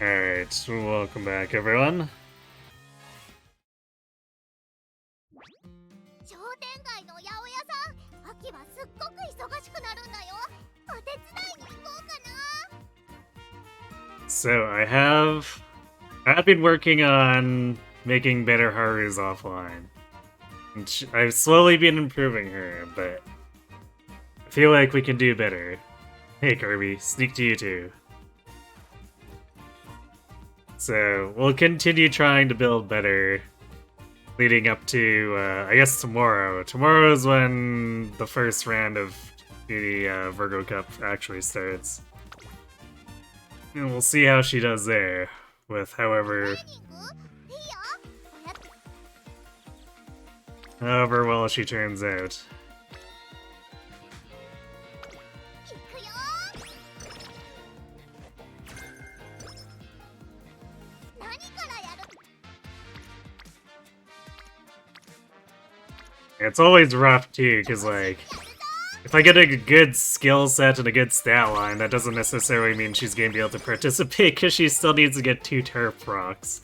Alright, welcome back everyone. So I've been working on making better Harus offline. And I've slowly been improving her, but I feel like we can do better. Hey Kirby, sneak to you too. So we'll continue trying to build better, leading up to, I guess tomorrow. Tomorrow is when the first round of the Virgo Cup actually starts. And we'll see how she does there, with however well she turns out. It's always rough too, because like, if I get a good skill set and a good stat line, that doesn't necessarily mean she's going to be able to participate, because she still needs to get 2 turf procs.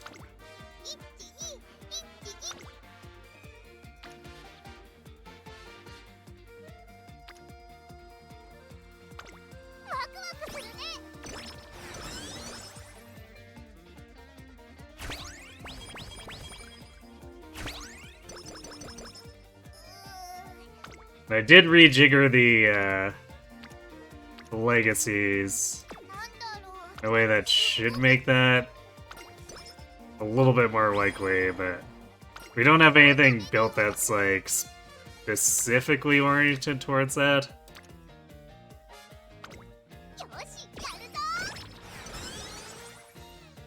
I did rejigger the legacies in a way that should make that a little bit more likely, but we don't have anything built that's like specifically oriented towards that.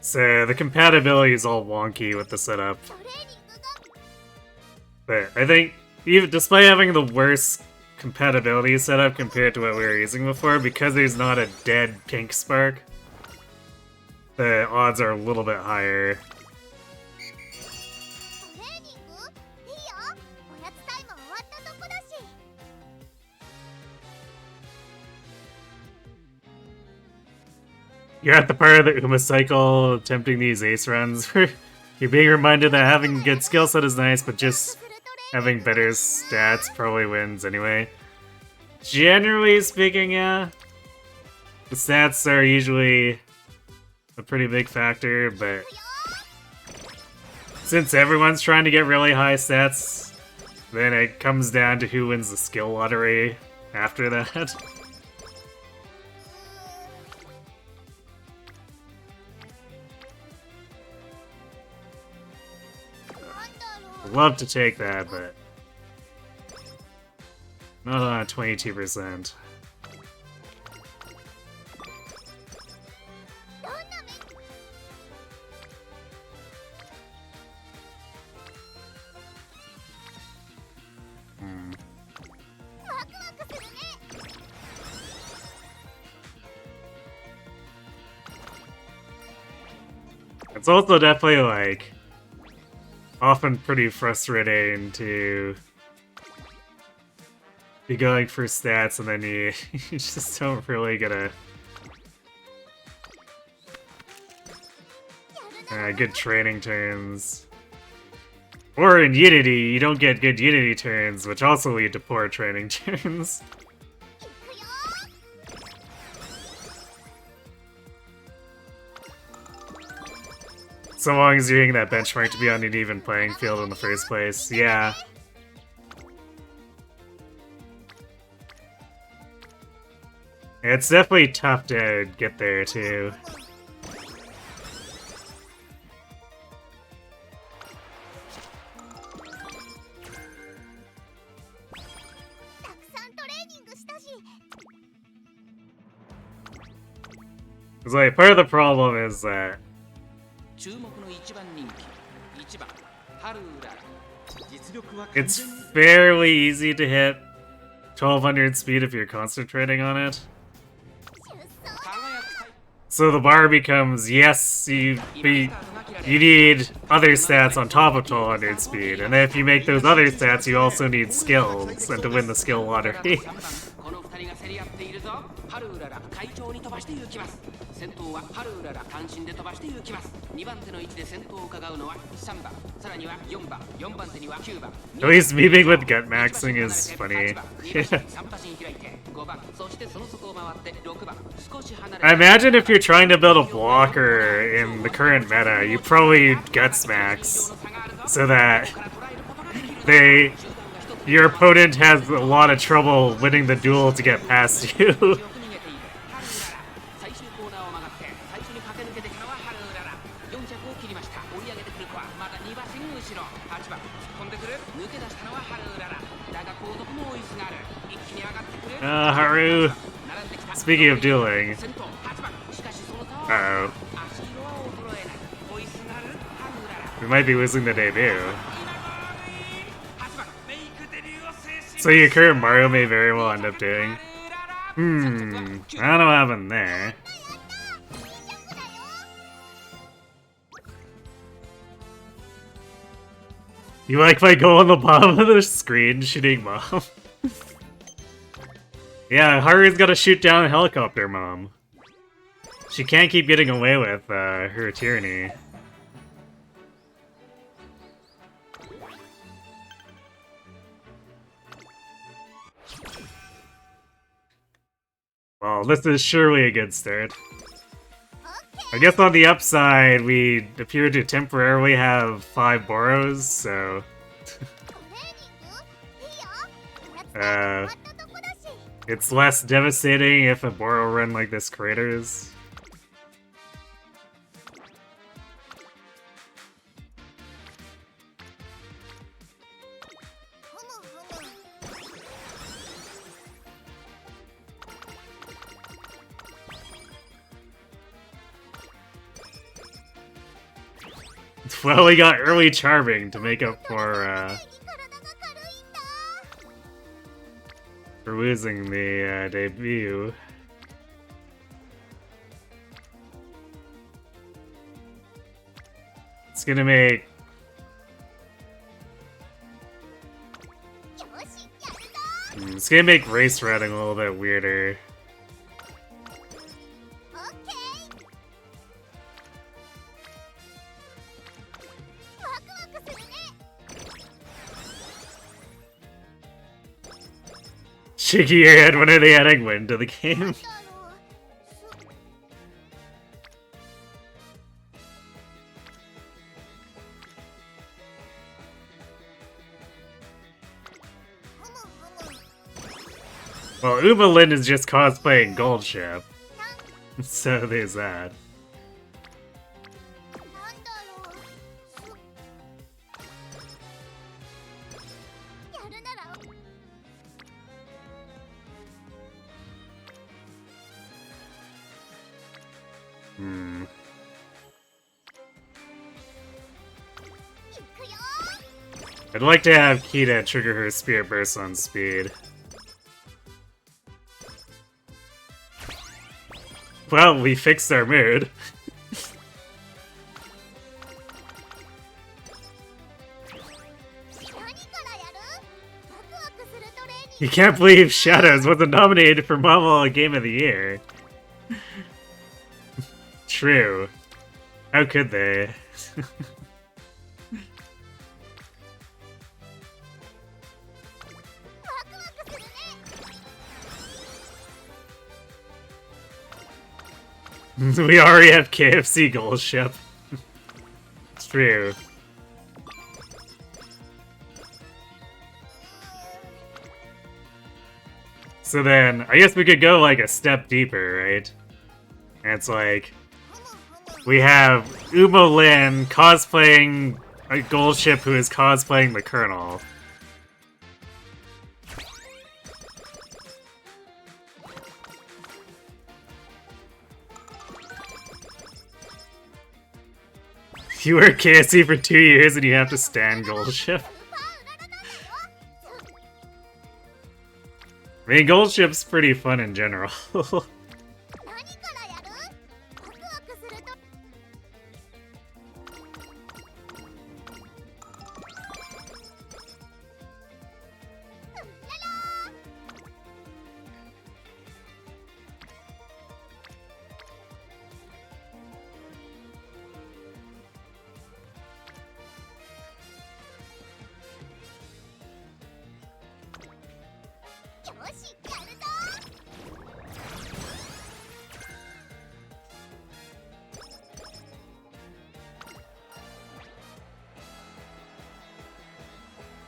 So the compatibility is all wonky with the setup. But I think even despite having the worst compatibility setup compared to what we were using before, because there's not a dead pink spark, the odds are a little bit higher. You're at the part of the Uma cycle attempting these ace runs where you're being reminded that having a good skill set is nice, but just having better stats probably wins anyway. Generally speaking, yeah. The stats are usually a pretty big factor, but since everyone's trying to get really high stats, then it comes down to who wins the skill lottery after that. I'd love to take that, but not on a 22%. It's also definitely like often pretty frustrating to be going for stats and then you just don't really get a good training turns. Or in Unity, you don't get good Unity turns, which also lead to poor training turns. So long as you're hitting that benchmark to be on an even playing field in the first place, yeah. It's definitely tough to get there, too. It's like, part of the problem is that it's fairly easy to hit 1200 speed if you're concentrating on it. So the bar becomes, yes, you need other stats on top of 1200 speed, and then if you make those other stats, you also need skills, and to win the skill lottery. 最長に飛ばして行きます。先頭はハルウララ単身で飛ばして行きます。2番手の位置で先頭を伺うのは3番、さらには4番、4番手には9番。 At least memeing with gut maxing is funny. I imagine if you're trying to build a blocker in the current meta, you probably guts max so that your opponent has a lot of trouble winning the duel to get past you. Haru. Speaking of dueling. Uh-oh. We might be losing the debut. So your current Mario may very well end up doing. I don't know what happened there. You like my goal on the bottom of the screen shooting mom? Yeah, Haru's gotta shoot down a helicopter mom. She can't keep getting away with her tyranny. Well, this is surely a good start. I guess on the upside, we appear to temporarily have 5 Boros, so... it's less devastating if a Boro run like this craters. Well, we got early charming to make up for losing the debut. It's gonna make... it's gonna make race routing a little bit weirder. Shaking your head, when are they adding wind to the game? Well, Umamusume is just cosplaying Gold Ship. So there's that. I'd like to have Kita trigger her Spirit Burst on speed. Well, we fixed our mood. You can't believe Shadows wasn't nominated for Mama Game of the Year. True. How could they? We already have KFC Gold Ship. It's true. So then, I guess we could go like a step deeper, right? And it's like, we have Umamusume cosplaying a Gold Ship who is cosplaying the Colonel. You were KSC for 2 years and you have to stand Gold Ship. I mean, Gold Ship's pretty fun in general.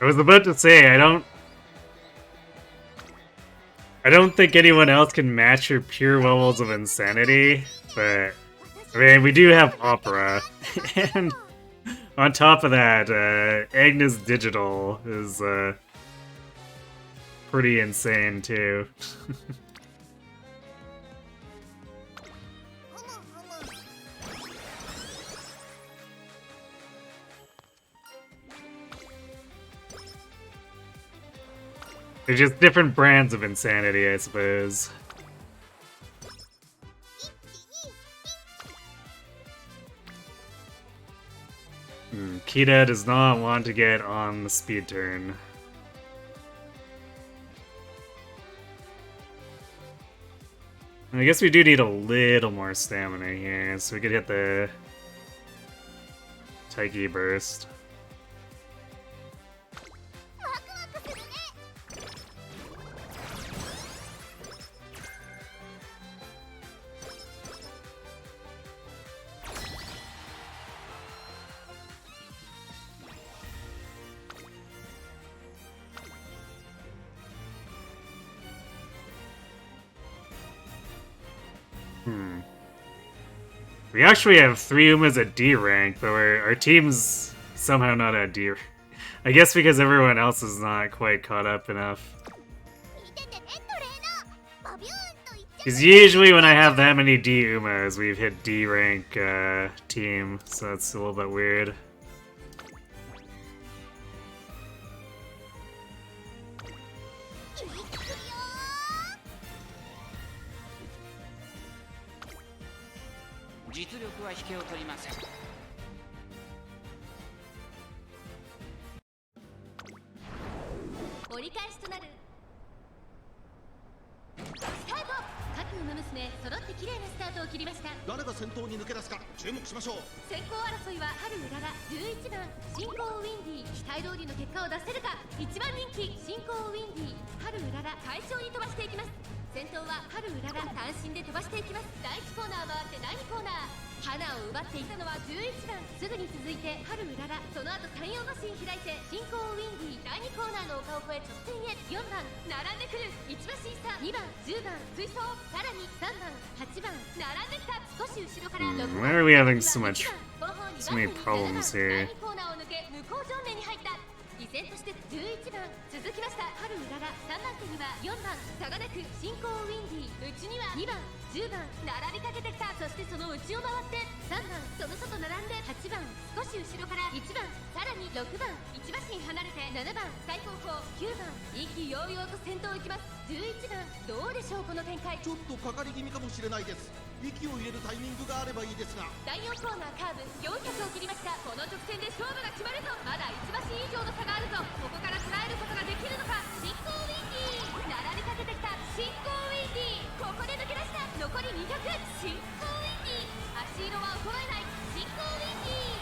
was about to say, I don't think anyone else can match your pure levels of insanity, but I mean, we do have Opera, and on top of that, Agnes Digital is pretty insane too. They're just different brands of insanity, I suppose. Kita does not want to get on the speed turn. I guess we do need a little more stamina here, so we could hit the Taiki Burst. We actually have 3 Umas at D rank, but our team's somehow not at D rank. I guess because everyone else is not quite caught up enough. Because usually when I have that many D Umas, we've hit D rank team, so that's a little bit weird. Why are we having so many problems here?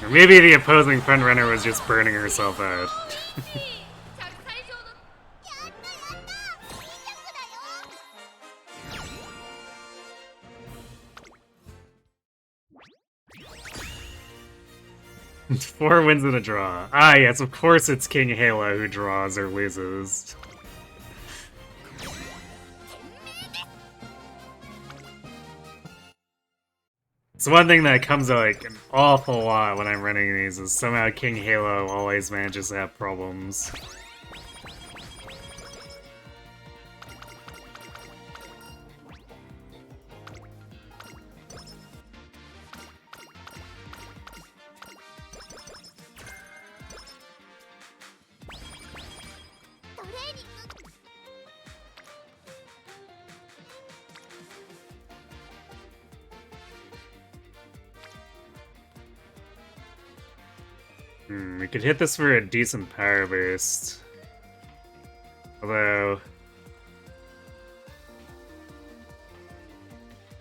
Or maybe the opposing frontrunner was just burning herself out. Four wins and a draw. Ah, yes, of course it's King Halo who draws or loses. It's one thing that comes out like an awful lot when I'm running these is somehow King Halo always manages to have problems. We could hit this for a decent power boost. Although...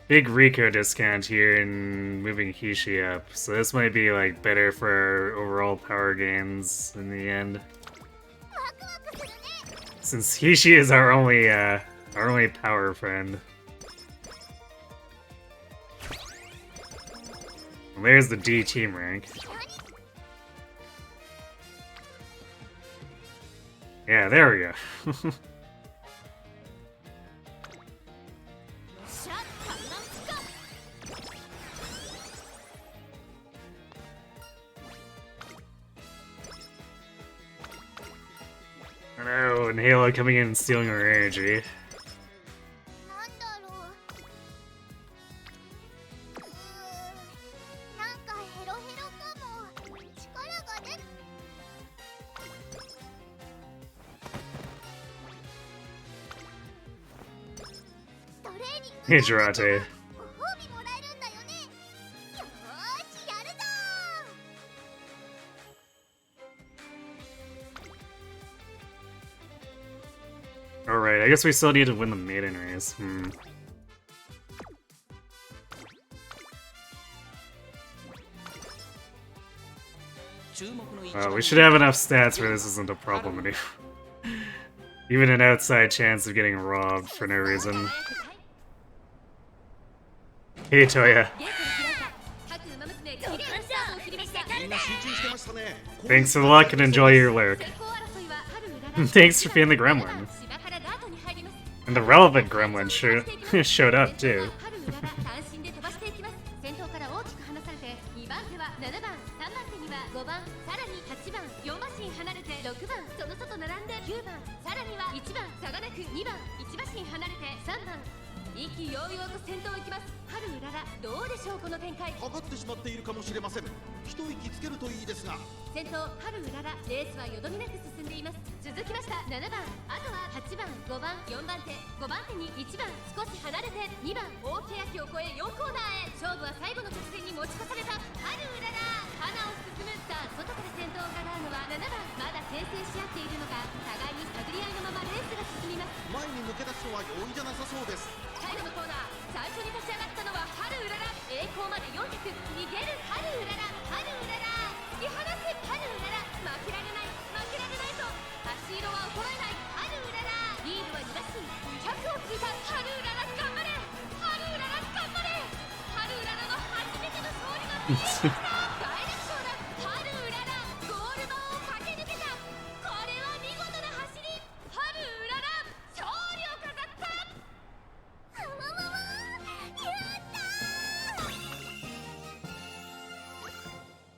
big Rico discount here in moving Hishi up, so this might be like better for our overall power gains in the end. Since Hishi is our only power friend. Well, there's the D team rank. Yeah, there we go. Oh, and Halo coming in and stealing our energy. Hey, Jirate. Alright, I guess we still need to win the maiden race. We should have enough stats where this isn't a problem anymore. Even an outside chance of getting robbed for no reason. Hey, Toya. Thanks for the luck and enjoy your lurk. Thanks for being the gremlin. And the relevant gremlin showed up, too.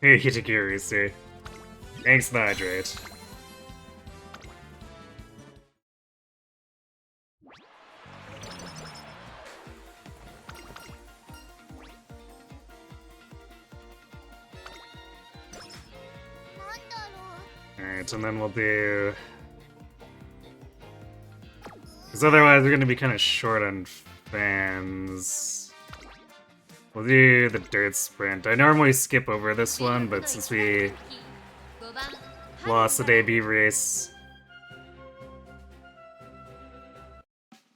Hey, Hitakiri, see. Thanks, the hydrate. Alright, and then we'll do... Because otherwise we're gonna be kind of short on fans. We'll do the dirt sprint. I normally skip over this one, but since we lost the debut race,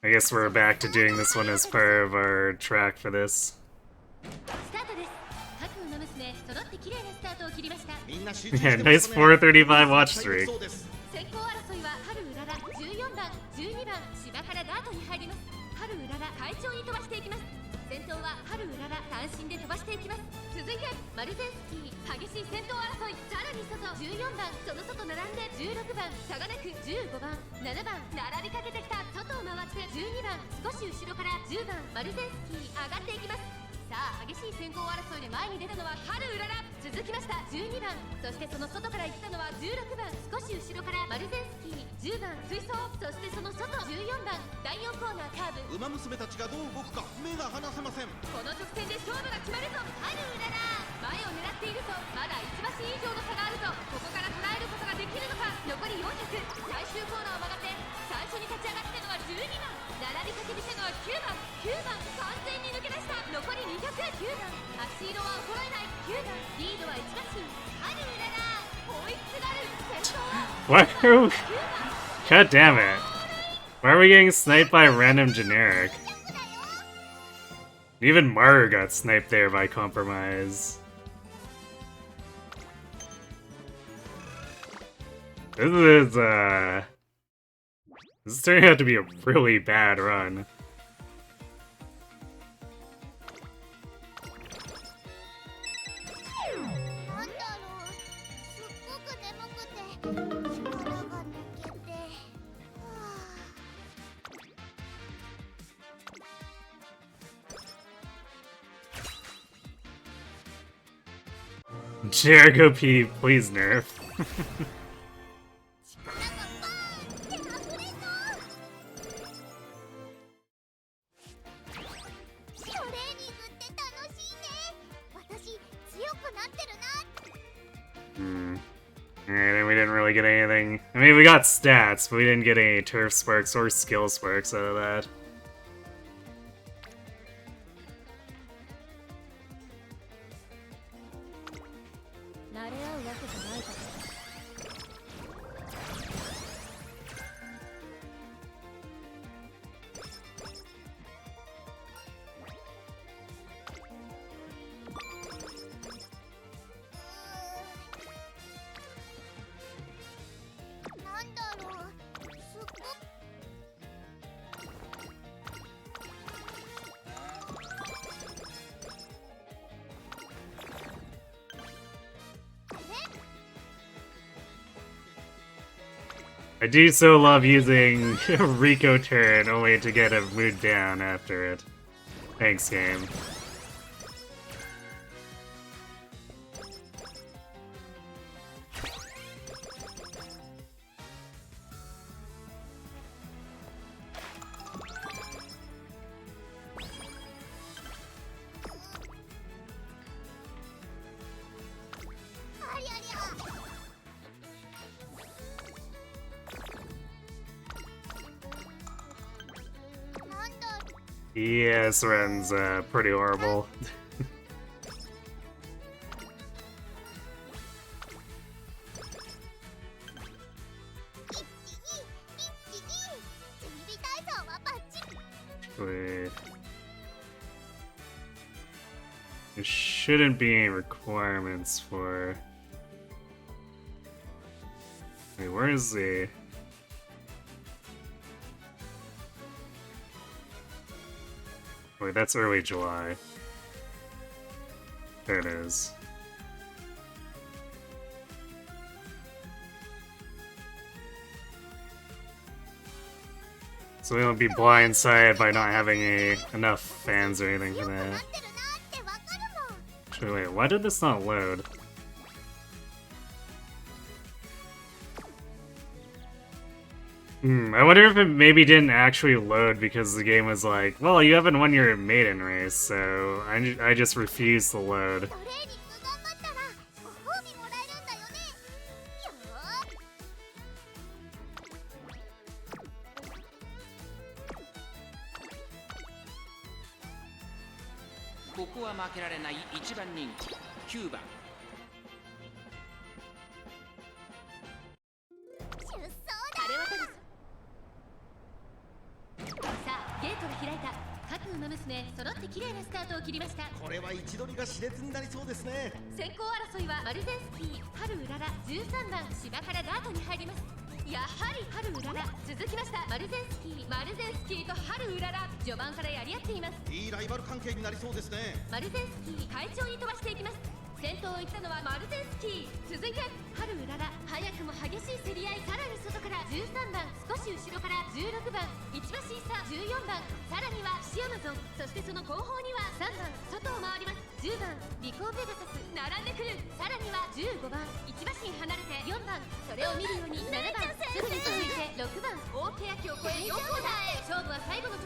I guess we're back to doing this one as part of our track for this. Yeah, nice 435 watch streak. Umamusume たちがどう動くか目が離せません。この直線で勝負が決まるぞ。ハルウララ前を狙っているぞ。まだ1馬身以上の差があるぞ。ここから捉えることができるのか。残り400。最終コーナーを曲がって最初に立ち上がったのは12番。並びかけてきたのは9番。9番完全に抜け出した。残り200。9番足色は衰えない。9番リードは1馬身。ハルウララ追いすがる。先頭は What? God damn it. Why are we getting sniped by a random generic? Even Maru got sniped there by compromise. This is turning out to be a really bad run. Jericho P, please nerf. 力がバーンって溢れそう。 Alright, we didn't really get anything. I mean, we got stats, but we didn't get any turf sparks or skill sparks out of that. I do so love using Rico turn only to get a mood down after it. Thanks, game. Yeah, this run's pretty horrible. Wait. There shouldn't be any requirements for... Wait, where is the... Wait, that's early July. There it is. So we won't be blindsided by not having enough fans or anything for that. Actually, wait, why did this not load? I wonder if it maybe didn't actually load because the game was like, well, you haven't won your maiden race, so I just refuse to load.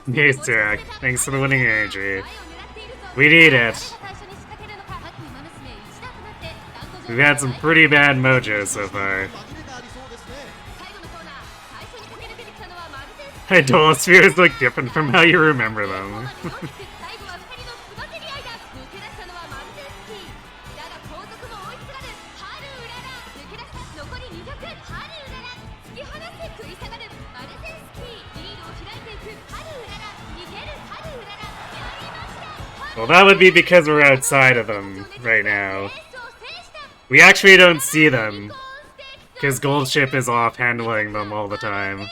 Yes, Derek. Thanks for the winning energy. We need it. We've had some pretty bad mojo so far. Idol spheres look different from how you remember them. Well, that would be because we're outside of them right now. We actually don't see them, because Gold Ship is off handling them all the time.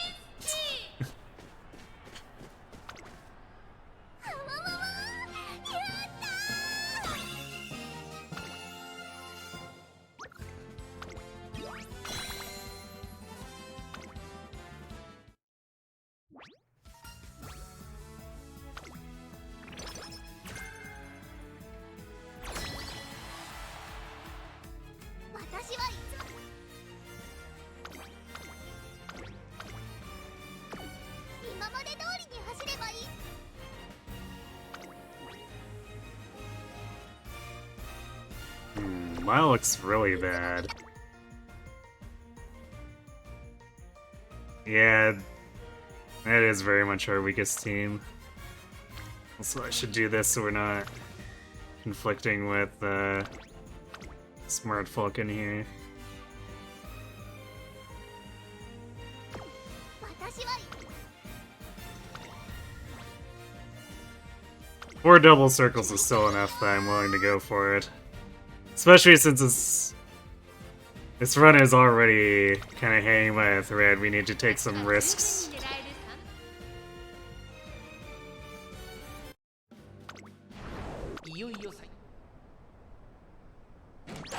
Mile looks really bad. Yeah, that is very much our weakest team. Also, I should do this so we're not conflicting with smart folk in here. Four double circles is still enough that I'm willing to go for it. Especially since this run is already kind of hanging by a thread, we need to take some risks. いよいよ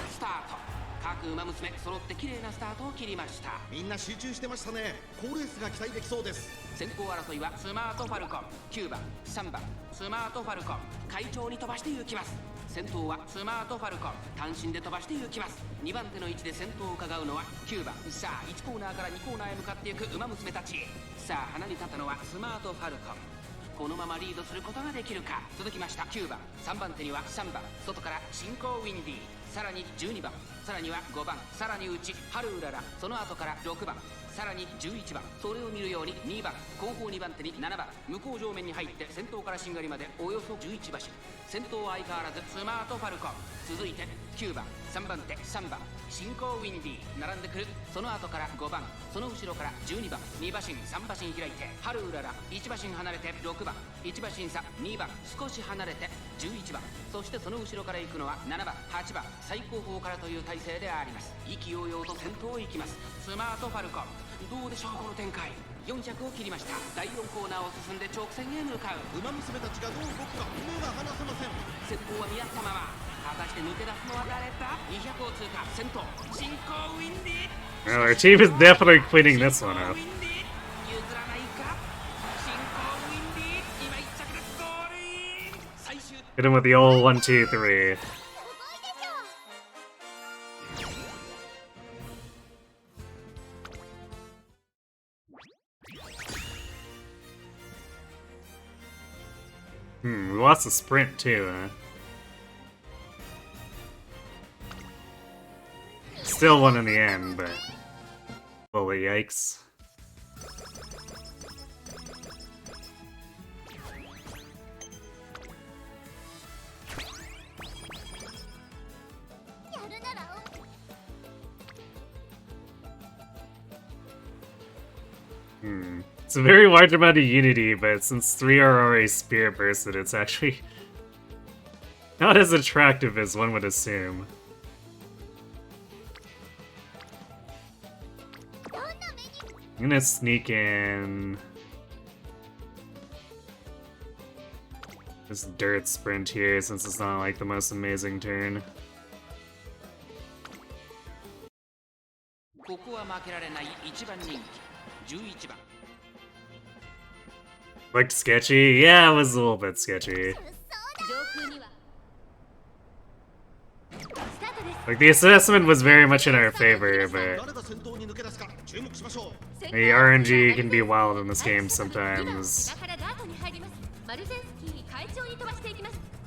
スタート。各馬娘揃って綺麗なスタートを切りました。みんな集中してましたね。好レースが期待できそうです。先行争いはスマートファルコン、9番、3番、スマートファルコン、快調に飛ばして行きます。先頭はスマートファルコン、単身で飛ばして行きます。2番手の位置で先頭を伺うのは9番。さあ1コーナーから2コーナーへ向かっていく馬娘たち。さあ花に立ったのはスマートファルコン。このままリードすることができるか。続きました9番、3番手には3番、外から進行ウィンディー、さらに12番、さらには5番、さらに内ハルウララ、その後から6番、さらに11番、それを見るように2番、後方2番手に7番、向こう上面に入って先頭からしんがりまでおよそ11馬身。先頭は相変わらずスマートファルコン。続いて9番、3番手、3番、進行ウィンディー並んでくる。その後から5番、その後ろから12番、2馬身3馬身開いてハルウララ、1馬身離れて6番、1馬身差2番、少し離れて11番、そしてその後ろから行くのは7番、8番、最後方からという体勢であります。意気揚々と先頭を行きますスマートファルコン。どうでしょうこの展開。400を切りました。第4コーナーを進んで直線へ向かう。馬娘たちがどう動くか目が離せません。先頭は見合ったまま、果たして抜け出すのは誰だ。200を通過。先頭進行ウィンディー。 Well, our team is definitely cleaning this one up. 譲らないか。進行ウィンディー、今1着でゴールイン。最終 Hit him with the old 1, 2, 3. We lost the sprint too, huh? Still won in the end, but... Well, yikes. It's a very large amount of unity, but since 3 are already spirit bursted, it's actually not as attractive as one would assume. I'm gonna sneak in this dirt sprint here since it's not like the most amazing turn. ここは負けられない1番人気11番。 Looked sketchy? Yeah, it was a little bit sketchy. Like, the assessment was very much in our favor, but the RNG can be wild in this game sometimes.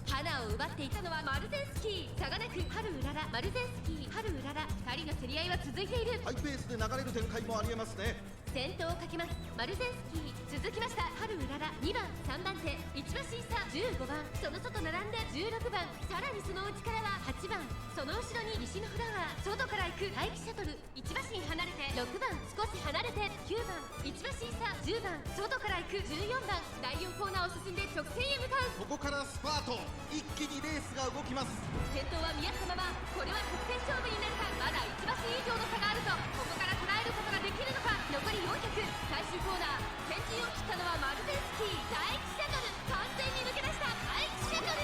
花を奪っていたのはマルゼンスキー。差がなくハルウララ、マルゼンスキー、ハルウララ、2人の競り合いは続いている。ハイペースで流れる展開もありえますね。先頭をかけますマルゼンスキー。続きましたハルウララ、2番、3番手、1馬身差15番、その外並んで16番、さらにその内からは8番、その後ろに西のフラワー、外から行く待機シャトル、1馬身離れて6番、少し離れて9番、1馬身差10番、外から行く14番、第4コーナーを進んで直線へ向かう。ここからスパート、一気にレースが動きます。先頭は見合ったまま、これは直線勝負になるか。まだ1馬身以上の差があるぞ。ここから捉えることができるのか。残り400、最終コーナー、先陣を切ったのはマルゼンスキー。待機シャトル、完全に抜け出した。待機シャトル、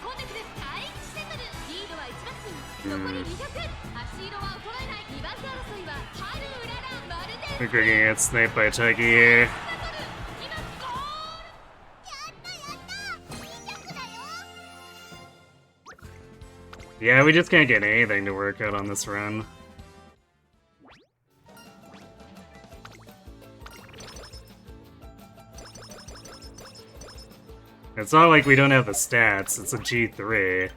コンテクです。待機シャトル、リードは1馬身、残り200。足色は衰えない。2番手争いはハルウララ、マルゼンスキー。 We're gonna get sniped by Chucky here. Yeah, we just can't get anything to work out on this run. It's not like we don't have the stats, it's a G3.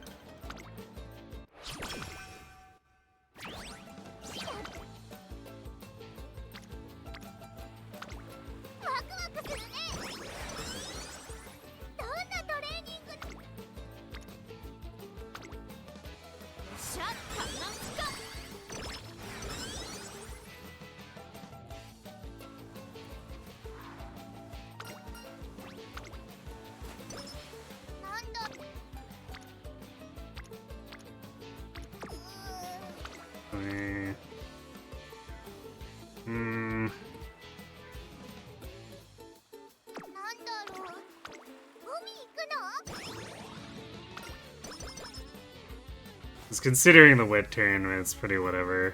Just considering the wet turn, it's pretty whatever.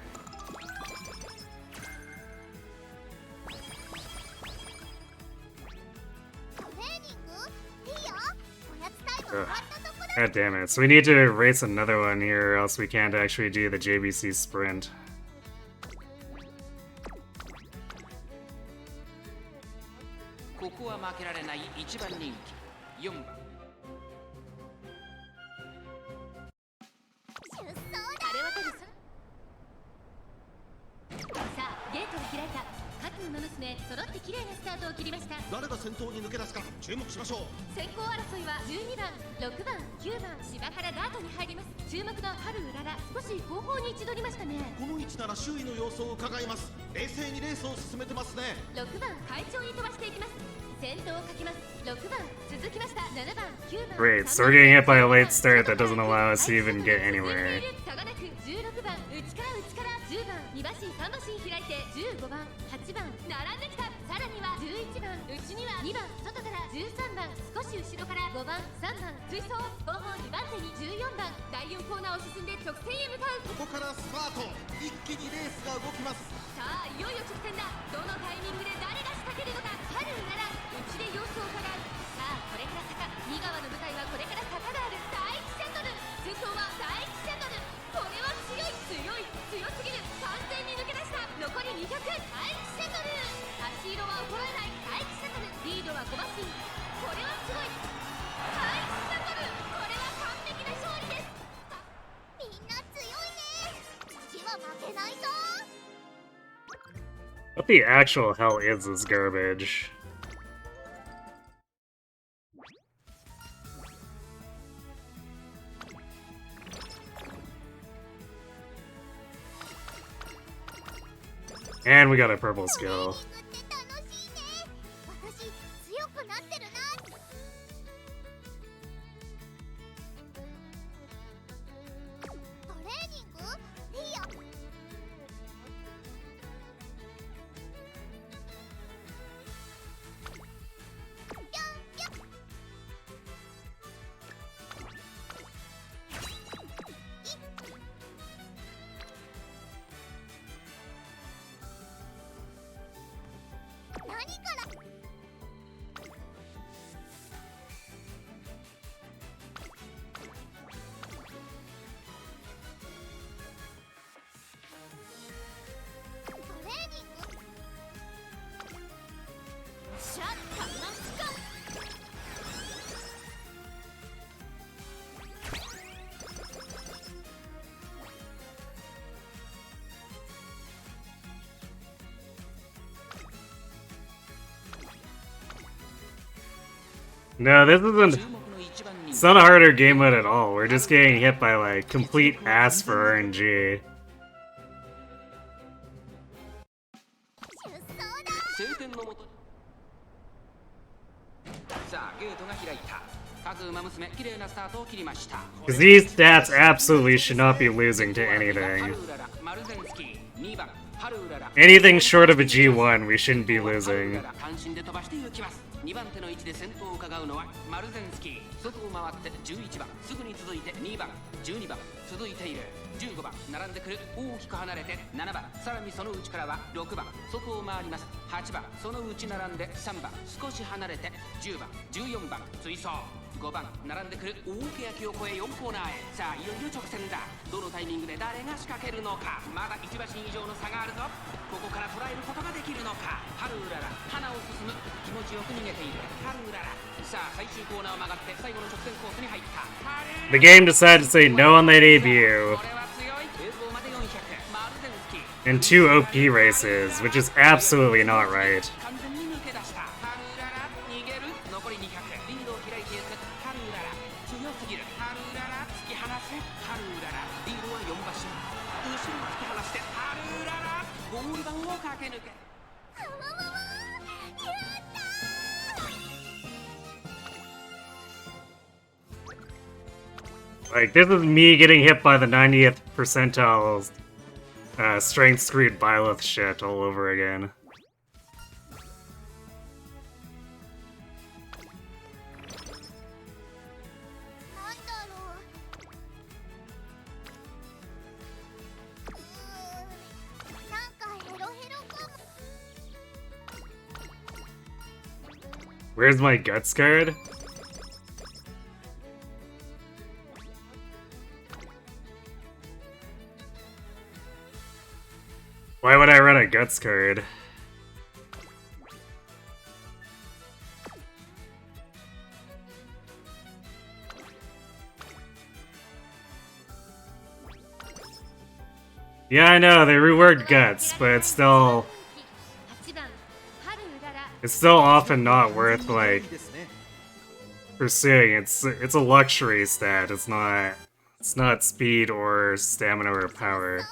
Ugh. God damn it. So we need to race another one here, or else we can't actually do the JBC sprint. Great, so we're getting hit by a late start that doesn't allow us to even get anywhere. 負けないぞ。 What the actual hell is this garbage? And we got a purple skill. No, this isn't. It's not a harder game mode at all. We're just getting hit by like complete ass for RNG. Because these stats absolutely should not be losing to anything. Anything short of a G1, we shouldn't be losing. 2番手の位置で先頭を伺うのはマルゼンスキー。外を回って11番、すぐに続いて2番、12番、続いている15番、並んでくる、大きく離れて7番、さらにその内からは6番、外を回ります。8番、その内並んで3番、少し離れて10番、14番、追走。5番、並んでくる、大欅を越え4コーナーへ。さあ、いよいよ直線だ。どのタイミングで誰が仕掛けるのか。まだ1馬身以上の差があるぞ。ここから捉えることができるのか。ハルウララ、花を進む。気持ちよく逃げている。ハルウララ。さあ、最終コーナーを曲がって最後の直線コースに入った。The game decided to say no on their debut. In 2 OP races, which is absolutely not right. 4馬身後ろに突き放してハルウララゴール板を駆け抜けLike, this is me getting hit by the 90th percentile strength screwed Byleth shit all over again. Where's my guts card? Why would I run a guts card? Yeah, I know, they reworked guts, but it's still often not worth, like, pursuing. It's a luxury stat. It's not speed or stamina or power.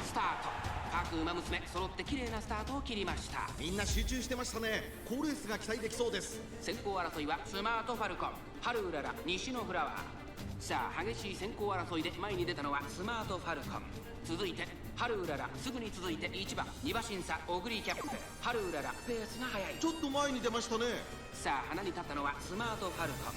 スタート各馬娘揃って綺麗なスタートを切りました。みんな集中してましたね。好レースが期待できそうです。先行争いはスマートファルコン、ハルウララ、西のフラワー。さあ激しい先行争いで前に出たのはスマートファルコン。続いてハルウララ、すぐに続いて1番2馬審査オグリーキャップ。ハルウララペースが速い。ちょっと前に出ましたね。さあ花に立ったのはスマートファルコン。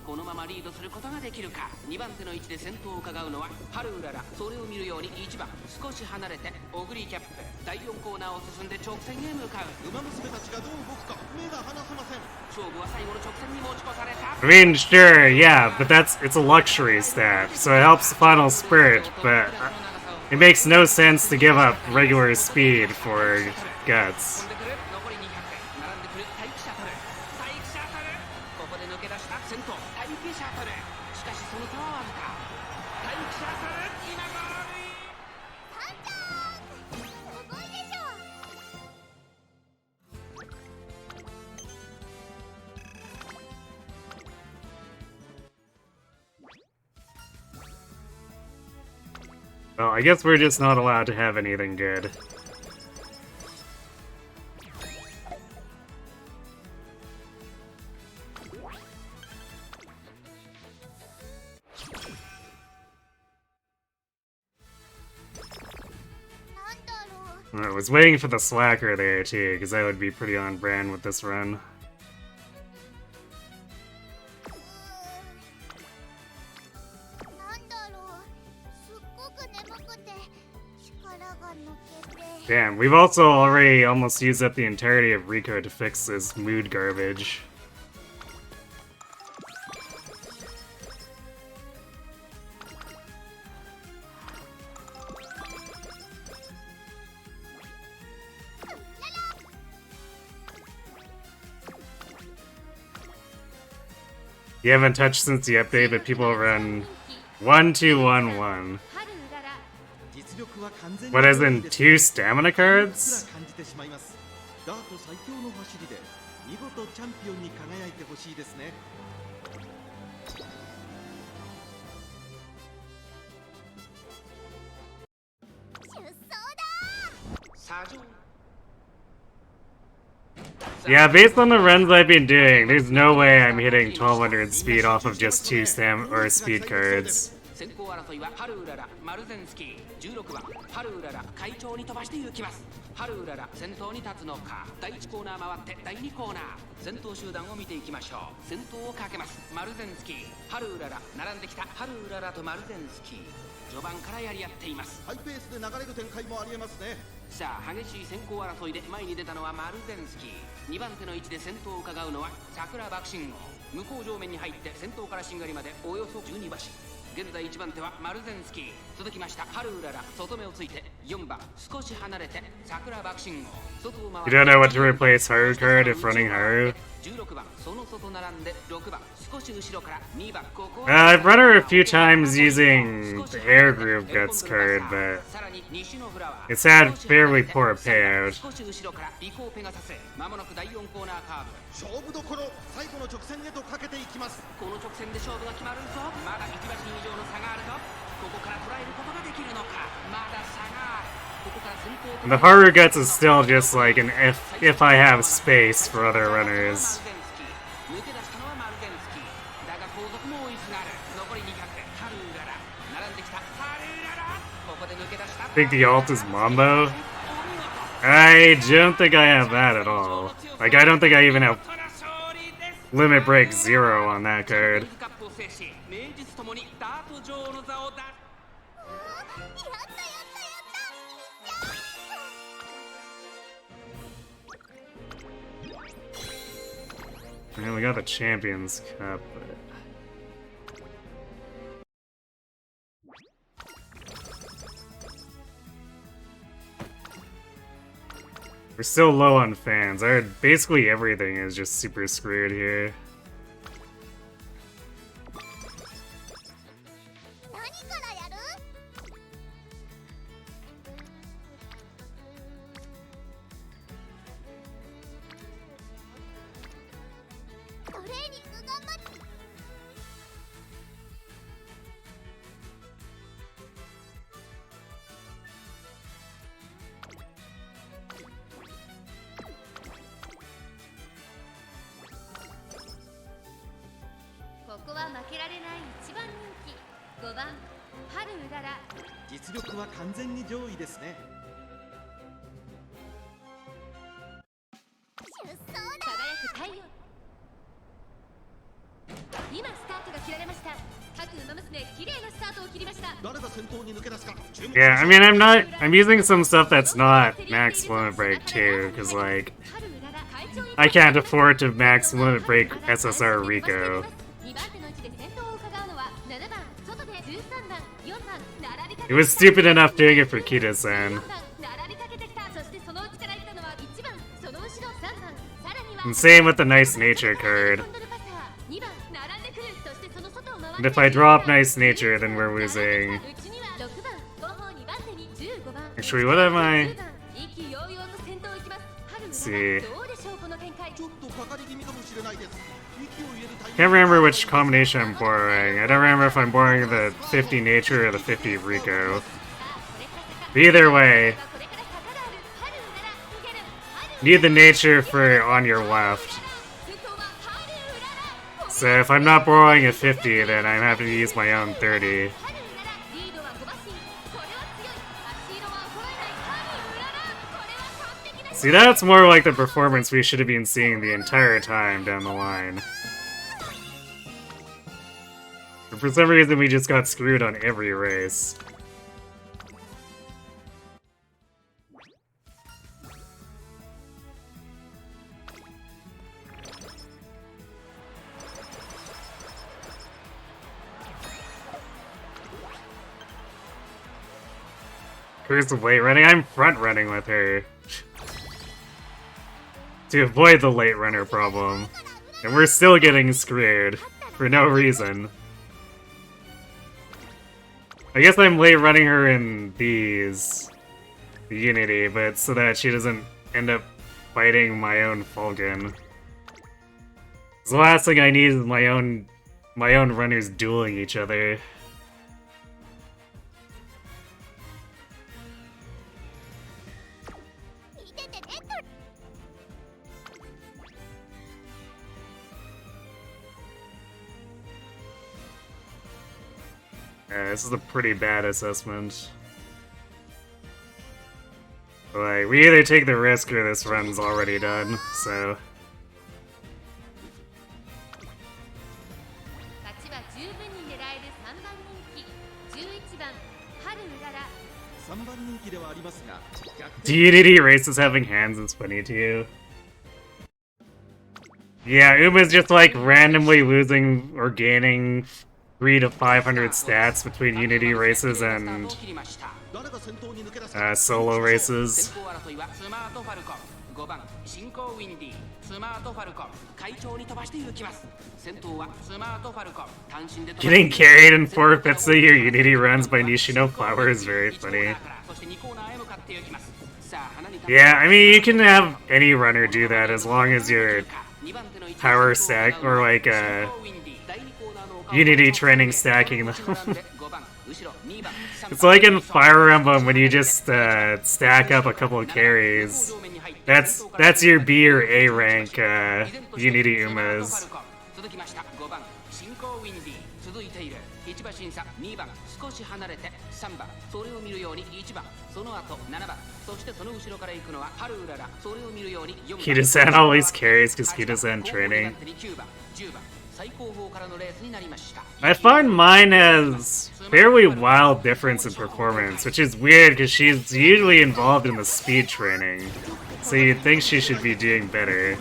このままリードすることができるか。2番手の位置で先頭を伺うのはハルウララ。それを見るように1番少し離れてオグリーキャップ。第4コーナーを進んで直線へ向かう。馬娘たちがどう動くか目が離せません。勝負は最後の直線に持ち越された。 I mean, sure, yeah, but it's a luxury stat, so it helps the final spurt, but it makes no sense to give up regular speed for guts. 残り200並んでくるタイキシャトル。タイキシャトルここで抜け出した先頭タイキシャトル。しかしその差はわずか。タイキシャトル今ゴールイン。すごいでしょ。 Well, I guess we're just not allowed to have anything good. I was waiting for the slacker there too, because that would be pretty on brand with this run. Damn, we've also already almost used up the entirety of Rico to fix this mood garbage. You haven't touched since the update, but people run 1-2-1-1. What, as in 2 stamina cards? ダート最強の走りで見事チャンピオンに輝いてほしいですね。Yeah, based on the runs I've been doing, there's no way I'm hitting 1200 speed off of just 2 stam or speed cards. 先行争いはハルウララ、マルゼンスキー、16番ハルウララ会長に飛ばして行きます。ハルウララ先頭に立つのか。第1コーナー回って第2コーナー。先頭集団を見ていきましょう。先頭をかけますマルゼンスキー、ハルウララ。並んできたハルウララとマルゼンスキー。序盤からやり合っています。ハイペースで流れる展開もありえますね。さあ激しい先行争いで前に出たのはマルゼンスキー。2番手の位置で先頭を伺うのは桜爆心王。向こう上面に入って先頭からしんがりまでおよそ12馬身。現在1番手はマルゼンスキー、続きましたハルウララ、外目をついて4番少し離れて桜爆信号、外を回 You don't know what to replace Haru card if running Haru? 16番その外並んで6番少し後ろから2番ここ I've run her a few times using the Air Groove Guts card, but さらに西のフラワー it's had fairly poor payout. 少し後ろからリコーペガサス、まもなく第4コーナーカーブ、勝負どころ、最後の直線へとかけていきます。この直線で勝負が決まるぞ。まだ1馬身以上の差があるぞ。ここから捉えることができるのか。まだ差がある。ここから先頭と The Haru Guts is still just like an if I have space for other runners. 抜け出したのはマルゼンスキー。だが後続も追いすがる。残り200でハルウララ。並んできたハルウララ。ここで抜け出した。I think the alt is Mambo. I don't think I have that at all. Like, I don't think I even have Limit Break 0 on that card. カップを制し、名実ともにダート女王の座を奪う。Man, we got the Champions Cup. We're still low on fans. Basically everything is just super screwed here. 何からやる？トレーニング頑張って。ここは負けられない一番人気5番ハルウララ。実力は完全に上位ですね。出走だ。輝く太陽。今スタートが切られました。各馬娘綺麗なスタートを切りました。誰が先頭に抜け出すか。 Yeah, I mean, I'm using some stuff that's not Max Limit Break too, because, like, I can't afford to Max Limit Break SSR Rico. It was stupid enough doing it for Kita-san. And same with the Nice Nature card. And if I drop Nice Nature, then we're losing. Actually, what am I? Let's see. Can't remember which combination I'm borrowing. I don't remember if I'm borrowing the 50 Nature or the 50 Rico. But either way, need the Nature for on your left. So if I'm not borrowing a 50, then I'm having to use my own 30. See, that's more like the performance we should have been seeing the entire time down the line. But for some reason, we just got screwed on every race. Here's the late running. I'm front running with her to avoid the late runner problem. And we're still getting screwed for no reason. I guess I'm late running her in these, the Unity, but so that she doesn't end up fighting my own Fulgen. The last thing I need is my own runners dueling each other. Yeah, this is a pretty bad assessment. Like, we either take the risk or this run's already done, so... ではありますが、 Do Unity races having hands is funny to you? Yeah, Uma's just like randomly losing or gaining 300 to 500 stats between Unity races and solo races. Getting carried in 4 bits of your Unity runs by Nishino Flower is very funny. Yeah, I mean, you can have any runner do that as long as you're power stack or like Unity training stacking them. It's like in Fire Emblem when you just stack up a couple of carries. That's your B or A rank Unity Umas. Kita-san always carries because Kita-san training. I find mine has fairly wild difference in performance, which is weird because she's usually involved in the speed training. So you'd think she should be doing better.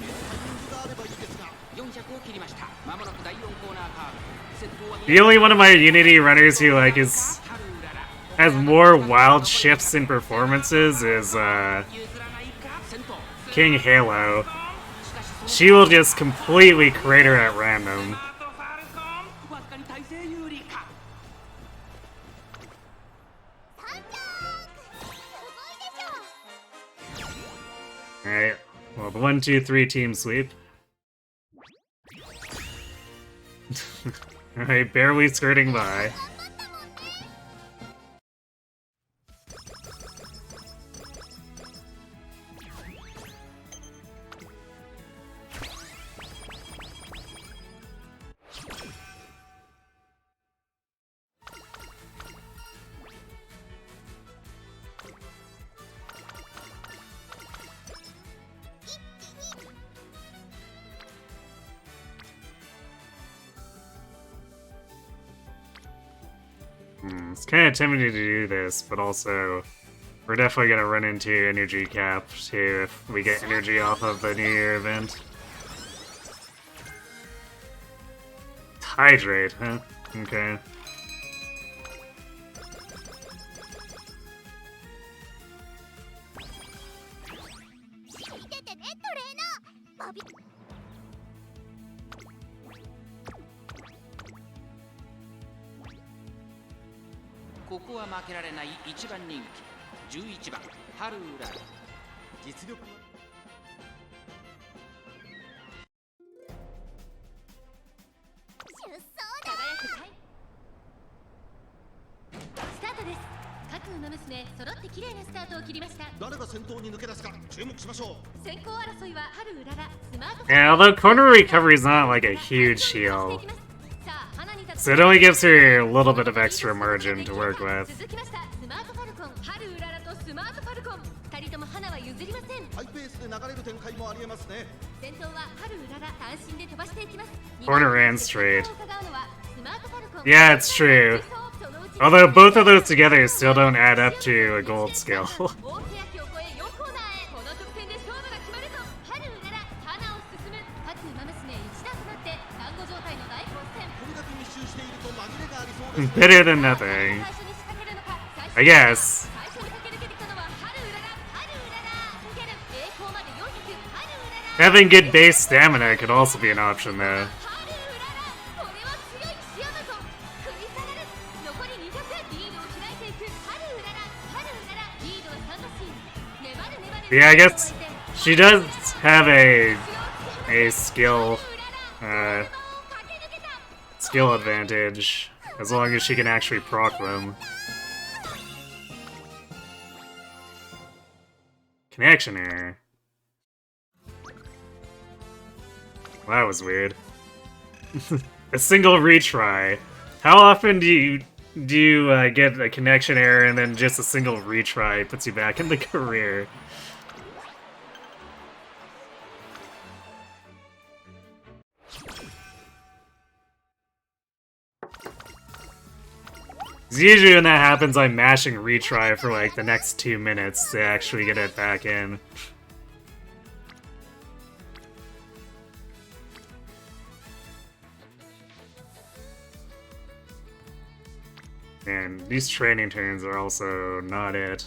The only one of my Unity runners who like has more wild shifts in performances is King Halo. She will just completely crater at random. Alright, well, the 1, 2, 3 team sweep. Alright, barely skirting by. It's kind of tempting to do this, but also we're definitely going to run into energy cap too if we get energy off of the New Year event. Hydrate, huh? Okay. Yeah, although corner recovery is not like a huge shield, so it only gives her a little bit of extra margin to work with. Corner ran straight. Yeah, it's true. Although both of those together still don't add up to a gold skill. Better than nothing, I guess. Having good base stamina could also be an option though. Yeah, I guess she does have a skill advantage as long as she can actually proc them. Connection error. Well, that was weird. A single retry. How often do you get a connection error and then just a single retry puts you back in the career? Usually when that happens, I'm mashing retry for like the next 2 minutes to actually get it back in. And these training turns are also not it.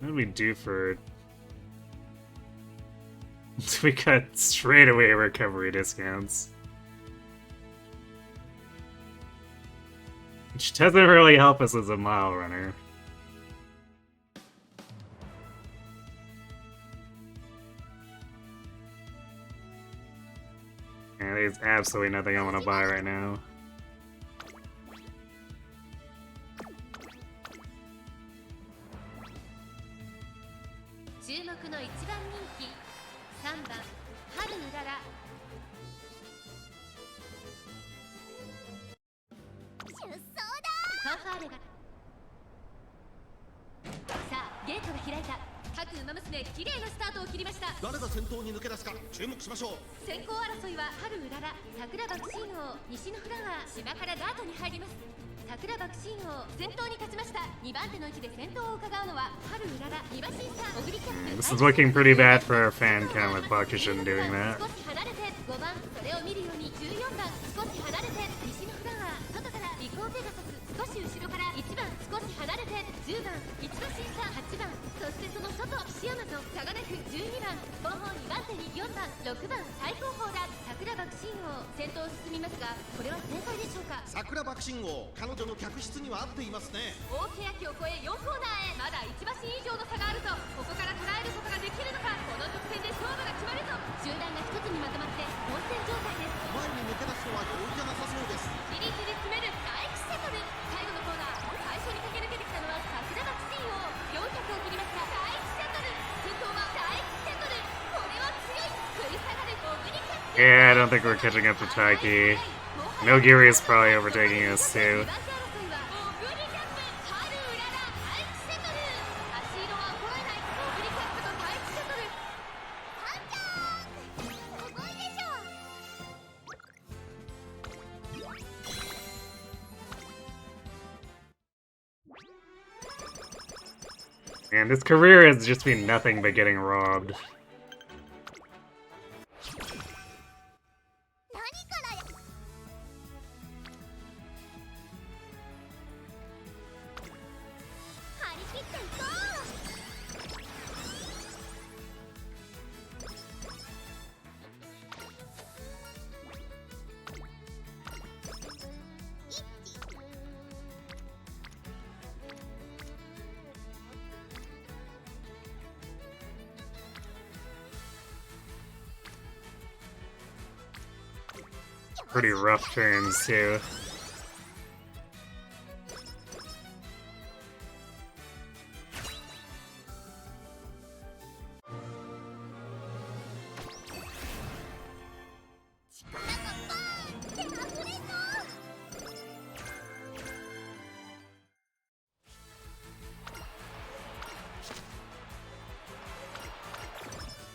What do we do for... We got straight away recovery discounts. Which doesn't really help us as a mile runner. Yeah, there's absolutely nothing I want to buy right now. This is looking pretty bad for our fan count with Tactician doing that. Yeah, I don't think we're catching up to Taiki. Nogiri is probably overtaking us too. And this career has just been nothing but getting robbed. Pretty rough turns, too.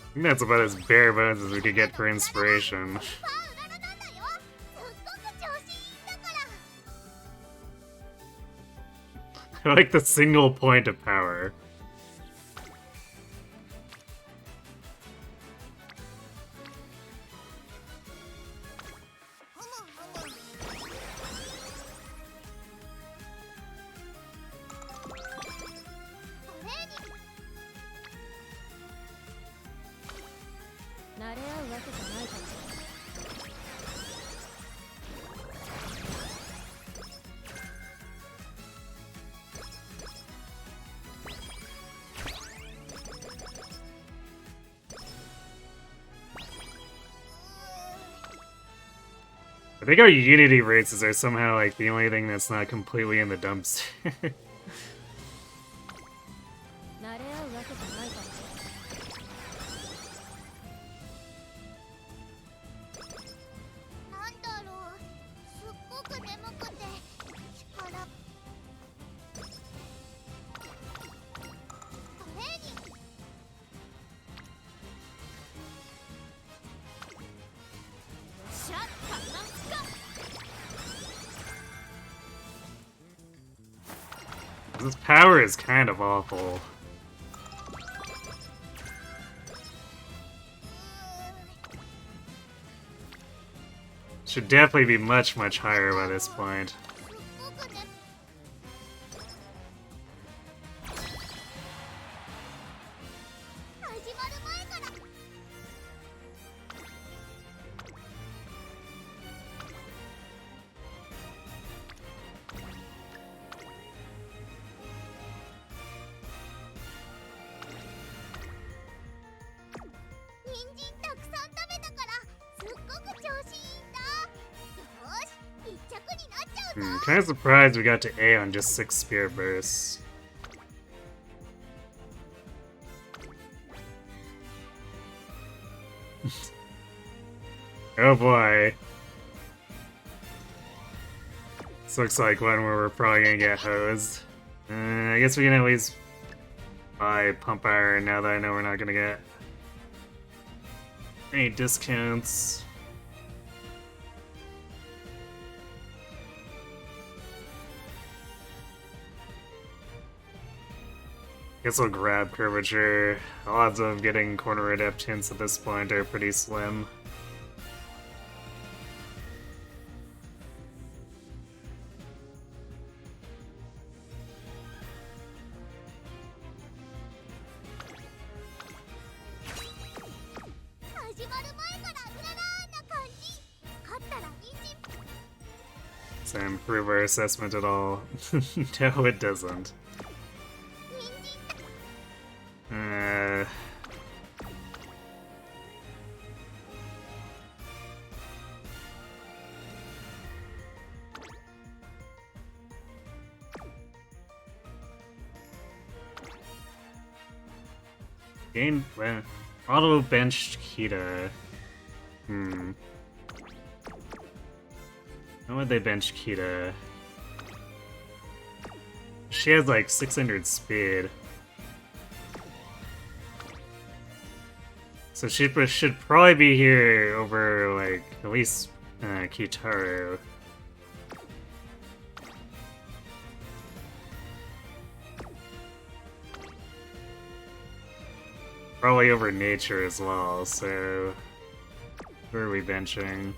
I think that's about as bare bones as we could get for inspiration. I like the single point of power. I think our Unity races are somehow like the only thing that's not completely in the dumps. This power is kind of awful. Should definitely be much, much higher by this point. Kind of surprised we got to A on just 6 Spirit Bursts. Oh boy. This looks like one where we're probably gonna get hosed. I guess we can at least buy Pump Iron now that I know we're not gonna get any discounts. Guess we'll grab Curvature. Odds of getting Corner Adept hints at this point are pretty slim. Does that improve our assessment at all? No, it doesn't. Gain auto benched Kita. How would they bench Kita? She has like 600 speed. So she should probably be here over like at least Kitaru. Probably over Nature as well, so who are we benching?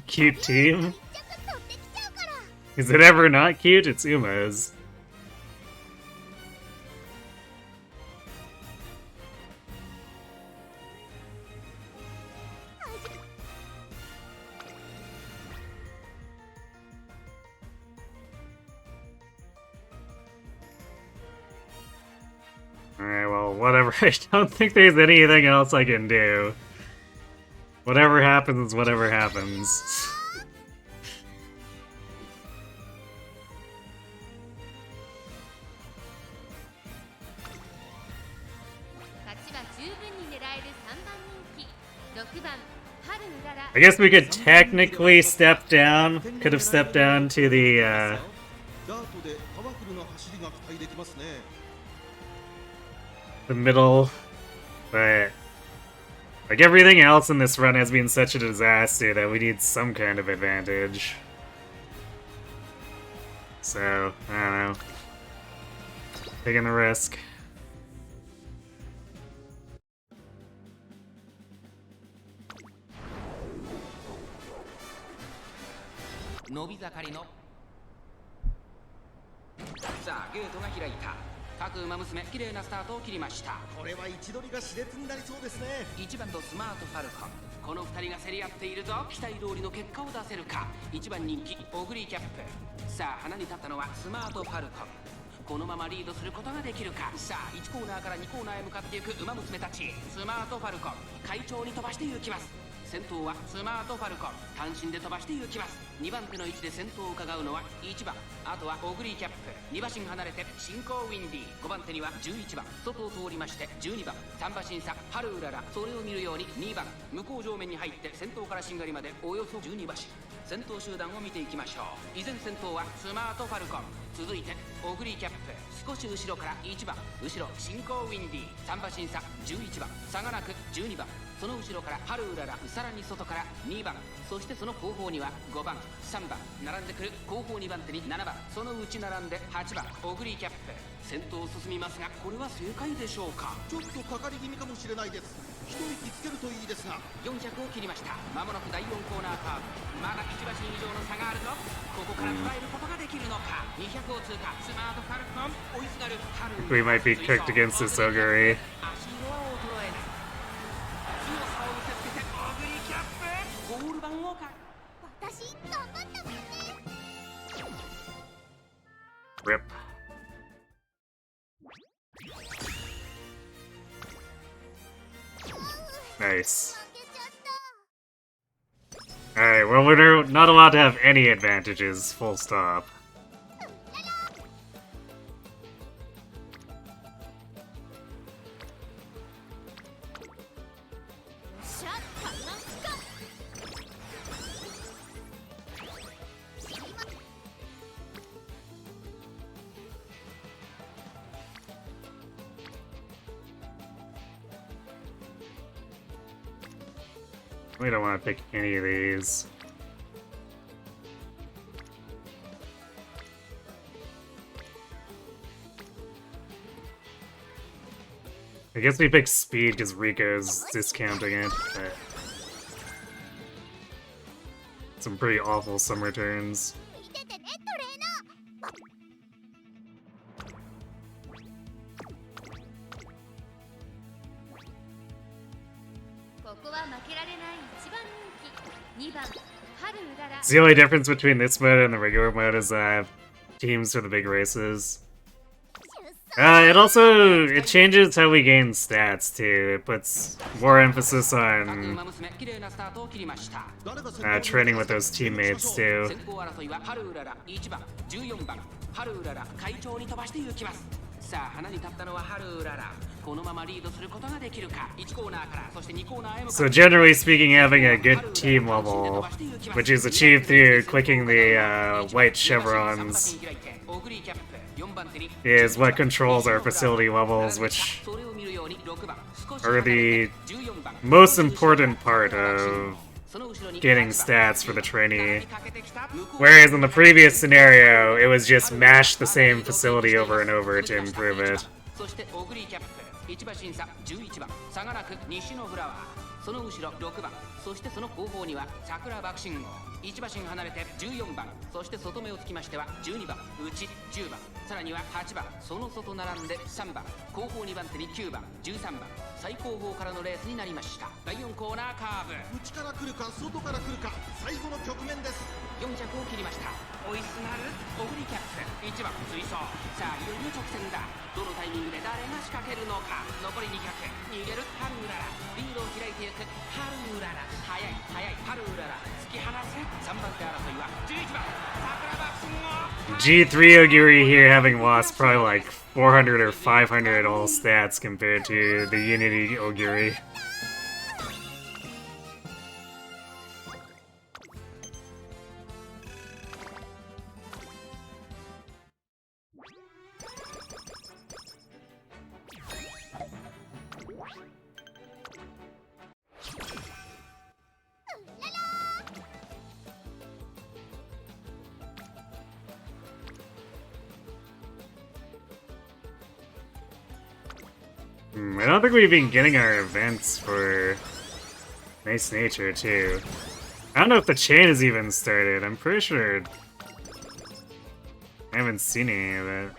Cute team? Is it ever not cute? It's Uma's. Alright, well, whatever. I don't think there's anything else I can do. Whatever happens, whatever happens. I guess we could technically step down. Could have stepped down to the middle, but like everything else in this run has been such a disaster that we need some kind of advantage. So, I don't know. Taking the risk. Nobi Zakari no. さあ、ゲートが開いた。各馬娘、綺麗なスタートを切りました。これは位置取りが熾烈になりそうですね。1番とスマートファルコン。この2人が競り合っているぞ。期待通りの結果を出せるか。1番人気、オグリーキャップ。さあ、花に立ったのはスマートファルコン。このままリードすることができるか。さあ、1コーナーから2コーナーへ向かっていく馬娘たち。スマートファルコン、快調に飛ばして行きます。先先頭はスマートファルコン単身で飛ばして行きます。2番手の位置で先頭を伺うのは1番、あとはオグリーキャップ。2馬身離れて進行ウィンディー。5番手には11番、外を通りまして12番、3馬身差ハルウララ。それを見るように2番、向こう上面に入って先頭からしんがりまでおよそ12馬身。先頭集団を見ていきましょう。依然先頭はスマートファルコン、続いてオグリーキャップ。少し後ろから1番、後ろ進行ウィンディー。3馬身差11番、差がなく12番、その後ろからハルウララ。さらに外から2番、そしてその後方には5番、3番並んでくる。後方2番手に7番、そのうち並んで8番、オグリーキャップ。先頭を進みますが、これは正解でしょうか。ちょっとかかり気味かもしれないです。一息つけるといいですが。400を切りました。まもなく第4コーナーカーブ。まだ1馬身以上の差があるぞ。ここから捉えることができるのか。200を通過。スマートファルコン追いすがるハル。 We might be cooked against this augury. 足色は衰えない。強さを見せつけてオグリーキャップ。ゴール板をか。私頑張ったもんね。 Rip. Nice. Alright, well, we're not allowed to have any advantages, full stop. We don't want to pick any of these. I guess we pick speed because Rico's discounting it, but some pretty awful summer turns. 見ててねトレーナー。 ここは負けられない一番人気2番ハルウララ。 The only difference between this mode and the regular mode is that I have teams for the big races. It also changes how we gain stats too. It puts more emphasis on training with those teammates too. 先行争いはハルウララ1番、14番、ハルウララ会長に飛ばして行きます。さあ花に立ったのはハルウララ。このままリードすることができるか。1コーナーからそして2コーナーへ向かう。 So generally speaking, having a good team level, which is achieved through clicking the white chevrons, is what controls our facility levels, which are the most important part of getting stats for the trainee. Whereas in the previous scenario, it was just mash the same facility over and over to improve it. そしてオグリーキャップ1馬身差11番、差がなく西のフラワー。その後ろ6番、そしてその後方には桜爆信号。1馬身離れて14番、そして外目をつきましては12番、内10番、さらには8番、その外並んで3番、後方2番手に9番、13番、最後方からのレースになりました。第4コーナーカーブ。内から来るか外から来るか、最後の局面です。400を切りました。追いすがるオグリーキャップ1番追走。さあいよいよ直線だ。どのタイミングで誰が仕掛けるのか。残り200、逃げるハルウララ。リードを開いていくハルウララ。速い速いハルウララ。突き放せ。3番手争いは11番桜爆信号。 G3 Oguri here having lost probably like 400 or 500 all stats compared to the Unity Oguri. I don't think we've been getting our events for Nice Nature, too. I don't know if the chain has even started. I'm pretty sure I haven't seen any of it.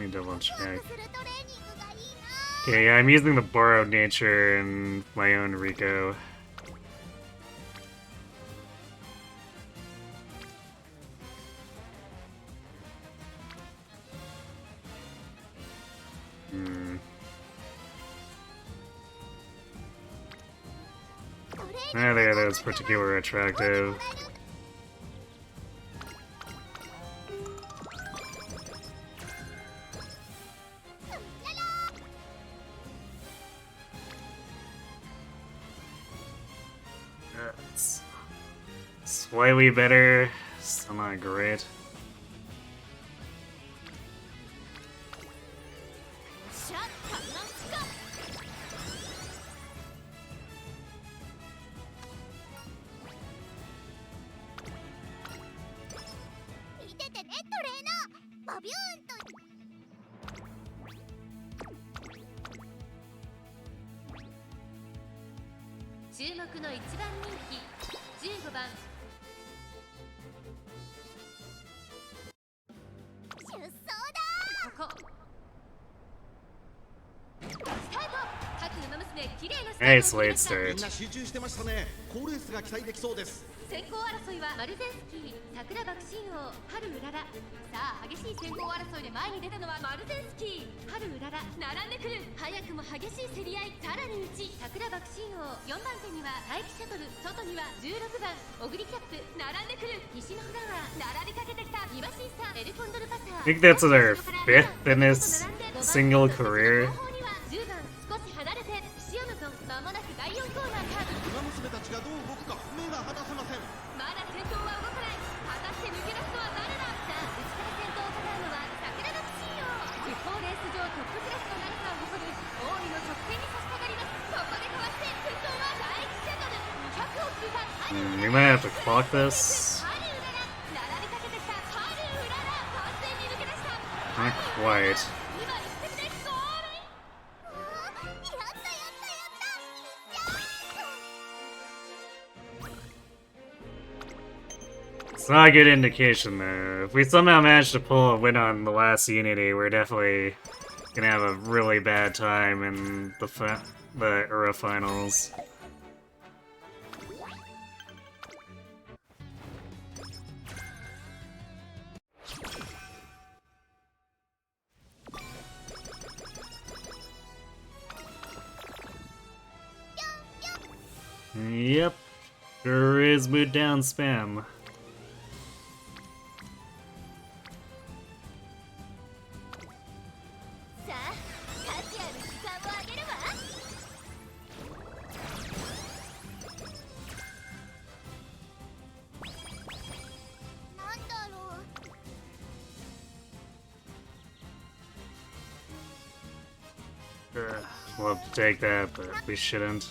me double check. Okay, yeah, I'm using the borrowed nature in my own Rico. Neither of those particularly attractive. That's slightly better, still not great. Nice late start. みんな集中してましたね。好レースが期待できそうです。先行争いはマルゼンスキー、桜爆心王、春うらら。さあ激しい先行争いで前に出たのはマルゼンスキー、春うらら。並んでくる。早くも激しい競り合い。さらに内、桜爆心王。4番手には待機シャトル、外には16番オグリキャップ。並んでくる。西のフラワー、並びかけてきた。イワシンサー、エルコンドルパサー。I think that's their 5th in this single career. 10番少し離れてシオノゾン。間もなく第4コーナーカーブ。馬娘たちがどう動くか目が離せません。まだ先頭は動かない。果たして抜け出すのは誰だ。さあ内から先頭を飾るのは桜の不信用。地方レース場トップクラスの長さを誇る大井の直線に差し掛かります。ここでかわして先頭は第1シャトル。200を通過。We might have to clock this. ハルウララ。並びかけてきたハルウララ。完全に抜け出した。 Not quite. 今一滴でゴールイン。It's not a good indication though. If we somehow manage to pull a win on the last Unity, we're definitely gonna have a really bad time in the Ura finals. Yep, sure is mood down spam. We'll have to take that, but we shouldn't.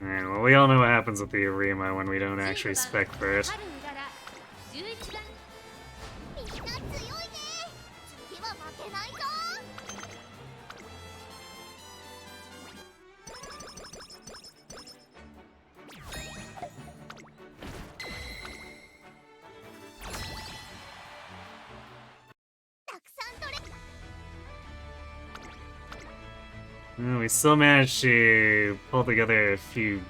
Alright, well, we all know what happens with the Arima when we don't actually spec for it. We still managed to pull together a few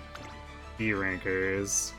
B rankers.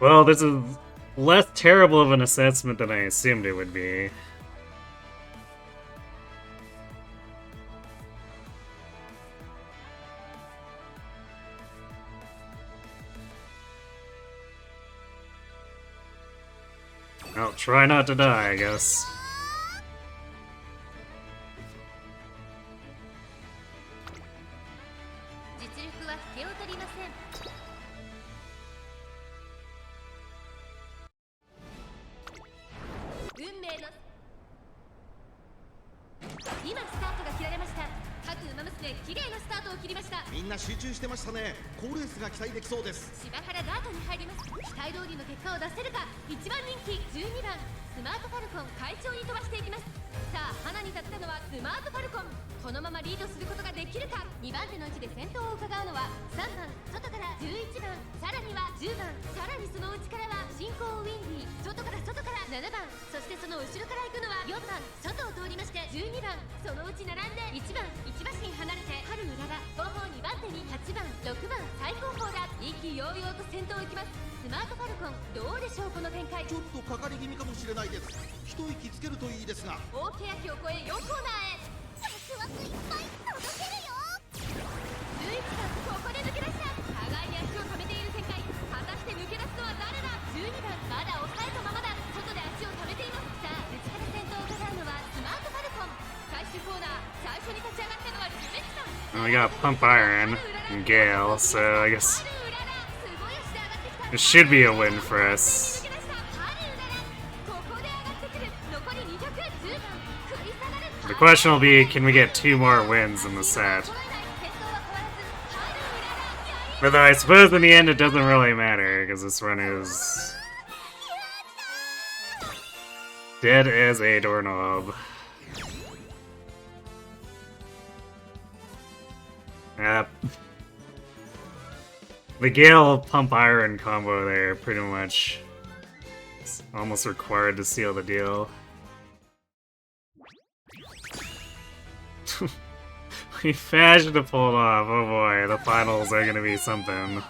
Well, this is less terrible of an assessment than I assumed it would be. Try not to die, I guess. We got Pump Iron and Gale, so I guess it should be a win for us. The question will be, can we get 2 more wins in the set? But I suppose in the end it doesn't really matter, because this run is dead as a doorknob. Yep. The Gale Pump Iron combo there pretty much is almost required to seal the deal. We managed to pull it off. Oh boy, the finals are gonna be something.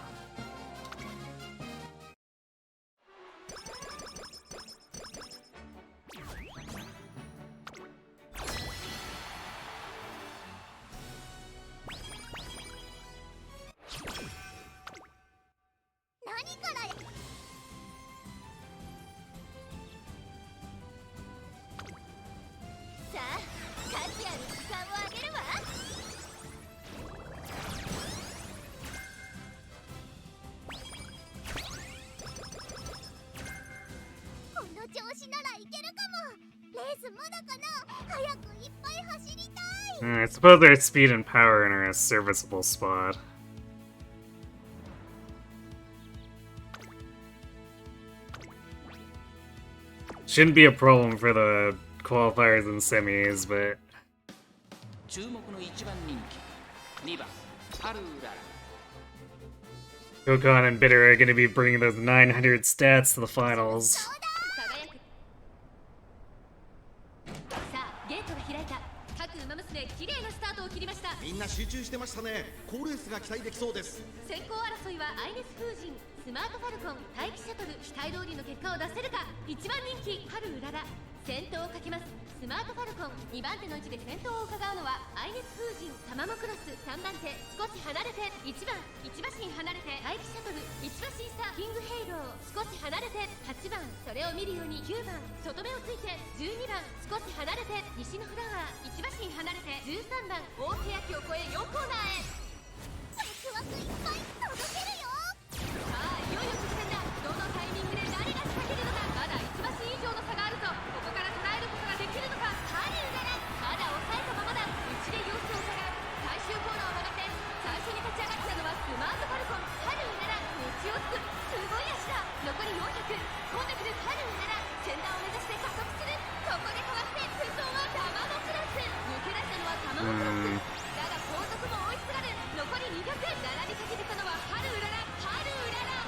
I suppose their speed and power are in a serviceable spot. Shouldn't be a problem for the qualifiers and semis, but... Kokon and Bitter are going to be bringing those 900 stats to the finals.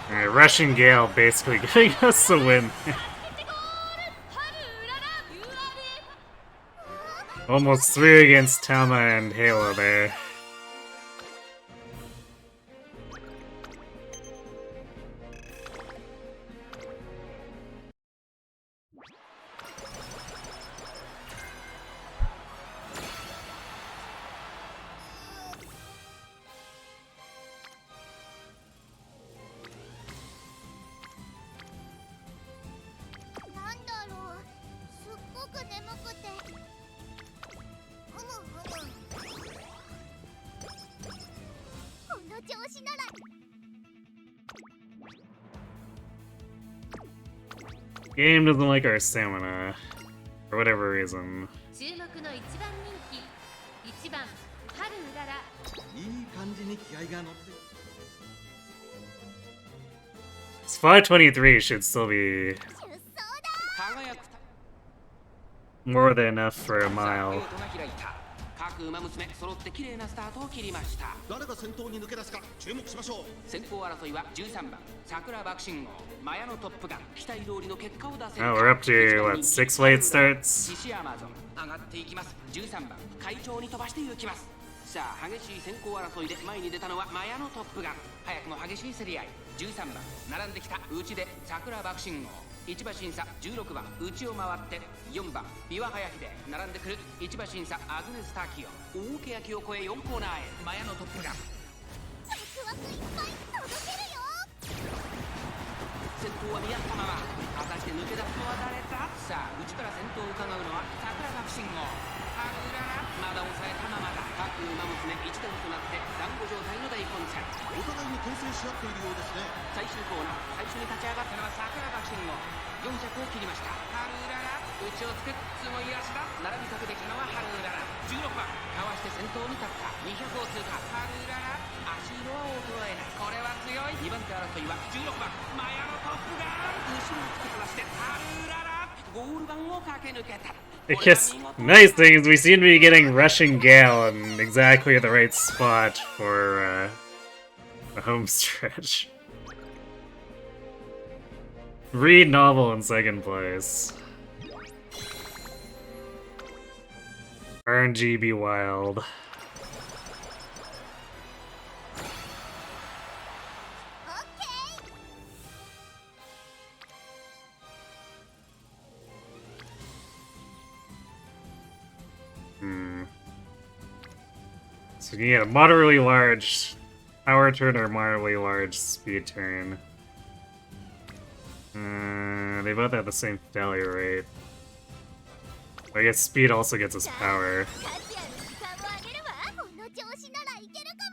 Alright, Russian Gale basically giving us the win. Almost 3 against Tama and Halo there. Game doesn't like our stamina. For whatever reason. 注目の一番人気1番春うららいい感じに気合が乗って This 523 should still be 輝く more than enough for a さあ mile. ゲートが開いた各馬娘揃って綺麗なスタートを切りました誰が先頭に抜け出すか注目しましょう先行争いは13番桜爆心号マヤのトップガン期待通りの結果を出せる Now we're up to, what, 6 weight starts? 獅子アマゾン上がっていきます13番会長に飛ばして行きますさあ激しい先行争いで前に出たのはマヤのトップガン早くも激しい競り合い13番並んできた内で桜爆心号1馬審査16番内を回って4番三輪早秀並んでくる1馬審査アグネス・タキオ大けやきを越え4コーナーへマヤのトップガンワクワクいっぱい届けるよ先頭は見合ったまま果たして抜け出すのは誰かさあ内から先頭を伺うのは桜爆心号ハルララまだ抑えたままだ各馬娘一段となって団子状態の大混戦お互いに牽制し合っているようですね最終コーナー最初に立ち上がったのは桜爆心号400を切りましたハルララ内をつくすごい足だ並びかけてきたのはハルララ16番かわして先頭に立った200を通過ハルララ足色は衰えないこれは強い2番手争いは16番マヤのトップガン後ろを突き放してハルララゴール板を駆け抜けた I guess nice thing is we seem to be getting Russian Gale in exactly the right spot for the home stretch. Read novel in second place. RNG be wild. So you get a moderately large power turn or moderately large speed turn. They both have the same failure rate. I guess speed also gets us power. 価値ある時間をあげるわこの調子ならいけるか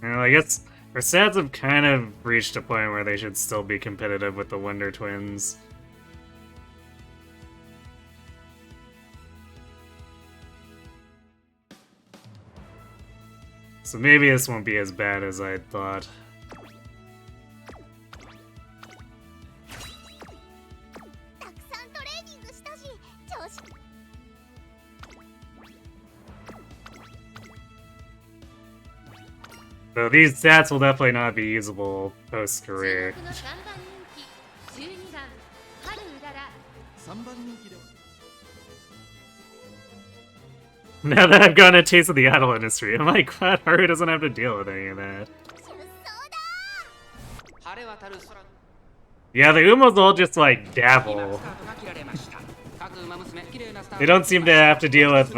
も Well, I guess our stats have kind of reached a point where they should still be competitive with the Wonder Twins. So maybe this won't be as bad as I thought. So these stats will definitely not be usable post-career. 注目の3番人気12番春うらら3番人気では Now that I've gotten a taste of the idol industry, I'm like, glad Haru doesn't have to deal with any of that. 晴れ渡る空 Yeah, the Umos all just like 今 dabble. スタートが切られました各馬娘綺麗なスター They ト don't seem to have to deal with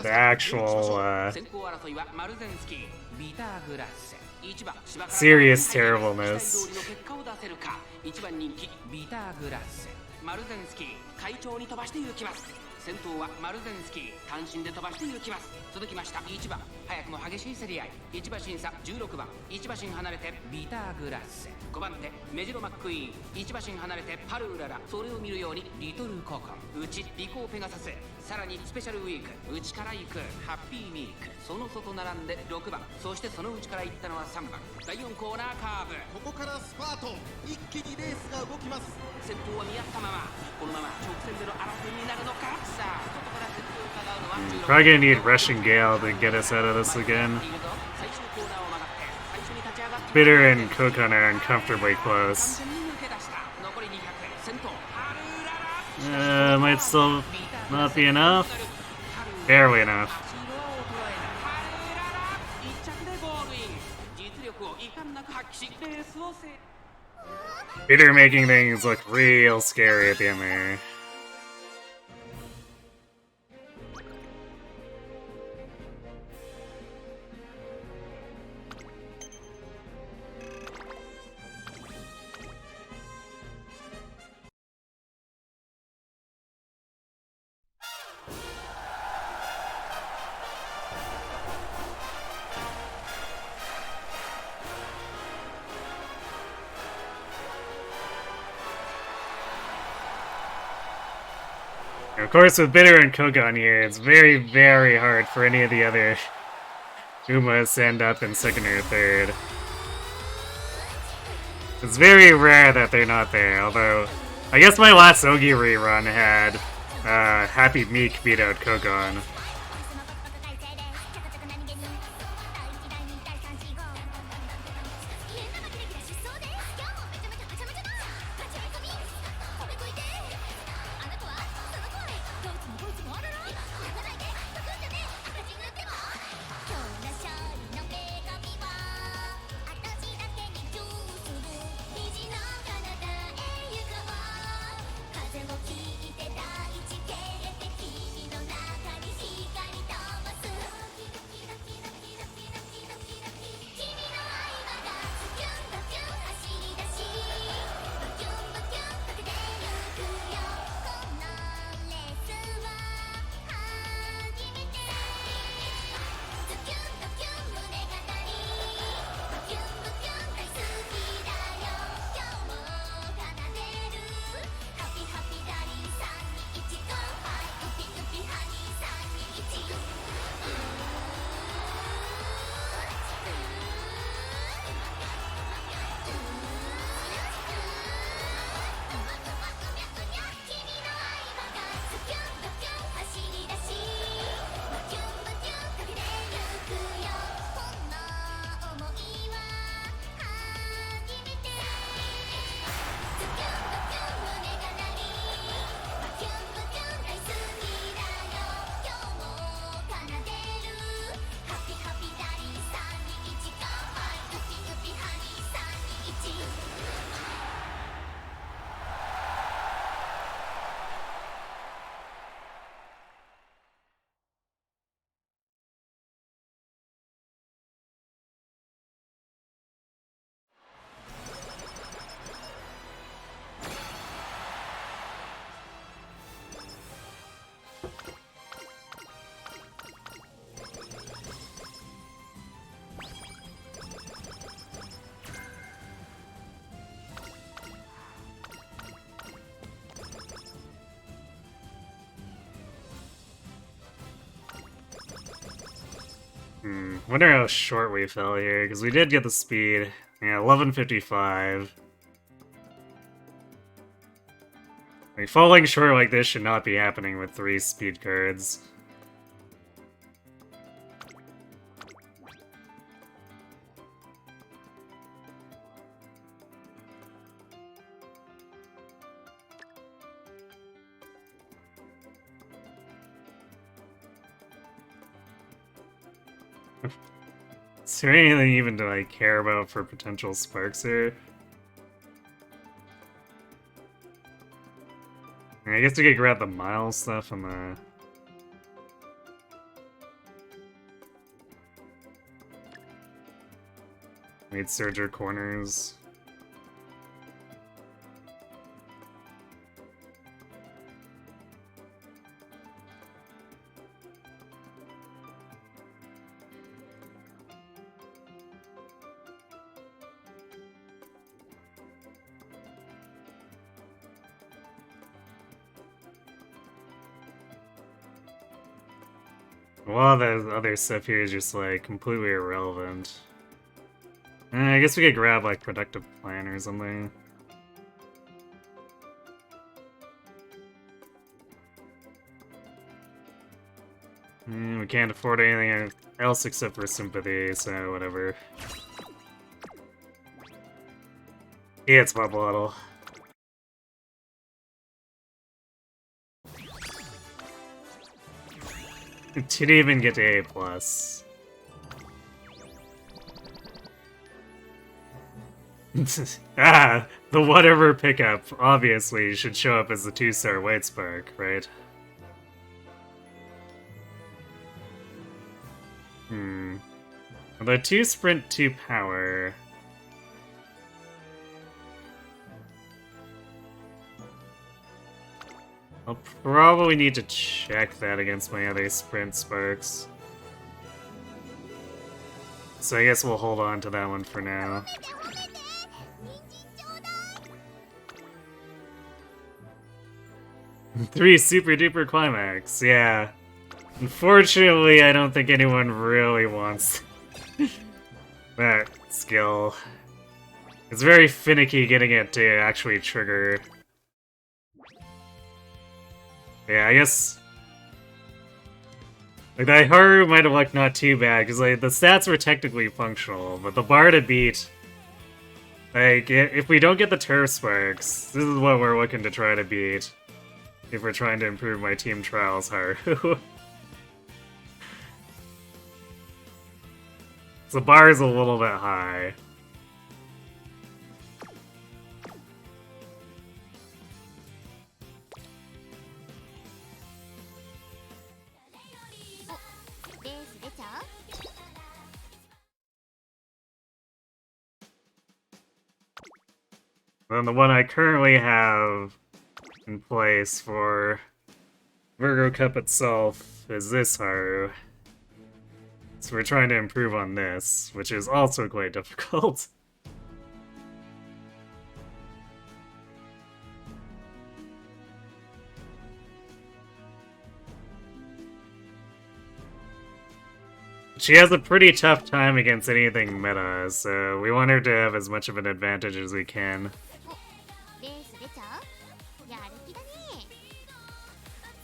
the actual 先行争いはマルゼンスキービターグラッセ1番芝倉 serious 期待 terribleness. 通りの結果を出せるか1番人気ビターグラッセマルゼンスキー会長に飛ばして行きます先頭はマルゼンスキー単身で飛ばして行きます続きました1番早くも激しい競り合い1馬審査16番1馬身離れてビターグラッセ5番手メジロマックイーン1馬身離れてハルウララそれを見るようにリトルココン内リコーペガサスさらにスペシャルウィーク内から行くハッピーウィークその外並んで6番そしてその内から行ったのは3番第4コーナーカーブここからスパート一気にレースが動きます先頭は見合ったままこのまま直線での争いになるのかさあ外から先頭を伺うのは16 Probably gonna need Russian Gale to get us out of this again. 最終コーナーを曲がって最初に立ち上がった Bitter and Kokon are uncomfortably 完 close. 全に抜け出した残り200先頭ハルララ Might still not be enough. Barely enough. 足色は衰えないハルララ1着でゴールイン実力を遺憾なく発揮しレースを制 Bitter making things look real scary at the end there. And of course, with Bitter and Kogan here, it's very, very hard for any of the other Umas to end up in second or third. It's very rare that they're not there, although I guess my last Ogiri run had Happy Meek beat out Kogan. Wonder how short we fell here, because we did get the speed. Yeah, 11:55. Like, falling short like this should not be happening with 3 speed cards. Is there anything even to like care about for potential sparks here? I guess we could grab the mile stuff on the... Need Surger corners. A lot of the other stuff here is just like completely irrelevant. I guess we could grab like Productive Plan or something. We can't afford anything else except for Sympathy, so whatever. Yeah, it's my bottle. Didn't even get to A+. The whatever pickup obviously should show up as the 2-star White Spark, right? Although 2 sprint, 2 power. I'll probably need to check that against my other sprint sparks. So I guess we'll hold on to that one for now. 3 super duper climax, yeah. Unfortunately, I don't think anyone really wants that skill. It's very finicky getting it to actually trigger. Yeah, I guess... Like, the Haru might have looked not too bad, because like, the stats were technically functional, but the bar to beat... Like, if we don't get the Turf Sparks, this is what we're looking to try to beat. If we're trying to improve my team trials, Haru. So the bar is a little bit high. Then the one I currently have in place for Virgo Cup itself is this Haru. So we're trying to improve on this, which is also quite difficult. She has a pretty tough time against anything meta, so we want her to have as much of an advantage as we can.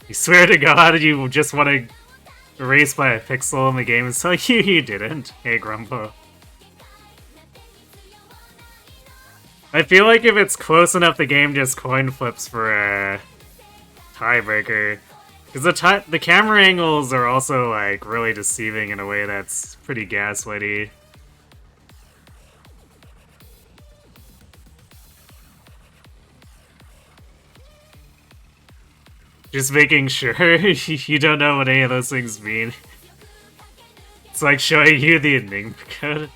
You swear to God you just want to erase by a pixel in the game and so you didn't. Hey, Grumpo. I feel like if it's close enough, the game just coin flips for a tiebreaker. Because the camera angles are also, like, really deceiving in a way that's pretty gaslighty. Just making sure you don't know what any of those things mean. It's like showing you the Enigma code.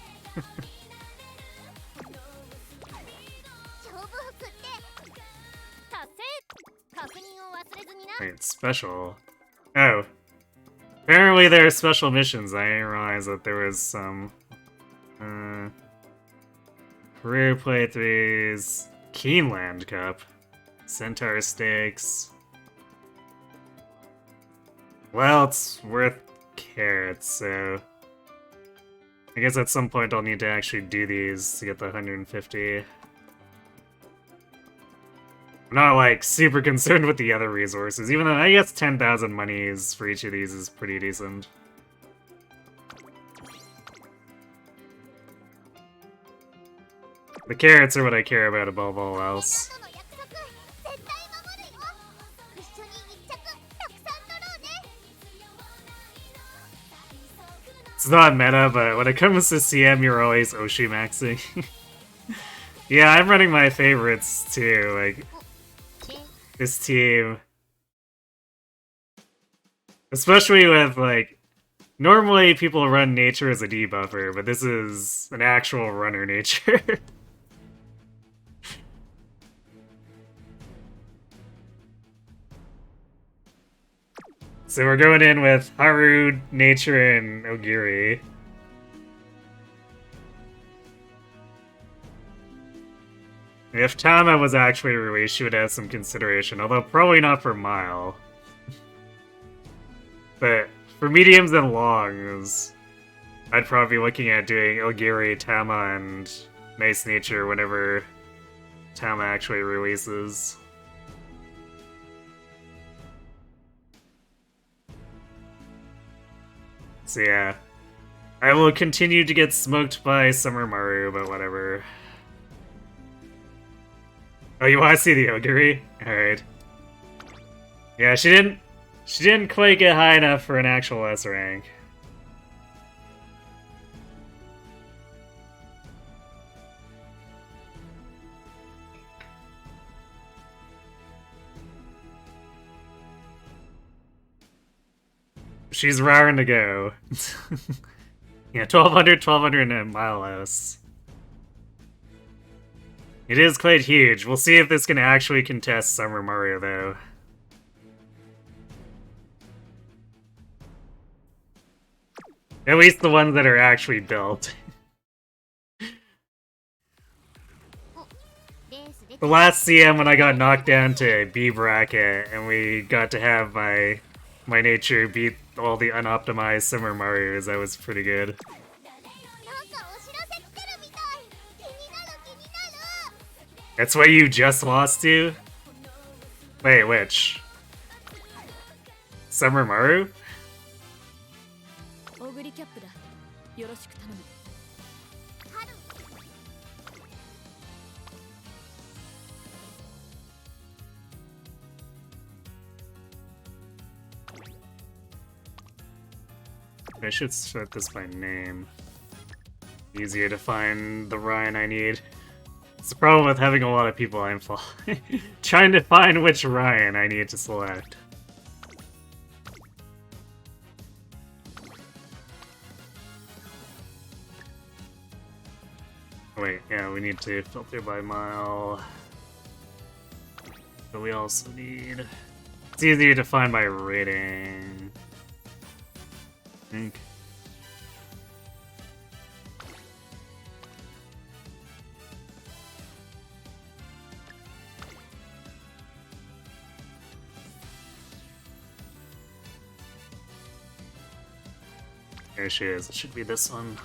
Wait, special? Oh. Apparently there are special missions. I didn't realize that there was some... Career playthroughs... Keenland Cup. Centaur Stakes... Well, it's worth carrots, so... I guess at some point I'll need to actually do these to get the 150. I'm not, like, super concerned with the other resources, even though I guess 10,000 monies for each of these is pretty decent. The carrots are what I care about above all else. It's not meta, but when it comes to CM, you're always Oshi maxing. Yeah, I'm running my favorites too, like... This team. Especially with, like... Normally people run nature as a debuffer, but this is an actual runner nature. So we're going in with Haru, Nature, and Ogiri. If Tama was actually released, she would have some consideration, although probably not for Mile. But for mediums and longs, I'd probably be looking at doing Ogiri, Tama, and Nice Nature whenever Tama actually releases. So yeah, I will continue to get smoked by Summer Maru, but whatever. Oh, you want to see the Ogiri? Alright. Yeah, she didn't quite get high enough for an actual S rank. She's raring to go. Yeah, 1200 and Mile S. It is quite huge. We'll see if this can actually contest Summer Mario, though. At least the ones that are actually built. The last CM when I got knocked down to B bracket and we got to have my nature beat all the unoptimized Summer Marios, that was pretty good. That's what you just lost to? Wait, which? Summer Maru? I should set this by name. Easier to find the Ryan I need. It's the problem with having a lot of people I'm following. Trying to find which Ryan I need to select. Wait, yeah, we need to filter by mile. But we also need... It's easier to find by rating. I think. There she is. It should be this one.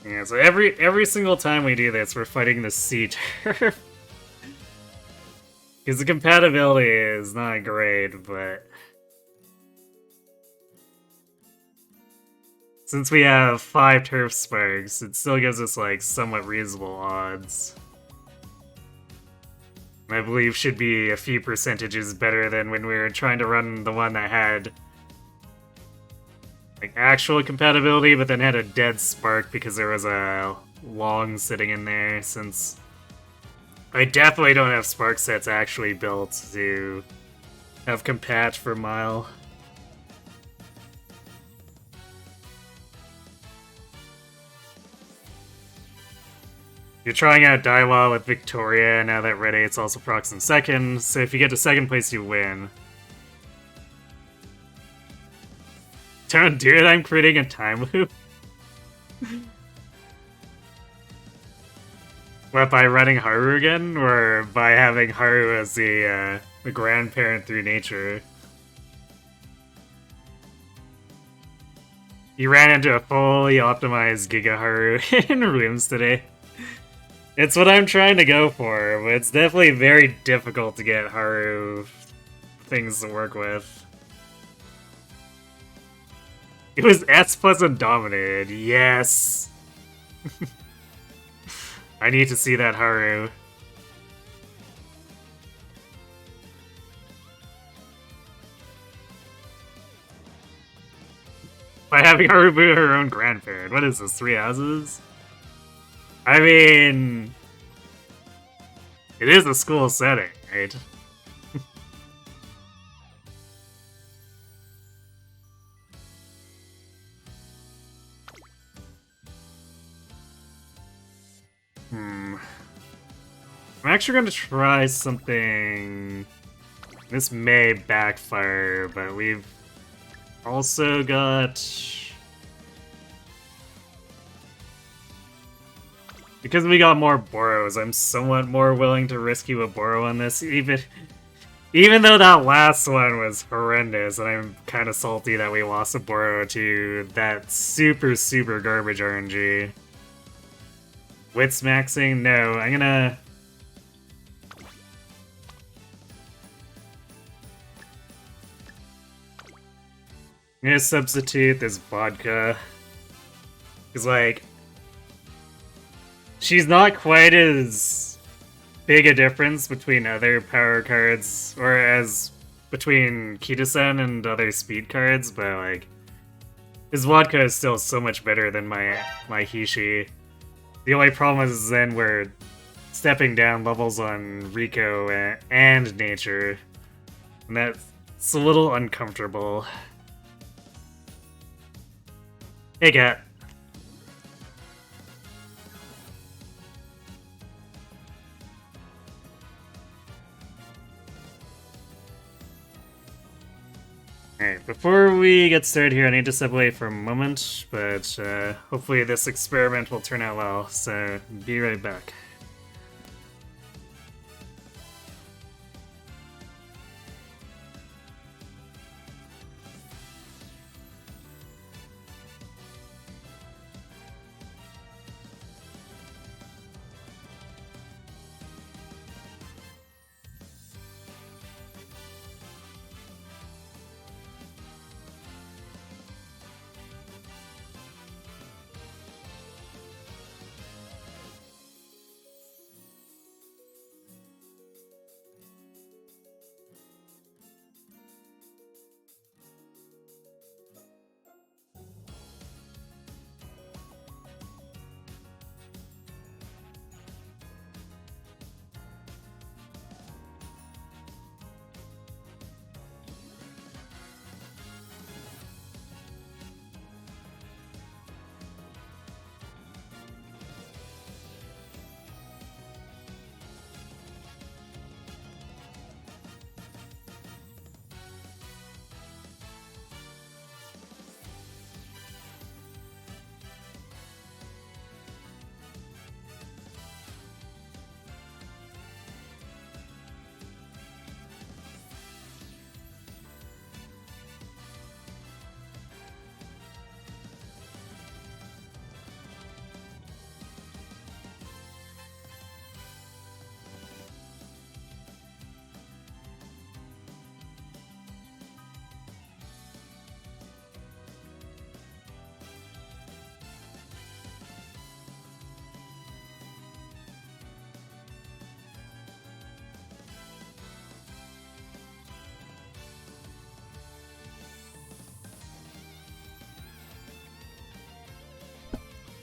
Yeah, so every single time we do this, we're fighting the sea turf. Because the compatibility is not great, but... Since we have 5 turf sparks, it still gives us, like, somewhat reasonable odds. I believe should be a few percentages better than when we were trying to run the one that had like actual compatibility, but then had a dead spark because there was a long sitting in there, since I definitely don't have spark sets actually built to have compat for mile. You're trying out Daiwa with Victoria now that Red 8's also procs in second, so if you get to second place, you win. Don't do it, I'm creating a time loop. What, by running Haru again? Or by having Haru as the grandparent through nature? You ran into a fully optimized Giga Haru in rooms today. It's what I'm trying to go for, but it's definitely very difficult to get Haru things to work with. It was S plus undominated, yes! I need to see that Haru. By having Haru be her own grandparent. What is this, 3 houses? I mean, it is a school setting, right? I'm actually going to try something. This may backfire, but we've also got... Because we got more Boros, I'm somewhat more willing to rescue a Boro on this, even though that last one was horrendous, and I'm kind of salty that we lost a Boro to that super garbage RNG. Wits maxing? No, I'm gonna substitute this vodka. Because, like, she's not quite as big a difference between other power cards, or as between Kita-sen and other speed cards, but, like, his vodka is still so much better than my Hishi. The only problem is then we're stepping down levels on Rico and Nature, and that's a little uncomfortable. Hey, cat. Alright, before we get started here, I need to step away for a moment, but hopefully this experiment will turn out well, so be right back.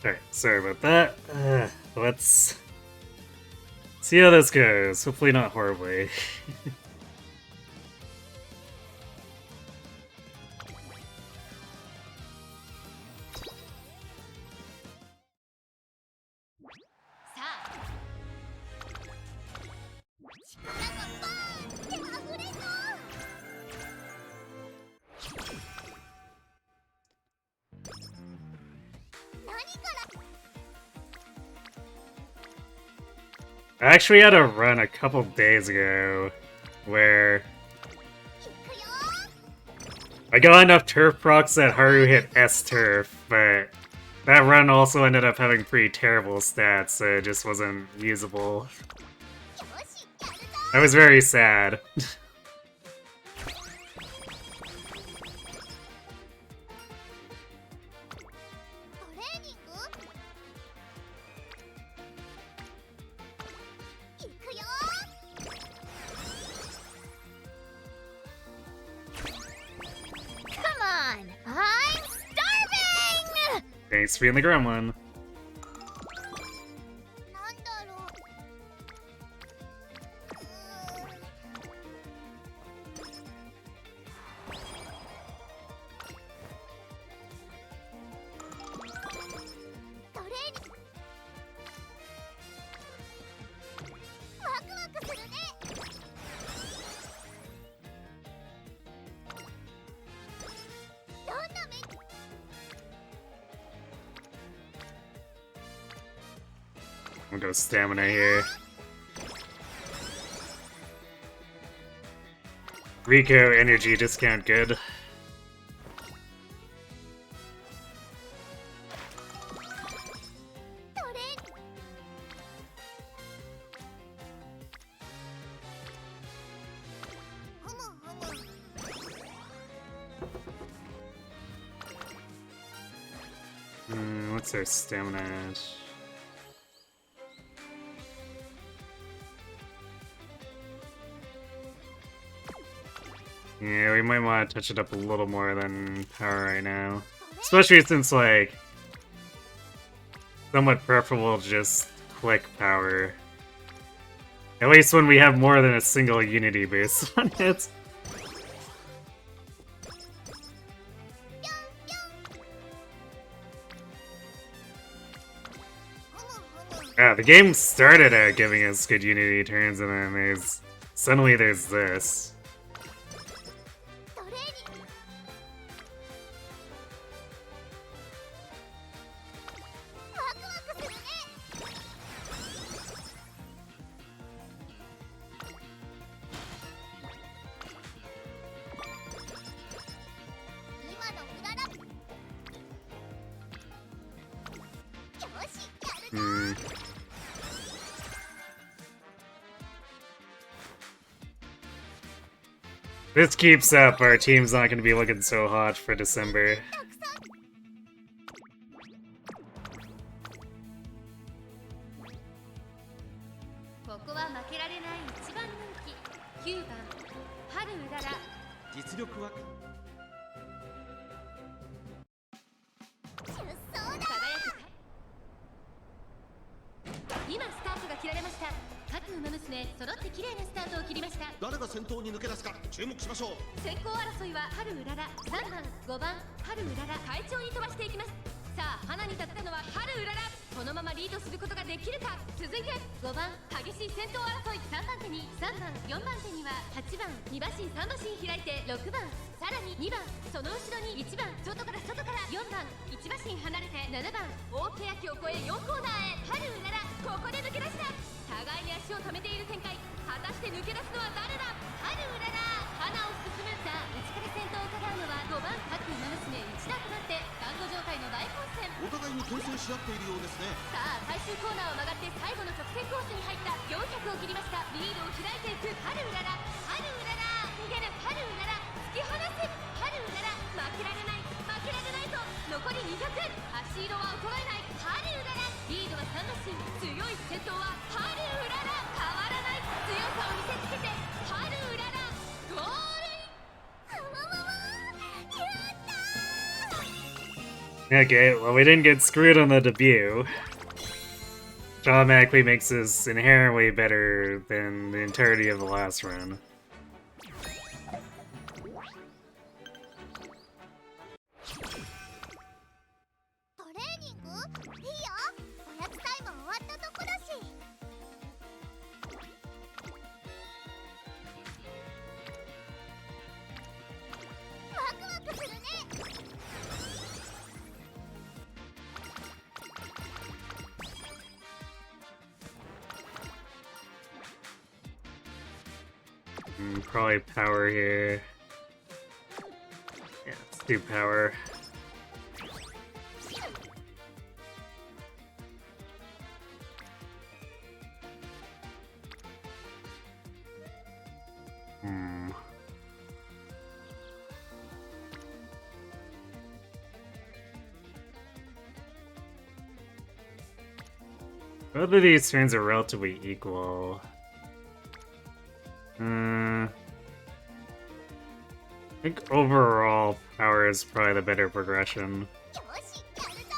Alright, sorry about that. Let's see how this goes. Hopefully not horribly. I actually had a run a couple days ago where I got enough turf procs that Haru hit S turf, but that run also ended up having pretty terrible stats, so it just wasn't usable. I was very sad. Thanks for being the gremlin. I'll go stamina here. Rico energy discount good. What's their stamina at? Yeah, we might want to touch it up a little more than power right now. Especially since, like, somewhat preferable to just click power. At least when we have more than a single unity boost on it. Yeah, the game started out giving us good unity turns, and then suddenly there's this. this keeps up, our team's not going to be looking so hot for December. ここは負けられない一番人気9番春うらら実力は輝く今スタートが切られました。各馬娘揃って綺麗なスタートを切りました。誰が先頭に抜け出すか注目しましょう。先行争いは春うらら3番5番春うらら快調に飛ばしていきます。さあ花に立ったのは春うらら、このままリードすることができるか。続いて5番激しい先頭争い、3番手に3番4番手には8番2馬身3馬身開いて6番、さらに2番、その後ろに1番外から4番1馬身離れて7番大欅を越え4コーナーへ春うらら、ここで抜け出した。互いに足を止めている展開、果たして抜け出すのは誰だ。春うらら花を進む。さあ内から先頭を伺うのは5番各馬娘一打となってガンド状態の大混戦。お互いに牽制し合っているようですね。さあ最終コーナーを曲がって最後の直線コースに入った400を切りました。リードを開いていく春うらら、春うらら逃げる春うらら、突き放す春うらら、負けられないと残り200、足色は衰えない春うらら、リードは3馬身、強い先頭は春うらら、変わらない強さを見せつけて春うららゴールイン。 Okay, well, we didn't get screwed on the debut. Which automatically makes us inherently better than the entirety of the last run. トレーニングいいよ、おやつタイム終わったとこだし。ワクワクするね。Probably power here. Yeah, let's do power. Both of these turns are relatively equal. I think overall, power is probably the better progression. よしやるぞ。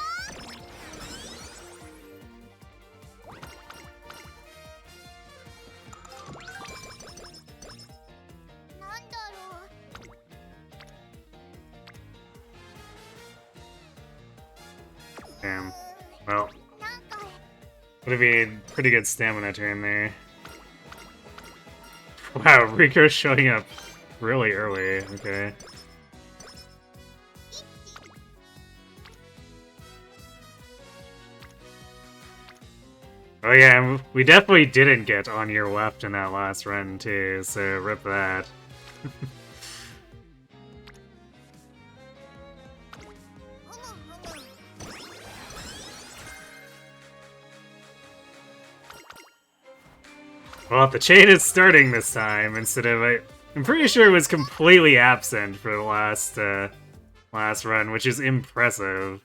なんだろう。 Damn. Well, なんか would have been a pretty good stamina turn there. Wow, Rico's showing up really early. Okay. Oh yeah, we definitely didn't get on your left in that last run too, so rip that. Well, the chain is starting this time instead of I'm pretty sure it was completely absent for the last run, which is impressive.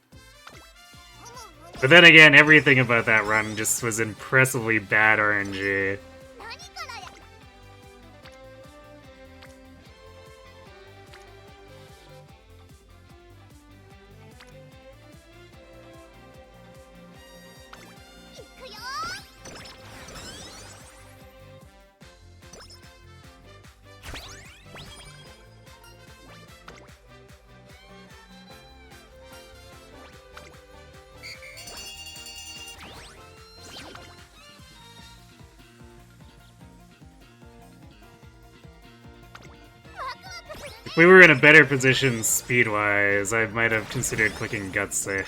But then again, everything about that run just was impressively bad RNG. 何からや。行くよ。 If we were in a better position speed-wise, I might have considered clicking Guts there.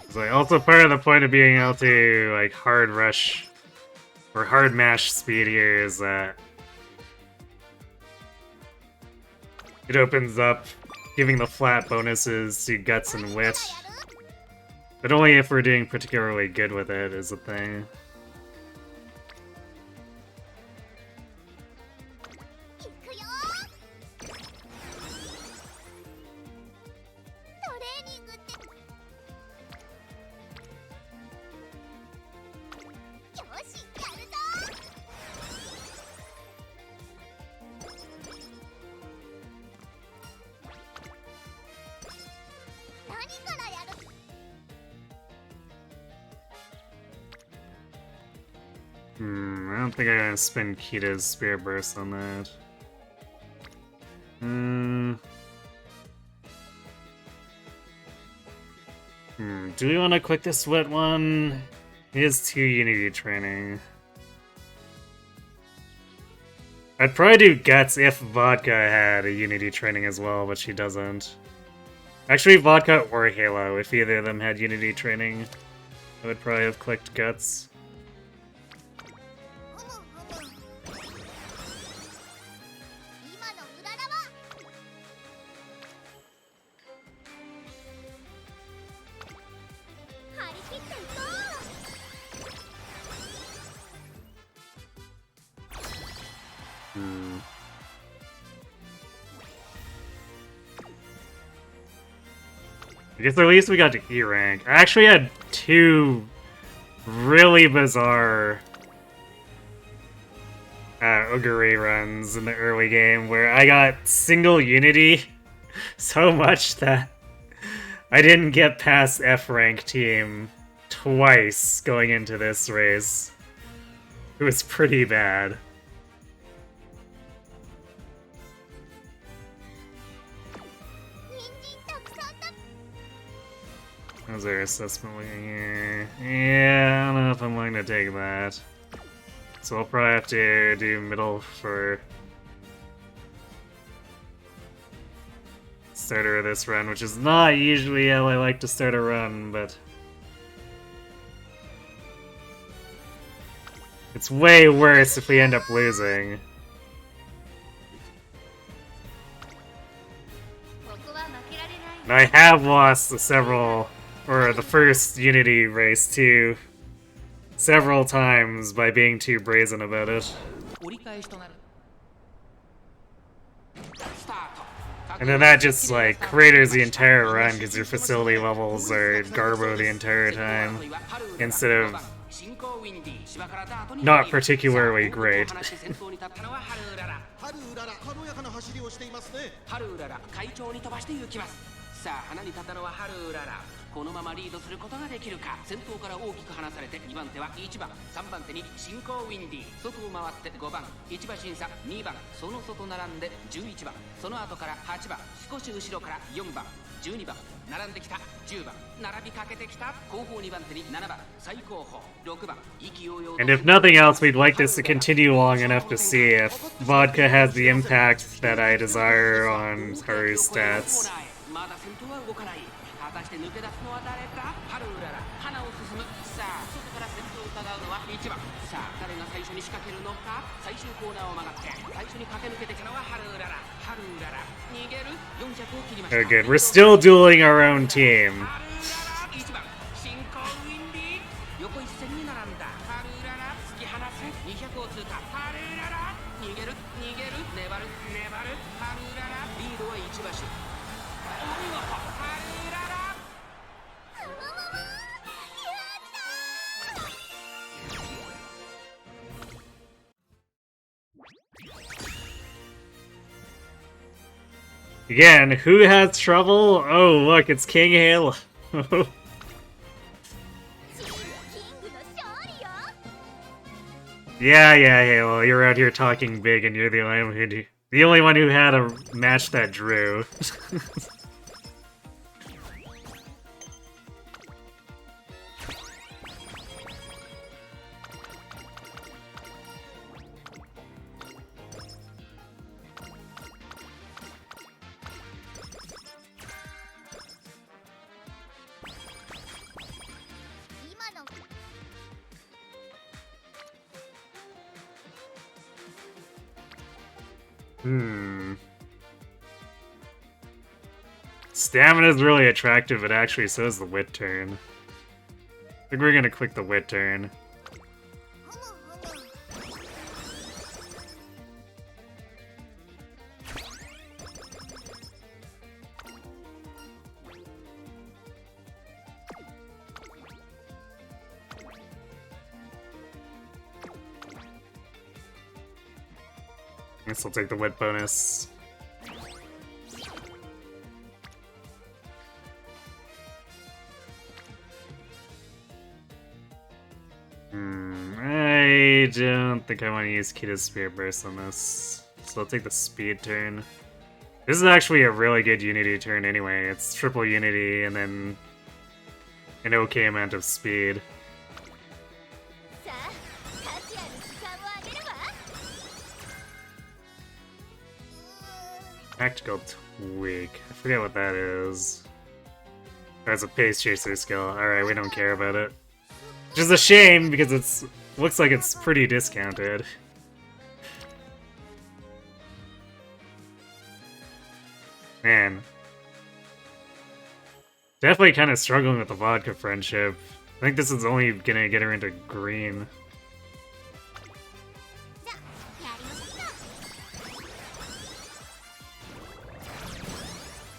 It's like also part of the point of being able to like hard rush or hard mash speed here is that it opens up giving the flat bonuses to Guts and Wit But only if we're doing particularly good with it is the thing. いくよ。トレーニングってよしやるぞ。何からやる。 I don't think I'm gonna spend Kita's Spirit Burst on that. Do we want to quick the sweat one? He has 2 Unity training. I'd probably do Guts if Vodka had a Unity training as well, but she doesn't. Actually, Vodka or Halo, if either of them had Unity training, I would probably have clicked Guts. 今のうららは張り切っていこう。 I guess at least we got to E rank. I actually had 2 really bizarre Ogre runs in the early game where I got single Unity so much that I didn't get past F rank team twice going into this race. It was pretty bad. How's our assessment looking here? Yeah, I don't know if I'm willing to take that. So I'll probably have to do middle for starter of this run, which is not usually how I like to start a run, but it's way worse if we end up losing. ここは負けられない。 And I have lost the first Unity race too, several times by being too brazen about it. 折り返しとなる。スタート。 And then that just like craters the entire run because your facility levels are garbo the entire time instead of not particularly great. ハルウララ軽やかな走りをしていますね。ハルウララ快調に飛ばして行きます。さあ花に立ったのはハルウララ。このままリードすることができるか。先頭から大きく離されて2番手は1番、3番手に進行ウィンディ、外を回って5番、1馬審査2番、その外並んで11番、その後から8番、少し後ろから4番、12番、並んできた10番、並びかけてきた後方2番手に7番、最後方6番、意気揚々。 And if nothing else, we'd like this to continue long enough to see if Vodka has the impact that I desire on Haru's stats. まだ先頭は動かない。果たして抜け出すのは誰か。ハルウララ花を進む。さあ外から先頭を伺うのは1番。さあ誰が最初に仕掛けるのか。最終コーナーを曲がって最初に駆け抜けてきたのはハルウララ。ハルウララ逃げる。400を切りました。 Oh, good. We're still dueling our own team. ハルウララ1番進行ウィンディ横一線に並んだ。ハルウララ突き放す。200を通過。ハルウララ逃げる粘るハルウララリードは1馬身。お見事ハルウララ。 Again, who has trouble? Oh, look, it's King Halo. Yeah, Halo, you're out here talking big and you're the only one who had a match that drew. Stamina is really attractive, but actually so is the wit turn. think we're gonna click the wit turn. Guess I'll take the wit bonus. I don't think I want to use Kita's Spirit Burst on this, so I'll take the speed turn. This is actually a really good Unity turn anyway. It's triple Unity and then an okay amount of speed. Tactical Tweak. I forget what that is. That's a Pace Chaser skill. Alright, we don't care about it. Which is a shame because it's looks like it's pretty discounted. Man. Definitely kind of struggling with the vodka friendship. I think this is only gonna get her into green.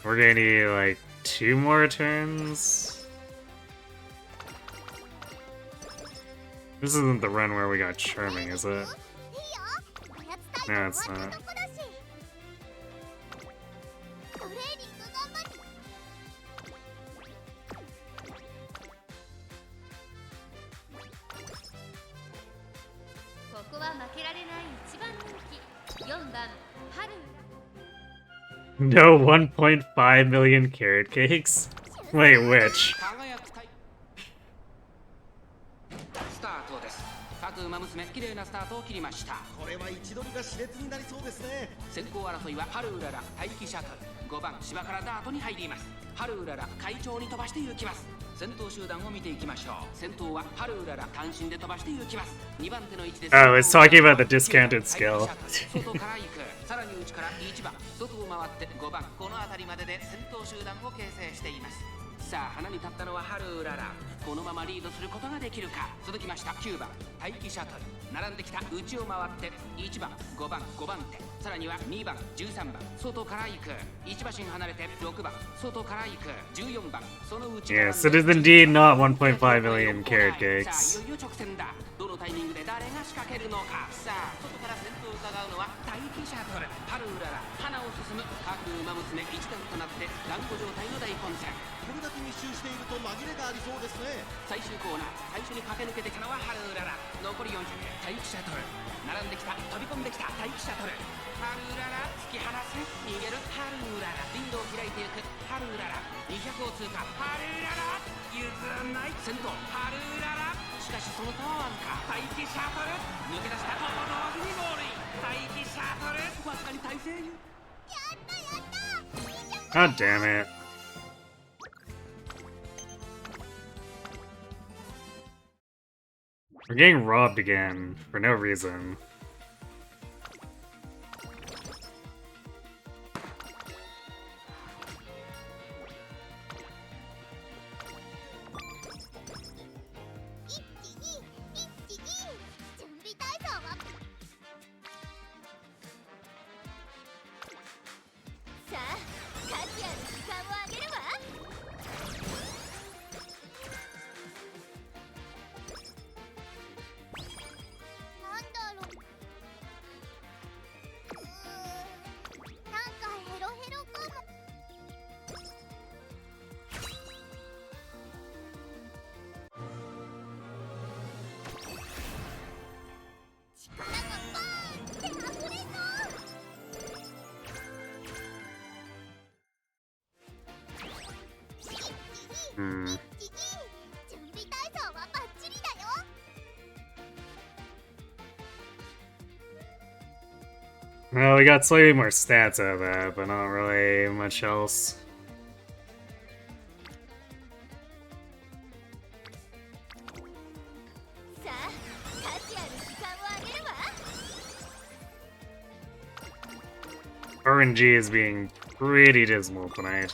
We're gonna need like 2 more turns. This isn't the run where we got Charming, is it? No, it's not. No 1.5 million carrot cakes? Wait, which? スタートです。各馬娘綺麗なスタートを切りました。これは位置取りが熾烈になりそうですね。先行争いはハルウララ待機シャトル5番芝からダートに入ります。ハルウララ会長に飛ばして行きます。先頭集団を見ていきましょう。先頭はハルウララ単身で飛ばして行きます。2番手の位置です。Oh, it's talking about the discounted skill. 外から行く。さらに内から1番外を回って5番この辺りまでで先頭集団を形成しています。さあ花に立ったのはハルウララ。このままリードすることができるか。続きました9番待機シャトル並んできた内を回って1番5番5番手さらには2番13番外から行く1馬身離れて6番外から行く14番その内 Yes, it is indeed not 1.5 million carrot さあ cakes. いよいよ直線だ。どのタイミングで誰が仕掛けるのか。さあ外から先頭を伺うのは待機シャトルハルウララ花を進む各馬娘一段となって団子状態の大混戦。これだけ密集していると紛れがありそうですね。最終コーナー最初に駆け抜けてきたのはハルウララ。残り400待機シャトル並んできた飛び込んできた待機シャトルハルウララ突き放す逃げるハルウララリンドを開いていくハルウララ200を通過ハルウララ譲らない先頭ハルウララしかしその差はわずか待機シャトル抜け出したと同時にゴールイン待機シャトルわずかに体勢に God damn it. We're getting robbed again, for no reason. Well, we got slightly more stats out of that, but not really much else. RNG is being pretty dismal tonight.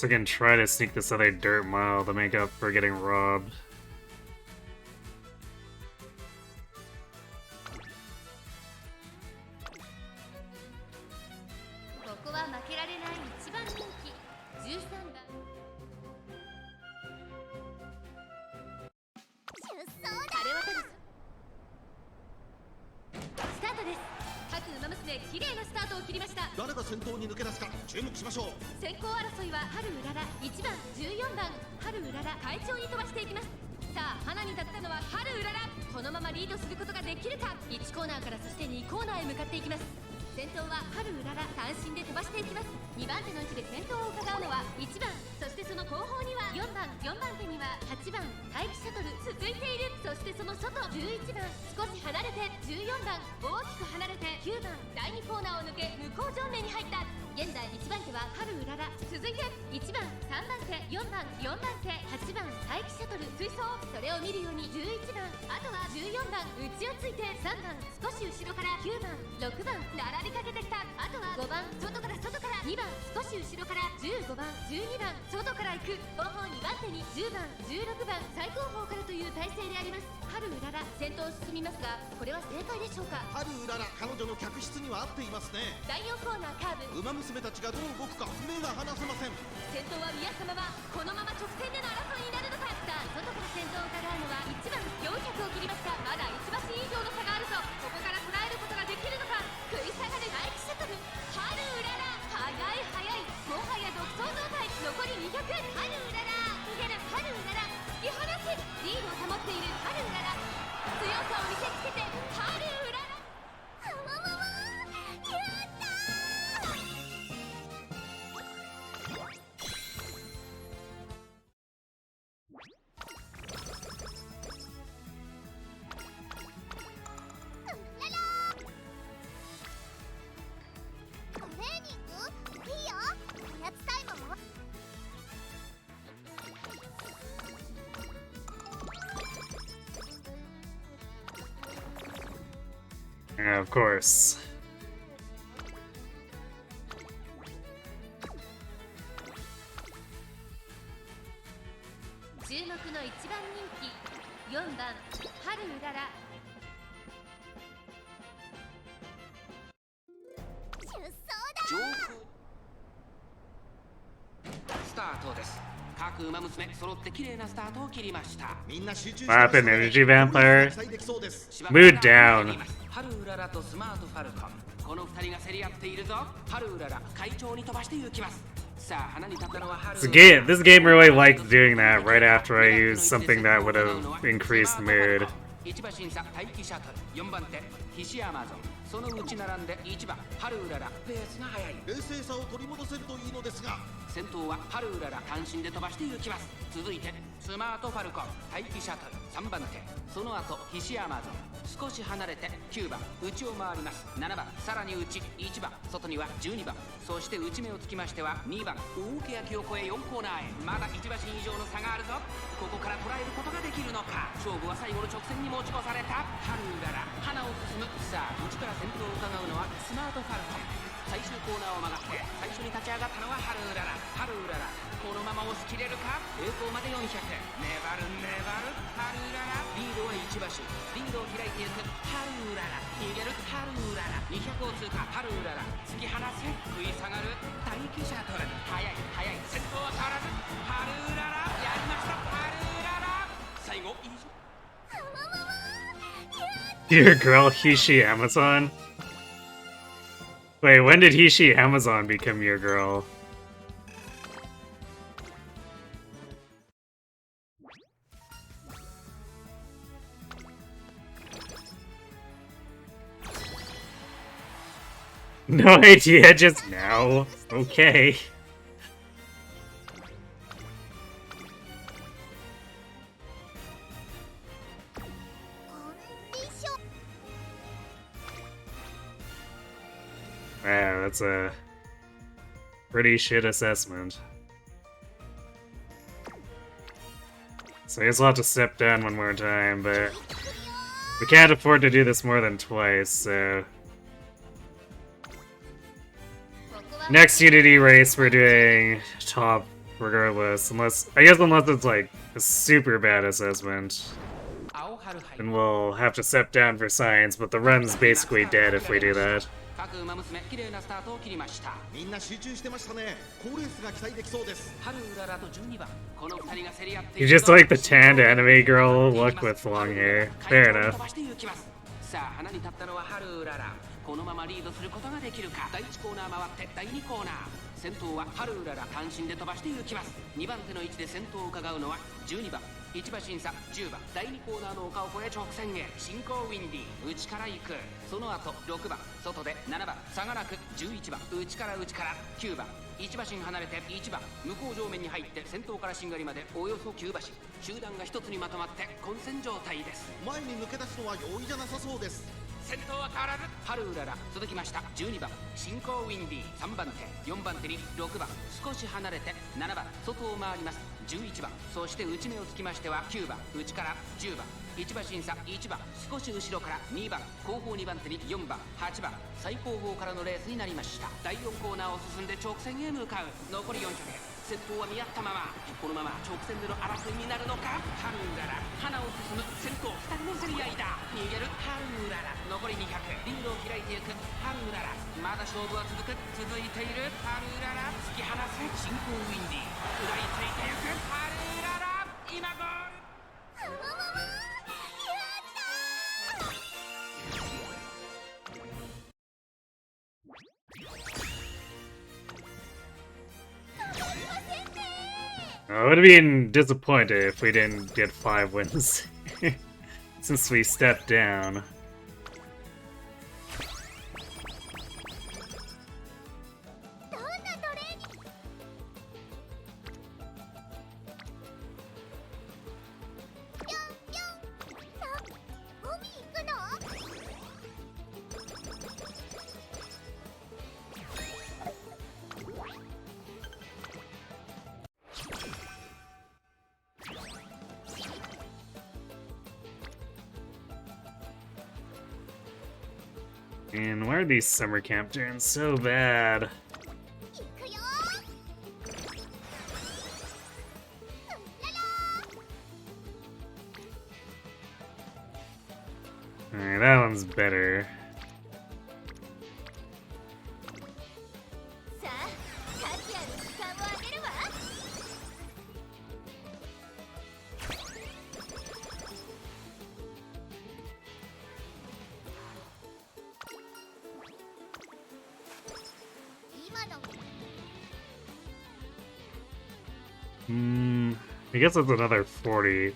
So I can try to sneak this other dirt mile to make up for getting robbed. ここは負けられない一番人気13番。晴れ渡るスタートです。各馬娘綺麗なスタートを切りました。誰が先頭に抜け出すか注目しましょう。先行争いは春うらら1番14番春うらら快調に飛ばしていきます。さあ花に立ったのは春うらら。このままリードすることができるか。1コーナーからそして2コーナーへ向かっていきます。先頭は春うらら単身で飛ばしていきます。2番手の位置で先頭を伺うのは1番、そしてその後方には4番、4番手には8番待機シャトル続いている。そしてその外11番少し離れて14番大きく離れて9番第2コーナーを抜け向こう正面に入った。現在1番手は春うらら、続いて1番3番手4番4番手8番待機シャトル追走。それを見るように11番、あとは14番内をついて3番少し後ろから9番6番並びかけてきた。あとは5番外から2番少し後ろから15番12番外から行く。後方2番手に10番16番最後方からという体勢であります。春うらら先頭を進みますが、これは正解でしょうか。春うらら、彼女の客室には合っていますね。第4コーナーカーブ、馬娘たちがどう動くか目が離せません。先頭は宮様はこのまま直線での争いになるのか。さあ外から先頭を伺うのは1番400を切りました。まだ1馬身以上の差があるぞ。ここから捉えることができるのか。食い下がる待機シャトル春うらら、速いもはや独走状態。残り200。春うらら逃げる春うらら、突き放す。リードを保っている春うらら、強さを見せつけて春うらら。やったトレーニングいいよ。おやつタイムもYeah, of course. 注目の1番人気4番春うらら。上空スタートです。各馬娘揃って綺麗なスタートを切りました。みんな集中して What happened, Energy Vampire? 期待できそうです。 Mood down. 春うららとスマートファルコン、この2人が競り合っているぞ。春うらら快調に飛ばして行きます。さあ花に立ったのは春うらら。This game really liked doing that right after I used something that would have increased mood. 1馬審査待機シャトル4番手菱アマゾン、そのうち並んで1番春うらら。ペースが速い。冷静さを取り戻せるといいのですが、先頭は春うらら単身で飛ばして行きます。続いてスマートファルコン待機シャトル3番手、その後菱アマゾン、少し離れて9番内を回ります。7番さらに内1番外には12番、そして内目をつきましては2番大けやきを越え4コーナーへ。まだ1馬身以上の差があるぞ。ここから捉えることができるのか。勝負は最後の直線に持ち越された。春うらら花を進む。さあ内から先頭を伺うのはスマートファルコン。最終コーナーを曲がって最初に立ち上がったのは春うらら。春うららこのまま押し切れるか。栄光まで400。粘る春うらら。リードは1馬身、リードを開いていく春うらら。逃げる春うらら。200を通過。春うらら突き放す。食い下がる待機シャトル。速い先頭は変わらず。春うららやりました。春うらら最後以上。 Your girl Hishi Amazon? Wait, when did Hishi Amazon become your girl? No idea, just now. Okay. Wow, that's a pretty shit assessment. So I guess we'll have to step down one more time, but we can't afford to do this more than twice, so... Next Unity race, we're doing top regardless. Unless it's like a super bad assessment. Then we'll have to step down for science, but the run's basically dead if we do that. 各馬娘綺麗なスタートを切りました。みんな集中してましたね。好レースが期待できそうです。ハルウララと12番。この2人が競り合って You just like the tanned anime girl look with long hair. Fair enough. さあ、花に立ったのはハルウララ。このままリードすることができるか。第1コーナー回って第2コーナー。先頭はハルウララ、単身で飛ばして行きます。2番手の位置で先頭を伺うのは12番。1馬審査10番。第2コーナーの丘を越え直線へ。進行ウィンディー、内から行く。その後6番、外で7番、差がなく11番、内から9番。1馬身離れて1番、向こう上面に入って先頭からしんがりまでおよそ9馬身。集団が一つにまとまって混戦状態です。前に抜け出すのは容易じゃなさそうです。先頭は変わらずハルウララ。続きました12番、進行ウィンディー。3番手4番手に6番、少し離れて7番、外を回ります11番。そして内目をつきましては9番、内から10番。1馬審査1番、少し後ろから2番、後方2番手に4番、8番。最後方からのレースになりました。第4コーナーを進んで直線へ向かう。残り4着。先頭は見合ったまま。このまま直線での争いになるのか。ハルウララ、花を進む先頭2人の競り合いだ。逃げるハルウララ。残り200、リードを開いていくハルウララ。まだ勝負は続いているハルウララ。突き放す進行ウィンディー。食らいついていくハルウララ。今ゴール。I would have been disappointed if we didn't get 5 wins since we stepped down. And why are these summer camp doing so bad? Alright, that one's better. I guess it's another 40.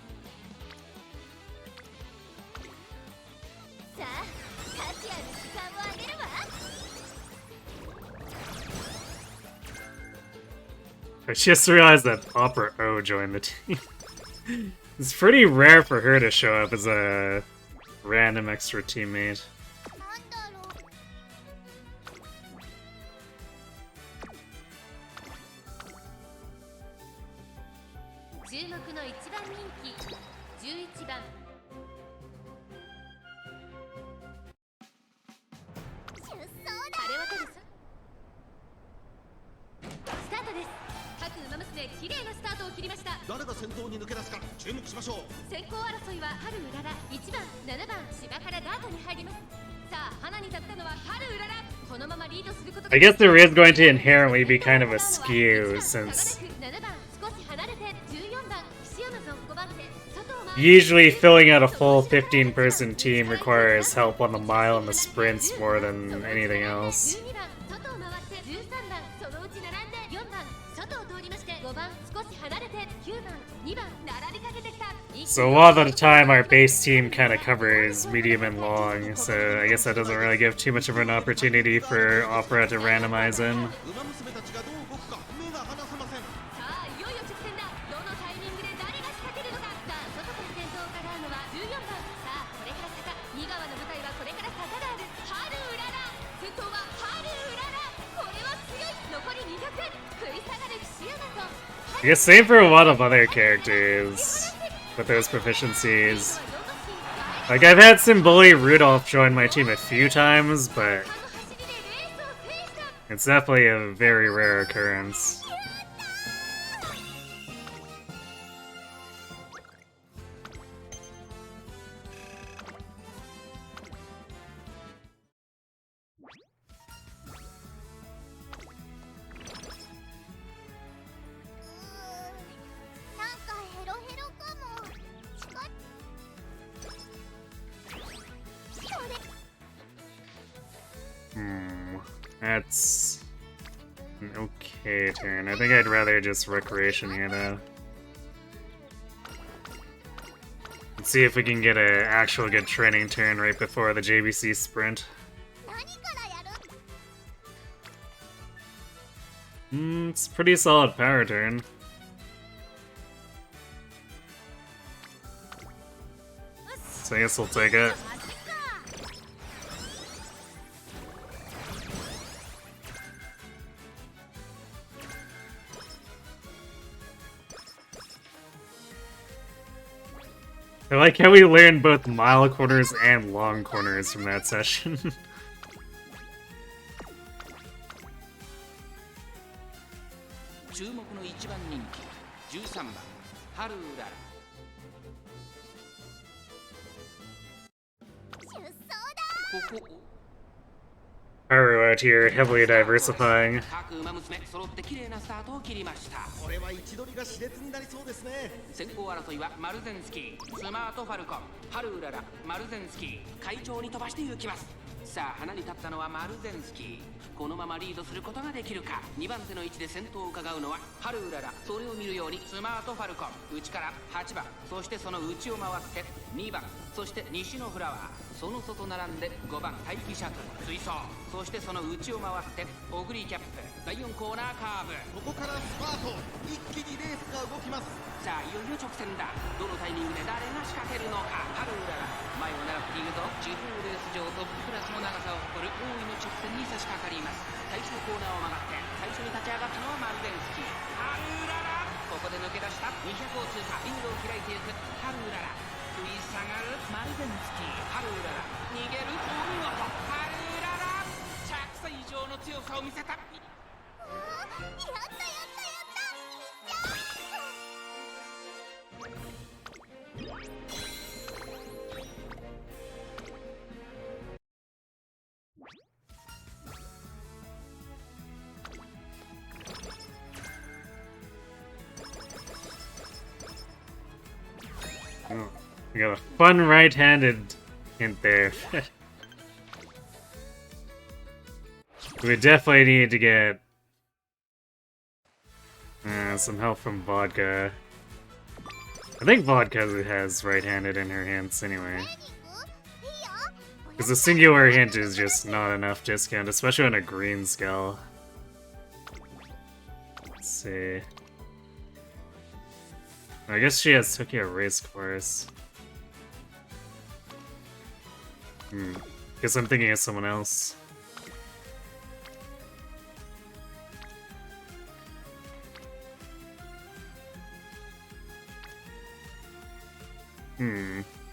I just realized that Opera O joined the team. It's pretty rare for her to show up as a random extra teammate. しましょう。先行争いは春うらら、1番、7番、芝からダートに入ります。さあ、花に立ったのは春うらら。このままリードすることが I guess there is going to inherently be kind of a skew since usually filling out a full 15-person team requires help on the mile and the sprints more than anything else. So a lot of the time our base team kind of covers medium and long, so I guess that doesn't really give too much of an opportunity for Opera to randomize in. I guess same for a lot of other characters with those proficiencies. Like, I've had Symboli Rudolph join my team a few times, but it's definitely a very rare occurrence. That's an okay turn. I think I'd rather just Recreation here, though. Let's see if we can get an actual good training turn right before the JBC sprint. It's a pretty solid power turn. So I guess we'll take it. I like how we learned both mile corners and long corners from that session. 注目の一番人気13番ハルウララ Haru out here, heavily diversifying. 各馬娘揃って綺麗なスタートを切りました。これは位置取りが熾烈になりそうですね。先行争いはマルゼンスキー、スマートファルコン、ハルウララ、マルゼンスキー、会長に飛ばして行きます。さあ花に立ったのはマルゼンスキー。このままリードすることができるか。2番手の位置で先頭を伺うのはハルウララ。それを見るようにスマートファルコン、内から8番、そしてその内を回って2番、そして西のフラワー。その外並んで5番待機シャトル追走、そしてその内を回ってオグリーキャップ第4コーナーカーブ。ここからスパート、一気にレースが動きます。さあいよいよ直線だ。どのタイミングで誰が仕掛けるのか。ハルウララ前を狙っていると地方レース場トップクラスの長さを誇る大井の直線に差し掛かります。最終コーナーを曲がって最初に立ち上がったのはマルゼンスキー。ハルウララここで抜け出した200を通過、リードを開いていくハルウララ。食い下がるマルゼンスキー。ハルウララ逃げるお見事。ハルウララ100歳以上の強さを見せた。やったやったやった。Oh, we got a fun right-handed hint there. We definitely need to get some help from Vodka. I think Vodka has right-handed in her hints anyway. Because a singular hint is just not enough discount, especially on a green scale. Let's see. I guess she has Tokyo Race Course. Guess I'm thinking of someone else.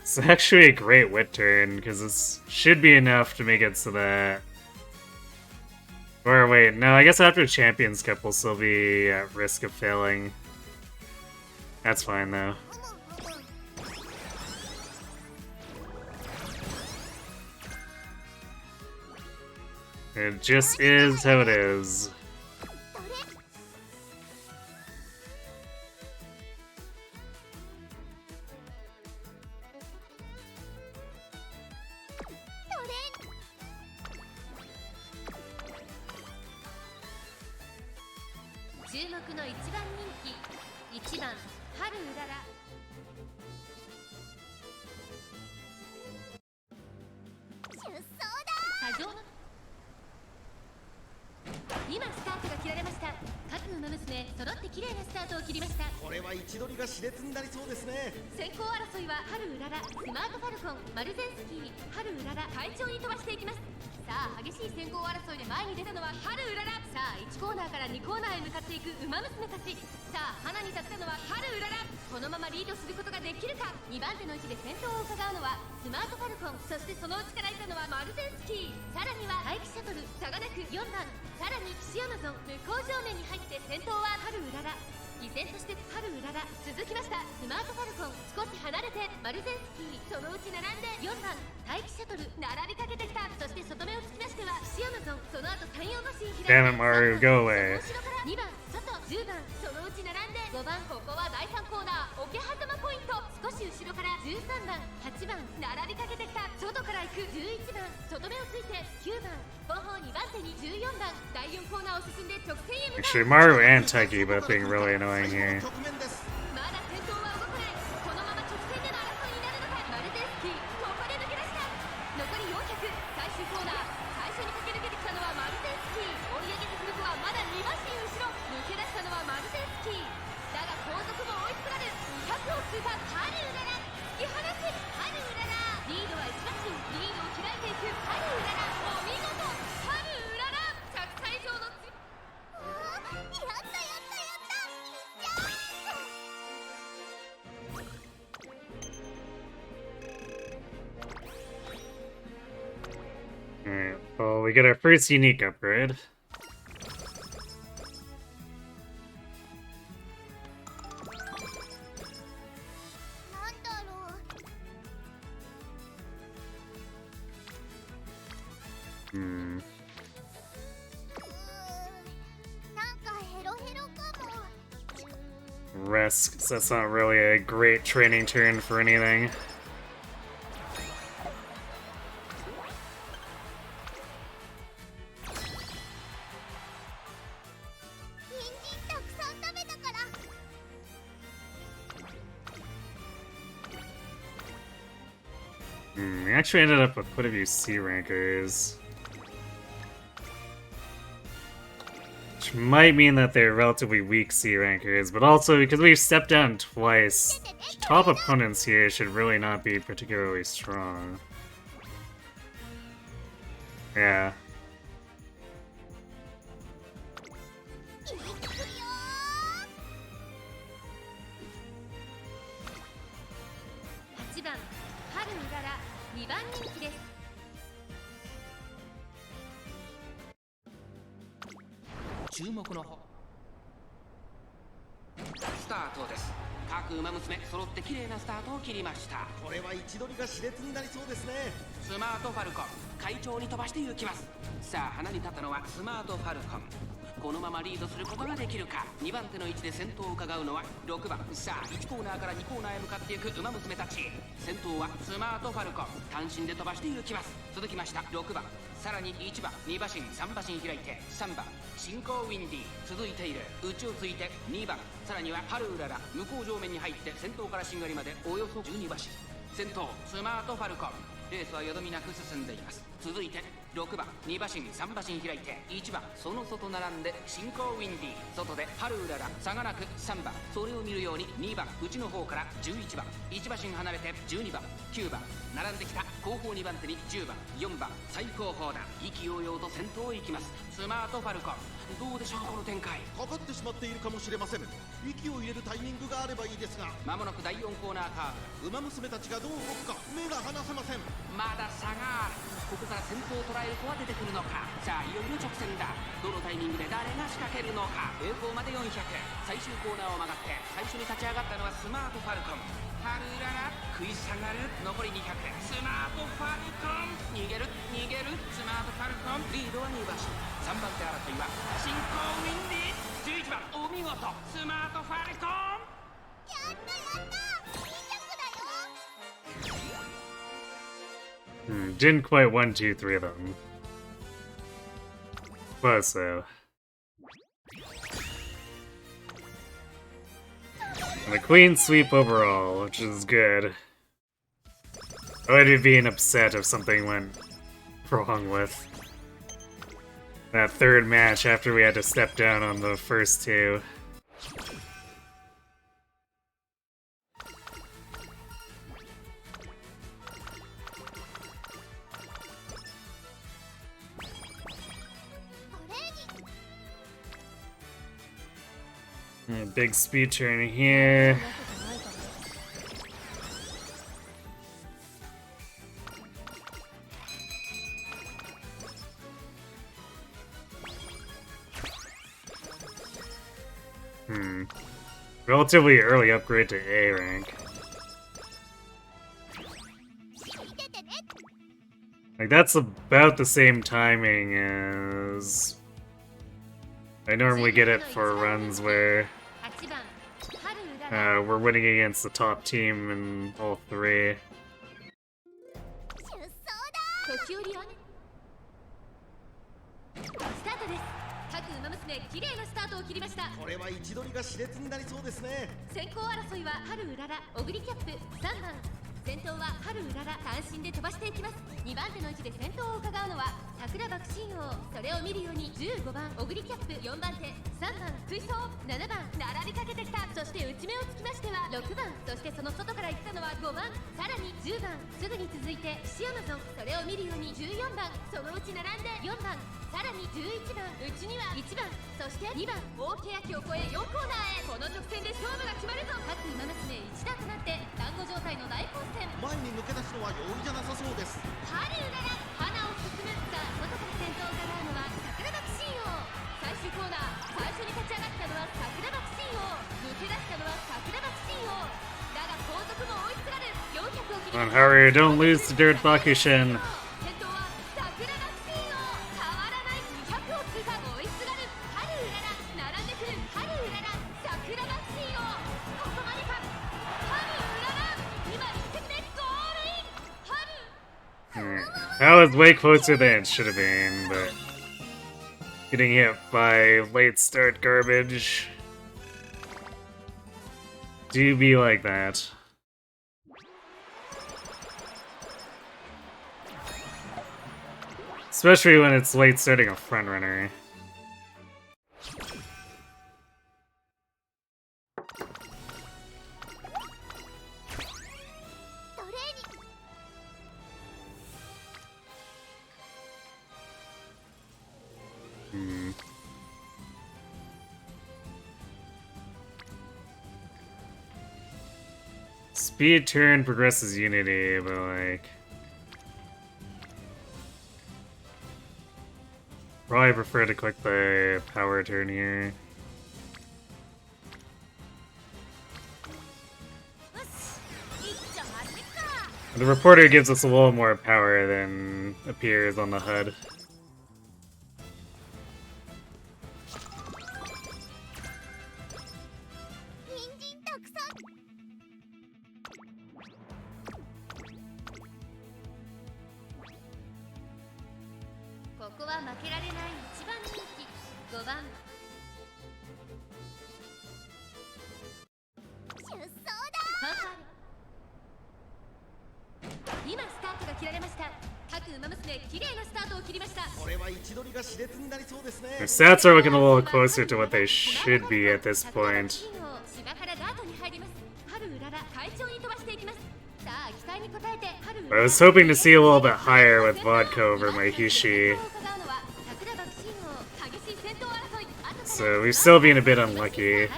It's actually a great wit turn, because this should be enough to make it so that... Or wait, no, I guess after Champions Cup we'll still be at risk of failing. That's fine, though. It just is how it is. Damn it, Maru, go away. し後ろから13番8番並びかけてきた。外から行く11番外目をついて9番後方2番手に14番第4コーナーを進んで直線へ向かう。 Actually, Maru and Taiki both being really annoying here. まだ先頭は動かない。このまま直線での争いになるのか。マルゼンスキーここで抜け出した。残り400最終コーナー。最初に駆け抜けてきたのはマルゼンスキー。追い上げてくるのはまだ2馬身後ろ。抜け出したのはマルゼンスキーだが後続も追いつかれる。200を通過。ハルウララ突き放す。ハルウララリードは1馬身。リードを開いていく。ハルウララお見事。ハルウララ着差以上のやったやったやった。Alright, well, we get our first unique upgrade. Rest, 'cause that's not really a great training turn for anything. We actually ended up with quite a few C rankers. Which might mean that they're relatively weak C rankers, but also because we've stepped down twice, top opponents here should really not be particularly strong. Yeah. Start スタートです。各馬娘揃って綺麗なスタートを切りました。これは位置取りが熾烈になりそうですね。スマートファルコン快調に飛ばして行きます。さあ花に立ったのはスマートファルコン。このままリードすることができるか。2番手の位置で先頭を伺うのは6番。さあ1コーナーから2コーナーへ向かっていく馬娘たち。先頭はスマートファルコン単身で飛ばして行きます。続きました6番、さらに1番、2馬身3馬身開いて3番進行ウィンディ続いている。内をついて2番、さらにはハルウララ向こう上面に入って先頭からしんがりまでおよそ12馬身。先頭スマートファルコンレースはよどみなく進んでいます。続いて6番、2馬身3馬身開いて1番、その外並んで進行ウィンディ外でハルウララ差がなく3番、それを見るように2番内の方から11番、1馬身離れて12番、9番並んできた後方2番手に10番、4番最後方だ。意気揚々と先頭を行きますスマートファルコン。どうでしょうこの展開。かかってしまっているかもしれません。息を入れるタイミングがあればいいですが、まもなく第4コーナーカーブ。馬娘たちがどう動くか目が離せません。まだ差がある。ここから先頭を捉える子は出てくるのか。さあいよいよ直線だ。どのタイミングで誰が仕掛けるのか。栄光まで400、最終コーナーを曲がって最初に立ち上がったのはスマートファルコン。ハルララ食い下がる。残り200、スマートファルコン逃げる逃げる。スマートファルコンリードは2馬身。3番手争いは進行ウィンディ11番お見事スマートファルコン。やったやったいい曲だよ。Didn't quite 1, 2, 3 of them. Close though. And a clean sweep overall, which is good. I would be being upset if something went wrong with that third match after we had to step down on the first two. Big speed turn here. Relatively early upgrade to A rank. Like, that's about the same timing as I normally get it for runs where we're winning against the top team in all three. 時折雨スタートです。各馬娘綺麗なスタートを切りました。これは位置取りが熾烈になりそうですね。先行争いは春うらら、小栗キャップ3番。先頭は春うらら、単身で飛ばしていきます。2番手の位置で先頭を伺うのは桜爆心王。それを見るように15番小栗キャップ、4番手3番追走、7番並びかけてきた。そして内目をつきましては6番、そしてその外から行ったのは5番、さらに10番、すぐに続いてシアマゾン。それを見るように14番、そのうち並んで4番、さらに11番、内には1番、そして2番、大欅を越え4コーナーへ。この直線で勝負が決まるぞ。各馬娘一段となって団子状態の大混戦。前に抜け出すのは容易じゃなさそうです。春うらら、花を進む。さあ外から先頭を伺うのは桜爆心王。最終コーナー、最初に立ち上がったのは桜爆心王、抜け出したのは桜爆心王。だが後続も追いつられる。400を切り Come on, Haru, don't lose to Dirt Bakushin. 先頭は桜爆心王。変わらない200を通過。追いすがる春うらら、並んでくる春うらら、桜爆心王。ここまでか。春うらら、今一滴でゴールイン。春 That was way closer than it should have been, but getting hit by late start garbage do be like that. Especially when it's late starting a front runner. Speed turn progresses unity, but like... Probably prefer to click the power turn here. The reporter gives us a little more power than appears on the HUD. Their stats are looking a little closer to what they should be at this point. I was hoping to see a little bit higher with Vodka over my Hishi. So we've still been a bit unlucky.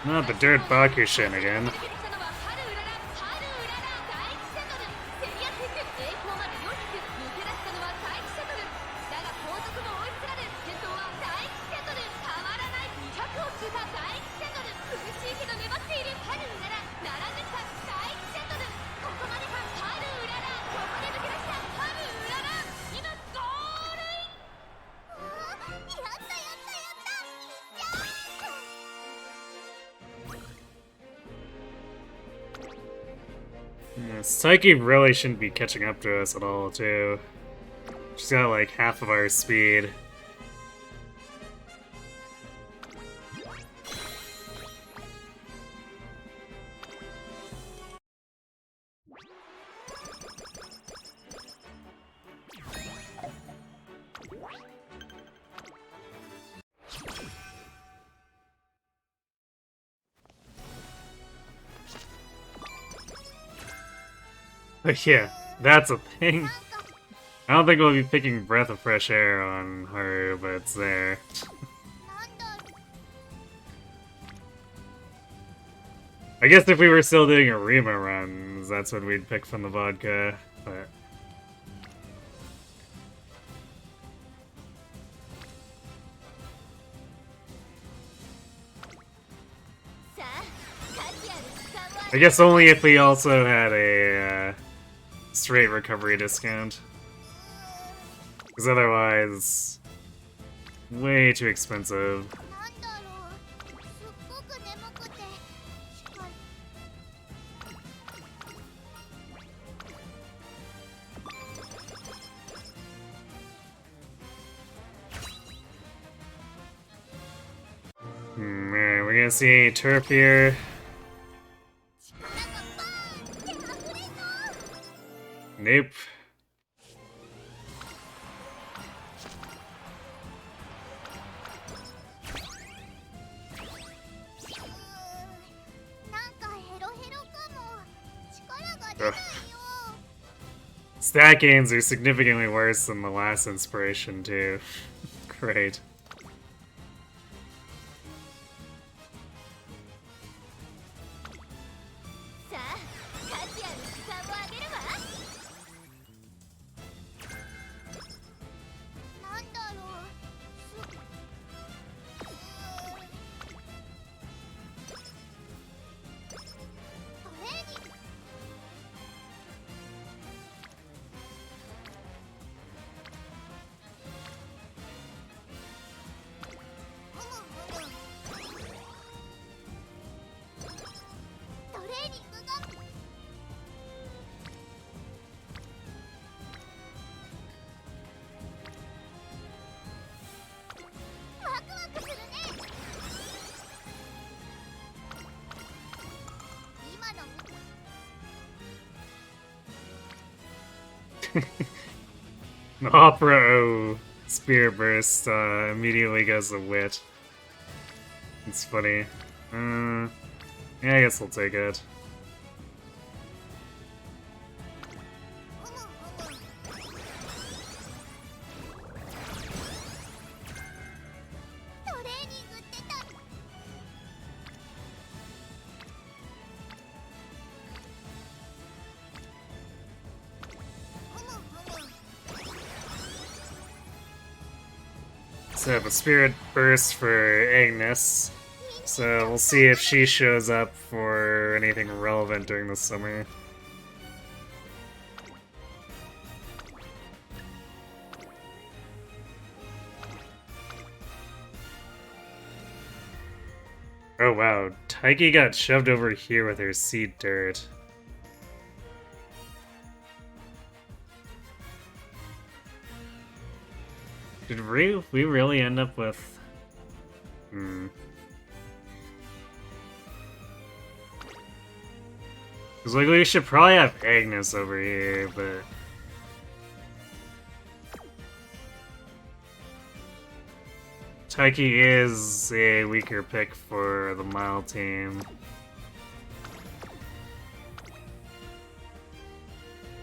Not the Dirt Bakushin again. Psyche really shouldn't be catching up to us at all, too. She's got like half of our speed. But yeah, that's a thing. I don't think we'll be picking Breath of Fresh Air on Haru, but it's there. I guess if we were still doing Arima runs, that's what we'd pick from the vodka, but... I guess only if we also had a straight recovery discount. Because otherwise, way too expensive. Man, we're gonna see turf here. Nope. Ugh. Stat gains are significantly worse than the last inspiration, too. Great. Opera Spear Burst immediately goes to Wit. It's funny. Yeah, I guess we'll take it. So I have a Spirit Burst for Agnes, so we'll see if she shows up for anything relevant during the summer. Oh wow, Taiki got shoved over here with her seed dirt. Did we really end up with... Because like, we should probably have Agnes over here, but... Taiki is a weaker pick for the Mile team.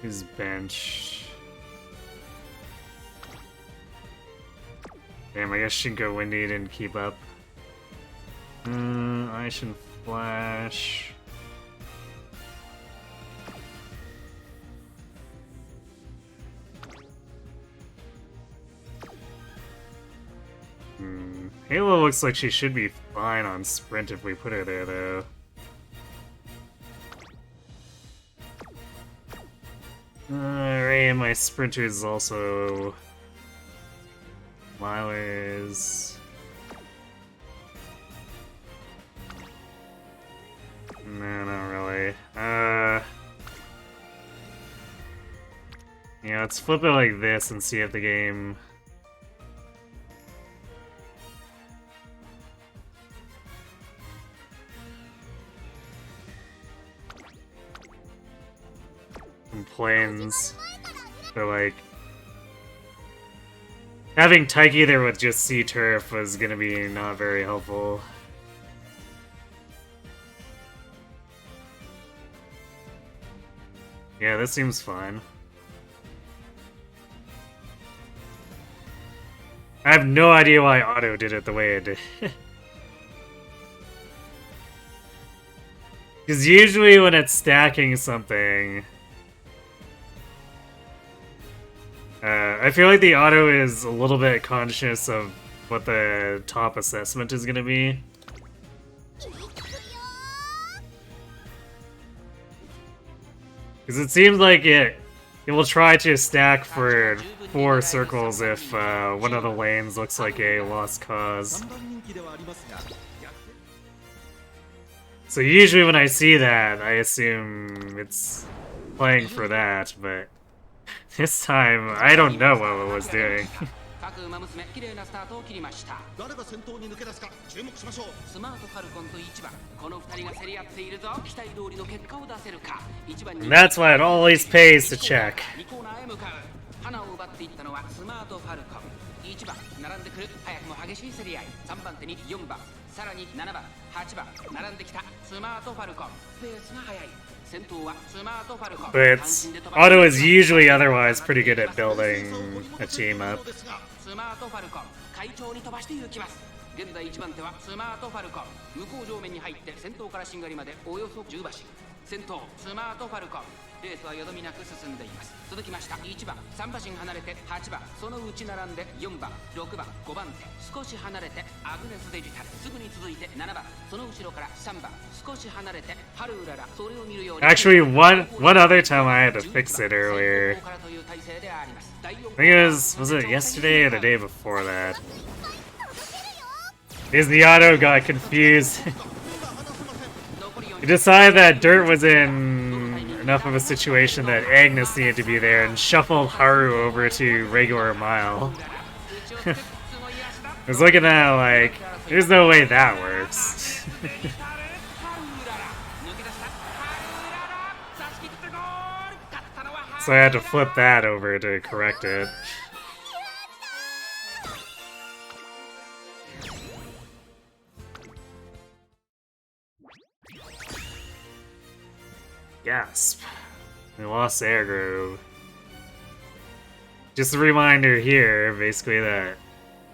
His bench... Damn, I guess Shinko Windy didn't keep up. Ice and Flash. Halo looks like she should be fine on Sprint if we put her there, though. Ray and my Sprinter is also... Milers. No, not really. Yeah, let's flip it like this and see if the game... complains. But like... having Taiki there with just Sea Turf was gonna be not very helpful. Yeah, this seems fine. I have no idea why Auto did it the way it did. Because usually when it's stacking something, I feel like the auto is a little bit conscious of what the top assessment is going to be. Because it seems like it will try to stack for 4 circles if one of the lanes looks like a lost cause. So usually when I see that, I assume it's playing for that, but this time, I don't know what it was doing. And that's why it always pays to check. さらに7番、8番並んできたスマートファルコンペースが速い先頭はスマートファルコン But Auto is usually otherwise pretty good at building a team up. スマートファルコン快調に飛ばして行きます現在1番手はスマートファルコン向こう上面に入って先頭からしんがりまでおよそ10馬身先頭スマートファルコンレースはよどみなく進んでいます続きました1番3馬身離れて8番そのうち並んで4番6番5番手少し離れてアグネスデジタルすぐに続いて7番その後ろから3番少し離れてハルウララそれを見るように Actually, one other time I had to fix it earlier. I think was it yesterday or the day before that? Because the auto got confused. He decided that Dirt was in enough of a situation that Agnes needed to be there and shuffled Haru over to regular mile. I was looking at it like, there's no way that works. So I had to flip that over to correct it. Gasp. We lost Airgrove. Just a reminder here, basically, that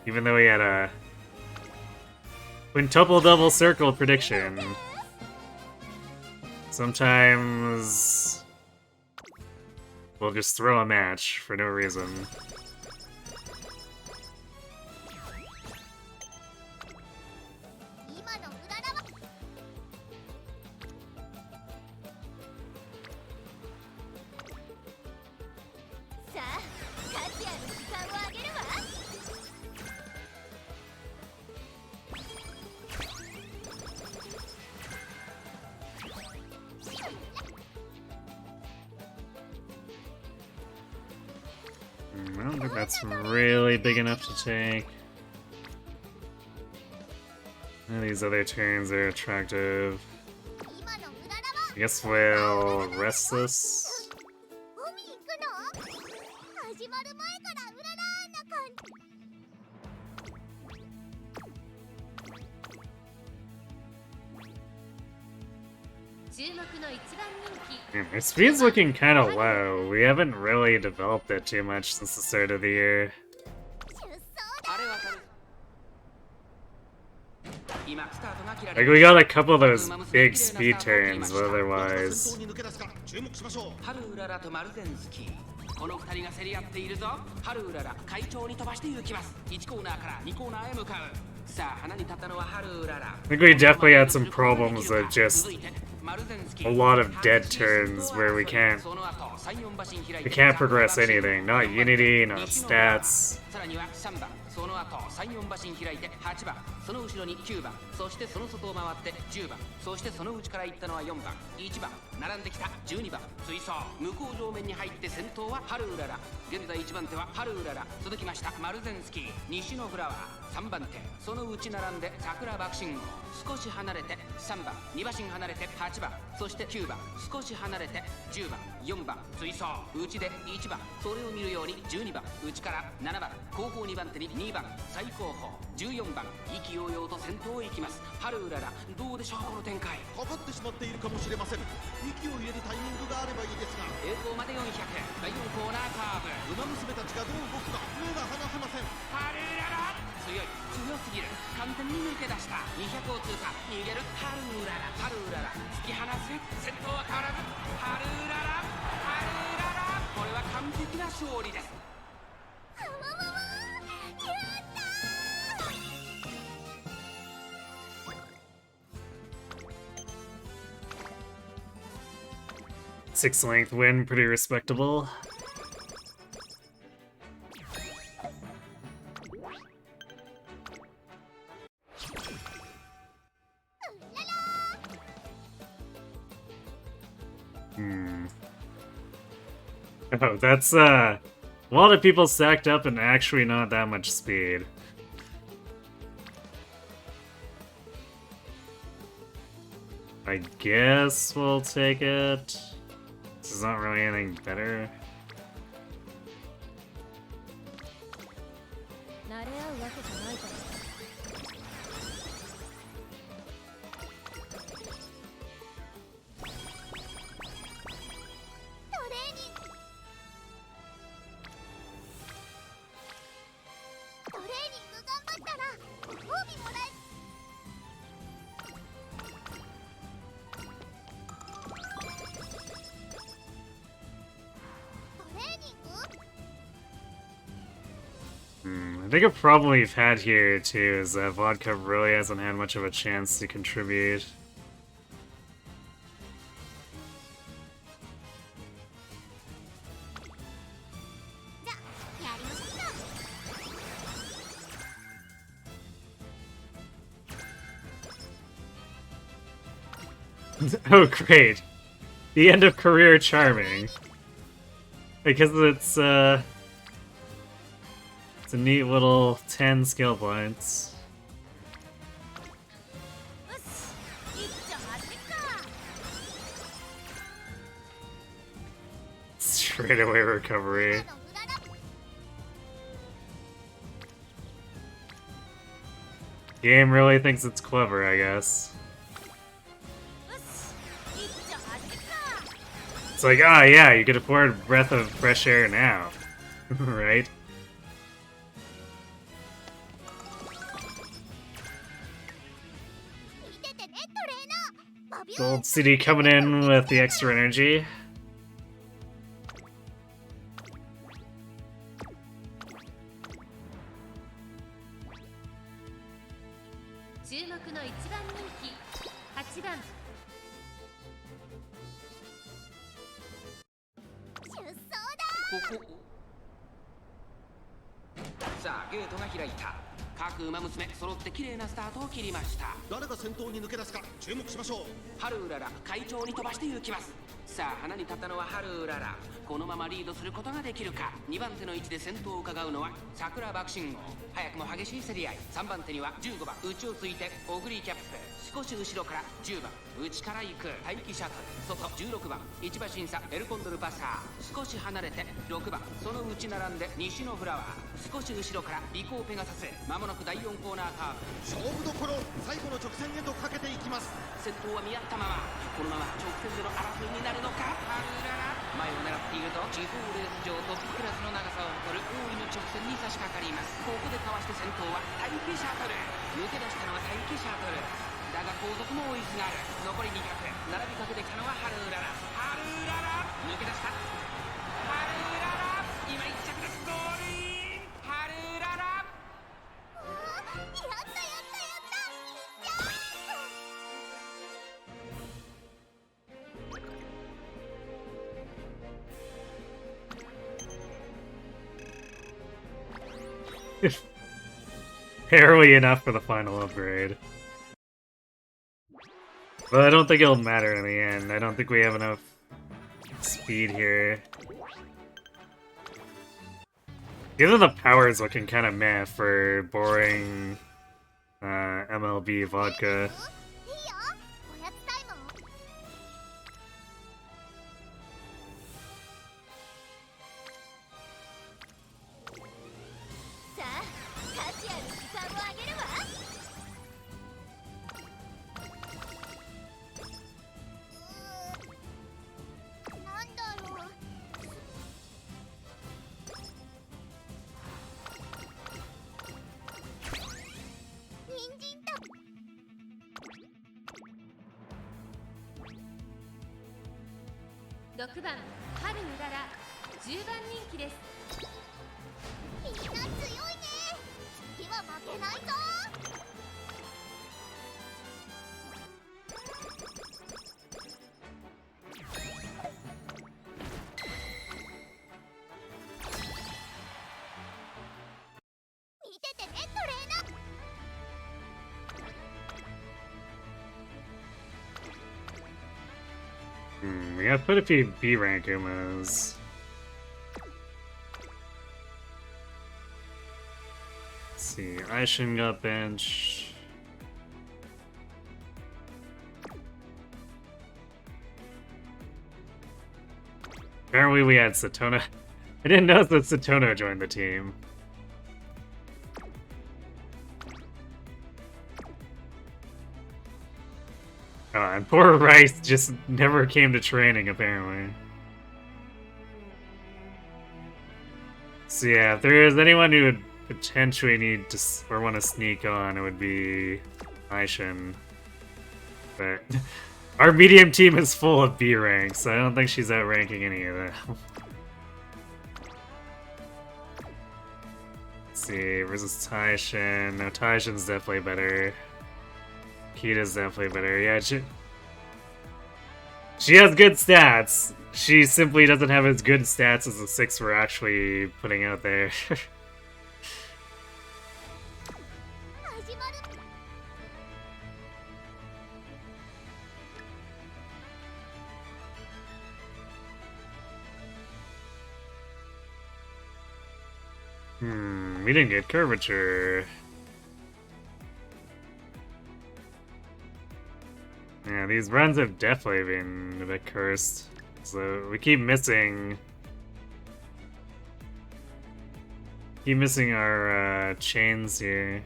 even though we had a quintuple double circle prediction, sometimes we'll just throw a match for no reason. I don't think that's really big enough to take. None of these other turns are attractive. I guess we'll rest this. My speed's looking kind of low. We haven't really developed it too much since the start of the year. Like, we got a couple of those big speed turns, but otherwise... この2人が競り合っているぞハルウララ快調に飛ばして行きます1コーナーから2コーナーへ向かうさあ花に立ったのはハルウララ I think we definitely had some problems with just a lot of dead turns where we can't progress anything. Not Unity, not stats. さらには3番その後3、4馬身開いて8番その後ろに9番そしてその外を回って10番そしてその内から行ったのは4番1番並んできた12番追走向こう上面に入って先頭はハルウララ現在1番手はハルウララ続きましたマルゼンスキー西のフラワー3番手その内並んで桜爆心号少し離れて3番2馬身離れて8番そして9番少し離れて10番4番追走内で1番それを見るように12番内から7番後方2番手に2番最後方14番意気揚々と先頭へ行きますハルウララどうでしょうこの展開かかってしまっているかもしれません息を入れるタイミングがあればいいですが栄光まで400第4コーナーカーブ馬娘たちがどう動くか目が離せませんハルウララ強い強すぎる風完全に抜け出した。200を通過。逃げるハルーララ、ハルーララ突き放す。先頭は変わらずハルーララ、ハルーララ。これは完璧な勝利です。やったー。 6-length win, pretty respectable. Oh, that's a lot of people stacked up and actually not that much speed. I guess we'll take it. This is not really anything better. 慣れ合うわけじゃないから。トレーニング頑張ったらご褒美もらえ。I think a problem we've had here too is that vodka really hasn't had much of a chance to contribute. Oh great! The end of career charming. Because it's a neat little 10 skill points. Straight away recovery. Game really thinks it's clever, I guess. It's like, ah, yeah, you could afford a breath of fresh air now, right? Gold CD coming in with the extra energy. Barely enough for the final upgrade. But I don't think it'll matter in the end. I don't think we have enough speed here. Even the power's looking kind of meh for boring MLB vodka. 6番春うらら10番人気です。みんな強いね。次は負けないぞ。見ててねトレーナー。We have quite a few B rank Umas. Let's see, Aishin got bench. Apparently we had Satona. I didn't know that Satona joined the team. Oh, and poor Rice just never came to training, apparently. So yeah, if there is anyone who would potentially need to or want to sneak on, it would be Aishin. But our medium team is full of B ranks, so I don't think she's outranking any of them. Let's see, versus Taishin. No, Taishin's definitely better. Kita's definitely better. Yeah, she has good stats. She simply doesn't have as good stats as the 6 we're actually putting out there. We didn't get curvature. Yeah, these runs have definitely been a bit cursed. So we keep missing... our chains here.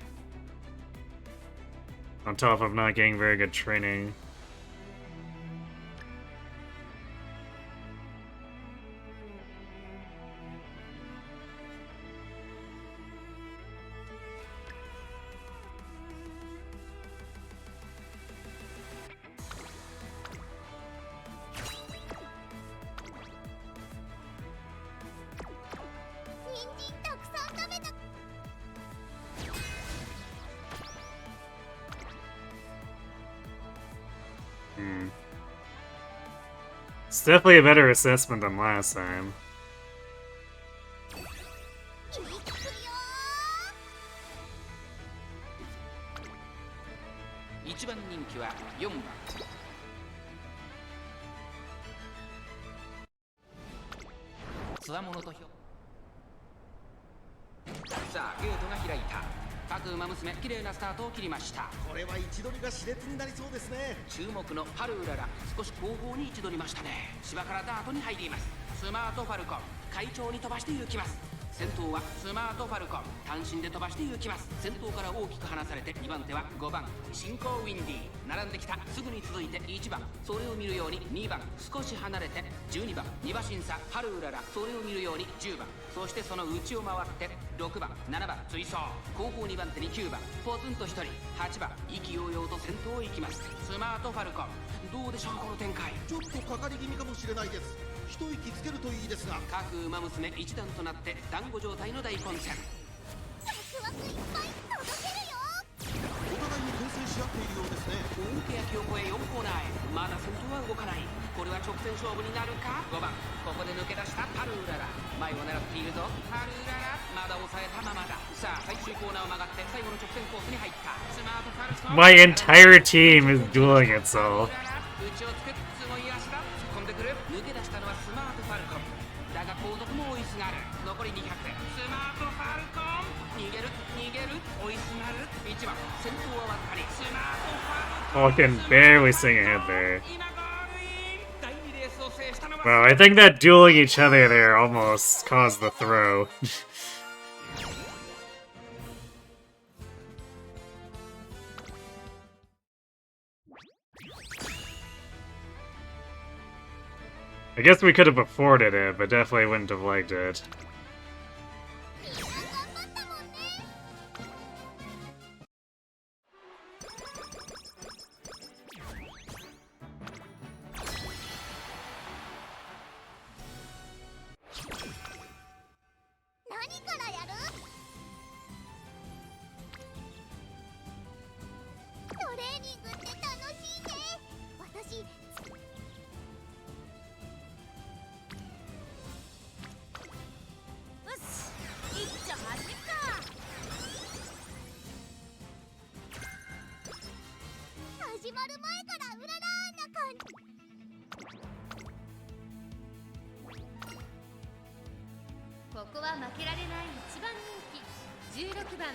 On top of not getting very good training. It's definitely a better assessment than last time. 1番人気は4番。つわものとひょ。さあゲートが開いた。各馬娘綺麗なスタートを切りました。これは位置取りが熾烈になりそうですね。注目のハルウララ、少し後方に位置取りましたね。芝からダートに入ります。スマートファルコン、快調に飛ばして行きます。先頭はスマートファルコン、単身で飛ばして行きます。先頭から大きく離されて2番手は5番進行ウィンディー、並んできた。すぐに続いて1番、それを見るように2番、少し離れて12番、2馬身差ハルウララ、それを見るように10番、そしてその内を回って6番、7番追走、後方2番手に9番、ポツンと1人8番、意気揚々と先頭を行きます。スマートファルコン、どうでしょうこの展開。ちょっとかかり気味かもしれないです。一息つけるといいですが。各馬娘一段となって団子状態の大混戦。ワクワクいっぱい届けるよ。お互いに牽制し合っているようですね。大欅を越え4コーナーへ。まだ先頭は動かない。これは直線勝負になるか。5番、ここで抜け出したハルウララ、前を狙っているぞ。ハルウララ、まだ抑えたままだ。さあ最終コーナーを曲がって最後の直線コースに入った。スマートファルコン、 My entire team is dueling itself. 内をつく、すごい足だ。突っ込んでくる。抜け出したのはスマートファルコンだが後続も追いすがる。残り200。スマートファルコン、逃げる逃げる、追いすがる。1番、先頭はわずかに。スマートファルコン、 Oh, I can barely sing ahead there. 今ゴールイン。第2レースを制したのは Wow, I think that dueling each other there almost caused the throw. I guess we could have afforded it, but definitely wouldn't have liked it. みんな頑張ったもんね。からやる？トレーニングって楽しいね。私よし、いっちょ走っか。始まる前からうららーな感じ。ここは負けられない一番人気16番。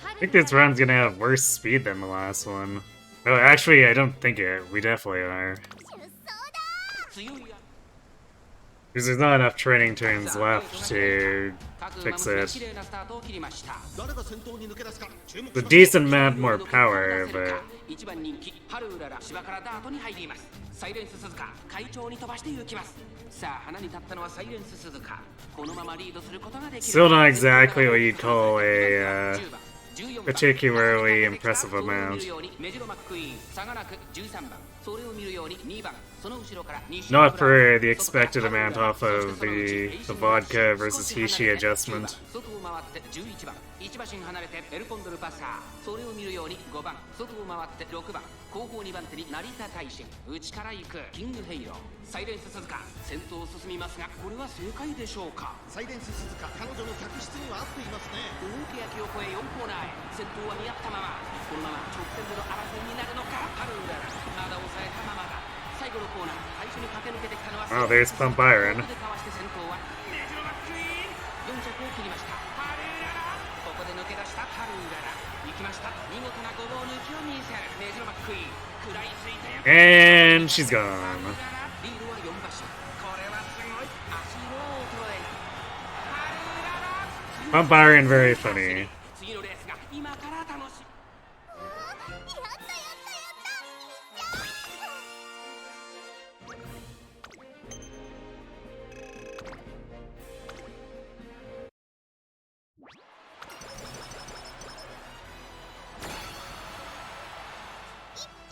I think this round's gonna have worse speed than the last one. Oh, actually, I don't think it. We definitely are. 出走だ。強いや Because there's not enough training turns left to 各 fix 馬娘 it. 綺麗なスタートを切りました。誰が先頭に抜け出すか注目 The します decent amount more power, but 一番人気ハルウララ芝からダートに入ります。サイレンス鈴鹿快調に飛ばして行きます。さあ花に立ったのはサイレンス鈴鹿。このままリードすることができる。 still not exactly what you'd call a particularly impressive amount. メジロマックイーン差がなく13番。それを見るように2番。その後ろから西 Not for the expected amount off of the vodka versus Hishi adjustment. 外を回って11番。1馬身離れてエルポンドルパッサー。それを見るように5番。外を回って6番。後方2番手に成田大臣。内から行くキングヘイロー。サイレンス鈴鹿先頭を進みますが、これは正解でしょうか？サイレンス鈴鹿、彼女の客室には合っていますね。大欅を越え4コーナーへ。先頭は見合ったまま。このまま直線での争いになるのか？ハルウララまだ抑えたままだ。最後のコーナー最初に駆け抜けてきたのは Oh, there's Pump Iron. ここでかわして先頭はメジロマックイーン。4着を切りました。ハルウララここで抜け出したハルウララ行きました。見事なごぼう抜きを見せるメジロマックイーン。食らいついて And she's ハ gone. ルウララリードは4馬身。これはすごい。足色を衰えるハルウララ Pump Iron, very funny. 次のレースが今から楽しい。やったやったやった。いっちゃ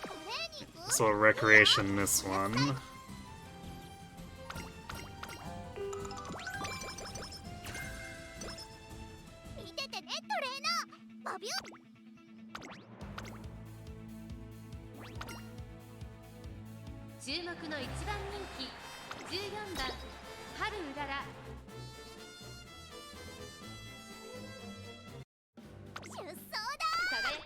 トレーニング So recreation this one. 見ててねトレーナー。バビュー。注目の一番人気14番ハルウララ。出走だ。輝く。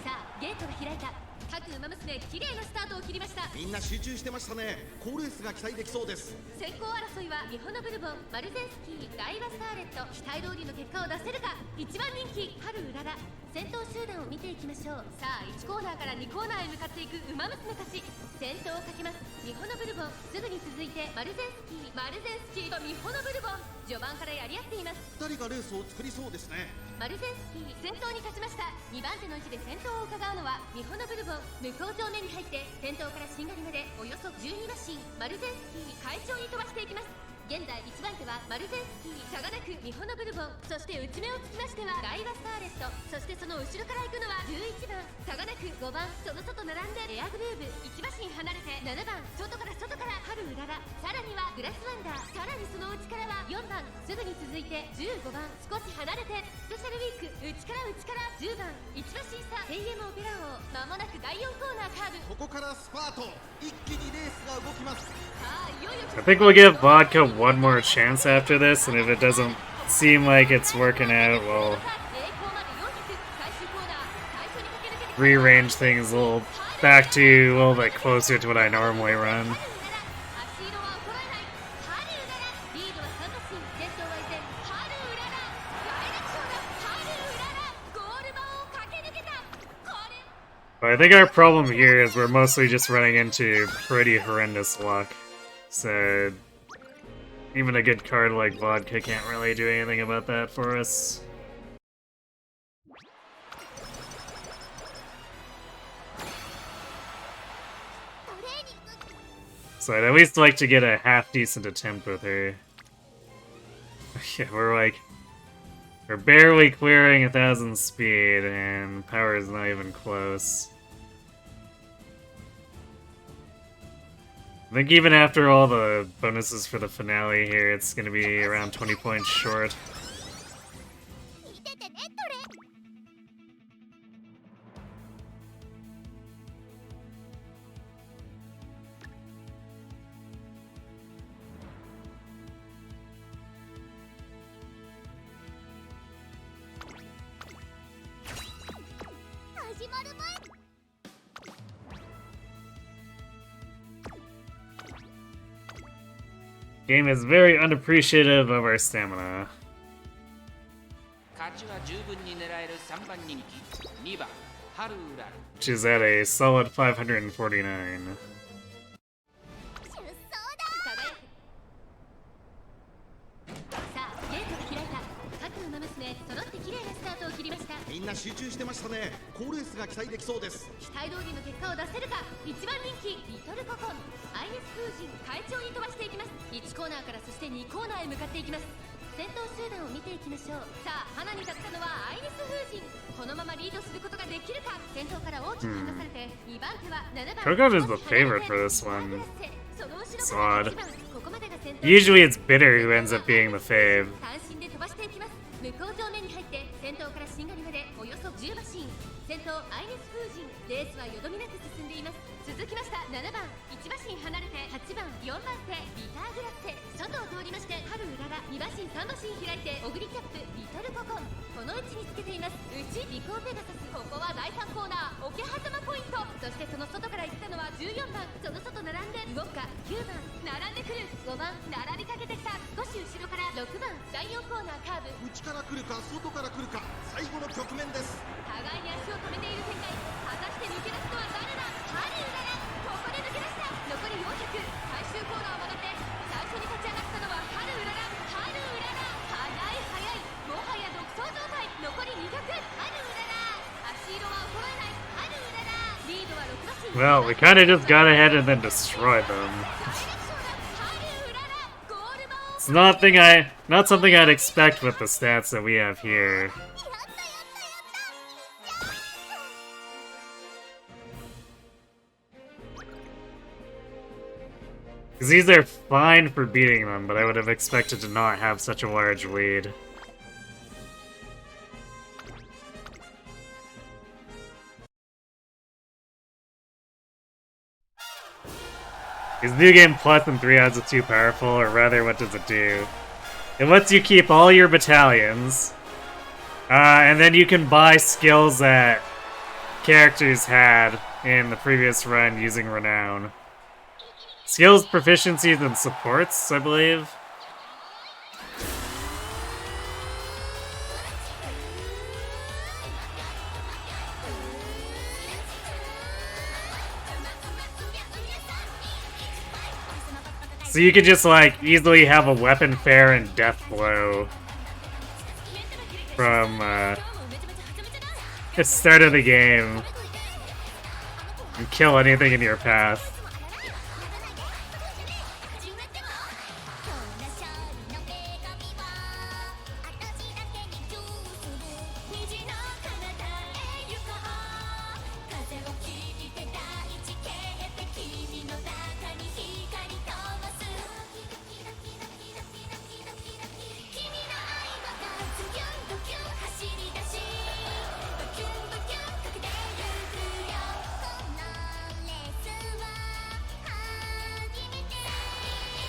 さあゲートが開いた。各馬娘綺麗なスタートを切りました。みんな集中してましたね。好レースが期待できそうです。先行争いはミホノブルボン、マルゼンスキー、ダイワスターレット。期待通りの結果を出せるか。一番人気ハルウララ。先頭集団を見ていきましょう。さあ1コーナーから2コーナーへ向かっていくウマ娘たち。先頭をかけますミホノブルボン。すぐに続いてマルゼンスキー、マルゼンスキーとミホノブルボン。序盤からやり合っています。2人がレースを作りそうですね。マルゼンスキー先頭に立ちました。2番手の位置で先頭を伺うのはミホノブルボン。向こう上面に入って先頭からしんがりまでおよそ12馬身。マルゼンスキー快調に飛ばしていきます。現在1番手はマルゼンスキー、差がなくミホノブルボン。そして内目をつきましてはダイワスターレット。そしてその後ろから行くのは11番、差がなく5番。その外並んでエアグルーブ。1馬身離れて7番、外からハルウララ。さらにはグラスワンダー。さらにその内からは4番、すぐに続いて15番、少し離れてスペシャルウィーク。内から10番、1馬身差 AM オペラ王。間もなく第4コーナーカーブ。ここからスパート。一気にレースが動きます。さあいよいよ I think we'll give vodka one more chance after this, and if it doesn't seem like it's working out, we'll rearrange things a little back to a little bit closer to what I normally run. これ But I think our problem here is we're mostly just running into pretty horrendous luck. So even a good card like vodka can't really do anything about that for us. So I'd at least like to get a half-decent attempt with her. Yeah, we're barely clearing 1,000 speed, and power is not even close. I think even after all the bonuses for the finale here, it's gonna be around 20 points short. Game is very unappreciative of our stamina. 勝ちは十分に狙える3番人気2番ハルウラル Which is at a solid 549. さあゲートが開いた。各馬娘揃って綺麗なスタートを切りました。みんな集中してましたね。好レースが期待できそうです。期待通りの結果を出せるか。1番人気リトルココンアイネス風神会長に飛ばしていきます。1コーナーからそして2コーナーへ向かっていきます。先頭集団を見ていきましょう。さあ花に立ったのはアイネス風神。このままリードすることができるか。先頭から大きく離されて2番手は7番 Kogon is the favorite for this one. その後ろ It's から odd. 8番ここまでが先頭。 Usually it's Bitter who ends up being the fave. 単身で飛ばしていきます。向こう上面に入って先頭からしんがりまでおよそ10馬身。先頭アイネス風神レースはよどみなく進んでいます。続きました7番1馬身離れて8番4番手ビターグラッセ外を通りまして春うらら2馬身3馬身開いてオグリキャップリトルココンこの位置につけています。内リコーペガサスここは第3コーナー桶狭間ポイント。そしてその外から行ったのは14番その外並んで動くか9番並んでくる5番並びかけてきた少し後ろから6番第4コーナーカーブ内から来るか外から来るか最後の局面です。互いに足を止めている展開。果たして抜け出すのは誰だ。ハリウララここで抜け出した。残り400最終コーナーを曲がって最初に立ち上がったのはハルウララ。ハルウララ速い速いもはや独走状態。残り200ハルウララ足色は衰えない。ハルウララリードは6馬身。 Well, we kinda just got ahead and then destroyed them. It's not something I'd expect with the stats that we have here. Because these are fine for beating them, but I would have expected to not have such a large lead. Is New Game Plus and 3 odds are too powerful, or rather, what does it do? It lets you keep all your battalions, and then you can buy skills that characters had in the previous run using Renown. Skills, proficiencies, and supports, I believe. So you can just, like, easily have a weapon fair and death blow from, the start of the game and kill anything in your path.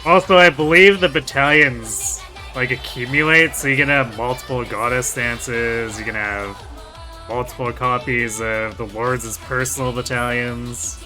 Also, I believe the battalions, like, accumulate, so you can have multiple goddess stances, you can have multiple copies of the Lords' personal battalions.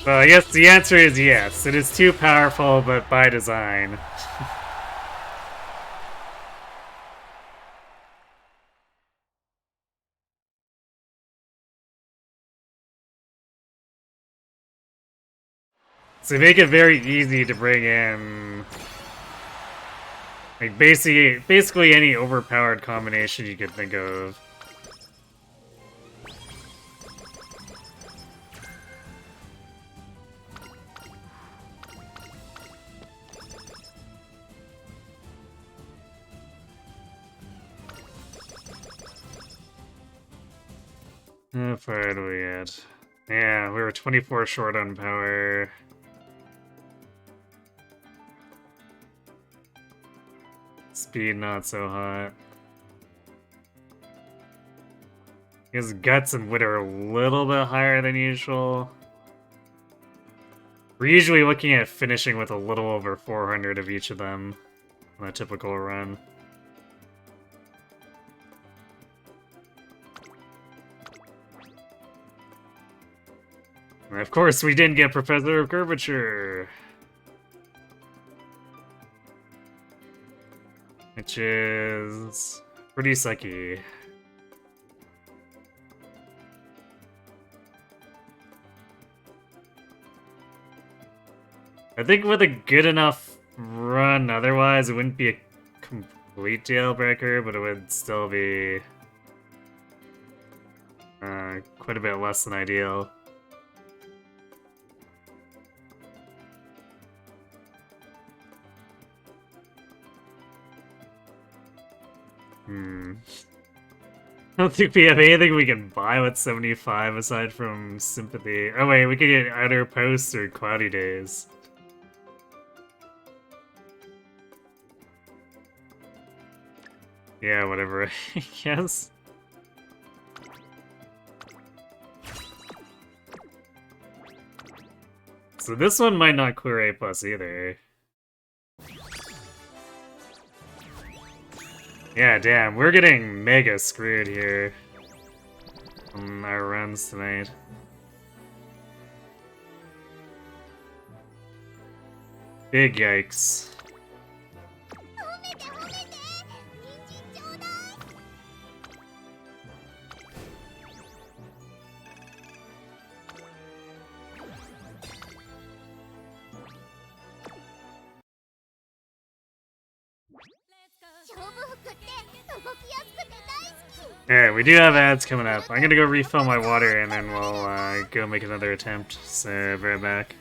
Well, I guess the answer is yes. It is too powerful, but by design. So they make it very easy to bring in like basically any overpowered combination you could think of. How far are we at? Yeah, we were 24 short on power. Speed not so hot. His guts and wit are a little bit higher than usual. We're usually looking at finishing with a little over 400 of each of them on a typical run. And of course, we didn't get Professor of Curvature, which is pretty sucky. I think with a good enough run, otherwise it wouldn't be a complete jailbreaker, but it would still be quite a bit less than ideal. I don't think we have anything we can buy with 75 aside from Sympathy. Oh wait, we could get Outer Posts or Cloudy Days. Yeah, whatever, I guess. So this one might not clear A+ either. Yeah, damn, we're getting mega screwed here on our runs tonight. Big yikes. Alright, we do have ads coming up. I'm gonna go refill my water and then we'll go make another attempt. So, be right back.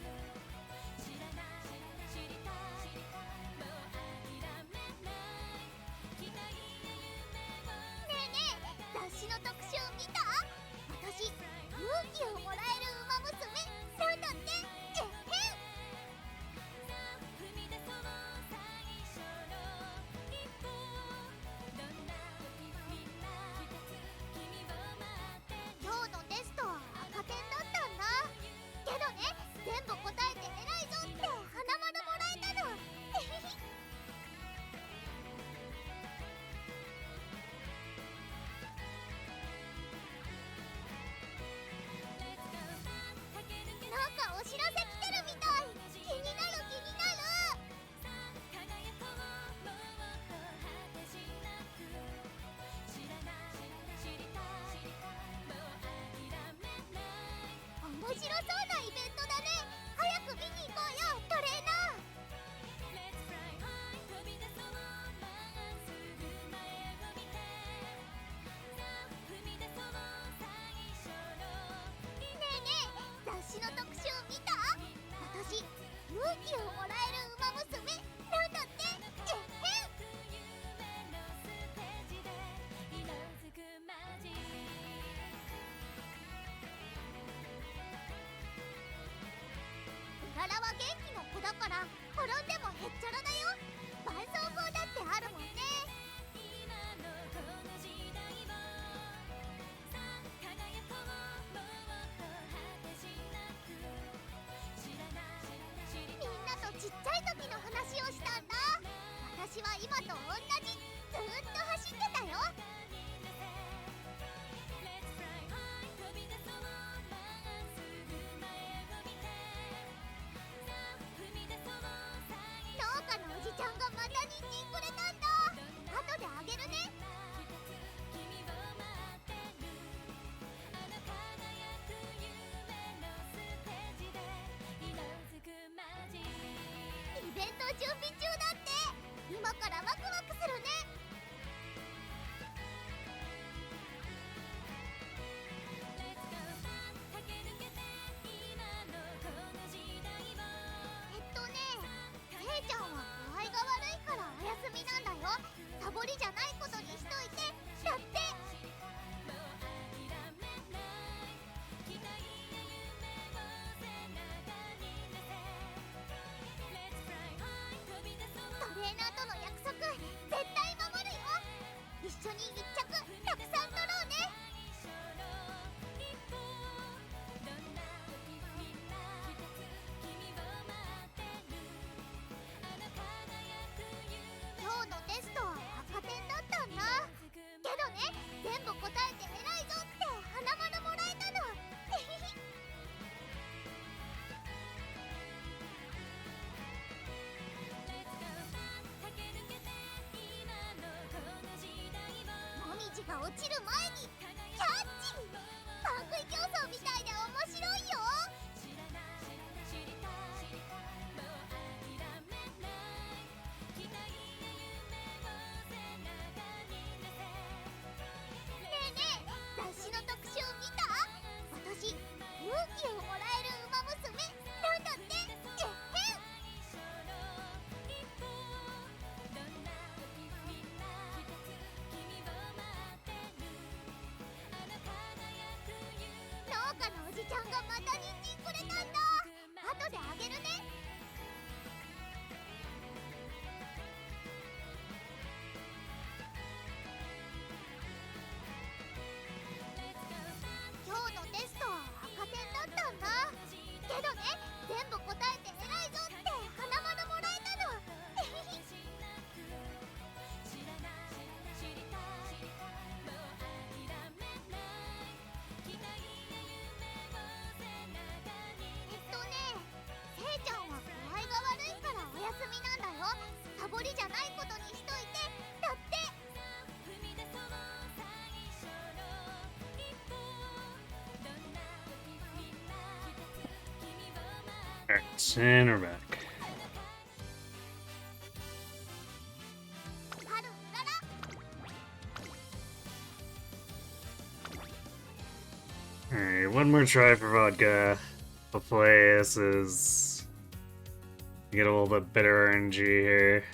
準備中だって。今からワクワクするね。せいちゃんは具合が悪いからお休みなんだよ。サボりじゃないことにしといて。だって。トレーナーとの約束絶対守るよ。一緒に密着たくさん撮ろうね。今日のテストは赤点だったんだけどね、全部答えて偉いぞって花丸もらえたの。もみじが落ちる前にキャッチ。パン食い競争みたいで面白いよ。ねえねえ、雑誌の特集見た？私、勇気をもらえるウマ娘なんだって。えっへん。農家のおじちゃんがまた人参くれたんだ。後であげるね。今日のテストは赤点だったんだけどね、全部答えて偉いぞって花丸もらえたの。せいちゃんは具合が悪いからお休みなんだよ。サボりじゃないことにしといて。だって。Alright, and we're back. 春うらら。Alright, one more try for vodka. Hopefully this is... get a little bit better RNG here.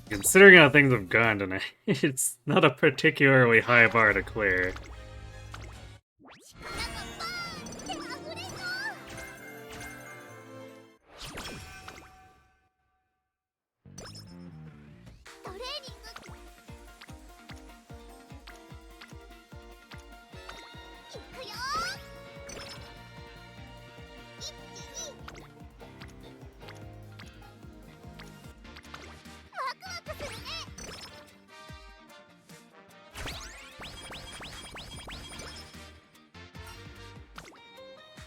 Considering how things have gone tonight, it's not a particularly high bar to clear. 力がバーンって溢れんの。トレーニング。いくよ。1、2。ワクワクするね。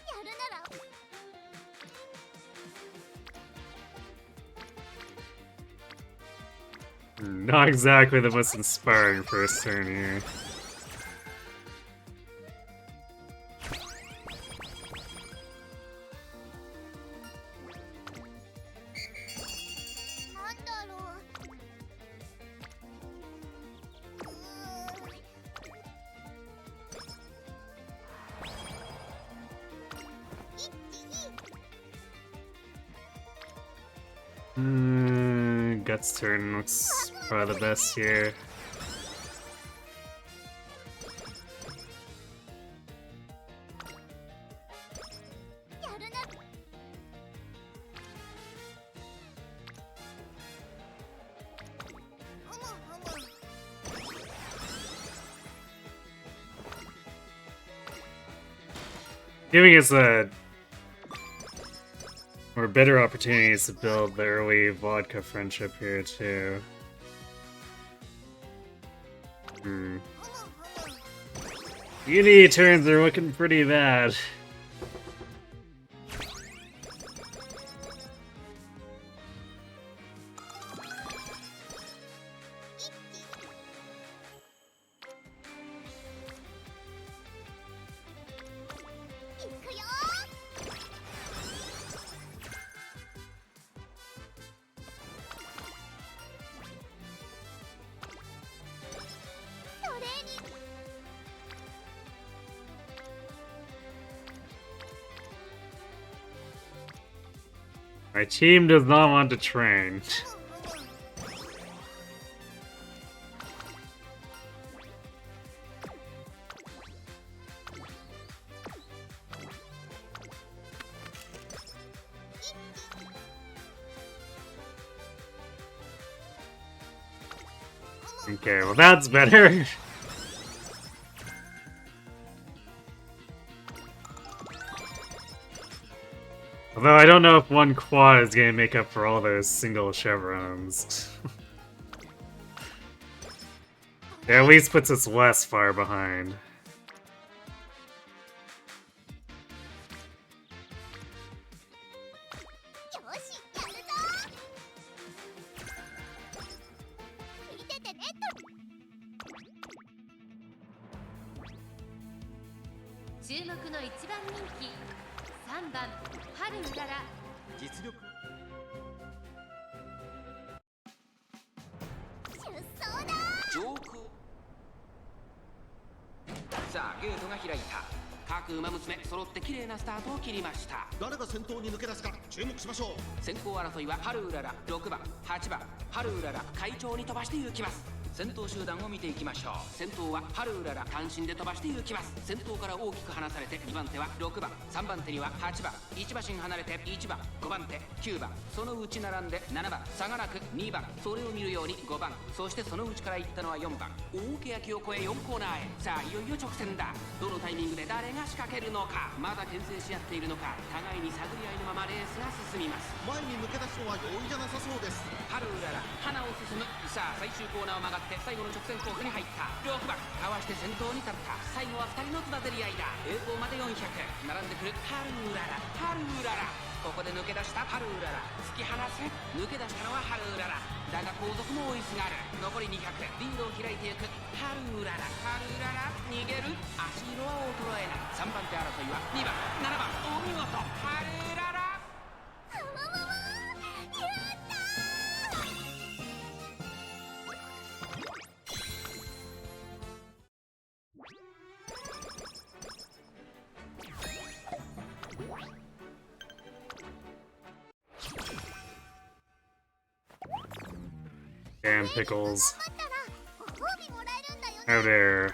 やるなら。Not exactly the most inspiring first turn here. なんだろう。Guts turn looks probably the best here. Giving us a more better opportunities to build the early vodka friendship here too. Uni turns are looking pretty bad. My team does not want to train. Okay, well that's better. Although I don't know if one quad is gonna make up for all those single chevrons. It at least puts us less far behind. Damn pickles. How dare.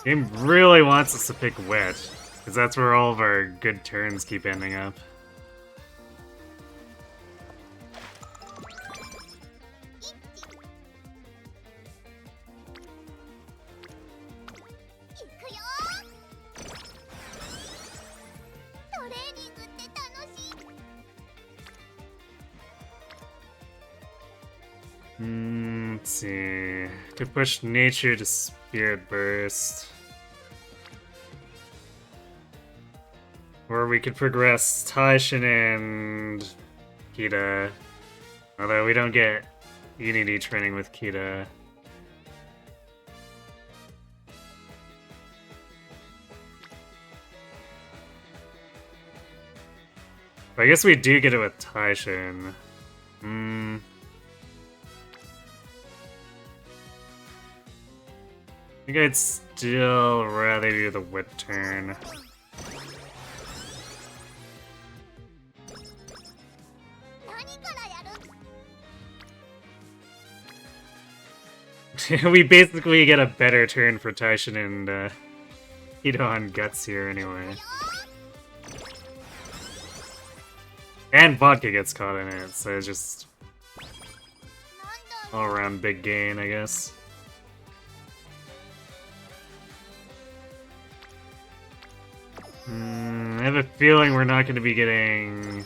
Game really wants us to pick wet, because that's where all of our good turns keep ending up. Let's see. Could push nature to spirit burst. Or we could progress Taishin and Kita. Although we don't get Unity training with Kita. But I guess we do get it with Taishin. I think I'd still rather do the wet turn. We basically get a better turn for Taishin and Hito on Guts here anyway. And Vodka gets caught in it, so it's just all around big gain, I guess. I have a feeling we're not going to be getting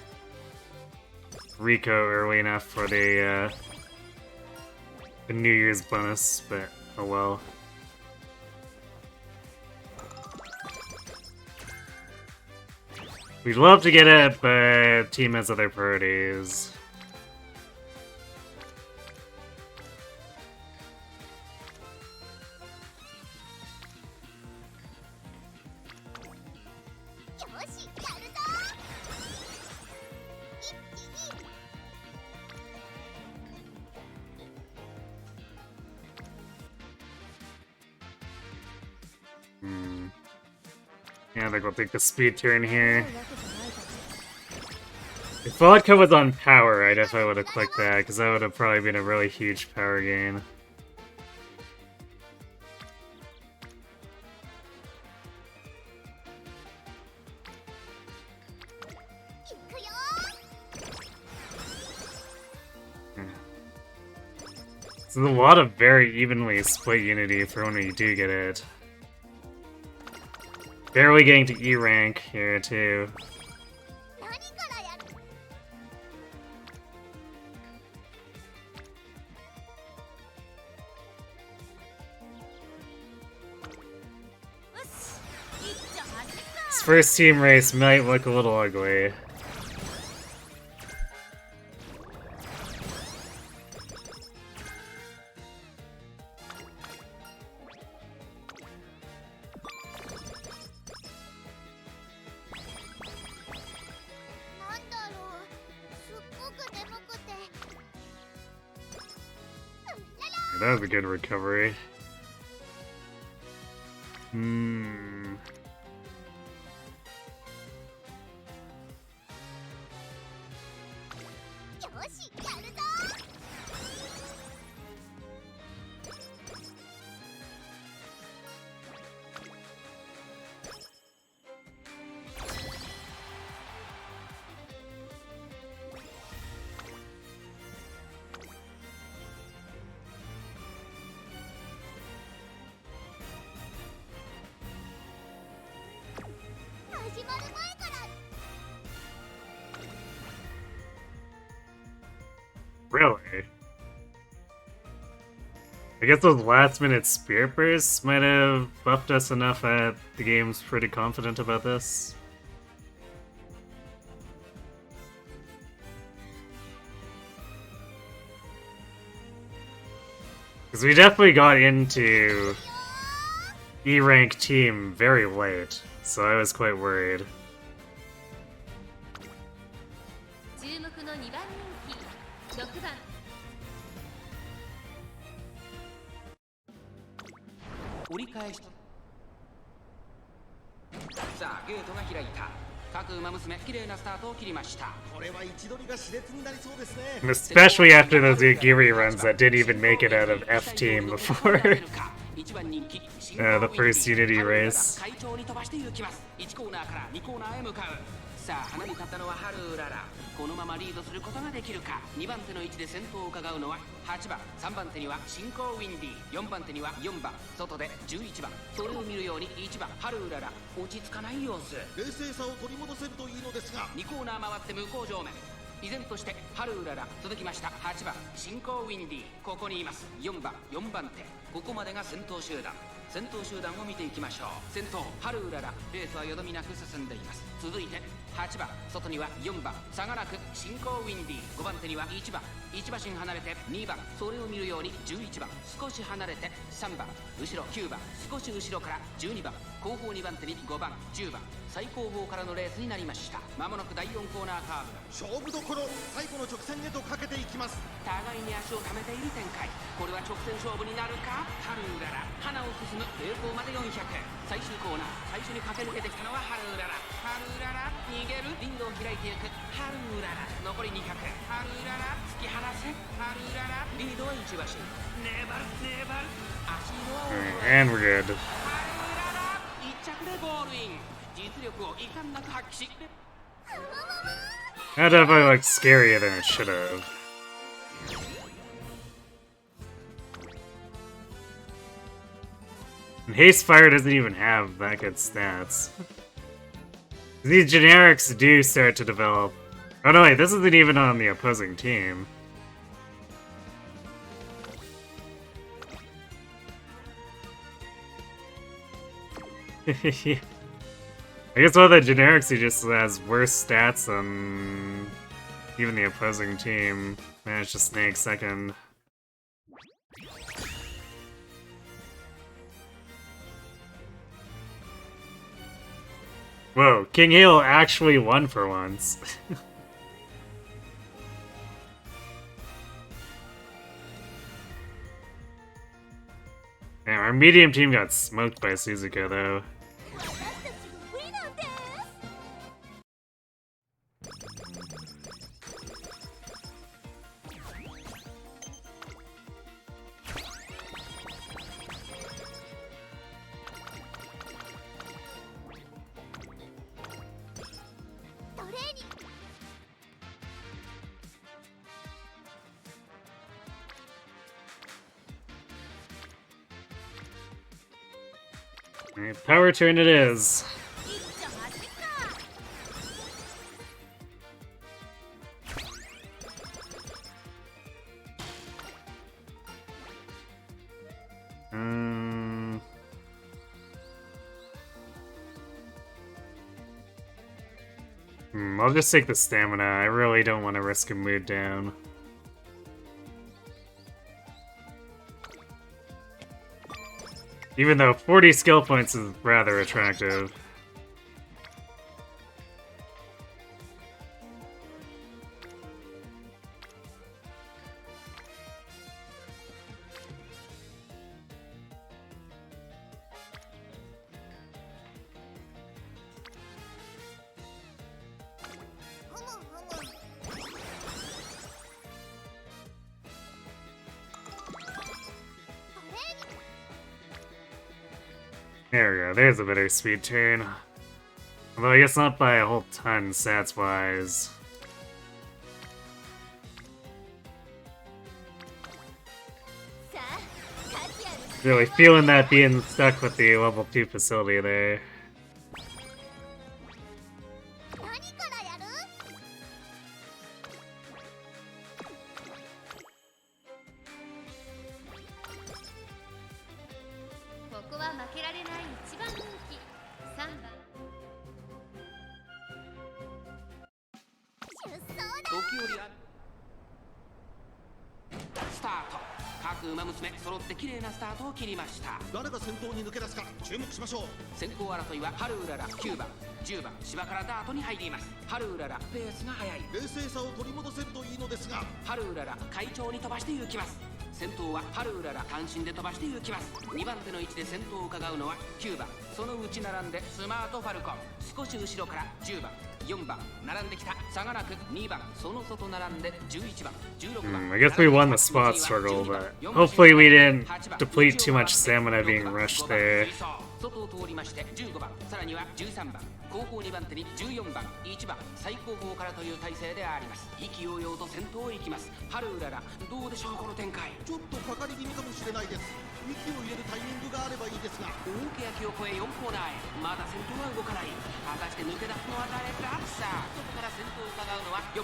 Rico early enough for the New Year's bonus, but oh well. We'd love to get it, but team has other priorities. Yeah, I think we'll take the speed turn here. If vodka was on power, I definitely would have clicked that, because that would have probably been a really huge power gain. So there's a lot of very evenly split unity for when we do get it. Barely getting to E rank here too. This first team race might look a little ugly. That was a good recovery. Really? I guess those last-minute spirit bursts might have buffed us enough that the game's pretty confident about this. Because we definitely got into E-rank team very late, so I was quite worried. 注目の2番人気6番 折り返しさあゲートが開いた各馬娘綺麗なスタートを切りましたこれは位置取りが熾烈になりそうですね Especially after those Yagiri runs that didn't even make it out of F team before the first Unity race. 快調に飛ばして行きます1コーナーから2コーナーへ向かうさあ花に立ったのはハルウララこのままリードすることができるか2番手の位置で先頭を伺うのは8番3番手には進行ウィンディ4番手には4番外で11番それを見るように1番ハルウララ落ち着かない様子冷静さを取り戻せるといいのですが2コーナー回って向こう上面依然としてハルウララ続きました8番進行ウィンディここにいます4番手ここまでが先頭集団を見ていきましょう先頭ハルウララレースはよどみなく進んでいます続いて8番外には4番差がなく進行ウィンディ5番手には1番1馬身離れて2番それを見るように11番少し離れて3番後ろ9番少し後ろから12番後方2番手に5番10番最後方からのレースになりましたまもなく第4コーナーカーブ勝負どころ最後の直線へとかけていきます互いに足を溜めている展開これは直線勝負になるかハルウララ花を進む平行まで400最終コーナー最初に駆け抜けてきたのはハルウララ逃げるリードを開いていくハルウララ残り200ハルウララ突き放せハルウララリードは1馬身粘る足色は And we're good. ハルウララ1着でゴールイン実力を遺憾なく発揮し That definitely looked scarier than it should have. And Haste Fire doesn't even have that good stats. These generics do start to develop. Oh no, wait, this isn't even on the opposing team. I guess one of the generics he just has worse stats than even the opposing team. Managed to snake second. Whoa, King Hale actually won for once. Damn, our medium team got smoked by Suzuka though. Alright, power turn it is. I'll just take the stamina. I really don't want to risk a mood down. Even though 40 skill points is rather attractive. There we go, there's a better speed turn. Although I guess not by a whole ton stats-wise. Really feeling that being stuck with the level 2 facility there. I guess we won the spot struggle, but hopefully we didn't deplete too much stamina being rushed there.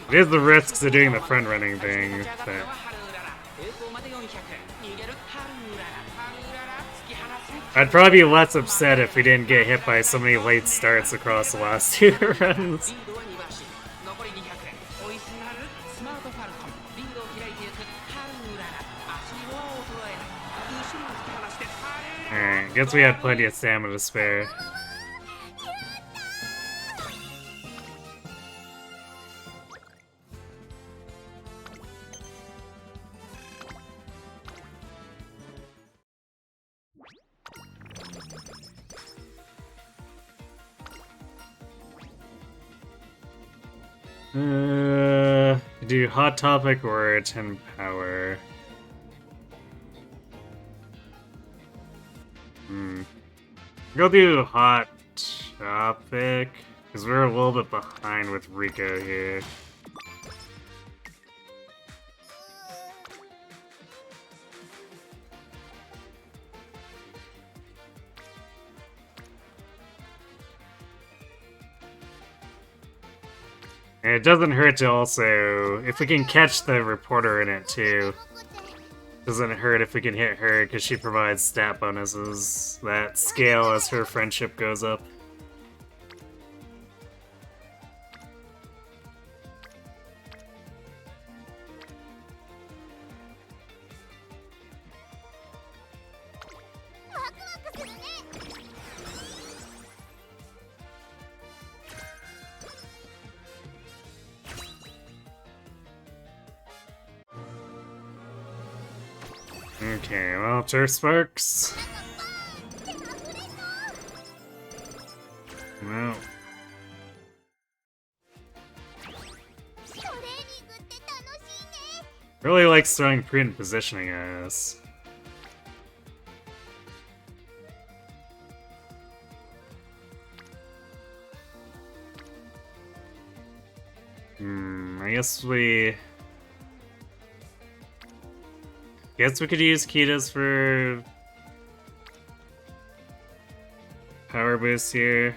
There's the risks of doing the front running thing, but I'd probably be less upset if we didn't get hit by so many late starts across the last 2 runs. Alright, guess we had plenty of stamina to spare. Do Hot Topic or 10 Power? Go do Hot Topic, because we're a little bit behind with Rico here. And it doesn't hurt to also, if we can catch the reporter in it too, doesn't hurt if we can hit her because she provides stat bonuses that scale as her friendship goes up. Okay, well, Turf Sparks. No. Really likes throwing prudent positioning at us. I guess we could use Kitas for power boost here.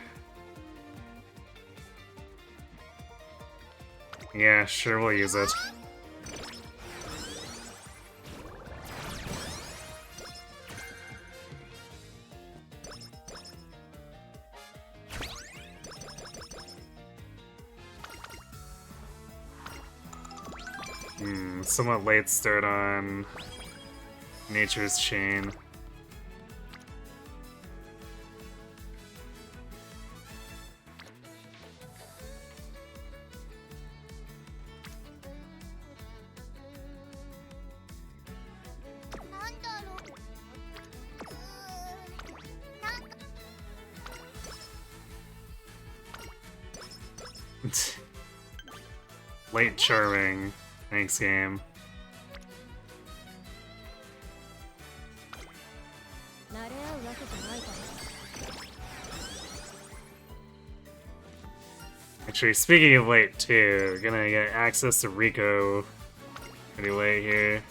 Yeah, sure, we'll use it. Somewhat late start on Nature's Chain. Late Charming. Thanks, game. Actually, speaking of late too, we're gonna get access to Rico pretty late here.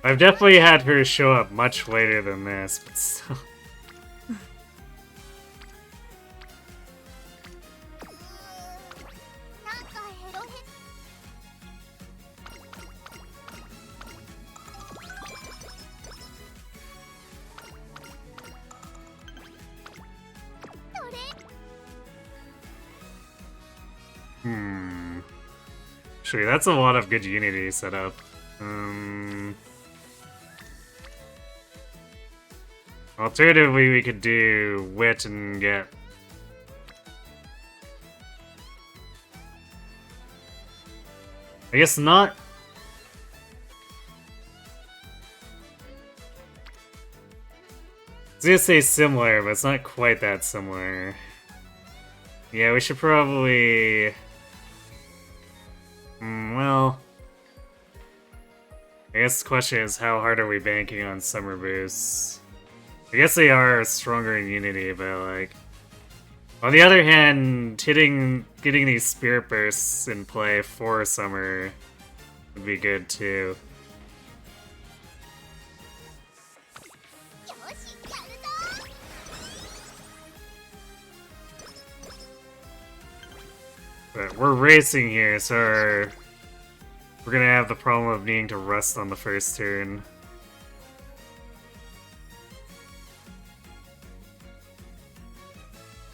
I've definitely had her show up much later than this, but still. Actually, that's a lot of good Unity setup. Alternatively, we could do Wit and get... I guess not... I was gonna say similar, but it's not quite that similar. Yeah, we should probably... well... I guess the question is, how hard are we banking on summer boosts? I guess they are stronger in Unity, but like... On the other hand, getting these Spirit Bursts in play for summer would be good too. But we're racing here, so we're gonna have the problem of needing to rest on the first turn.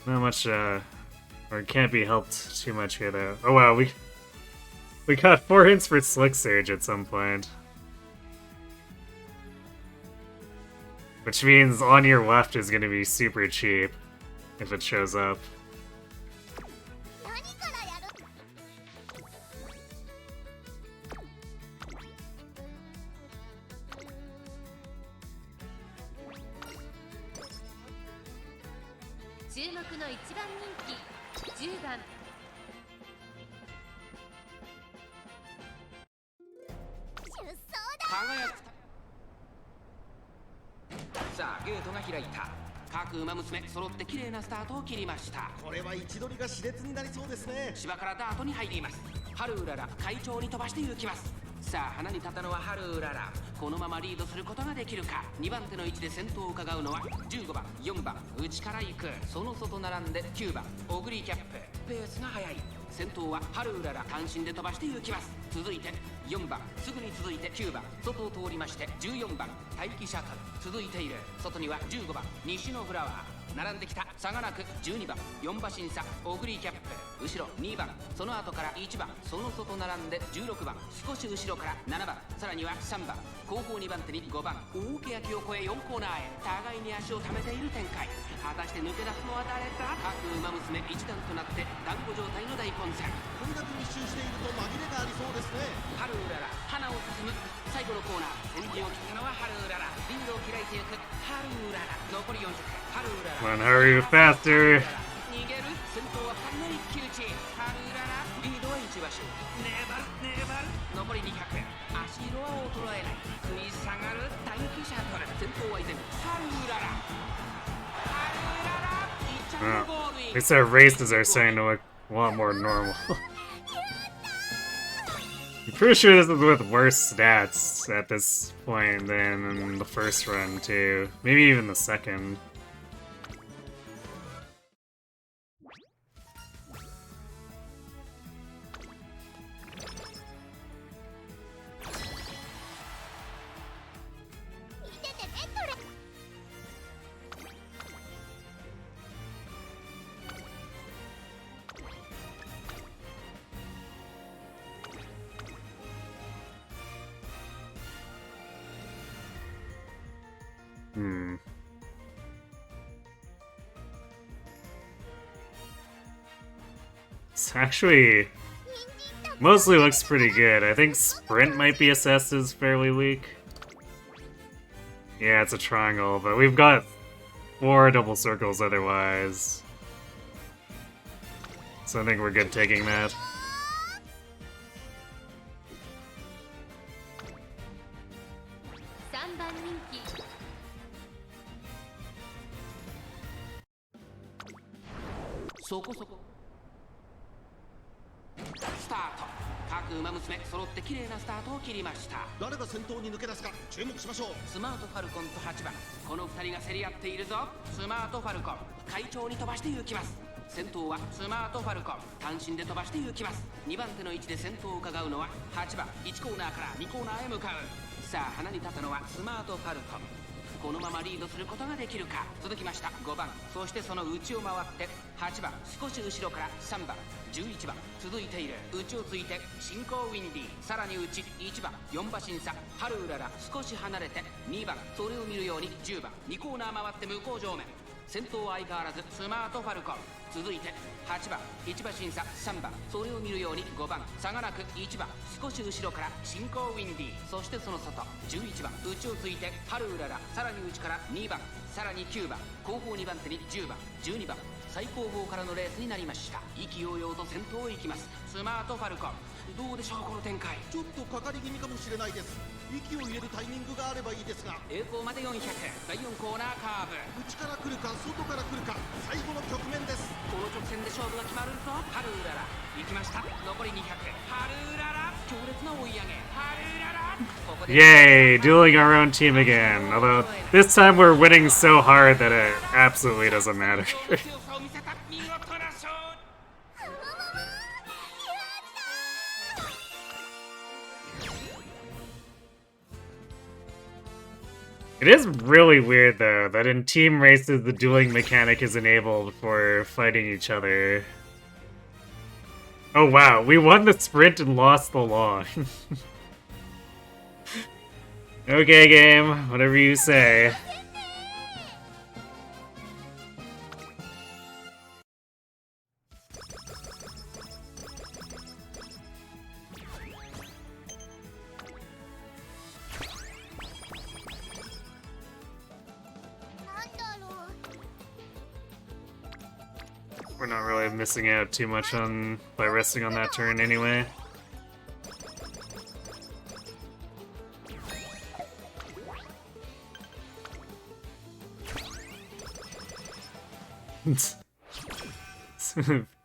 Not much, or it can't be helped too much here though. Oh wow, we got 4 hints for Slick Surge at some point. Which means on your left is gonna be super cheap if it shows up.各馬娘揃って綺麗なスタートを切りました。これは位置取りが熾烈になりそうですね。芝からダートに入ります。ハルウララ快調に飛ばして行きます。さあ花に立ったのはハルウララ。このままリードすることができるか。2番手の位置で先頭を伺うのは15番4番内から行く。その外並んで9番オグリーキャップ。ペースが速い。先頭はハルウララ単身で飛ばして行きます。続いて4番すぐに続いて9番外を通りまして14番待機シャトル続いている。外には15番西のフラワー並んできた差がなく12番4馬審査オグリーキャップ後ろ2番その後から1番その外並んで16番少し後ろから7番さらには3番後方2番手に5番大欅を越え4コーナーへ互いに足を溜めている展開果たして抜け出すのは誰だ各馬娘一団となって団子状態の大混戦これだけ密集していると紛れがありそうですね。ハルウララ花を進む最後のコーナー先陣を切ったのはハルウララリードを開いていくハルウララ残り4着ハルウララ Come on, Haru, faster! 逃げる先頭は2人の一騎打ちハルウララリードは1馬身粘る残り200足色は衰えない食い下がる短期シャトル先頭は依然ハルウララ1着のゴールイン At least our races are starting to look a lot more normal. I'm pretty sure this is with worse stats at this point than the first run, too. Maybe even the second. It's actually mostly looks pretty good. I think sprint might be assessed as fairly weak. Yeah, it's a triangle, but we've got 4 double circles otherwise. So I think we're good taking that. Soスタート各馬娘揃って綺麗なスタートを切りました誰が先頭に抜け出すか注目しましょう。スマートファルコンと8番この2人が競り合っているぞスマートファルコン快調に飛ばして行きます先頭はスマートファルコン単身で飛ばして行きます2番手の位置で先頭を伺うのは8番1コーナーから2コーナーへ向かうさあ花に立ったのはスマートファルコンこのままリードすることができるか続きました5番そしてその内を回って8番少し後ろから3番11番続いている内をついて進行ウィンディさらに内1番4馬審査ハルウララ少し離れて2番それを見るように10番2コーナー回って向こう上面先頭は相変わらずスマートファルコン続いて8番1馬審査3番それを見るように5番差がなく1番少し後ろから進行ウィンディそしてその外11番内をついてハルウララさらに内から2番さらに9番後方2番手に10番12番最後方からのレースになりました意気揚々と先頭を行きますスマートファルコンどうでしょうこの展開ちょっとかかり気味かもしれないです。息を入れるタイミングがあればいいですが、栄光まで400第4コーナーカーブ内から来るか外から来るか最後の局面です。この直線で勝負が決まるぞハルウララ行きました残り200ハルウララ強烈な追い上げハルウララここで Yay, dueling our own team again. Although, this time we're winning so hard that it absolutely doesn't matter. 強さを見せた見事な勝利It is really weird, though, that in team races the dueling mechanic is enabled for fighting each other. Oh wow, we won the sprint and lost the long. Okay, game, whatever you say. We're not really missing out too much on by resting on that turn anyway.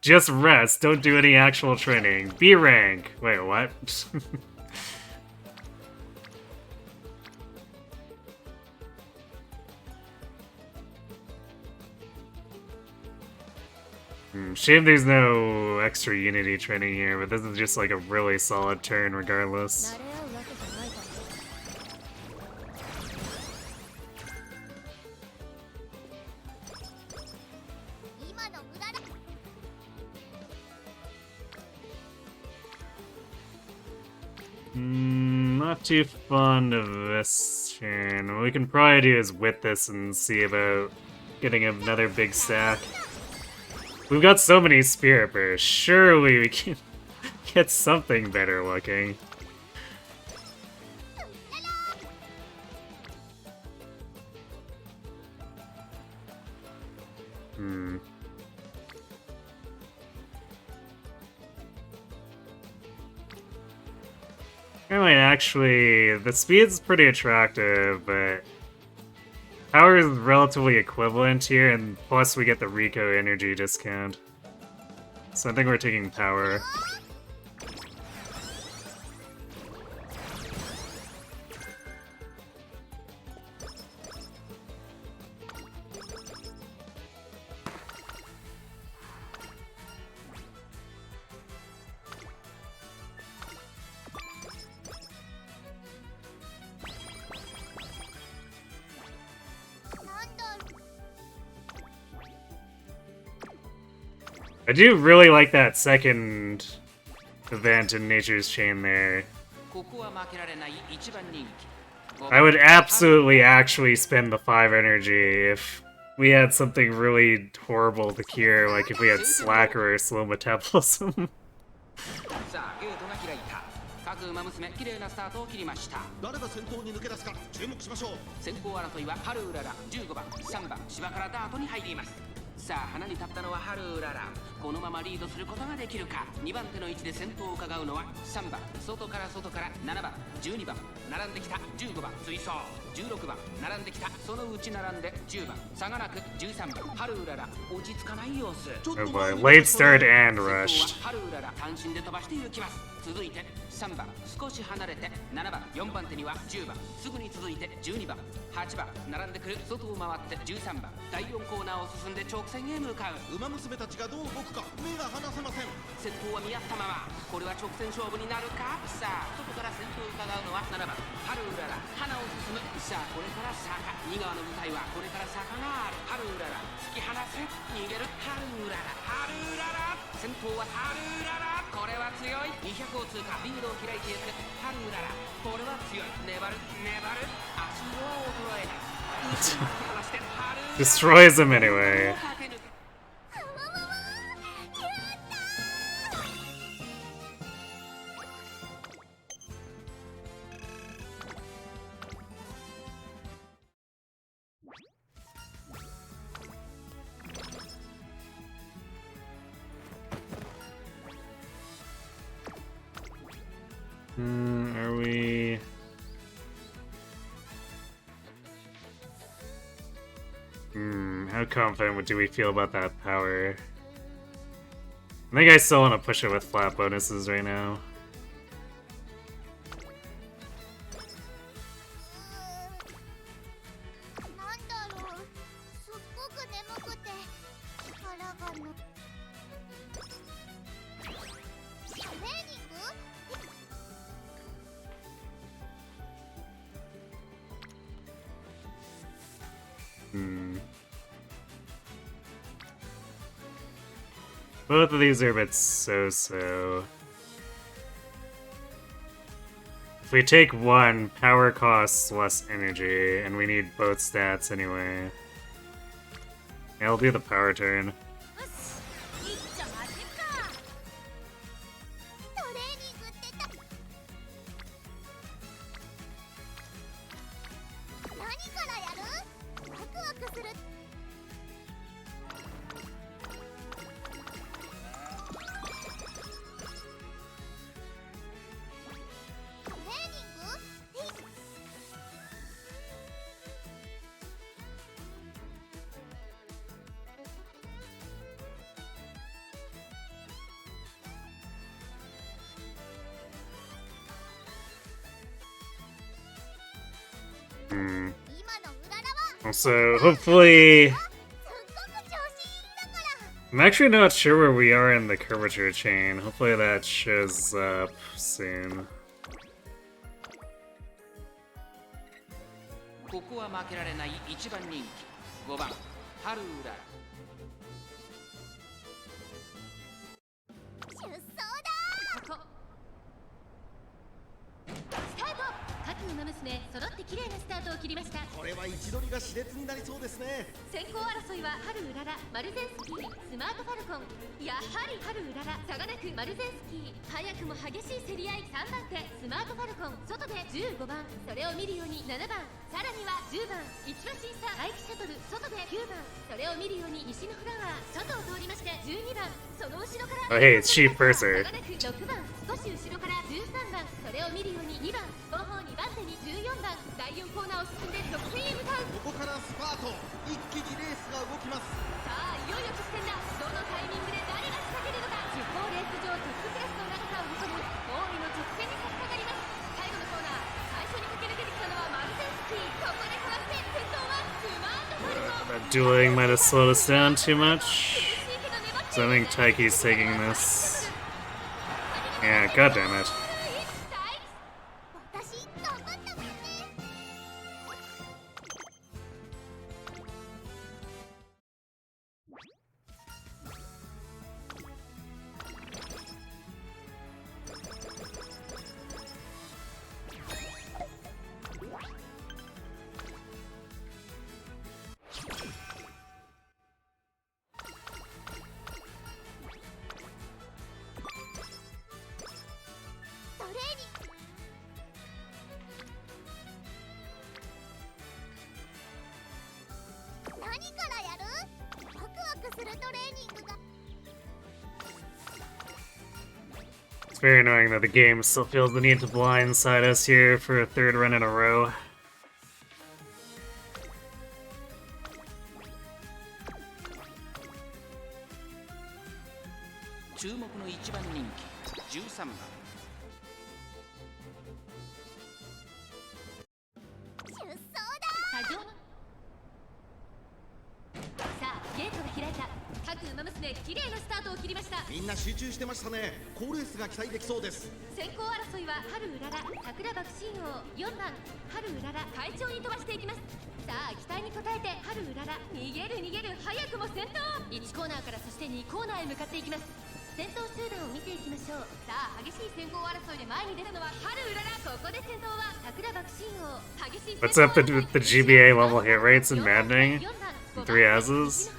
Just rest, don't do any actual training. B rank. Wait, what? Shame there's no extra unity training here, but this is just like a really solid turn regardless. Not too fond of this turn. What we can probably do is whip this and see about getting another big stack. We've got so many Spirit Bursts. Surely we can get something better looking. Actually, the speed's pretty attractive, but power is relatively equivalent here, and plus we get the Rico energy discount. So I think we're taking power. I do really like that second event in Nature's Chain there. I would absolutely actually spend the 5 energy if we had something really horrible to cure, like if we had Slacker or slow metabolism. 各馬娘綺麗なスタートを切りました。誰が先頭に抜け出すか注目しましょう。先行争いはハルウララ15番3番芝からダートに入ります。さあ花に立ったのはハルウララ。このままリードすることができるか。2番手の位置で先頭を伺うのは3番外から7番12番並んできた15番追走16番並んできたそのうち並んで10番差がなく13番ハルウララ落ち着かない様子。 Oh boy, late start and rushed. ハルウララ単身で飛ばして行きます。続いて3番少し離れて7番4番手には10番すぐに続いて12番8番並んでくる外を回って13番第4コーナーを進んで直線へ向かう。馬娘たちがどう動くか目が離せません。先頭は見合ったままこれは直線勝負になるか。さあ外から先頭を伺うのは7番ハルウララ花を進む。さあこれから坂2側の舞台はこれから坂がある。ハルウララ突き放せ逃げるハルウララハルウララ先頭はハルウララこれは強い200を通過リードを開いていくハルウララこれは強い粘る足を衰えない Destroys him anyway. Are we... how confident do we feel about that power? I think I still want to push it with flat bonuses right now. Both of these are a bit so-so. If we take one, power costs less energy, and we need both stats anyway. Yeah, I'll do the power turn. So hopefully, I'm actually not sure where we are in the curvature chain. Hopefully that shows up soon. ここは負けられない1番人気5番ハルウララ。出走だ。娘揃って綺麗なスタートを切りました。これは位置取りが熾烈になりそうですね。先行争いは春うらら、マルゼンスキー、スマートファルコン。やはり春うらら、差がなくマルゼンスキー。早くも激しい競り合い。3番手スマートファルコン、外で15番、それを見るように7番、さらには10番、一番審査待機シャトル、外で9番、それを見るように西のフラワー、外を通りまして12番、その後ろから Oh, hey, it's Chief Purser. 差がなく6番、少し後ろから13番、それを見るように2番、後方2番手に14番、第4コーナーを進んで直線へ向かう。ここからスパート、一気にレースが動きます。さあいよいよ直線だ。どのタイミングで誰が仕掛けるのか。地方レース場トップクラスの長さを望む大井の直線に差し掛かります。最後のコーナー、最初に駆け抜けてきたのはマルゼンスキー。ここでかわして先頭はスマートファルコン。 That dueling might have slowed us down too much. 苦しいけど粘って So I think Taiki's taking this. Yeah, god damn it. 私頑張ったもんね。トレーニング何からやる？ワクワクするトレーニングが。 It's very annoying that the game still feels the need to blindside us here for a third run in a row. 注目の1番人気13番。出走だ。作業。さあゲートが開いた。各馬娘綺麗なスタートを切りました。みんな集中してましたね。好レースが期待できそうです。先行争いは春うらら、桜爆心王、4番春うらら、快調に飛ばしていきます。さあ期待に応えて春うらら、逃げる逃げる、早くも先頭。1コーナーからそして2コーナーへ向かっていきます。先頭集団を見ていきましょう。さあ激しい先行争いで前に出たのは春うらら。ここで先頭は桜爆心王。激しい What's up with the GBA level hit rates and maddening? 3 S's?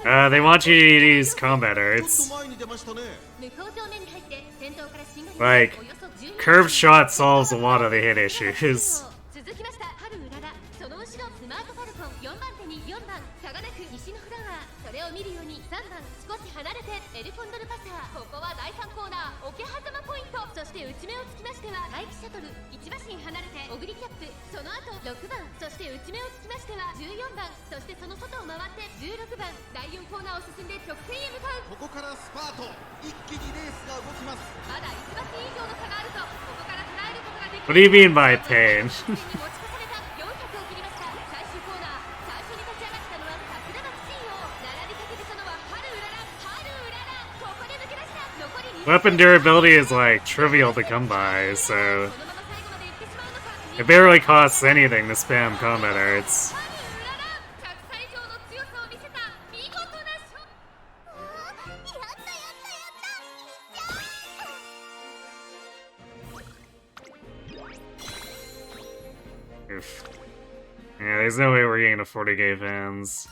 They want you to use combat ちょっ arts. と前に出ましたね。 向こう正面に入って先頭から新 Like, およそ12 curved shot solves a lot of the hit issues. 続きました春うらら、その後ろスマートファルコン、4番手に4番差がなく西のフラワー、それを見るように3番少し離れてエルコンドルパサー。ここは第3コーナー桶狭間ポイント。そして内目をつきましては待機シャトル、1馬身離れてオグリキャップ、その後6番、そして内目をつきましては14番、そしてその外を回って16番、第4コーナーを進んで直線へ向かう。ここからスパート、一気にレースが動きます。まだ1馬身以上の差があるぞ。ここから捉えることができる。 What do you mean by pain? 持ち越された400を切りました。最終コーナー、最初に立ち上がったのは桜爆心王。並びかけてたのは春うらら、春うらら。ここで抜け出した。残り2 Weapon durability is like trivial to come by, so このまま最後まで行ってしまうのか。 it barely costs anything to spam combat arts. 春うらら、100歳以上の強さを見せた見事な勝負。やったやったやった。 Oof. Yeah, there's no way we're getting to 40k fans.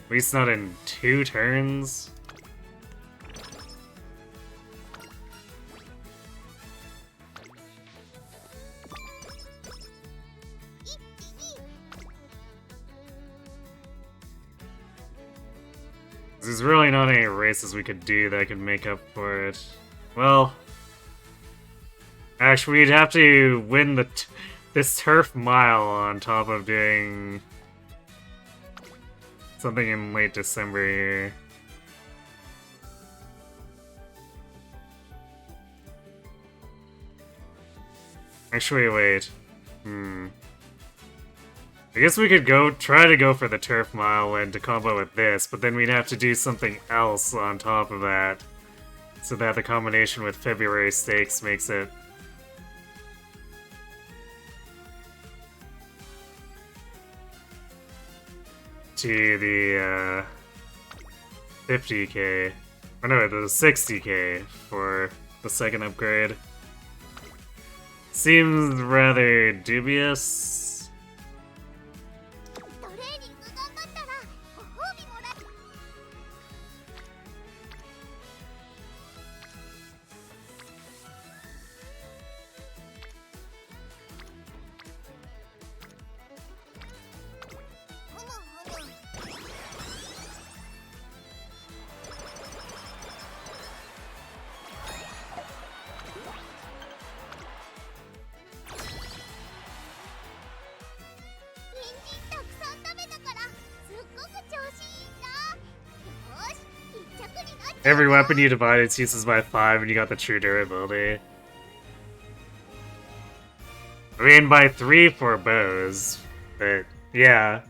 At least not in 2 turns. There's really not any races we could do that could make up for it. Well, actually, we'd have to win this turf mile on top of doing something in late December here. Actually, wait. I guess we could try to go for the turf mile and to combo with this, but then we'd have to do something else on top of that, so that the combination with February Stakes makes it to the 50k, or no, the 60k for the second upgrade. Seems rather dubious. トレーニング頑張ったらご褒美もらえ。たくさん食べたからすっごく調子いいんだ。よし、一着になっちゃう。 Every weapon you divide its uses by 5 and you got the true durability. I mean, by 3 for bows, but yeah.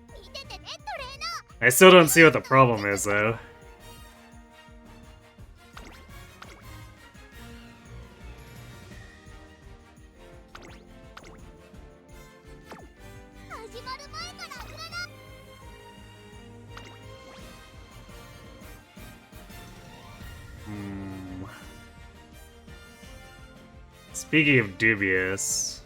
見ててね、トレーナー。 I still don't see what the problem is, though. 始まる前から油だ。 Speaking of dubious,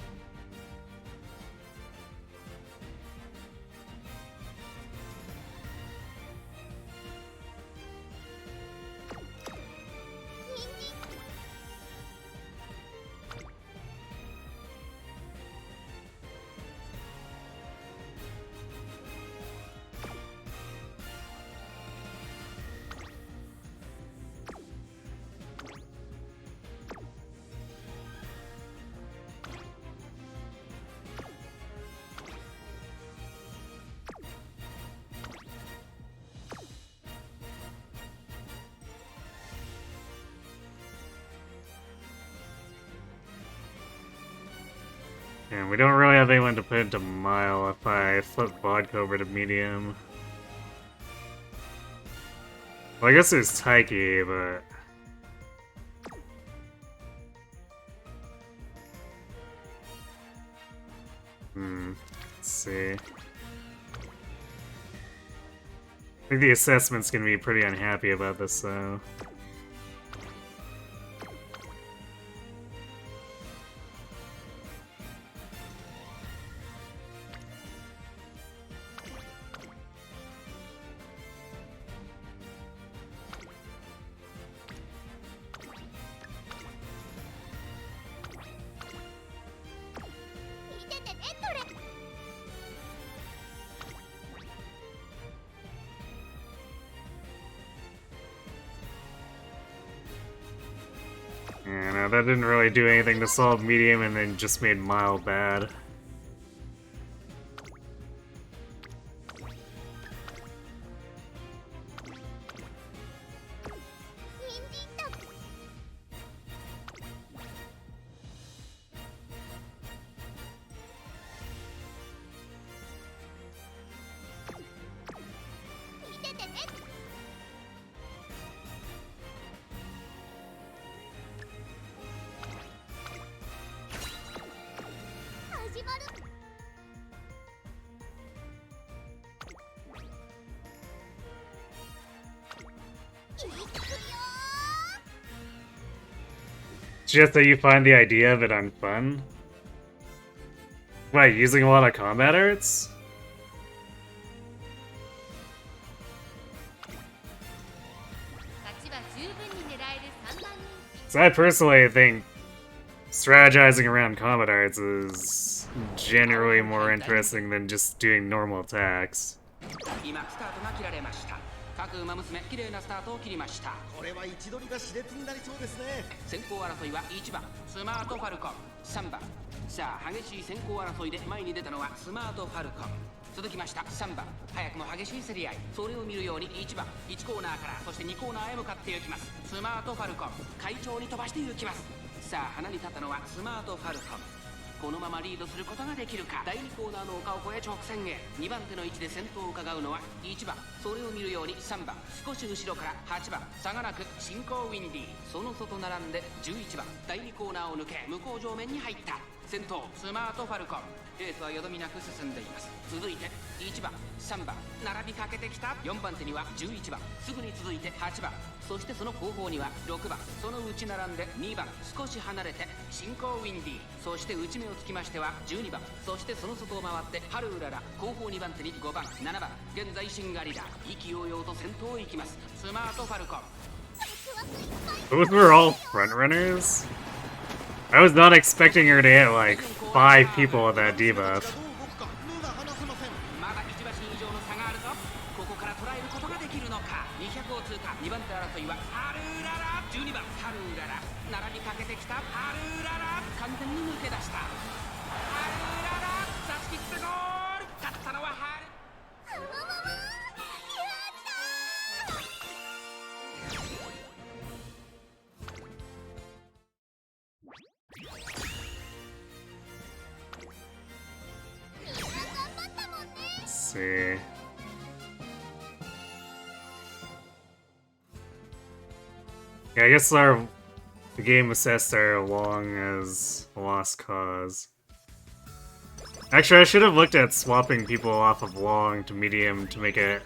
and we don't really have anyone to put into Mile if I flip Vodka over to medium. Well, I guess there's Taiki, but... let's see. I think the assessment's gonna be pretty unhappy about this, though. Yeah, no, that didn't really do anything to solve medium and then just made Mile bad. Just that you find the idea of it unfun? What, using a lot of combat arts? So I personally think strategizing around combat arts is generally more interesting than just doing normal attacks. 今スタートが切られました。各馬娘綺麗なスタートを切りました。これは位置取りが熾烈になりそうですね。先行争いは1番スマートファルコン、3番。さあ激しい先行争いで前に出たのはスマートファルコン。続きました3番、早くも激しい競り合い。それを見るように1番1コーナーからそして2コーナーへ向かって行きます。スマートファルコン快調に飛ばして行きます。さあ花に立ったのはスマートファルコン。このままリードすることができるか。第2コーナーの丘を越え直線へ。2番手の位置で先頭を伺うのは1番、それを見るように3番、少し後ろから8番、差がなく進行ウィンディー。その外並んで11番、第2コーナーを抜け向こう上面に入った。先頭スマートファルコンレースはよどみなく進んでいます。続いて1番、3番並びかけてきた。4番手には11番、すぐに続いて8番、そしてその後方には6番、その内並んで2番、少し離れて進行ウィンディー、そして内目をつきましては12番、そしてその外を回って春うらら、後方2番手に5番、7番、現在シンガリラ、意気揚々と先頭を行きます。スマートファルコン。 Those were all front runners? I was not expecting her to hit like 5 people with that debuff. まだ1馬身以上の差があるぞ。ここから捉えることができるのか。200を通過。2番手争いはハルーララ。12番ハルーララ、並びかけてきた。ハルーララ、完全に抜け出した。ハルーララ、差し切ってゴール。勝ったのはハル。See. Yeah, I guess the game assessed our long as a lost cause. Actually, I should have looked at swapping people off of long to medium to make it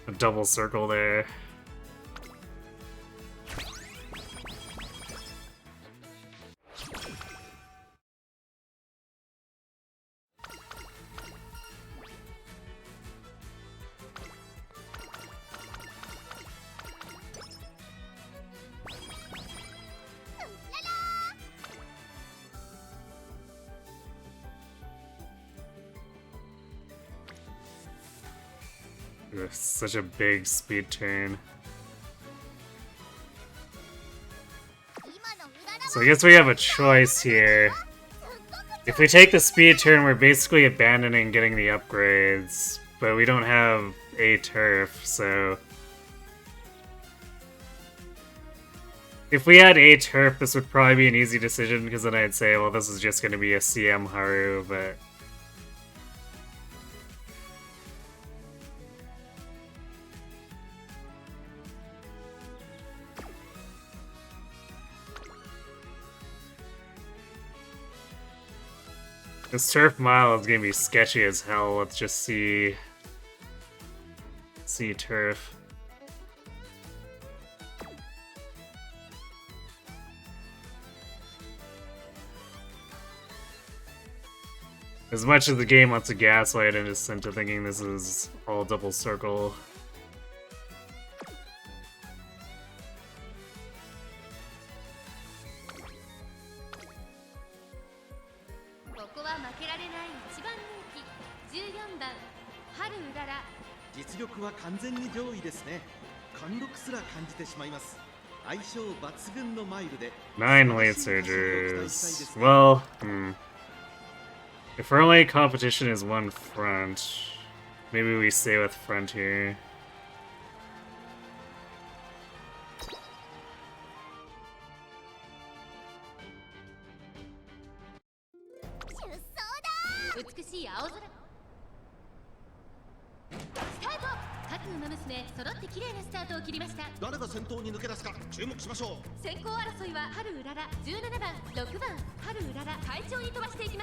a double circle there. Ugh, such a big speed turn. So I guess we have a choice here. If we take the speed turn, we're basically abandoning getting the upgrades, but we don't have a turf, so... If we had a turf, this would probably be an easy decision, because then I'd say, well, this is just going to be a CM Haru, but... This turf mile is gonna be sketchy as hell. Let's just see turf. As much as the game wants to gaslight and just into thinking this is all double circle. Nine late surgers. Well, if our only competition is one front, maybe we stay with front here.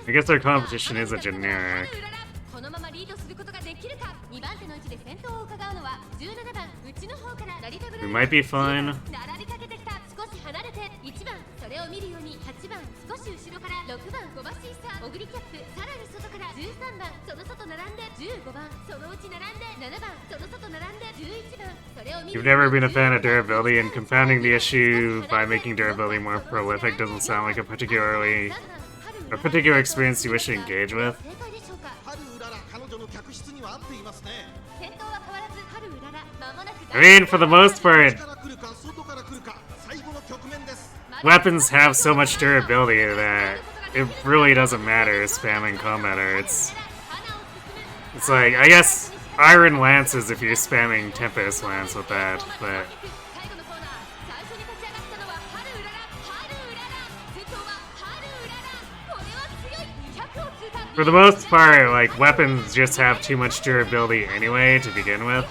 I guess our competition is a generic. We might be fine. You've never been a fan of durability, and compounding the issue by making durability more prolific doesn't sound like a particular experience you wish to engage with. I mean, for the most part, weapons have so much durability that it really doesn't matter spamming combat arts. It's like, I guess Iron Lances if you're spamming Tempest Lance with that, but... For the most part, like, weapons just have too much durability anyway to begin with.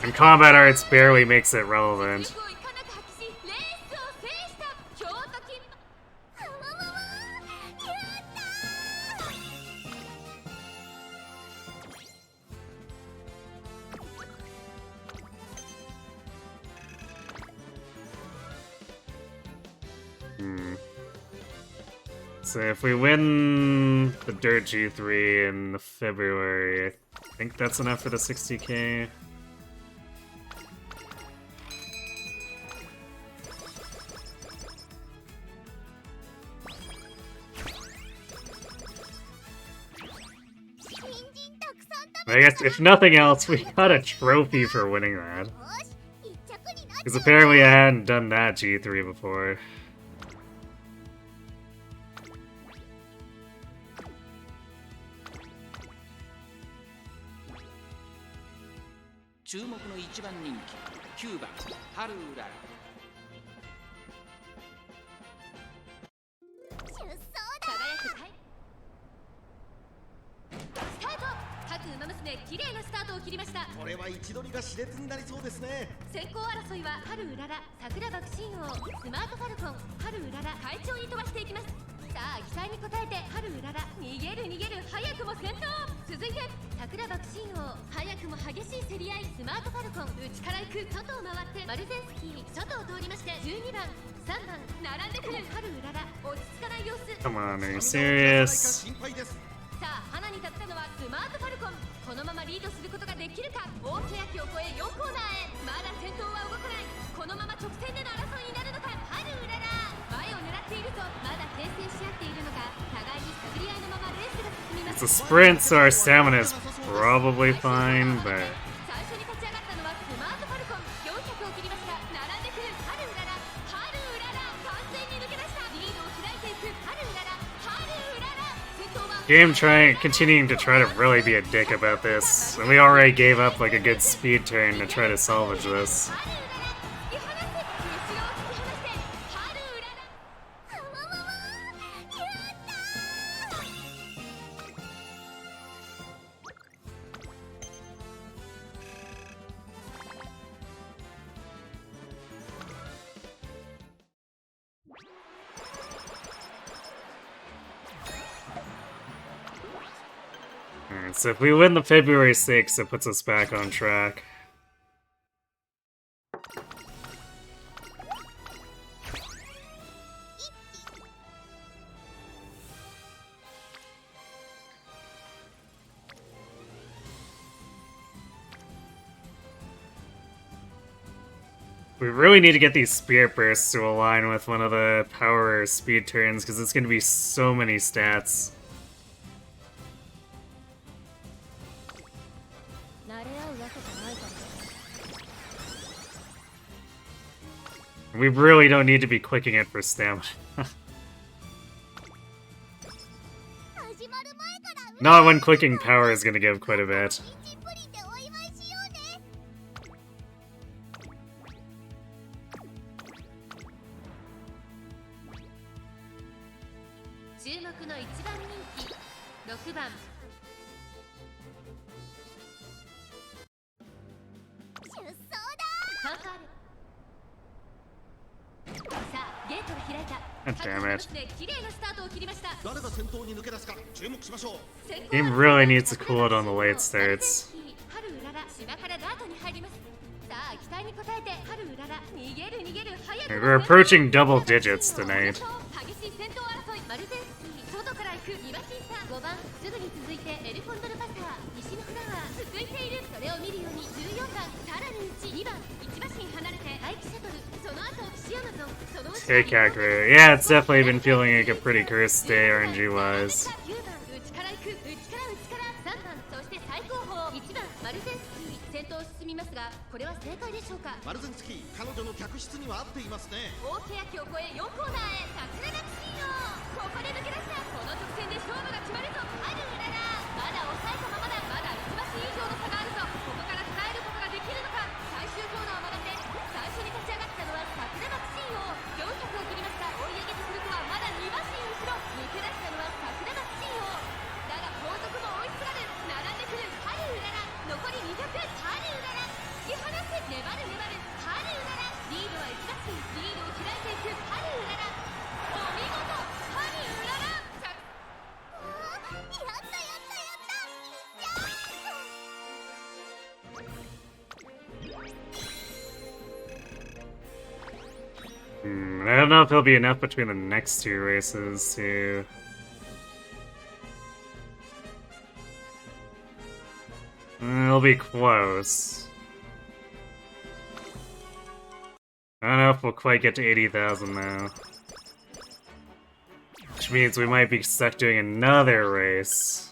And combat arts barely makes it relevant. So if we win the Dirt G3 in February, I think that's enough for the 60k. I guess if nothing else, we got a trophy for winning that. Because apparently I hadn't done that G3 before. Come on, are you serious? It's a sprint, so our stamina is probably fine, but... Game continuing to try to really be a dick about this, and we already gave up like a good speed turn to try to salvage this. So if we win the February 6th, it puts us back on track. We really need to get these Spirit Bursts to align with one of the power speed turns, because it's going to be so many stats. We really don't need to be clicking it for stamina. Not when clicking power is going to give quite a bit. Damn it. Game really needs to cool it on the late starts. We're approaching double digits tonight. Take accurate. Yeah, it's definitely been feeling like a pretty cursed day RNG-wise. I don't know if it'll be enough between the next two races to... It'll be close. I don't know if we'll quite get to 80,000 though. Which means we might be stuck doing another race.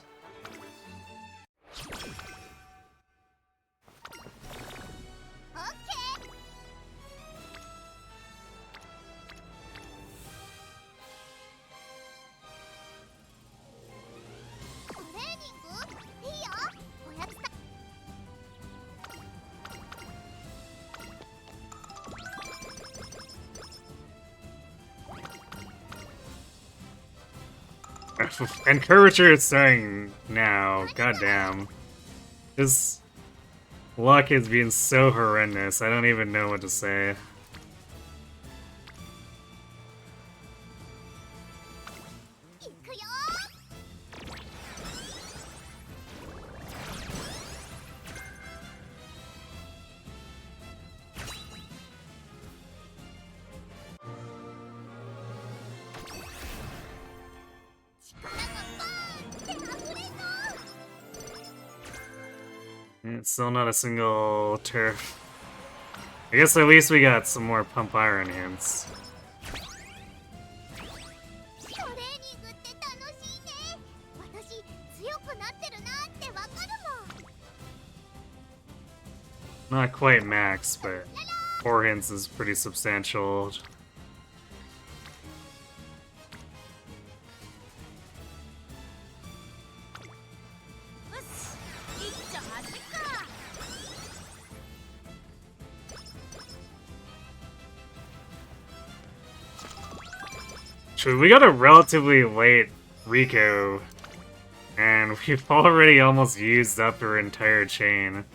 And curvature is starting now, goddamn. This luck is being so horrendous, I don't even know what to say. It's still not a single turf. I guess at least we got some more pump iron hints. Not quite max, but 4 hints is pretty substantial. We got a relatively late Rico, and we've already almost used up her entire chain.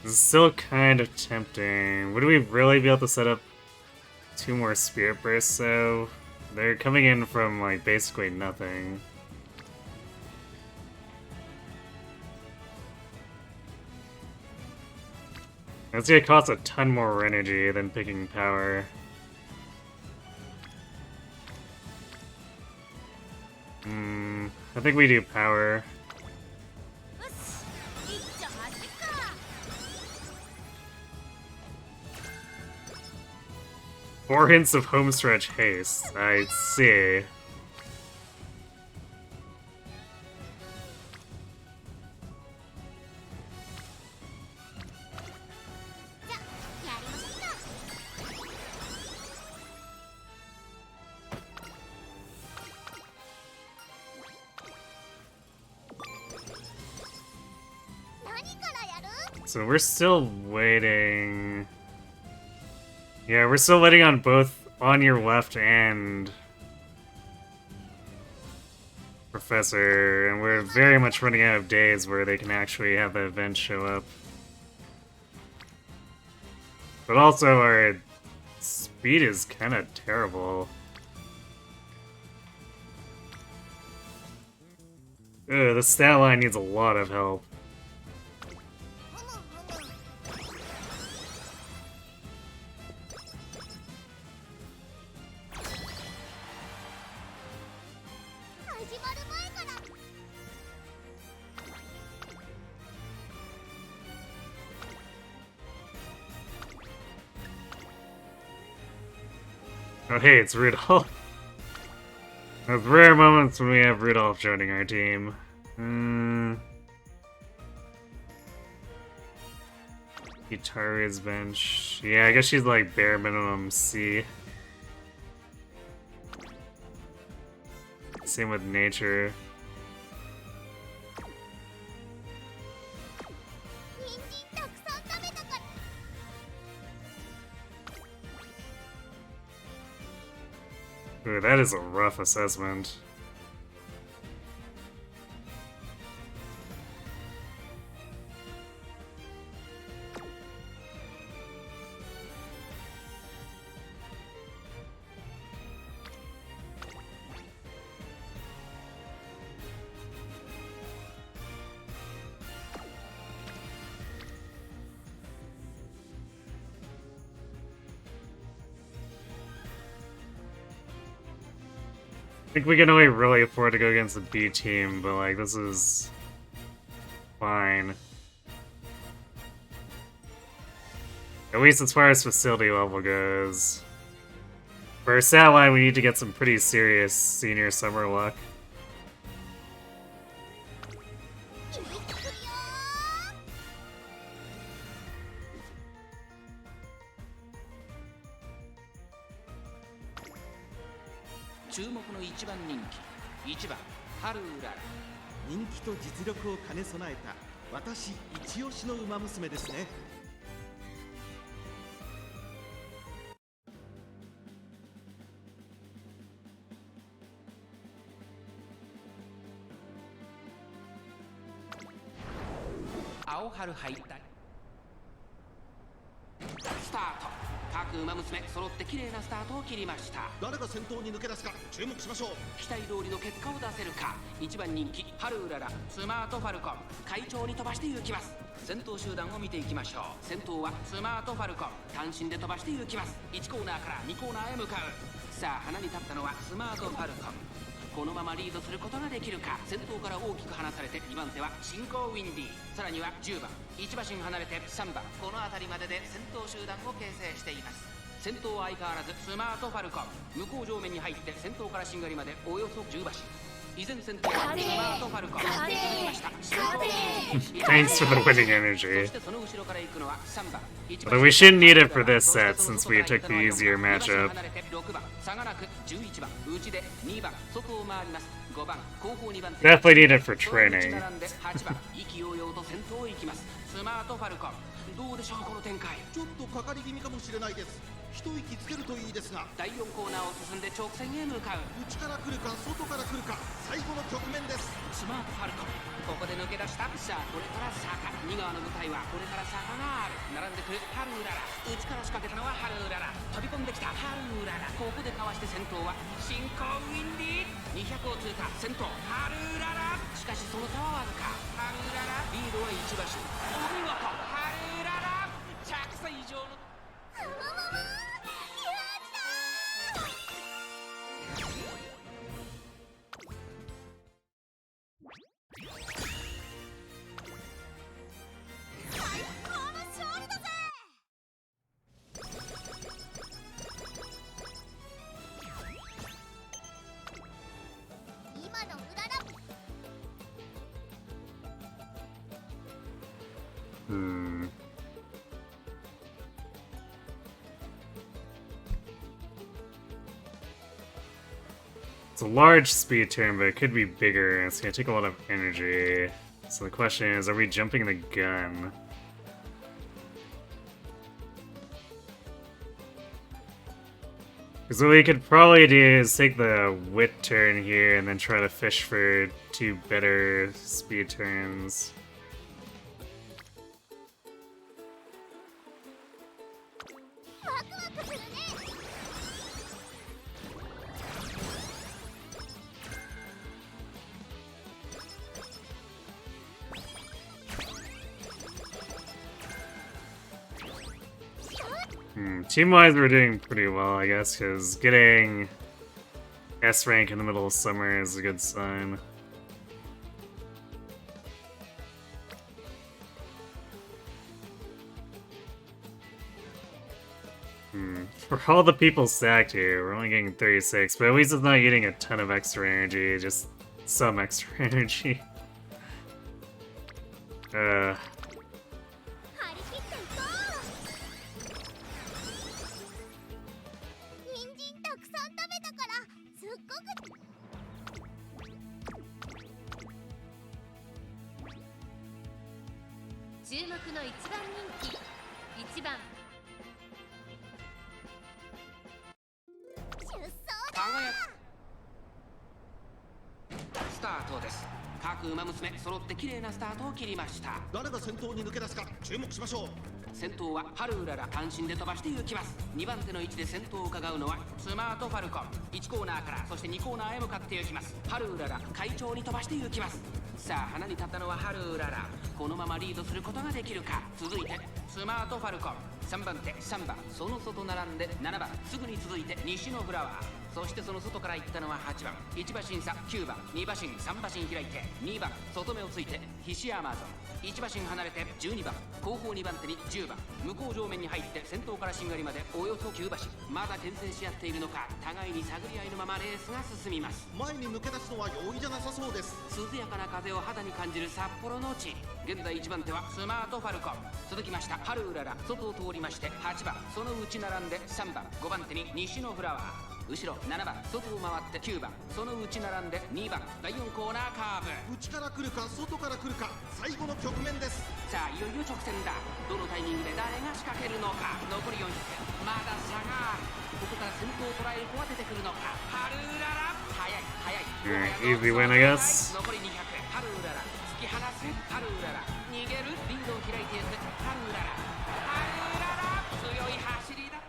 This is still kind of tempting. Would we really be able to set up 2 more Spirit Bursts, though? They're coming in from, like, basically nothing. That's gonna cost a ton more energy than picking power. I think we do power. Four hints of homestretch haste. I see. So we're still waiting. Yeah, we're still waiting on both On Your Left and Professor, and we're very much running out of days where they can actually have the event show up. But also, our speed is kind of terrible. Ugh, the stat line needs a lot of help. Oh hey, it's Rudolph. Those rare moments when we have Rudolph joining our team. Guitaria's bench. Yeah, I guess she's like bare minimum C. Same with nature. Ooh, that is a rough assessment. I think we can only really afford to go against the B team, but like, this is fine. At least as far as facility level goes. For our stat line, we need to get some pretty serious senior summer luck.人気と実力を兼ね備えた私一押しの馬娘ですね。青春敗退スタート。各馬娘揃って綺麗なスタートを切りました。誰が先頭に抜け出すか注目しましょう。期待通りの結果を出せるか。1番人気ハルウララスマートファルコン快調に飛ばして行きます。先頭集団を見ていきましょう。先頭はスマートファルコン単身で飛ばして行きます。1コーナーから2コーナーへ向かう。さあ花に立ったのはスマートファルコン。このままリードすることができるか。先頭から大きく離されて2番手は進行ウィンディ、さらには10番1馬身離れて3番、この辺りまでで先頭集団を形成しています。先頭は相変わらずスマートファルコン。向こう上面に入って先頭からしんがりまでおよそ10馬身。依然先頭はスマートファルコン。続きました進行ウィンディ。 Thanks for the winning energy. そしてその後ろから行くのは3番 But we shouldn't need it for this set since we took the easier matchup. 6番差がなく11番内で2番外を回ります。5番後方2番 Definitely need it for training. 8番意気揚々と先頭を行きます。スマートファルコン。どうでしょうこの展開。ちょっとかかり気味かもしれないです。一息つけるといいですが。第4コーナーを進んで直線へ向かう。内から来るか外から来るか最後の局面です。スマートファルコンここで抜け出した。さあこれから坂2側の舞台はこれから坂がある。並んでくるハルウララ。内から仕掛けたのはハルウララ。飛び込んできたハルウララ。ここでかわして先頭は進行ウィンディ。200を通過先頭ハルウララ。しかしその差はわずか。ハルウララリードは1馬身。お見事ハルウララ着差以上のIt's a large speed turn, but it could be bigger, and it's gonna take a lot of energy. So the question is, are we jumping the gun? Because what we could probably do is take the wit turn here and then try to fish for 2 better speed turns. Team-wise, we're doing pretty well, I guess, because getting S rank in the middle of summer is a good sign. For all the people stacked here, we're only getting 36, but at least it's not getting a ton of extra energy, just some extra energy. 注目の1番人気1番輝く各馬娘揃って綺麗なスタートを切りました。誰が先頭に抜け出すか注目しましょう。先頭はハルウララ、単身で飛ばして行きます。2番手の位置で先頭を伺うのはスマートファルコン。1コーナーからそして2コーナーへ向かって行きます。ハルウララ、快調に飛ばして行きます。さあ花に立ったのはハルウララ。このままリードすることができるか。続いてスマートファルコン、3番手3番、その外並んで7番、すぐに続いて西のフラワー、そしてその外から行ったのは8番、1馬身差9番、2馬身3馬身開いて2番、外目をついてヒシアマゾン、1馬身離れて12番、後方2番手に10番、向こう上面に入って先頭からしんがりまでおよそ9馬身、まだ牽制し合っているのか、互いに探り合いのままレースが進みます。前に抜け出すのは容易じゃなさそうです。涼やかな風を肌に感じる札幌の地。現在1番手はスマートファルコン、続きましたハルウララ、外を通りまして8番、その内並んで3番、5番手に西のフラワー、後ろ7番、外を回って9番、その内並んで2番、第4コーナーカーブ。内から来るか外から来るか、最後の局面です。さあいよいよ直線だ。どのタイミングで誰が仕掛けるのか。残り400、まだ差がある。ここから先頭を捉える子は出てくるのか。ハルウララ、速い速い、easy win, I guess. 残り200、ハルウララ、突き放すハルウララ、逃げる、リードを開いていくハルウララ、ハルウララ、強い走りだ。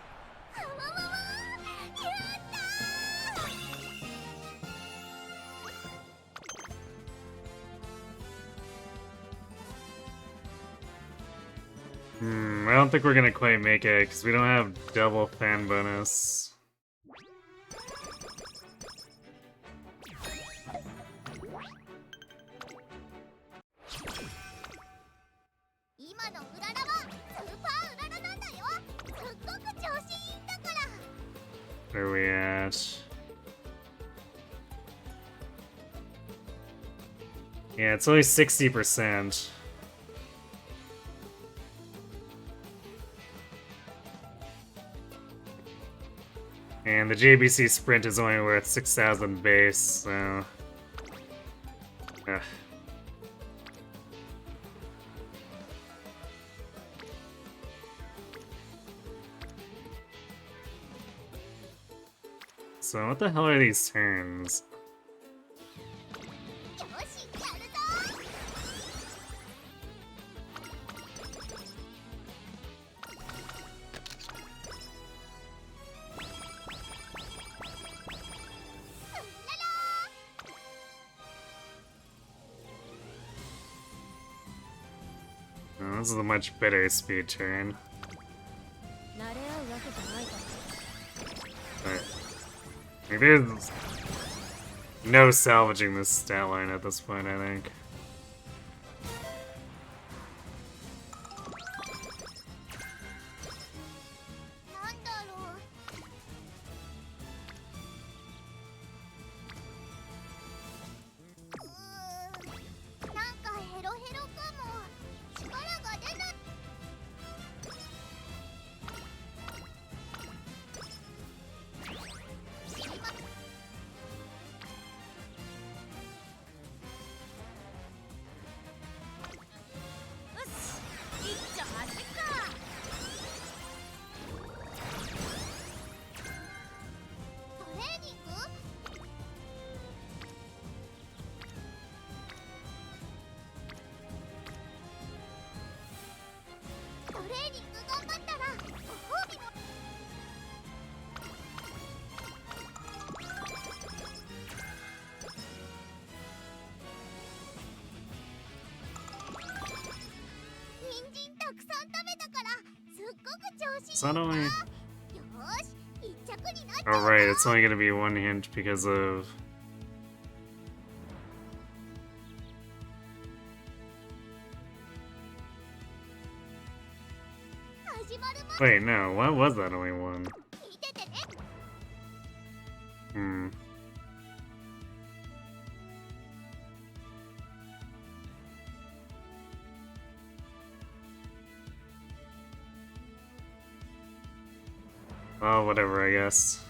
I don't think we're gonna quite make it because we don't have double fan bonus. Where are we at? Yeah, it's only 60%. And the JBC Sprint is only worth 6,000 base, so... Ugh. So what the hell are these turns? Oh, this is a much better speed turn. Like, there's no salvaging this stat line at this point, I think. Is that only... Oh right, it's only gonna be one hint because of... Wait, no, why was that only one? Well, whatever, I guess.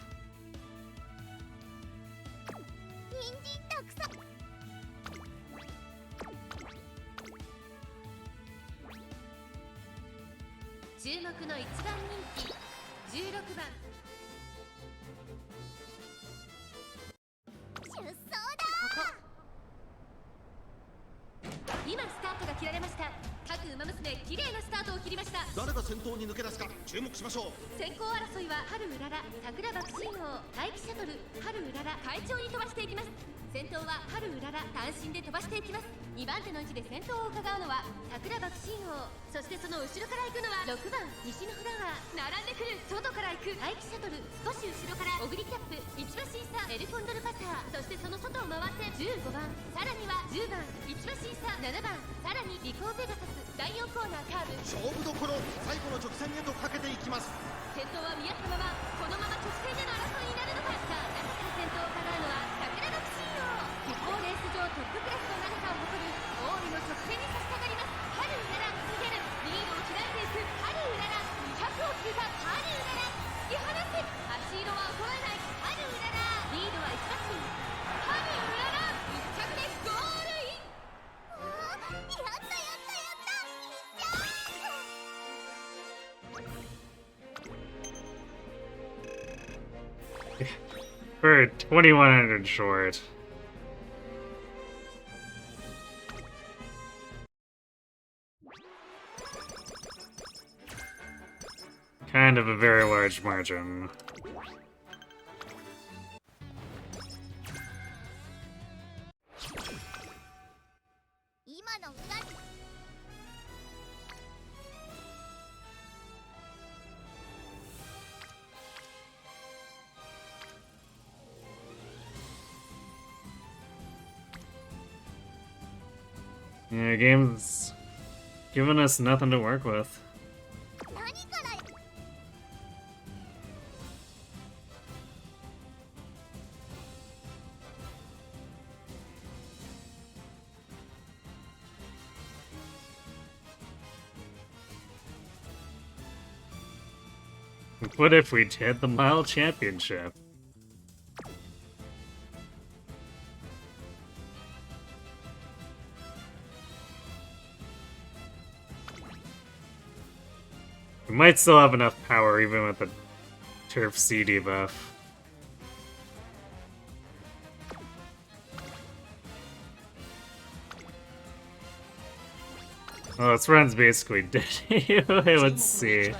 切られました。各馬娘綺麗なスタートを切りました。誰が先頭に抜け出すか注目しましょう。先行争いは春うらら、桜爆心王、大気シャトル、春うらら、会長に飛ばしていきます。先頭は春うらら、単身で飛ばしていきます。2番手の位置で先頭を伺うのは桜爆心王、そしてその後ろから行くのは6番西のフラワー。並んでくる外から行く大気シャトル、少し後ろからオグリキャップ、一馬審査エルコンドルパター、そしてその外を回って15番、さらには10番一馬審査7番、さらにリコーペガサス、第4コーナーカーブ。勝負どころ、最後の直線へとかけていきます。先頭は見合ったまま、このまま直線での争いになるのか。さあ、中から先頭を伺うのは桜爆心王。鉄砲レース上トップクラスの長さを誇る王位の直線に差し掛かります。春うらら逃げる、リードを開いていく春うらら、200を通過春うらら、突き放す、足色は衰えない春うらら、リードは一馬身、春うらら1着でゴールイン。やったやったやった、We're 2100 short. Kind of a very large margin. Yeah, game's giving us nothing to work with. What if we did the mile championship? We might still have enough power even with the Turf C debuff. Oh, this run's basically dead. Hey, let's see.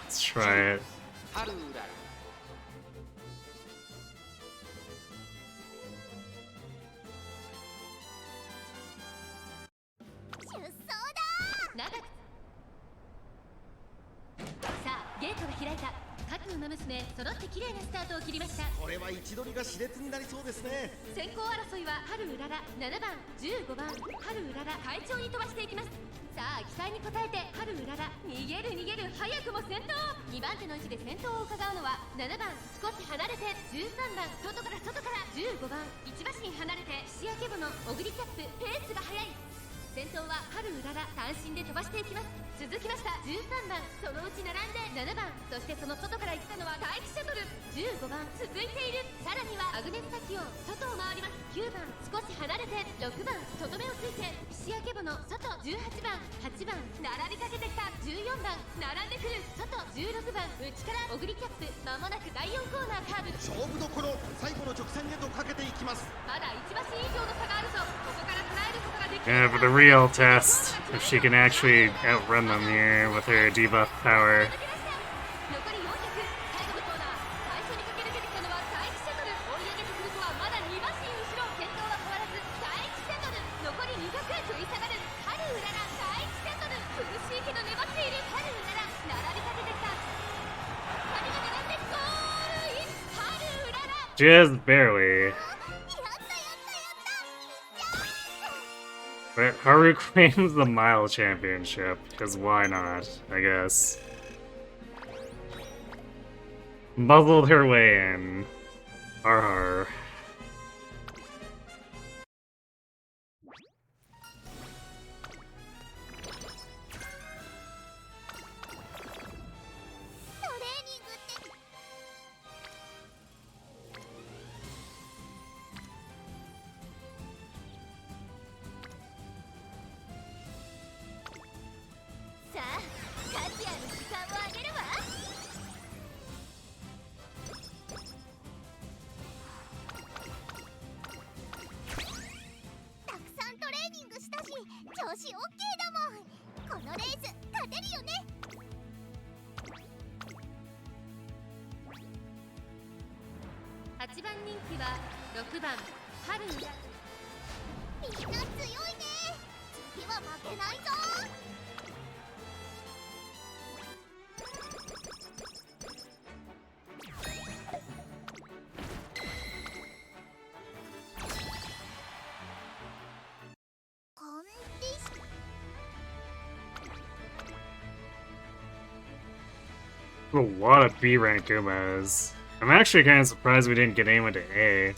Let's try it. 春うらら さあ、ゲートが開いた。各馬娘揃って綺麗なスタートを切りました。これは位置取りが熾烈になりそうですね。先行争いは春うらら、7番15番春うらら、会長に飛ばしていきます。さあ、期待に応えて春うらら、逃げる逃げる、早くも先頭。2番手の位置で先頭を伺うのは7番少し離れて13番、外から15番一馬身離れて菱焼けぼのオグリキャップ、ペースが速い。先頭は春うらら、単身で飛ばしていきます。続きました13番、そのうち並んで7番、そしてその外から行ったのは大気シャトル、15番続いている。さらにはアグネスタキオン、外を回ります。9番少し離れて6番、外目をついて菱焼けぼの外、18番8番並びかけてきた、14番並んでくる外、16番内からオグリキャップ、間もなく第4コーナーカーブ。勝負どころ、最後の直線へとかけていきます。まだ1馬身以上の差があるぞ。ここから捉えることができる。 Yeah, for the real test, if she can actually outrun them here with her debuff power. 残り400、最後のコーナー、最初に駆け抜けてきたのは大気シャトル。追い上げてくるとはまだ2馬身後ろ。先頭は変わらず大気シャトル。残り200、食い下がる春うらら、大気シャトル。苦しいけど粘っている春うらら、並びかけてきた。2人が並んでゴールイン、春うらら。 Just barely. But Haru claims the mile championship, because why not, I guess. Muzzled her way in. Har. さあ、数やの時間をあげるわ。たくさんトレーニングしたし、調子オッケーだこのレース勝てるよね。8番人気は6番ハル。みんな強いね。次は負けないぞ。A lot of B rank Umas. I'm actually kind of surprised we didn't get anyone to A.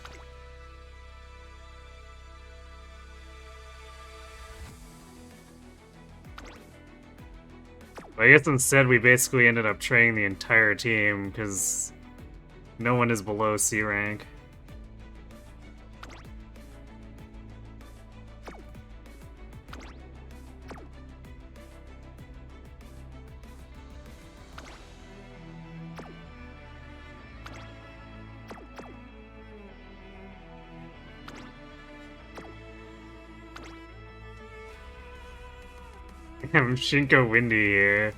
But I guess instead we basically ended up training the entire team because no one is below C rank. Damn, Shinko Windy here.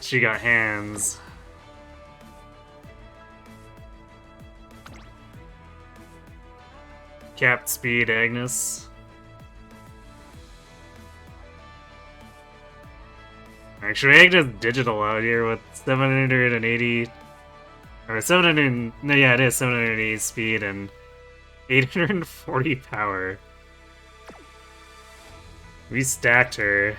She got hands. Capped speed, Agnes. Actually, Agnes digital out here with 780 or 700. No, yeah, it is 780 speed and 840 power. We stacked her.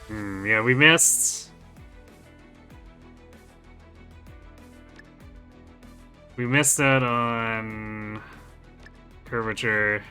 Yeah, we missed. We missed out on curvature.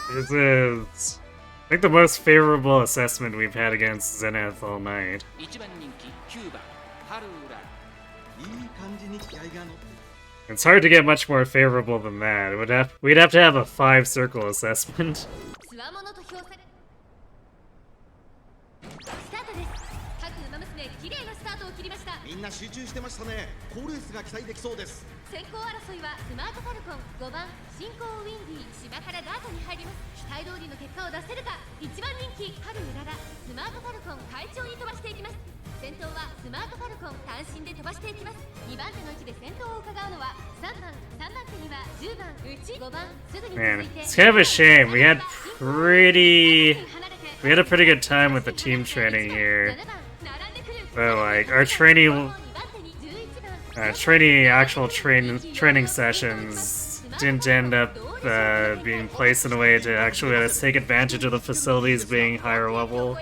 This is, I think, the most favorable assessment we've had against Zenith all night. It's hard to get much more favorable than that. We'd have to have a 5-circle assessment. みんな集中してましたね。好レースが期待できそうです。先行争いはスマートファルコン5番進行ウィンディ芝からダートに入ります。期待通りの結果を出せるか。1番人気ハルウララスマートファルコン快調に飛ばしていきます。先頭はスマートファルコン単身で飛ばしていきます。2番手の位置で先頭を伺うのは3番3番手には10番5番すぐに続 Man, いて it's kind of a shame. We had a pretty good time with the team training here. But like our training training sessions didn't end up being placed in a way to actually let us take advantage of the facilities being higher level.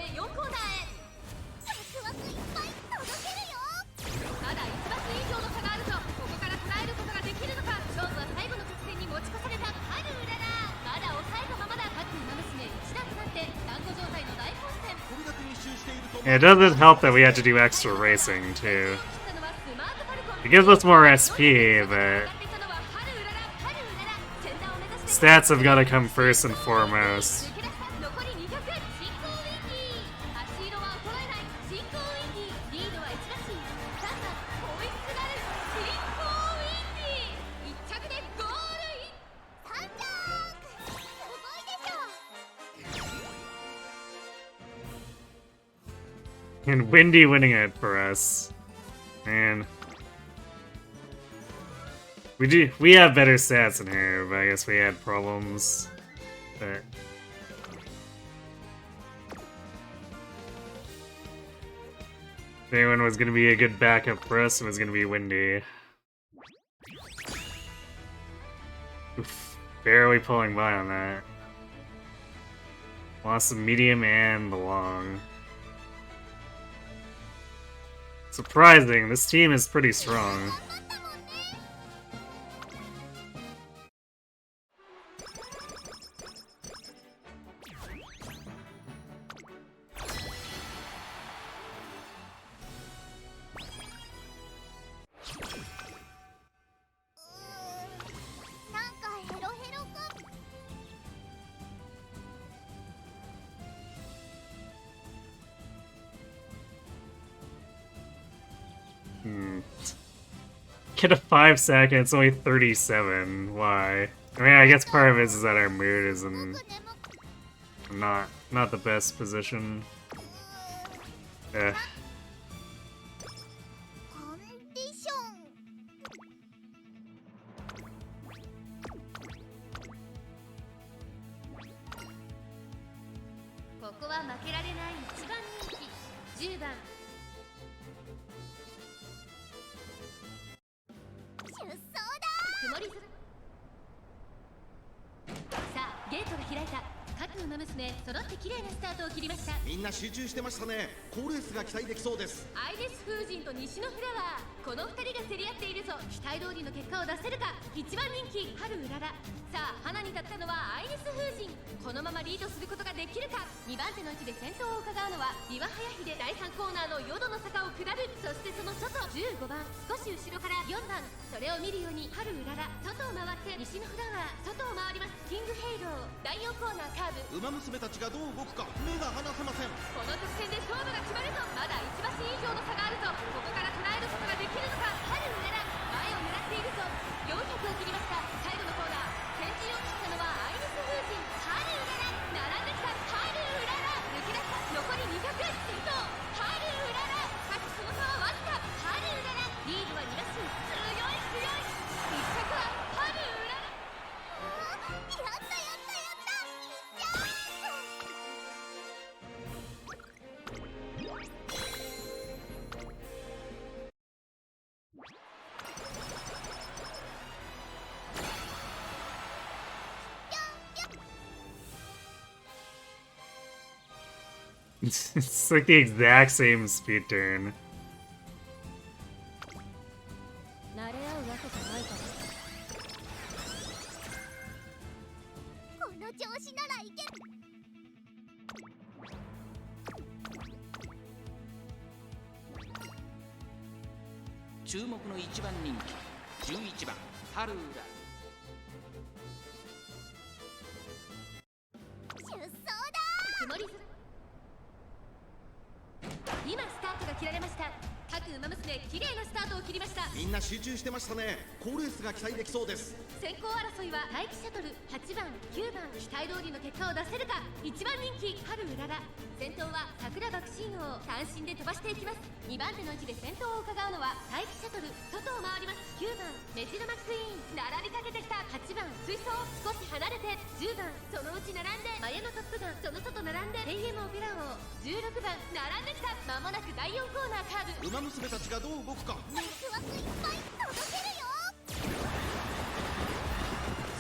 It doesn't help that we had to do extra racing, too. It gives us more SP, but stats have got to come first and foremost. And Windy winning it for us. Man. We have better stats in here, but I guess we had problems. But if anyone was gonna be a good backup for us, it was gonna be Windy. Oof, barely pulling by on that. Lost the medium and the long. Surprising, this team is pretty strong. Get a 5 second, it's only 37. Why? I mean, I guess part of it is that our mood is in not the best position. Eh.みんな集中してましたね。好レースが期待できそうです。アイリス風神と西のフラワー、この2人が競り合っているぞ。期待通りの結果を出せるか。一番人気春うらら。さあ花に立ったのはアイリス風神。このままリードすることができるか。2番手の位置で先頭を伺うのはリワハヤヒで第3コーナーの淀の坂を下る。そしてその外15番少し後ろから4番、それを見るように春うらら外を回って西のフラワー外を回ります。キングヘイロー第4コーナーカーブ。ウマ娘たちがどう動くか目が離せません。この直線で勝負が決まるぞ。まだ1馬身以上の差があるぞ。ここから捉えることができるのか。春うらら前を狙っているぞ。400を切りました。最後のコーナー先陣を切ったのはアイリス風神春うらら。並んできた春うらら。抜き出した残り200先頭春うらら。しかしその差はわずか。春うららリードは2馬身。強い強い。1着は春うらら。やったやったやった。It's like the exact same speed turn. 慣れ合うわけじゃないから。この調子ならいける。注目の1番人気11番ハルーラ。出走だ。曇りず。今スタートが切られました。各馬娘綺麗なスタートを切りました。みんな集中してましたね。好レースが期待できそうです。先行争いは待機シャトル8番9番期待通りの結果を出せるか。1番人気春うらら。先頭は桜爆心王単身で飛ばしていきます。2番手の位置で先頭を伺うのは待機シャトル外を回ります。9番メジロマックイーン並びかけてきた。8番水槽少し離れて10番そのうち並んでマヤのトップガンその外並んで AM オペラ王16番並んできた。間もなく第4コーナーカーブ。ウマ娘たちがどう動くか。ワクワクいっぱい届けるよ。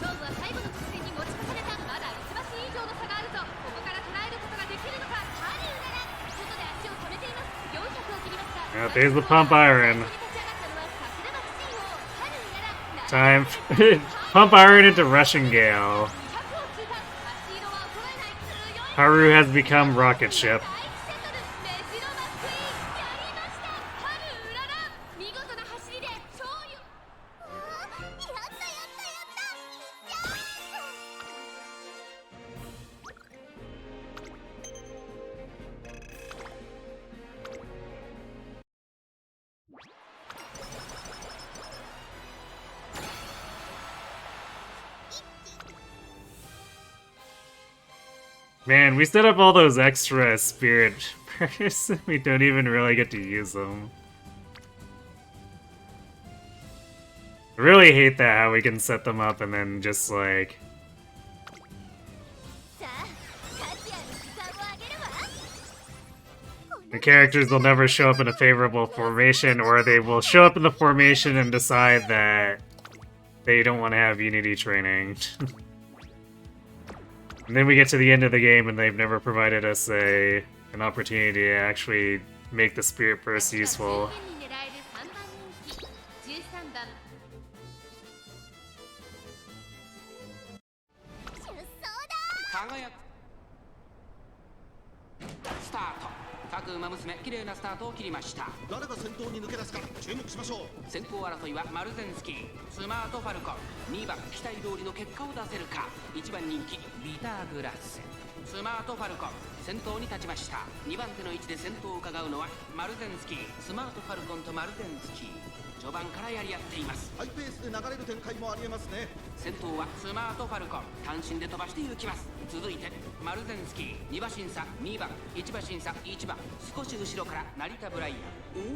勝負は最後の直線に持ち越された。まだ1馬身以上の差があるぞ。ここから捉えることができるのか。春うらら外で足を止めています。400を切りました。Yeah, there's the pump iron. Time pump iron into Russian Gale. Haru has become rocket ship. Man, we set up all those extra spirit perks, we don't even really get to use them. I really hate that how we can set them up and then just like... The characters will never show up in a favorable formation, or they will show up in the formation and decide that they don't want to have Unity training. And then we get to the end of the game and they've never provided us an opportunity to actually make the Spirit Burst useful. に狙える3番人気13番輝くスタート各馬娘綺麗なスタートを切りました。誰が先頭に抜け出すか注目しましょう。先行争いはマルゼンスキー、スマートファルコン、2番期待通りの結果を出せるか、1番人気ビターグラス、スマートファルコン先頭に立ちました。2番手の位置で先頭を伺うのはマルゼンスキー、スマートファルコンとマルゼンスキー、序盤からやり合っています。ハイペースで流れる展開もありえますね。先頭はスマートファルコン、単身で飛ばして行きます。続いてマルゼンスキー、2馬審査2番、1馬審査1番、少し後ろから成田ブライアン、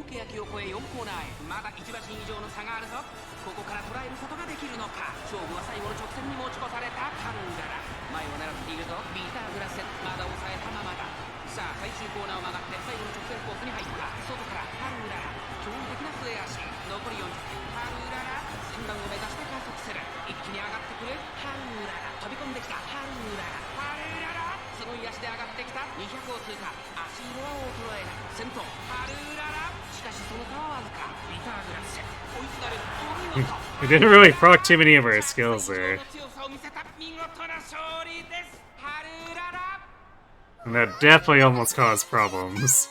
大欅を越え4コーナーへ、まだ1馬身以上の差があるぞ。ここから捉えることができるのか。勝負は最後の直線に持ち越されたカルーララ、前を狙っているぞビーターグラセン、まだ抑えたままだ。さあ最終コーナーを曲がって最後の直線コースに入った。外からカルーララ、驚異的な末脚、残り40、カルーララ先段を目指して加速する。一気に上がってくるハルーララ、飛び込んできたハルーララ、ハルーララすごい足で上がってきた。200を通過、足色は衰えない。先頭ハルーララ、しかしその差はわずか。ビターグラス追いすがるお見事。 We didn't really proc too many of our skills there. 強さを見せた見事な勝利です。ハルーララ And that definitely almost caused problems.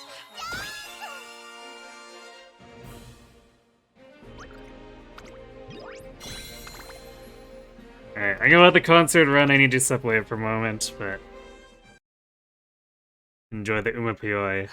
Alright, I'm gonna let the concert run. I need to step away for a moment, but enjoy the Umamusume.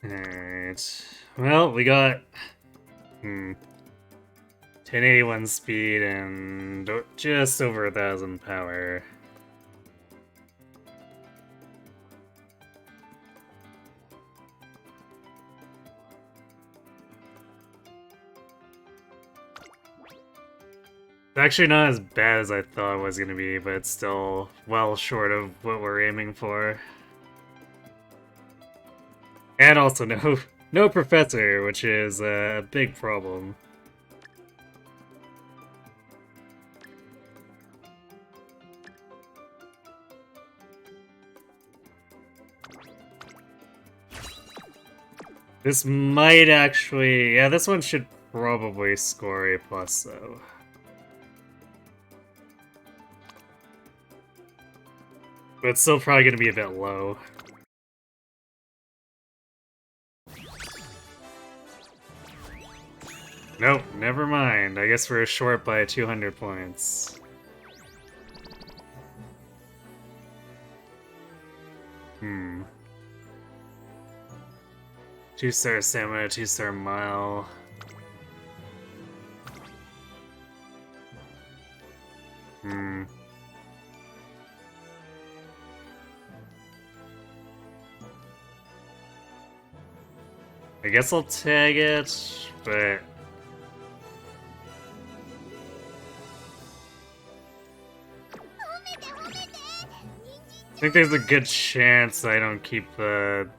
Alright. Well, we got 1081 speed and just over 1,000 power. It's actually not as bad as I thought it was going to be, but it's still well short of what we're aiming for. And also no professor, which is a big problem. This might actually... yeah, this one should probably score A+, though. But it's still probably going to be a bit low. Nope, never mind. I guess we're short by 200 points. Hmm. 2-star stamina, 2-star mile. Hmm. I guess I'll tag it, but... I think there's a good chance I don't keep the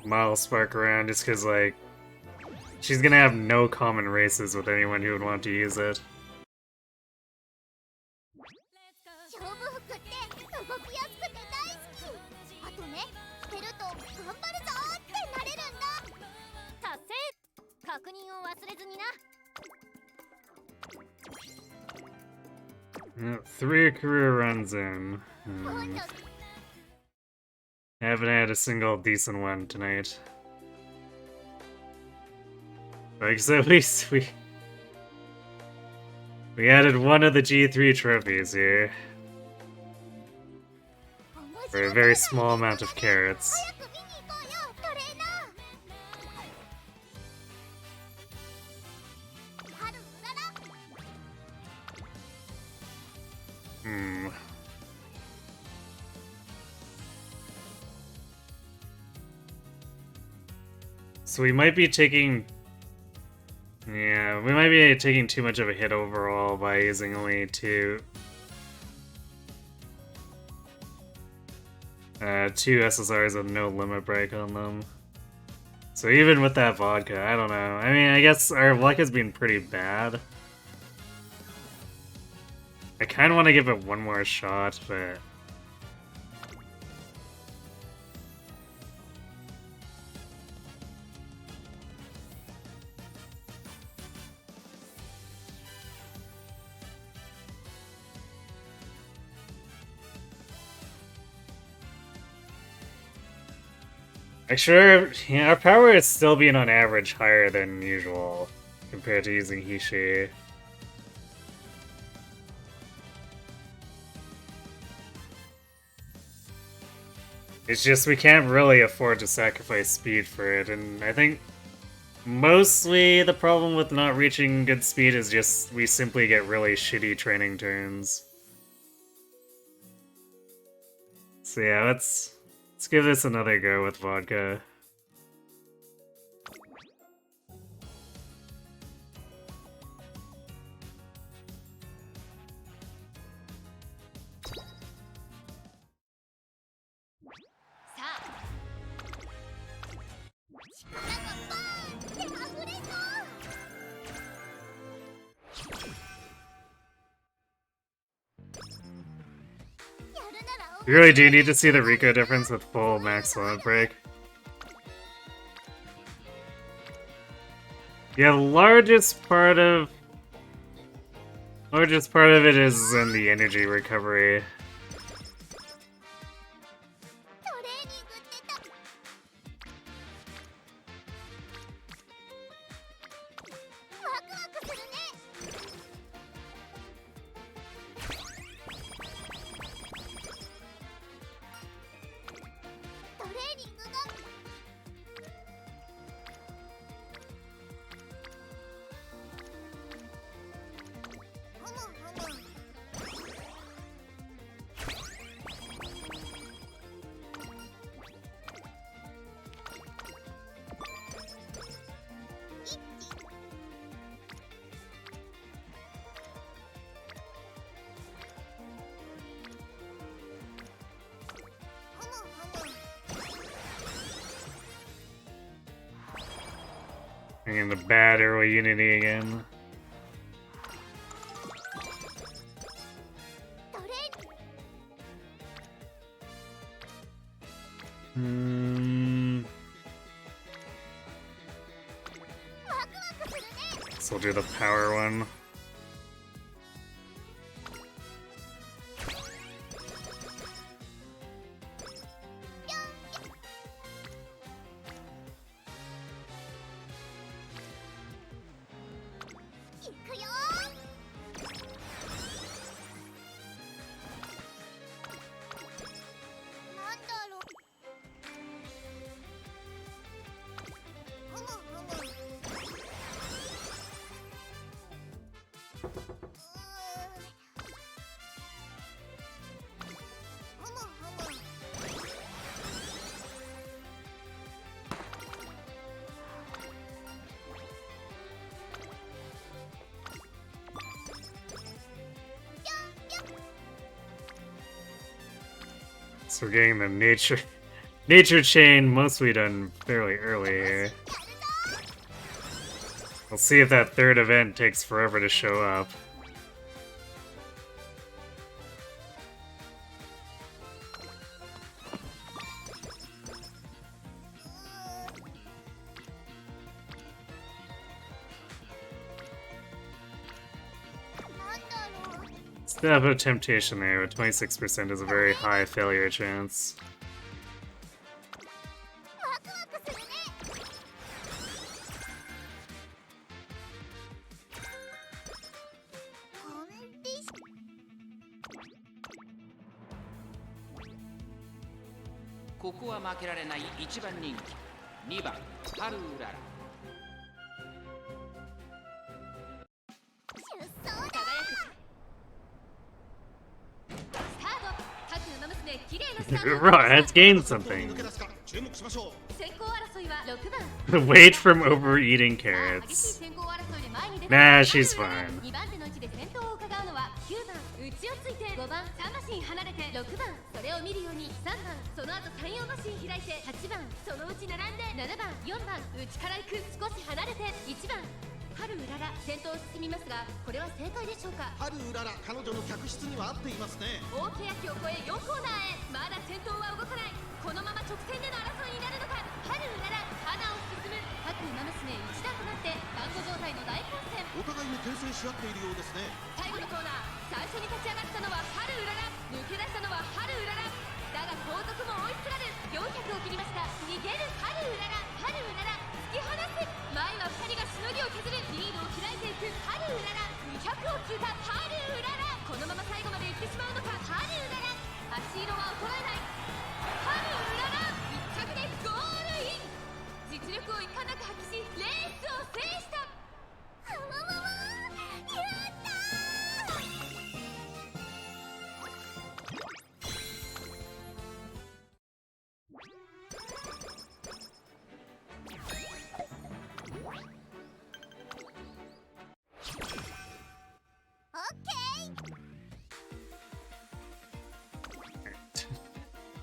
Model Spark around just because, like, she's gonna have no common races with anyone who would want to use it. Yeah, 3 career runs in. I haven't had a single decent one tonight. Like, so at least we added one of the G3 trophies here. For a very small amount of carrots. So we might be taking... yeah, we might be taking too much of a hit overall by using only two SSRs with no limit break on them. So even with that vodka, I don't know. I mean, I guess our luck has been pretty bad. I kind of want to give it one more shot, but... sure, yeah, our power is still being on average higher than usual compared to using Hishi. It's just we can't really afford to sacrifice speed for it, and I think mostly the problem with not reaching good speed is just we simply get really shitty training turns. So yeah, let's give this another go with vodka. You really do need to see the Rico difference with full max limit break. Yeah, the largest part of it is in the energy recovery. Bringing the bad early Unity again. So we'll do the power one. So we're getting the nature chain mostly done fairly early here. We'll see if that third event takes forever to show up. Step of temptation there, but 26% is a very high failure chance. Right, let's gain something. The weight from overeating carrots. Nah, she's fine.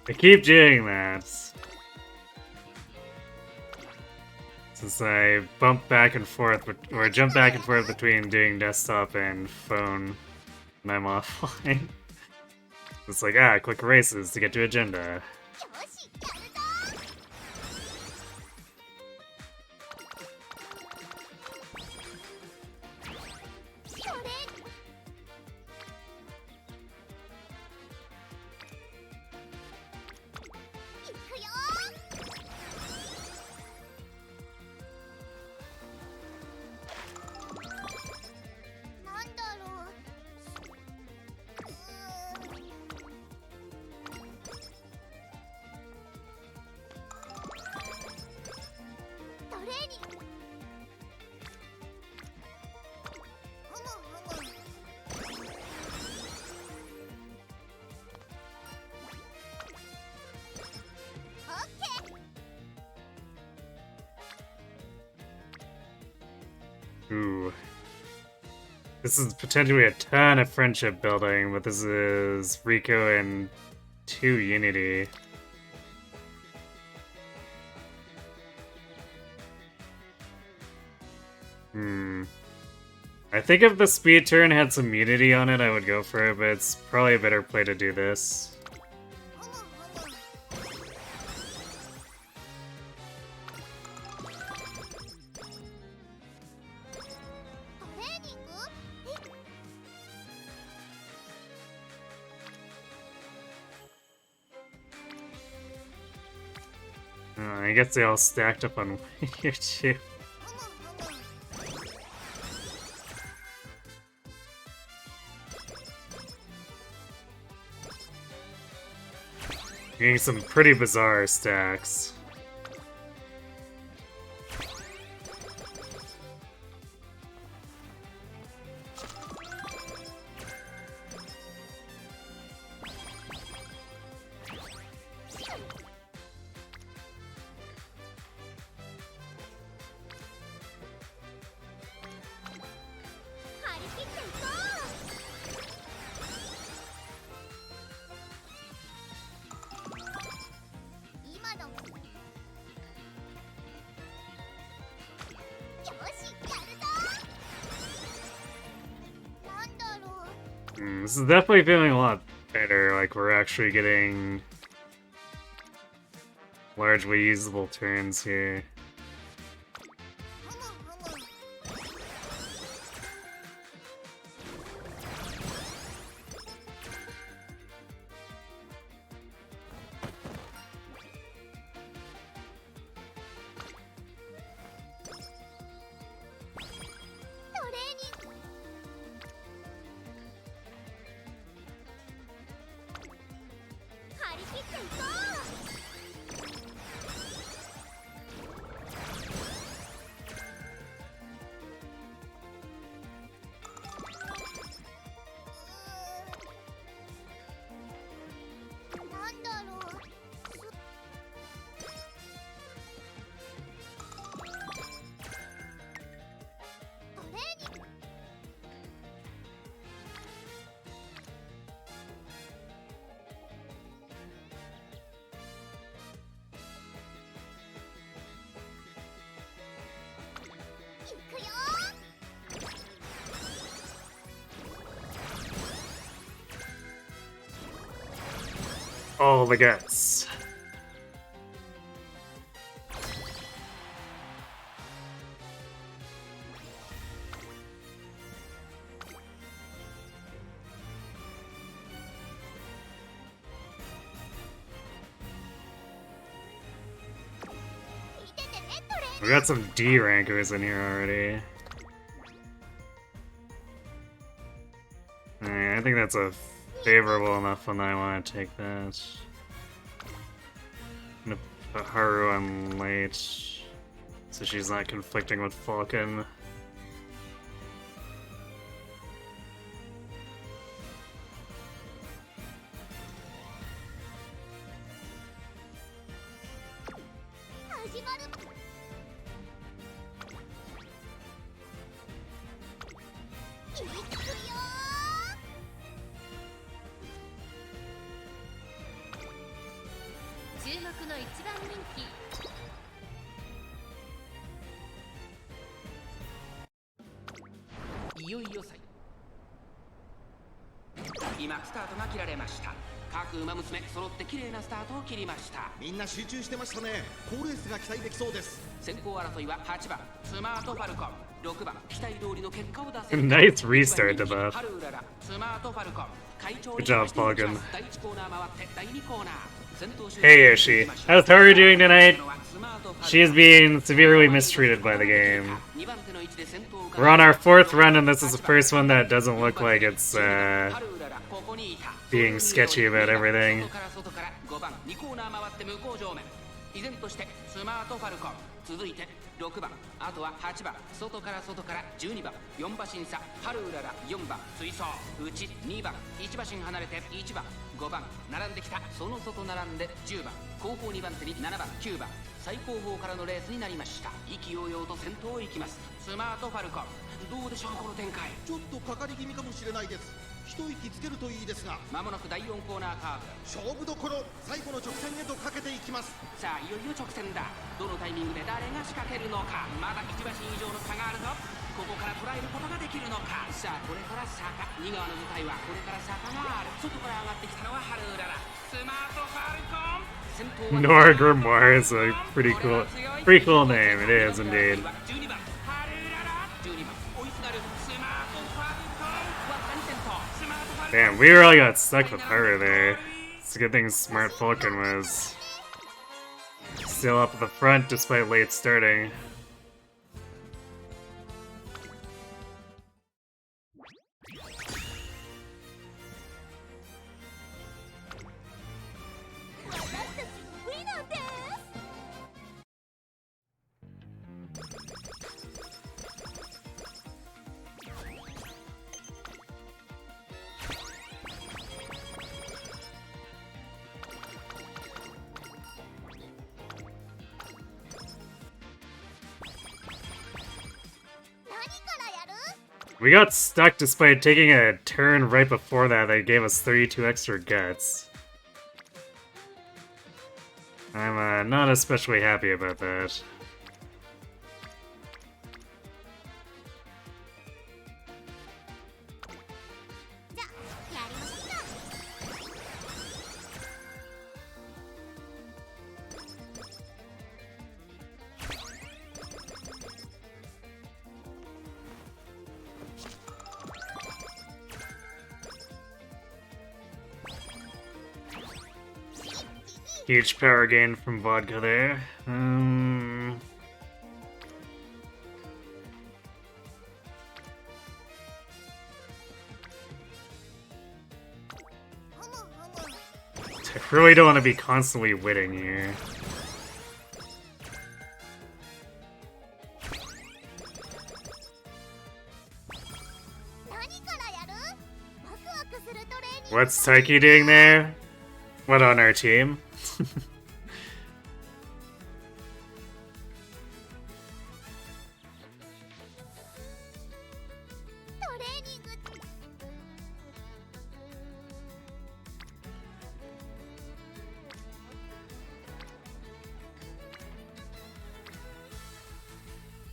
I keep doing that. Since I bump back and forth, or jump back and forth between doing desktop and phone when I'm offline. It's like, quick races to get to agenda. Ooh. This is potentially a ton of friendship building, but this is Rico and 2 Unity. I think if the speed turn had some immunity on it, I would go for it, but it's probably a better play to do this. I guess they all stacked up on here too. Getting some pretty bizarre stacks. This is definitely feeling a lot better, like we're actually getting largely usable turns here. All the guts. We got some D rankers in here already. Alright, I think that's a favorable enough one that I want to take that. I'm gonna put Haru on late, so she's not conflicting with Falcon. Nice restart to buff. Good job, Falcon. Hey Yoshi, how's Haru doing tonight? She is being severely mistreated by the game. We're on our 4th run and this is the first one that doesn't look like it's being sketchy about everything. 続いて6番、あとは8番、外から12番、4馬身差、ハルウララ4番、追走、内2番、1馬身離れて1番、5番、並んできた、その外並んで10番、後方2番手に7番、9番、最後方からのレースになりました。意気揚々と先頭へ行きます。スマートファルコン、どうでしょうこの展開。ちょっとかかり気味かもしれないです。一息つけるといいですが、まもなく第4コーナーカーブ、勝負どころ、最後の直線へとかけていきます。さあいよいよ直線だ。どのタイミングで誰が仕掛けるのか。まだ1馬身以上の差があるぞ。ここから捉えることができるのか。さあこれから坂、2側の舞台はこれから坂がある。外から上がってきたのはハルウララ。スマートファルコン。先頭は Nora Grimoire is a pretty cool name. It is indeed. 12番ハルウララ。12番追いすがるスマートファルコン。わずかに先頭。スマートファルコン。 Damn, we really got stuck with Haru there. It's a good thing Smart Falcon was still up at the front despite late starting. We got stuck despite taking a turn right before that gave us 32 extra guts. I'm not especially happy about that. Huge power gain from vodka there. I really don't want to be constantly witting here. What's Taiki doing there? What, on our team?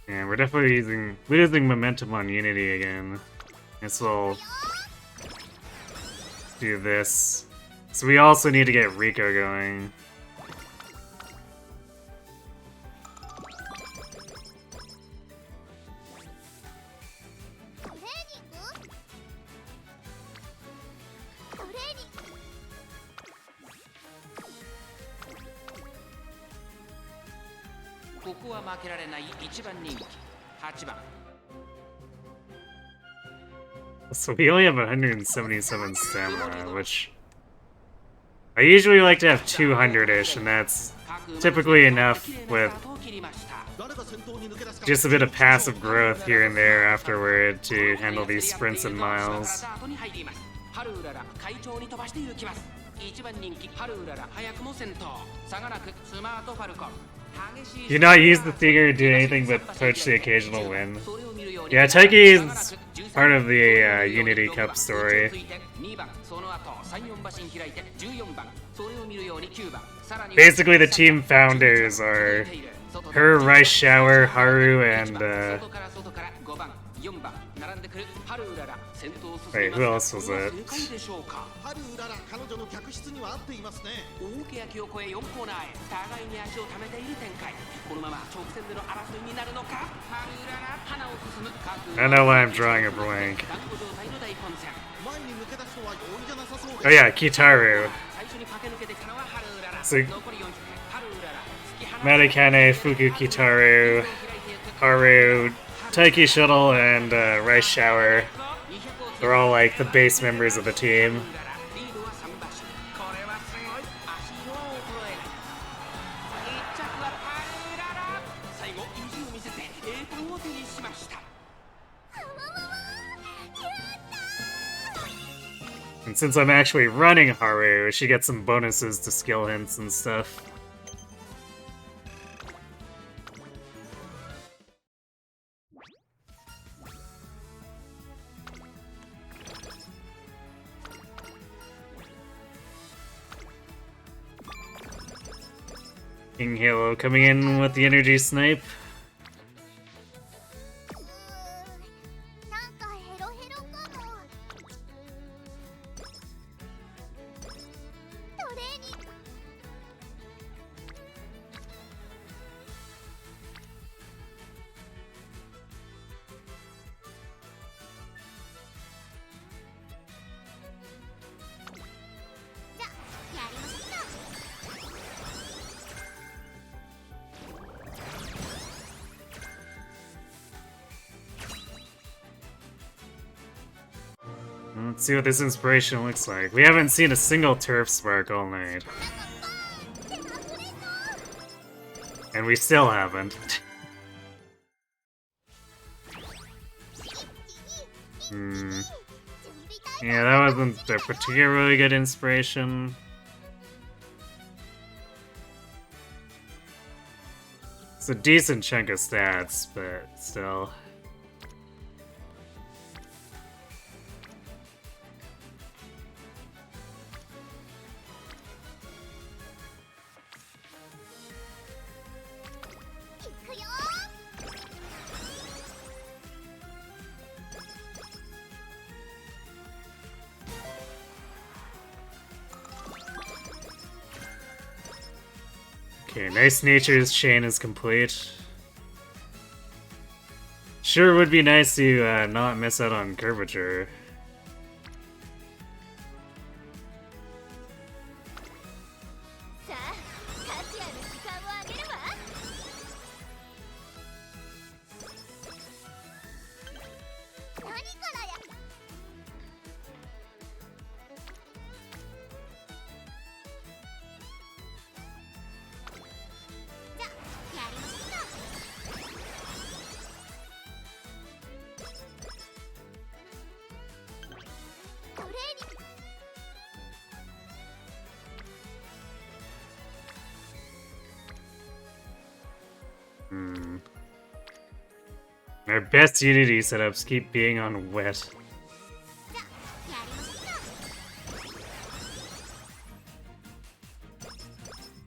Yeah, we're definitely losing momentum on Unity again. Guess we'll do this. So we also need to get Rico going. So we only have 177 stamina, which I usually like to have 200-ish, and that's typically enough with just a bit of passive growth here and there afterward to handle these sprints and miles. Do not use the Thinger to do anything but poach the occasional win. Yeah, Taiki is part of the Unity Cup story. Basically, the team founders are her, Rice Shower, Haru, and wait, who else was it? I don't know why I'm drawing a blank. Oh yeah, Kitaru. So, Marikane, Fuku Kitaru, Haru, Taiki Shuttle, and Rice Shower. They're all like the base members of the team. And since I'm actually running Haru, she gets some bonuses to skill hints and stuff. King Halo coming in with the energy snipe. Let's see what this inspiration looks like. We haven't seen a single turf spark all night. And we still haven't. Yeah, that wasn't a particularly good inspiration. It's a decent chunk of stats, but still. Okay, nice nature's chain is complete. Sure would be nice to not miss out on curvature. Our best Unity setups keep being on wet.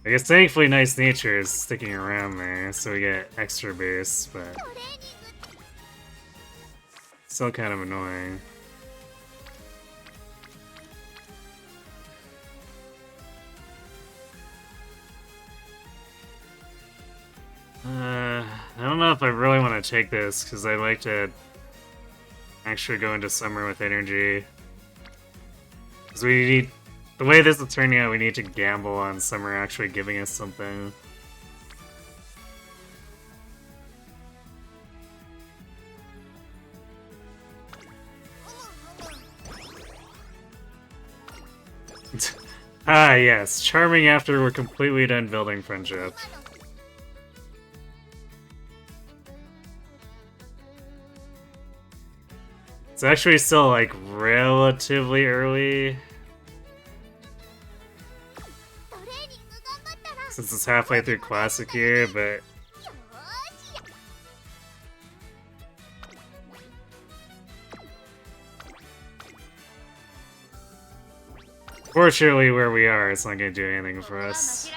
I guess thankfully Nice Nature is sticking around there, so we get extra boost, but still kind of annoying. I don't know if I really want to take this, because I'd like to actually go into summer with energy. Because we need, the way this is turning out, we need to gamble on summer actually giving us something. Ah yes, charming after we're completely done building friendship. It's actually still, like, relatively early. Since it's halfway through Classic year, but... fortunately, where we are, it's not gonna do anything for us.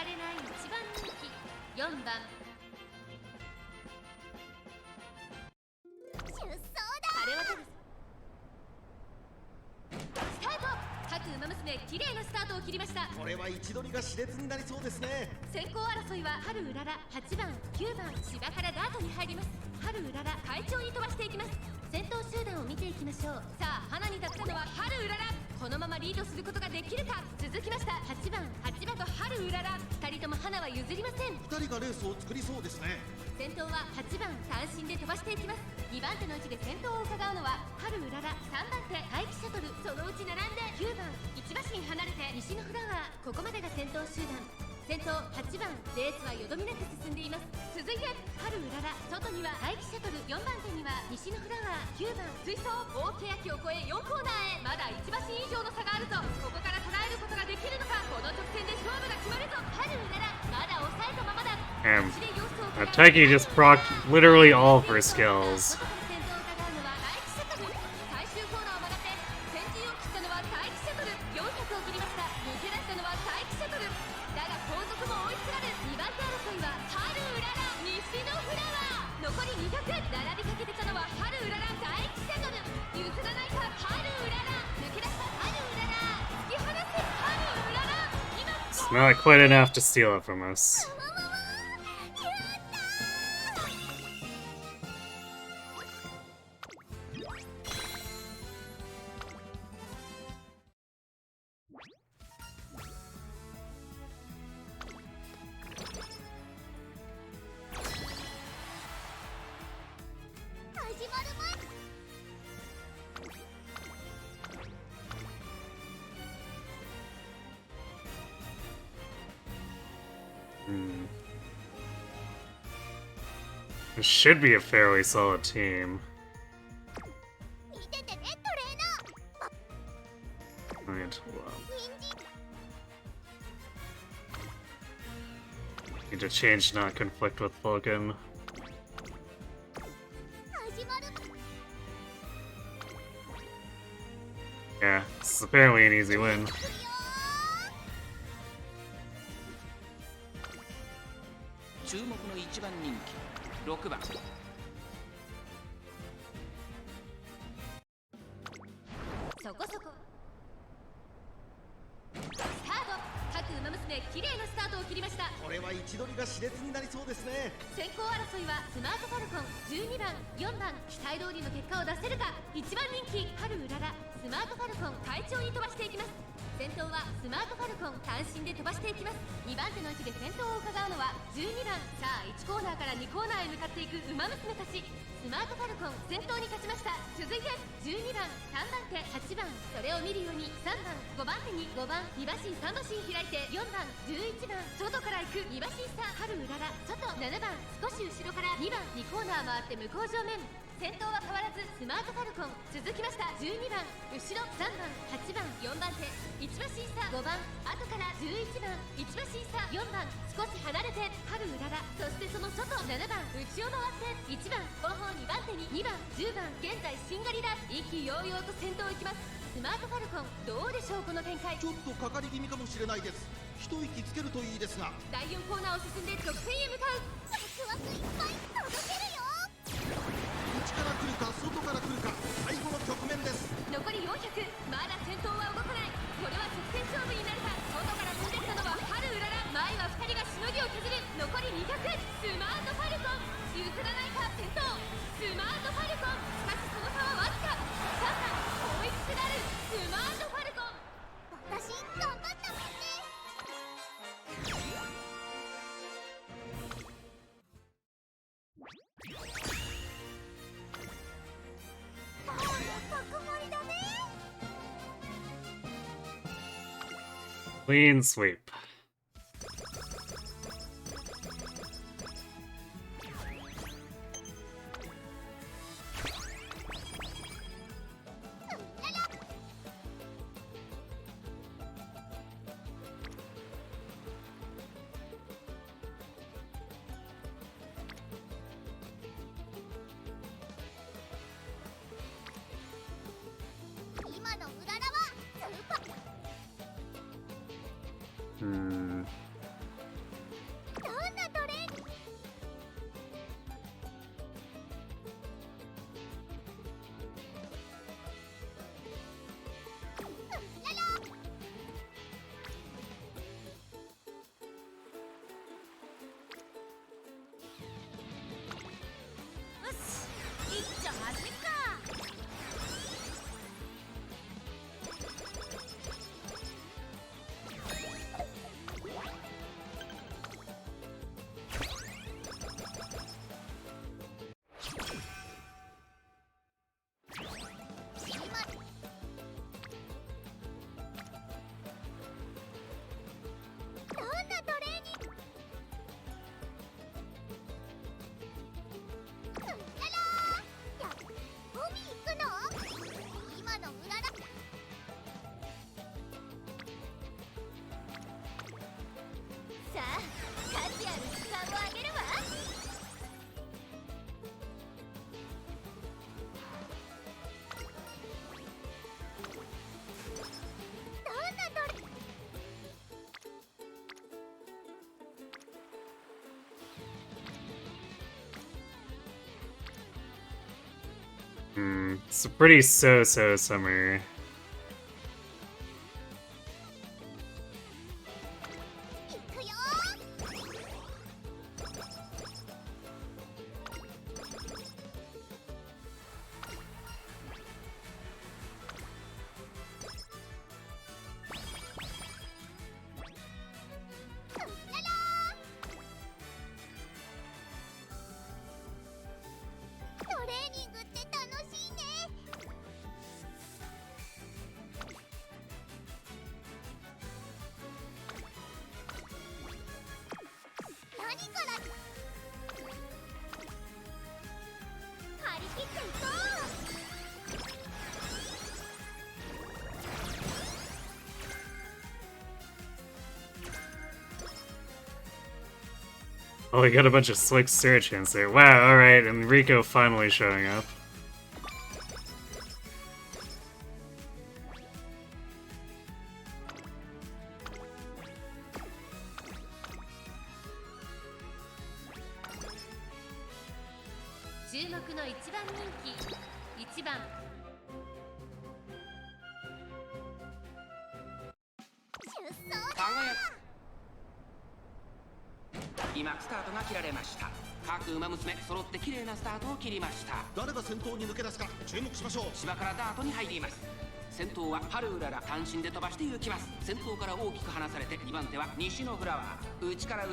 Damn. Taiki just procced literally all of her skills. It's not quite enough to steal it from us. It should be a fairly solid team. 見ててねトレーナー。 Alright, well, need to change not conflict with Vulcan. 始まる。 Yeah, it's apparently an easy win. 注目の1番人気6番。そこそこ。スタート。各馬娘綺麗なスタートを切りました。これは位置取りが熾烈になりそうですね。先行争いはスマートファルコン12番4番期待通りの結果を出せるか。1番人気春うららスマートファルコン快調に飛ばしていきます。先頭はスマートファルコン単身で飛ばしていきます。2番手の位置で先頭を伺うのは12番。さあ1コーナーから2コーナーへ向かっていく馬娘たち。スマートファルコン先頭に立ちました。続いて12番3番手8番それを見るように3番5番手に5番2馬身3馬身開いて4番11番外から行く2馬身差春うらら外7番少し後ろから2番2コーナー回って向こう正面。先頭は変わらずスマートファルコン続きました。12番後ろ3番8番4番手1馬身差5番後から11番1馬身差4番少し離れて春うららそしてその外7番内を回って1番後方2番手に2番10番現在しんがりだ意気揚々と先頭行きます。スマートファルコンどうでしょうこの展開。ちょっとかかり気味かもしれないです。一息つけるといいですが。第4コーナーを進んで直線へ向かう。ワクワクいっぱい届けるよ。内から来るか外から来るか最後の局面です。残り400まだ先頭は動かない。これは直線勝負になるか。外から飛んできたのは春うらら前は2人がしのぎを削る。残り200スマートファルコン譲らないか先頭スマートファルコンしかしその差はわずか3番追いつくなるスマートファルコン。私頑張ったもんね。Clean sweep. Hmm. どんなトレーニング。よし一丁走るか。さあ価値ある時間をあげるわ。どんなトレ。 It's a pretty so-so summer. いくよ。トレーニングって楽しいね。Oh, we got a bunch of slick search hints there. Wow, alright, and Rico finally showing up.誰が先頭に抜け出すか注目しましょう。芝からダートに入ります。先頭は春うらら、単身で飛ばして行きます。先頭から大きく離されて2番手は西のフラワー、内から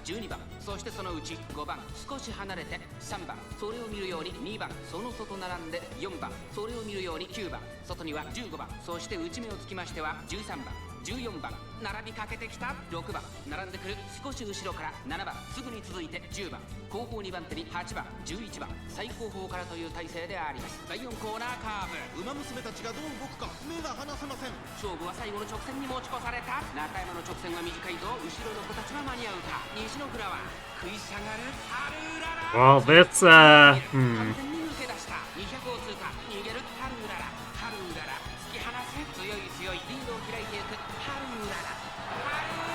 12番、そしてそのうち5番、少し離れて3番、それを見るように2番、その外並んで4番、それを見るように9番、外には15番、そして内目をつきましては13番、14番、並びかけてきた6番、並んでくる少し後ろから7番、すぐに続いて10番、後方2番手に8番、11番、最後方からという体勢であります。第4コーナーカーブ、馬娘たちがどう動くか目が離せません。勝負は最後の直線に持ち越された。中山の直線は短いぞ。後ろの子たちは間に合うか。西のフラワー、食い下がる春うらら。Well, that's, 完全に抜け出した。200を通過、逃げる春うらら、春うらら、突き放せ、強いリードを開いていく春うらら。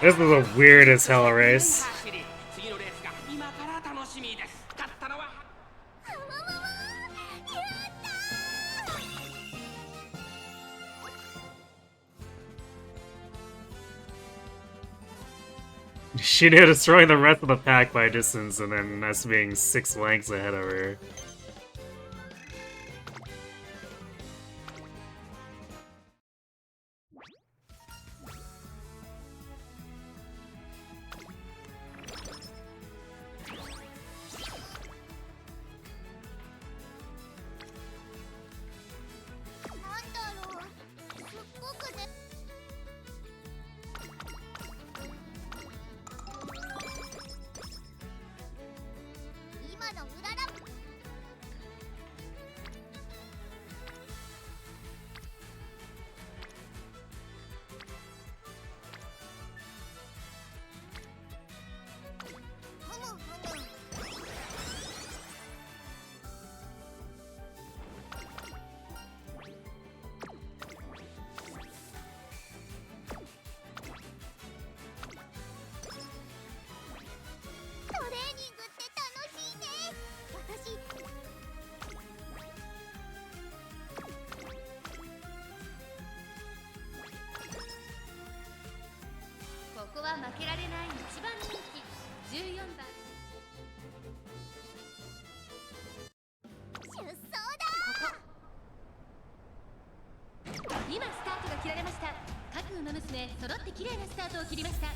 this is the weirdest hell race. 次のレースが今から楽しみです。勝ったのはShe did destroying the rest of the pack by distance and then us being 6 lengths ahead of her.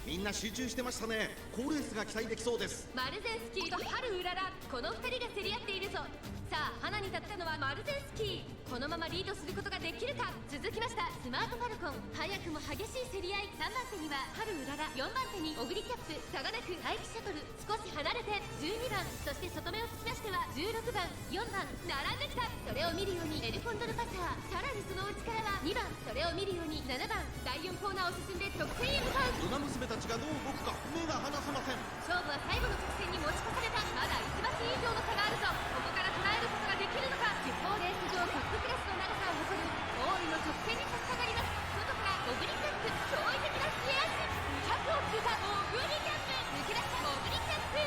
みんな集中してましたね。好レースが期待できそうです。マルゼンスキーと春うらら、この2人が競り合っているぞ。さあ花に立ったのはマルゼンスキー。このままリードすることができるか。続きましたスマートファルコン、早くも激しい競り合い。3番手には春うらら、4番手にオグリキャップ、差がなく待機シャトル、少し離れて12番、そして外目をつきましては16番、4番、並んできた。それを見るようにエルコンドルパサー、さらにその内からは2番、それを見るように7番、第4コーナーを進んで直線へ向かう。馬娘たちがどう動くか目が離せません。勝負は最後の直線に持ち越された。まだ1馬身以上の差があるぞ。ここから捉えることができるのか。地方レース場トップクラスの長さを誇る大井の直線に差し掛かります。外からオグリキャップ、驚異的な切れ足、200を通過、オグリキャップ、抜け出したオグリキャップ、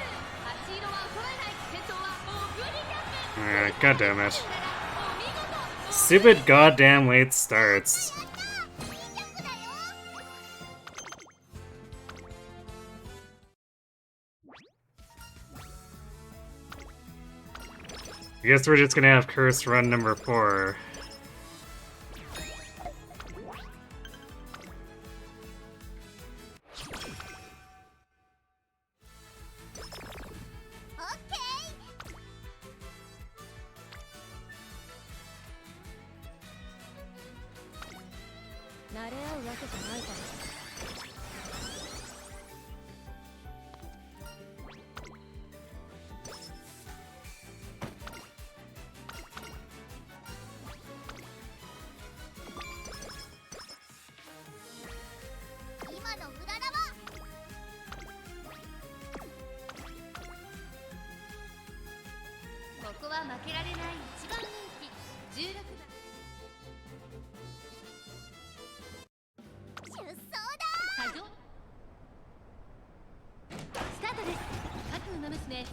足色は衰えない。先頭はオグリキャップ。God damn it. お見事。 Stupid goddamn late starts. I guess we're just gonna have Curse run number 4.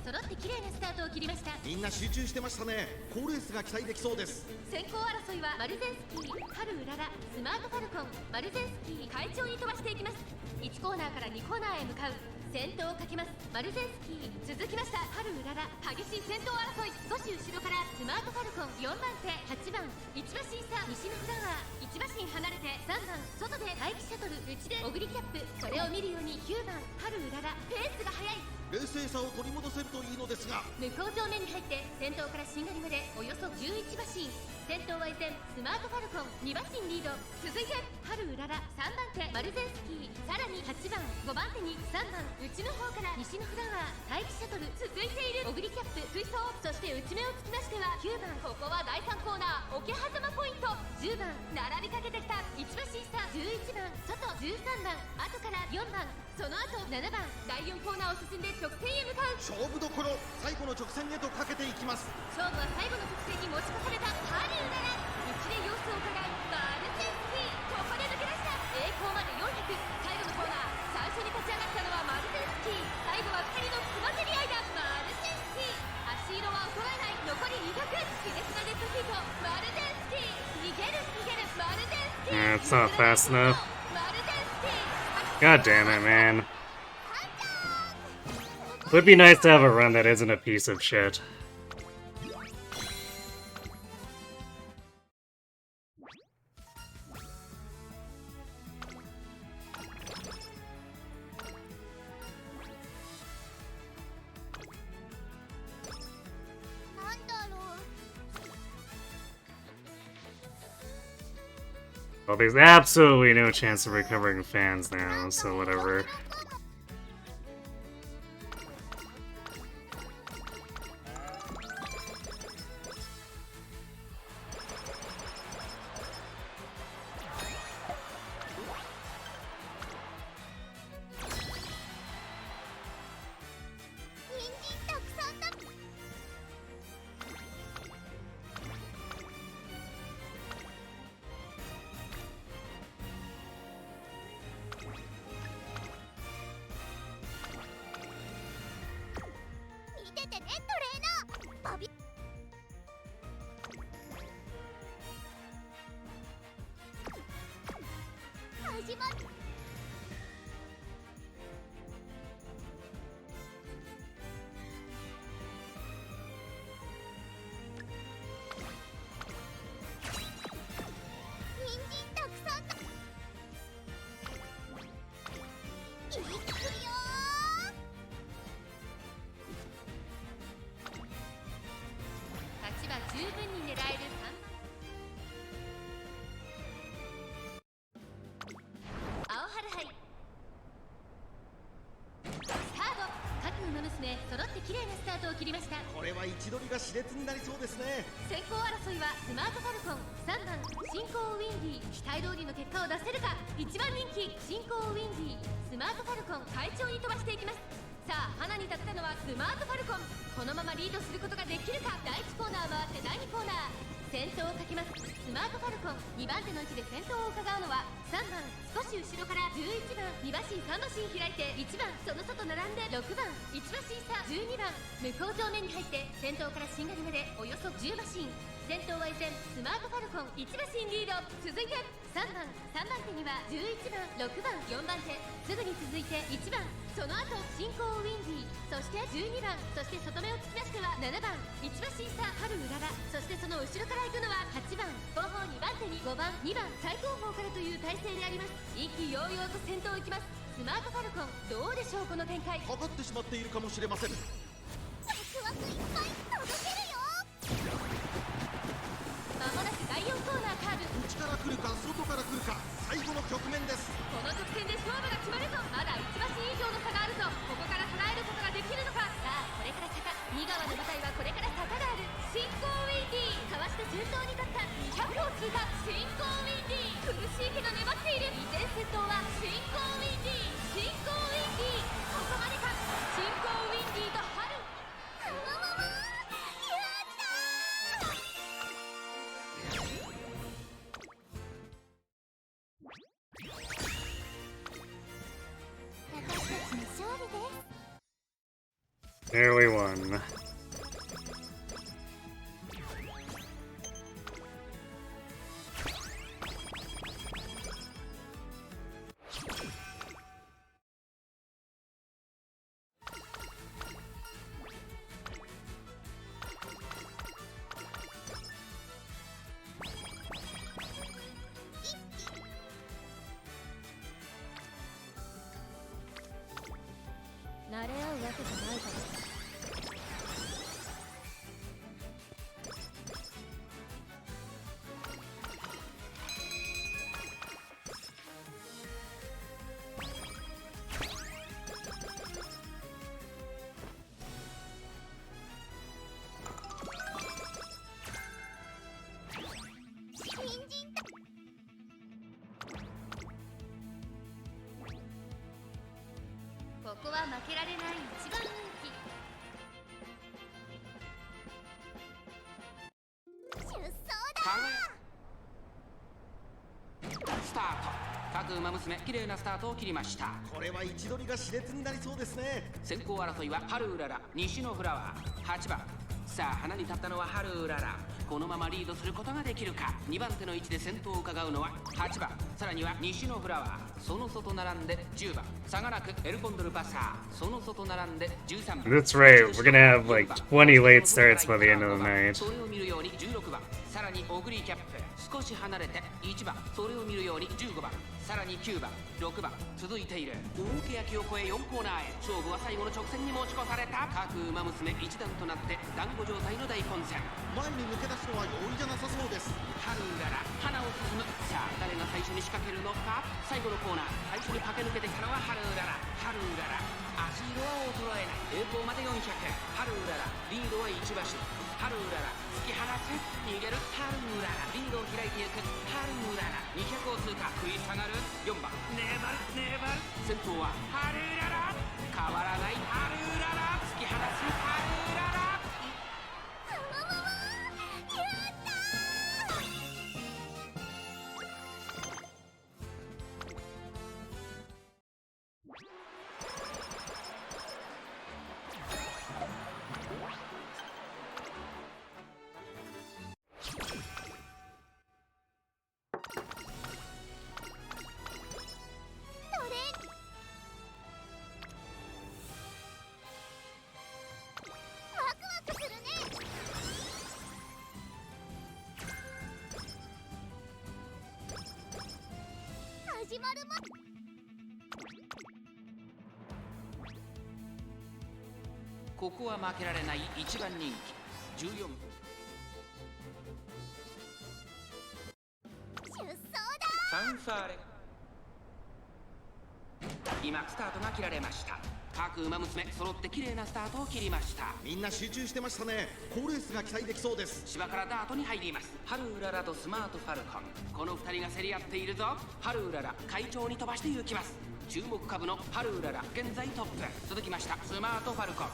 揃って綺麗なスタートを切りました。みんな集中してましたね。好レースが期待できそうです。先行争いはマルゼンスキー、春うらら、スマートファルコン、マルゼンスキー、快調に飛ばしていきます。1コーナーから2コーナーへ向かう。先頭をかけます。マルゼンスキー、続きました。春うらら、激しい先頭争い。少し後ろからスマートファルコン、4番手、8番、1馬身差、西のフラワー、1馬身離れて3番、外で待機シャトル、内でオグリキャップ。それを見るように9番、春うらら、ペースが速い。冷静さを取り戻せるといいのですが、向こう上面に入って先頭からしんがりまでおよそ11馬身。先頭は依然スマートファルコン、2馬身リード。続いて春うらら、3番手マルゼンスキー、さらに8番5番手に3番、内の方から西のフラワー、待機シャトル、続いているオグリキャップ、追走。そして内目をつきましては9番、ここは第3コーナー桶狭間ポイント。10番並びかけてきた、1馬身差。11番外、13番後から4番、その後7番、第4コーナーを進んで直線へ向かう。勝負どころ、最後の直線へとかけていきます。勝負は最後の直線に持ち越された春うらら。内で様子を伺うマルゼンスキー、ここで抜け出した。栄光まで400、最後のコーナー、最初に立ち上がったのはマルゼンスキー、最後は2人のつまぜり合いだ。マルゼンスキー、足色は衰えない。残り200、熾烈なデッドヒート。マルゼンスキー、逃げる逃げる。マルゼンスキー、It's not fast enough. マルゼンスキー。 God damn it, man. Would be nice to have a run that isn't a piece of shit. Well, there's absolutely no chance of recovering fans now, so whatever.これは位置取りが熾烈になりそうですね。先行争いはスマートファルコン、3番進行ウィンディ、期待通りの結果を出せるか。1番人気進行ウィンディ、スマートファルコン、快調に飛ばしていきます。さあ花に立ったのはスマートファルコン、このままリードすることができるか。第1コーナー回って第2コーナー、先頭をかけます。スマートファルコン、2番手の位置で先頭を伺うのは3番、少し後ろから11番、2馬身3馬身開いて1番、その外並んで6番、1馬身差。12番、向こう上面に入って先頭からしんがりまでおよそ10馬身。先頭は依然スマートファルコン、1馬身リード。続いて3番手には11番、6番、4番手、すぐに続いて1番、その後進行ウィンディ、そして12番、そして外目を突き出しては7番、1馬身差、春うらら。そしてその後ろから行くのは8番、後方2番手に5番、2番、最後方からという体勢であります。意気揚々と先頭行きます。スマートファルコン、どうでしょうこの展開。かかってしまっているかもしれません。ワクワクいっぱい届けるよ。まもなく第4コーナーカーブ。内から来るか外から来るか、最後の局面です。この直線で勝負が決まるぞ。まだ1馬身以上の差があるぞ。ここから捉えることができるのか。さあこれから坂、2側の舞台はこれから坂がある。進行ウィンディ、かわして順当に立った200を通過。進行ウィンディ、苦しいけど粘っている。依然先頭は進行ウィンディ、進行ウィンディ、ここまでか。進行ウィンディと春。やったー。私たちの勝利です。Nearly won.ここは負けられない一番人気。出走だ。スタート。各馬娘綺麗なスタートを切りました。これは位置取りが熾烈になりそうですね。先行争いは春うらら、西のフラワー、8番。さあ花に立ったのは春うらら。このままリードすることができるか。2番手の位置で先頭を伺うのは8番。さらには西のフラワー、その外並んで10番。差がなくエルコンドルパサー、その外並んで13番。 That's right, we're gonna have like 20 late starts by the end of the night. それを見るように16番。さらにオグリーキャップ、少し離れて1番。それを見るように15番。さらに9番、6番続いている。大けやきを越え4コーナーへ。勝負は最後の直線に持ち越された。各馬娘一段となって団子状態の大混戦。前に抜け出すのは容易じゃなさそうです。春うらら花を進む。さあ誰が最初に仕掛けるのか。最後のコーナー最初に駆け抜けてきたのは春うらら。春うらら足色は衰えない。栄光まで400。春うららリードは1馬身。春うらら突き放す。逃げる春うららリードを開いていく。春うらら200を通過。食い下がる4番。粘る粘る。先頭は春うらら。変わらない春うらら。突き放す春うらら。始まるま。ここは負けられない一番人気14。出走だ。ファンファーレ。今スタートが切られました。各馬娘揃って綺麗なスタートを切りました。みんな集中してましたね。好レースが期待できそうです。芝からダートに入ります。春うららとスマートファルコン、この2人が競り合っているぞ。春うらら快調に飛ばして行きます。注目株の春うらら現在トップ。続きましたスマートファルコン。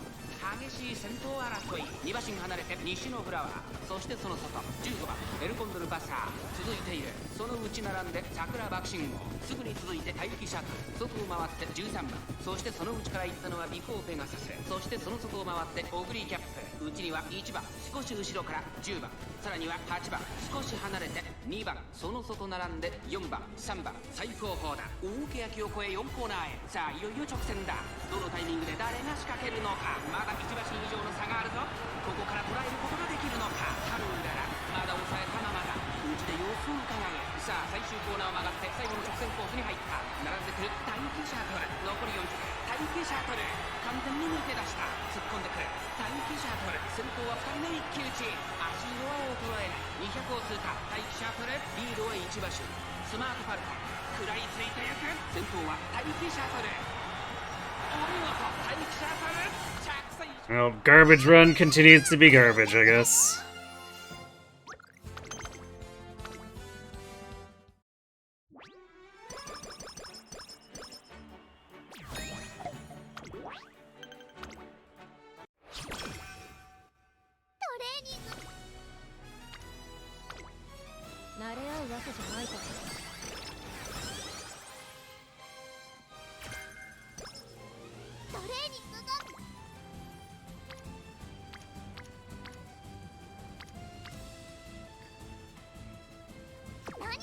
激しい先頭争い。2馬身離れて西のフラワー、そしてその外15番エルコンドルパサー続いている。その内並んで桜爆信号。すぐに続いて待機シャトル。外を回って13番。そしてその内から行ったのはビフォーペガサス。そしてその外を回ってオグリーキャップ。内には1番。少し後ろから10番。さらには8番。少し離れて2番。その外並んで4番3番。最高峰だ。大けやきを越え4コーナーへ。さあいよいよ直線だ。どのタイミングで誰が仕掛けるのか。まだ1馬身以上の差があるぞ。ここから捉えることができるのか。春うららまだ抑えたままだ。内で様子を伺う。さあ最終コーナーを曲がって最後の直線コースに入った。並んでくる待機シャトル。残り40。待機シャトル完全に抜け出した。突っ込んでくる待機シャトル。先頭は2人目一騎打ち。足色は衰えない。200を通過。待機シャトルリードは1馬身。スマートファルコン食らいついていく。先頭は待機シャトル。お見事待機シャトル着水。 Well, garbage run continues to be garbage, I guess.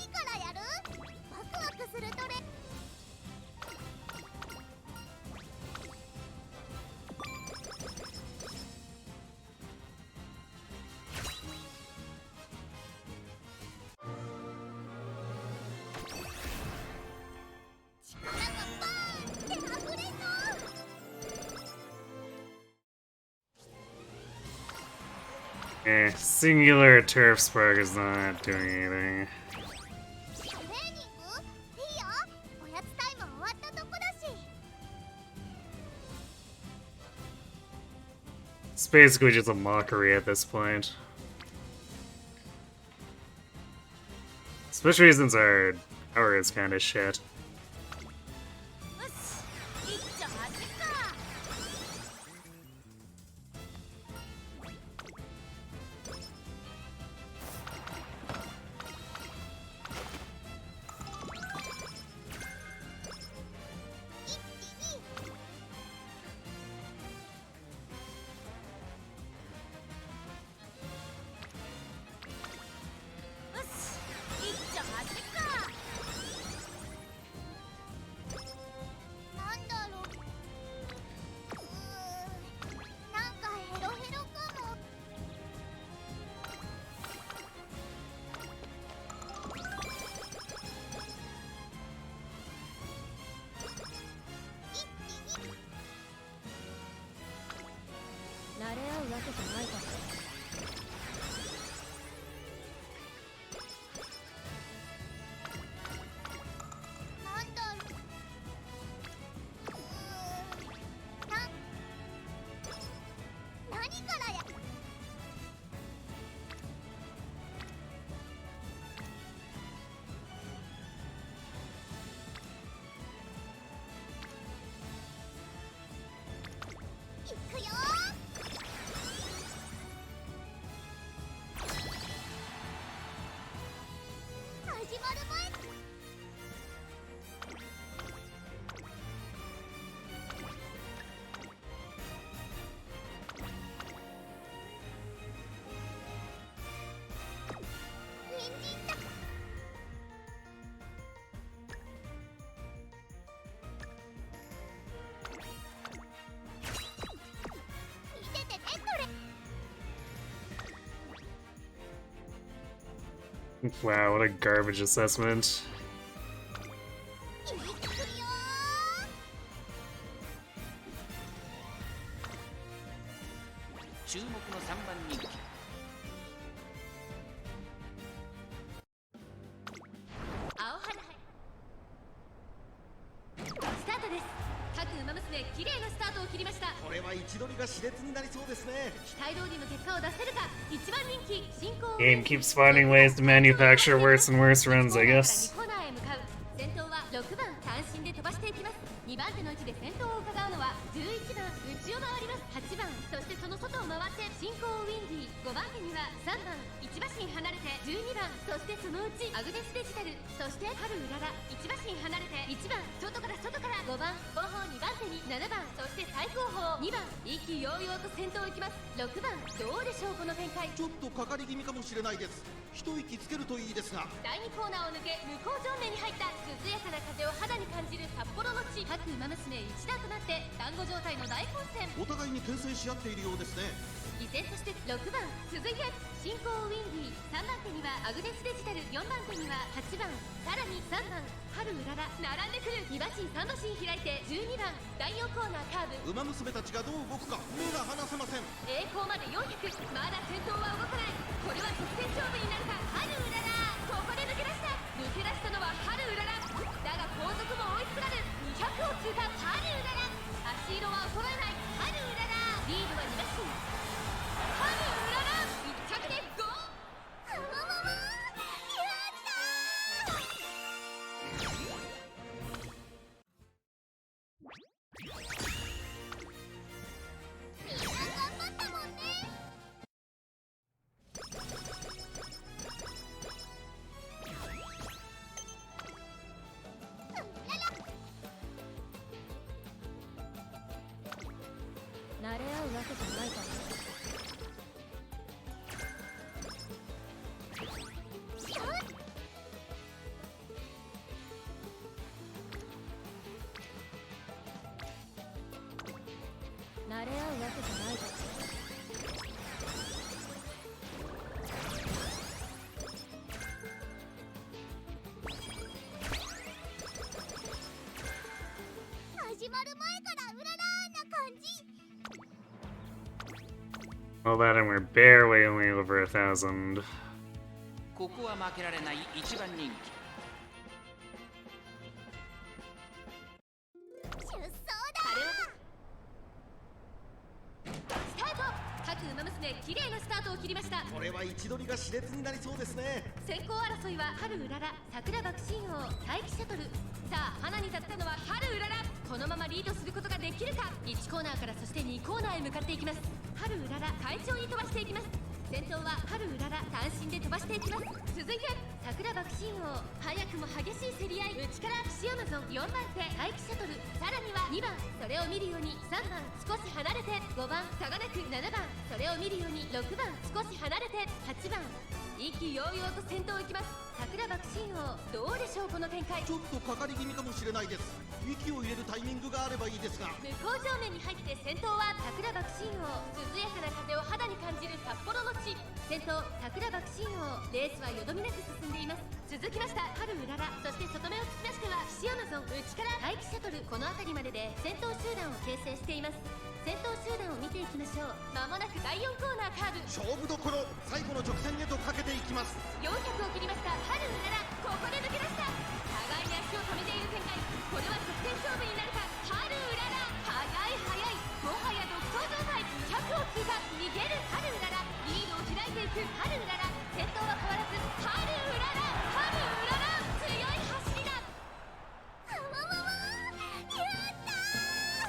からやる？ワクワクするトレ。Singular Turf Spark is not doing anything. トレーニング？いいよ。おやつタイム終わったとこだし。It's basically just a mockery at this point. Especially since our power is kind of shit. よし、一丁走るか。なんだろう。なんかヘロヘロかも。慣れ合うわけじゃないか。なんだろう。何からや。いくよ。始まる前。人参だ。見ててねこれ。 Wow, what a garbage assessment. いくよ。注目の3番人気青春スタートです。各ウマ娘綺麗なスタートを切りました。これは位置取りが熾烈になりそうですね。期待通りの結果を出せるか。一番人気進行 Game keeps finding ways to manufacture worse and worse runs, I guess. コーナーへ向かう。先頭は6番単身で飛ばしていきます。2番手の位置で先頭を伺うのは11番内を回ります。8番そしてその外を回って進行ウィンディー。5番手には3番1馬身離れて12番そしてそのうちアグネスデジタルそして春うらら1馬身離れて1番外から5番後方2番手に7番そして最後方2番意気揚々と先頭行きます。6番どうでしょうこの展開。ちょっとかかり気味かもしれないです。一息つけるといいですが。第2コーナーを抜け向こう正面に入った涼やかな風を肌に感じる札幌の地。各ウマ娘一段となって団子状態の大混戦。お互いに牽制し合っているようですね。依然として6番続いて進行ウィンディー。3番手にはアグネスデジタル。4番手には8番さらに3番春うらら並んでくる。2馬身3馬身開いて12番第4コーナーカーブ。馬娘たちがどう動くか目が離せません。栄光まで400。まだ先頭は動かない。これは直線勝負になるか。春うららここで抜け出した。抜け出したのは春うららだが後続も追いすがる。200を通過。春うらら足色は衰えない。春うららリードは2馬身。春うらら1着でゴー。やったー。みんな頑張ったもんね。慣れ合うわけじゃないか。けじゃないか。始まる前からうららな感じ。 All that and we're barely only over 1,000. ここは負けられない一番人気。出走だ。スタート。各馬娘綺麗なスタートを切りました。これは位置取りが熾烈になりそうですね。先行争いは春うらら、桜爆心王、大気シャトル。さあ花に立ったのは春うらら。このままリードすることができるか。1コーナーからそして2コーナーへ向かっていきます。春うらら快調に飛ばしていきます。先頭は春うらら単身で飛ばしていきます。続いて桜爆心王、早くも激しい競り合い。内から岸アマゾン4番手大気シャトル、さらには2番それを見るように3番少し離れて5番差がなく7番それを見るように6番少し離れて8番意気揚々と先頭を行きます。桜爆心王どうでしょうこの展開。ちょっとかかり気味かもしれないです。息を入れるタイミングがあればいいですが。向こう正面に入って先頭は桜爆心王、涼やかな風を肌に感じる札幌の地。先頭桜爆心王、レースはよどみなく進んでいます。続きました春うらら、そして外目を突き出しては岸アマゾン、内から大気シャトル。この辺りまでで先頭集団を形成しています。先頭集団を見ていきましょう。まもなく第4コーナーカーブ。勝負どころ、最後の直線へとかけていきます。400を切りました春うらら、ここで抜け出した。互いに足を止めている展開。これは直線勝負になるか。春うらら速い、もはや独走状態。100を通過、逃げる春うらら、リードを開いていく春うらら。先頭は変わらず春うらら、春うらら強い走りだ。あわわわ、やったー。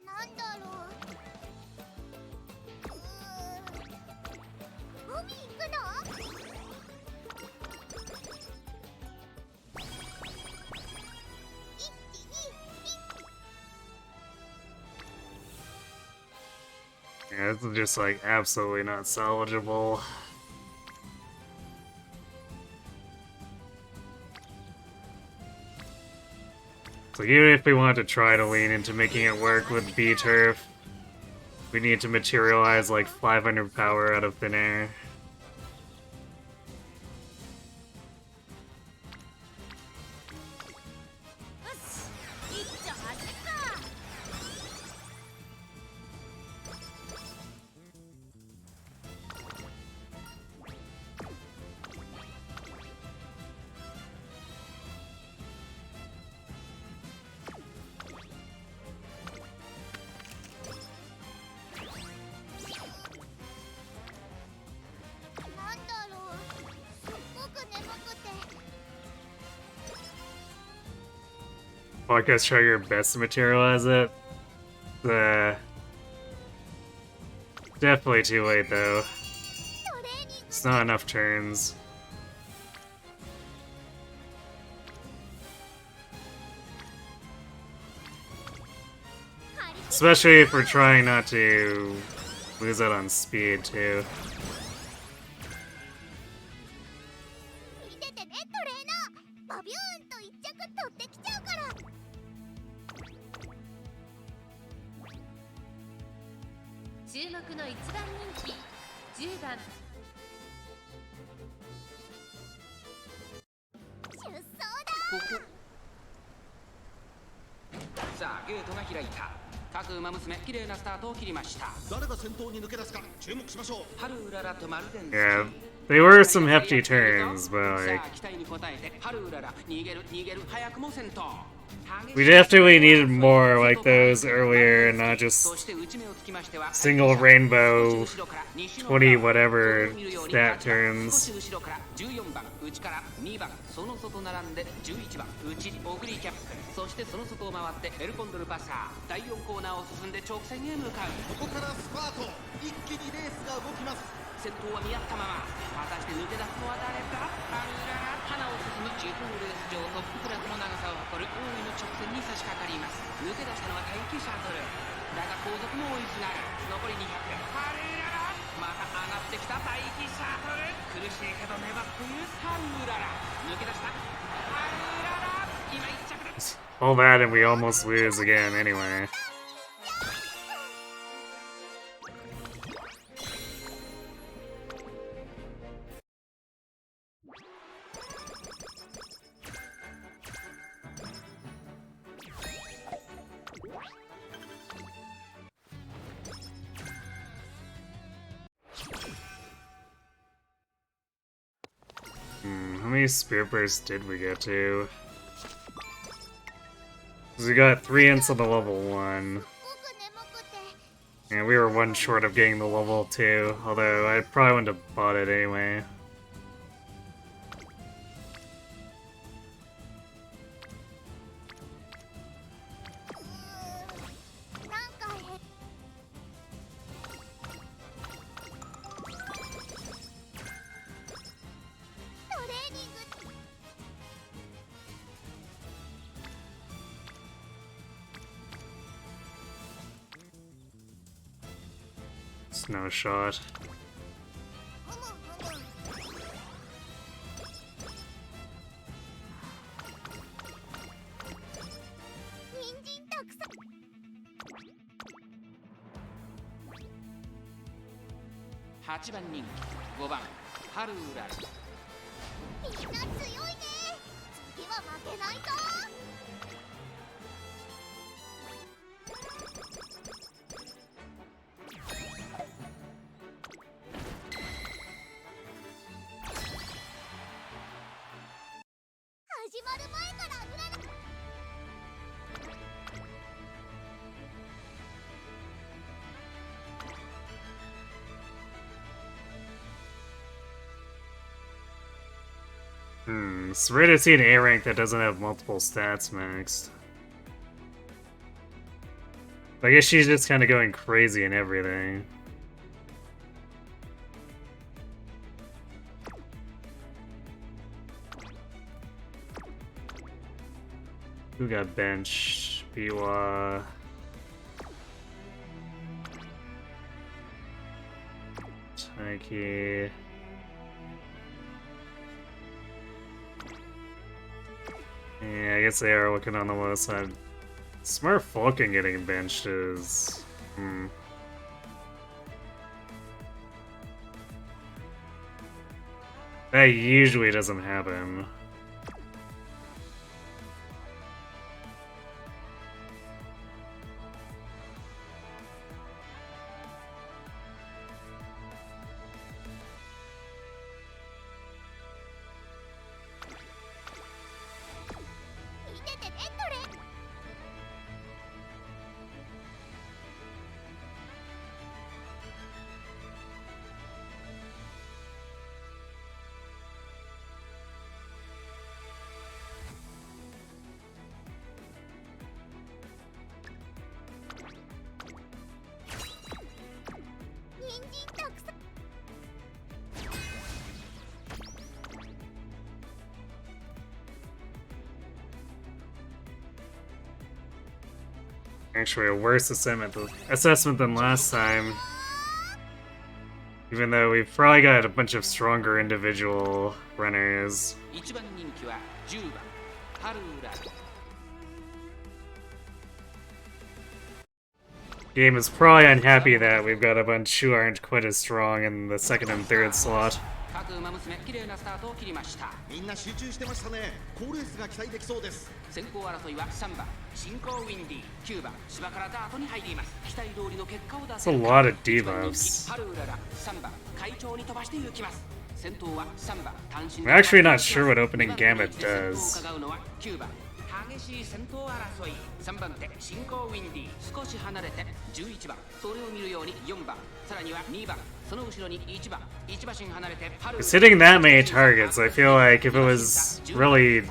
なんだろう。海行くの？Yeah, this is just like absolutely not salvageable. So even if we want to try to lean into making it work with B-Turf, we need to materialize like 500 power out of thin air. 一丁走るか。なんだろう、すっごく眠くて。 Well, I guess try your best to materialize it. Definitely too late though. トレーニング It's not enough turns. Especially if we're trying not to lose out on speed too. 見ててねトレーナー。バビューンと一着取ってきちゃうから。注目の一番人気10番。出走だ。ここさあゲートが開いた。各馬娘綺麗なスタートを切りました。誰が先頭に抜け出すか注目しましょう。春うららとマルデンスキ Yeah, they were some hefty turns, but さ like あ期待に応えて春うらら逃げる早くも先頭。 we definitely needed more like those earlier, and not just そして内目をつきましては single rainbow 20 whatever stat 少 turns. し後ろから14番内から2番その外並んで11番内オグリキャップ、そしてその外を回ってエルコンドルパサー。第4コーナーを進んで直線へ向かう。ここからスパート、一気にレースが動きます。先頭は見合ったまま、果たして抜け出すのは誰か。春うらら花を進む地方レース場トップクラスの長さを誇る大井の直線に差し掛かります。抜け出したのは待機シャトルだが後続も追いすがる残り200ハルーララまた上がってきた待機シャトル苦しいけど粘っているハルーララ抜け出したハルーララ今1着で All that and we almost lose again anyway. How many spear bursts did we get to? 'Cause we got 3 hints on the level 1. And we were 1 short of getting the level 2, although I probably wouldn't have bought it anyway. No shot. Eight 番人気5番ハルーララみんな強いね次は負けないぞ始まる前から占いIt's rare to see an A rank that doesn't have multiple stats maxed. I guess she's just kind of going crazy and everything. Who got benched? Biwa. Taiki. Yeah, I guess they are looking on the low side. Smart Falcon getting benched is... That usually doesn't happen. Actually, a worse assessment than last time. Even though we've probably got a bunch of stronger individual runners. 1番人気は10番ハルーララ Game is probably unhappy that we've got a bunch who aren't quite as strong in the second and third slot. 各馬娘綺麗なスタートを切りましたみんな集中してましたね好レースが期待できそうです先行争いは3番進行ウィンディ9番芝からダートに入ります期待通りの結果を出 That's せ a る lot of 1番人 debuffs. 気ハルーララ3番会長に飛ばして行きます先頭は3番単身 I'm actually not sure what opening Gambit does. 伺うのは9番激しい先頭争い3番手進行ウィンディ少し離れて11番それを見るように4番さらには2番その後ろに1番1馬身離れて It's hitting that many targets. I feel like if it was really